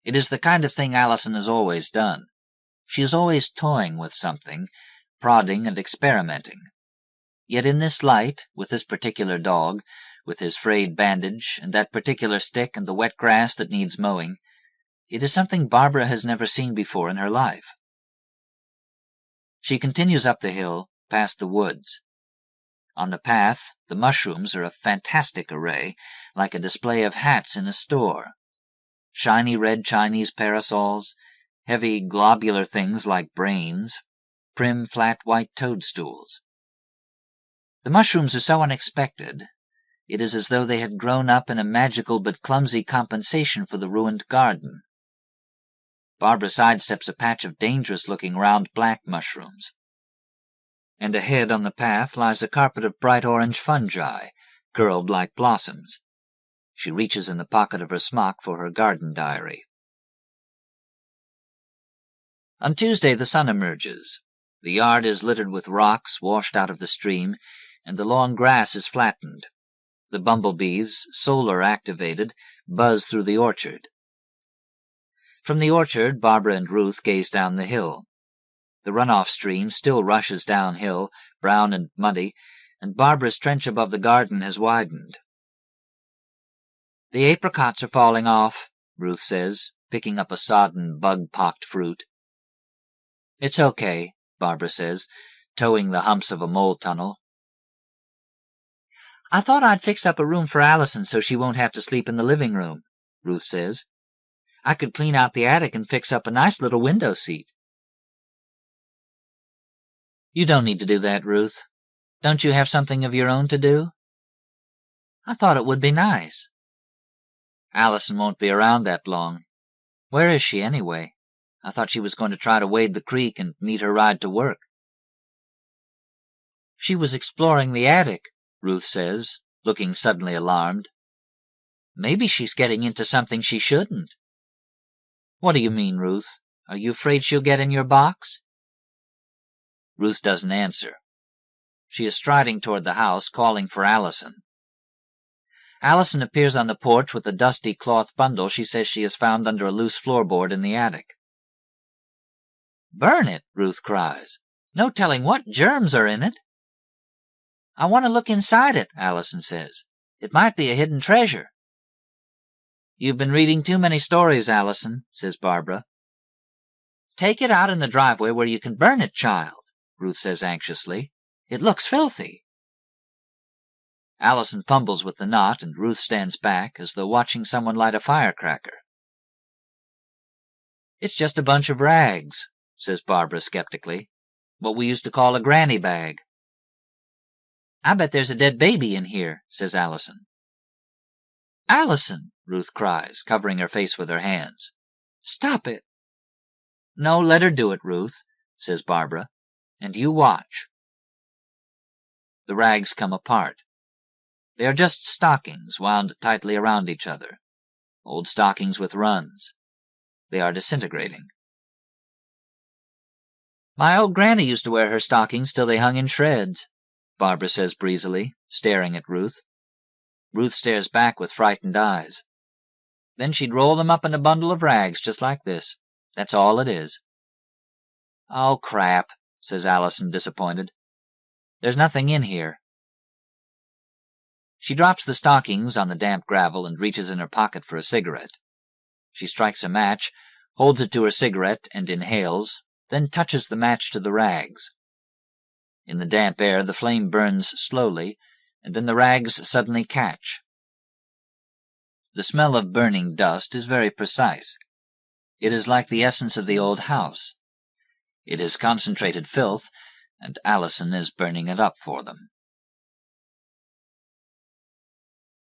It is the kind of thing Allison has always done. She is always toying with something, prodding and experimenting. Yet in this light, with this particular dog, with his frayed bandage, and that particular stick and the wet grass that needs mowing, it is something Barbara has never seen before in her life. She continues up the hill, past the woods. On the path, the mushrooms are a fantastic array, like a display of hats in a store. Shiny red Chinese parasols, heavy globular things like brains, prim flat white toadstools. The mushrooms are so unexpected, it is as though they had grown up in a magical but clumsy compensation for the ruined garden. Barbara sidesteps a patch of dangerous-looking round black mushrooms. And ahead on the path lies a carpet of bright orange fungi, curled like blossoms. She reaches in the pocket of her smock for her garden diary. On Tuesday the sun emerges. The yard is littered with rocks washed out of the stream, and the long grass is flattened. The bumblebees, solar-activated, buzz through the orchard. From the orchard, Barbara and Ruth gaze down the hill. The runoff stream still rushes downhill, brown and muddy, and Barbara's trench above the garden has widened. "The apricots are falling off," Ruth says, picking up a sodden, bug-pocked fruit. "It's okay," Barbara says, towing the humps of a mole tunnel. "I thought I'd fix up a room for Allison so she won't have to sleep in the living room," Ruth says. "I could clean out the attic and fix up a nice little window seat." "You don't need to do that, Ruth. Don't you have something of your own to do?" "I thought it would be nice." "Allison won't be around that long. Where is she, anyway? I thought she was going to try to wade the creek and meet her ride to work." "She was exploring the attic," Ruth says, looking suddenly alarmed. "Maybe she's getting into something she shouldn't." "What do you mean, Ruth? Are you afraid she'll get in your box?" Ruth doesn't answer. She is striding toward the house, calling for Allison. Allison appears on the porch with a dusty cloth bundle she says she has found under a loose floorboard in the attic. "Burn it!" Ruth cries. "No telling what germs are in it." "I want to look inside it," Allison says. "It might be a hidden treasure." "You've been reading too many stories, Allison," says Barbara. "Take it out in the driveway where you can burn it, child," Ruth says anxiously. "It looks filthy." Allison fumbles with the knot, and Ruth stands back, as though watching someone light a firecracker. "It's just a bunch of rags," says Barbara skeptically. "What we used to call a granny bag." "I bet there's a dead baby in here," says Allison. "Allison!" Ruth cries, covering her face with her hands. "Stop it!" "No, let her do it, Ruth," says Barbara. "And you watch." The rags come apart. They are just stockings wound tightly around each other. Old stockings with runs. They are disintegrating. "My old granny used to wear her stockings till they hung in shreds," Barbara says breezily, staring at Ruth. Ruth stares back with frightened eyes. "Then she'd roll them up in a bundle of rags just like this. That's all it is." "Oh, crap," says Allison, disappointed. "There's nothing in here." She drops the stockings on the damp gravel and reaches in her pocket for a cigarette. She strikes a match, holds it to her cigarette, and inhales, then touches the match to the rags. In the damp air, the flame burns slowly, and then the rags suddenly catch. The smell of burning dust is very precise. It is like the essence of the old house. It is concentrated filth, and Allison is burning it up for them.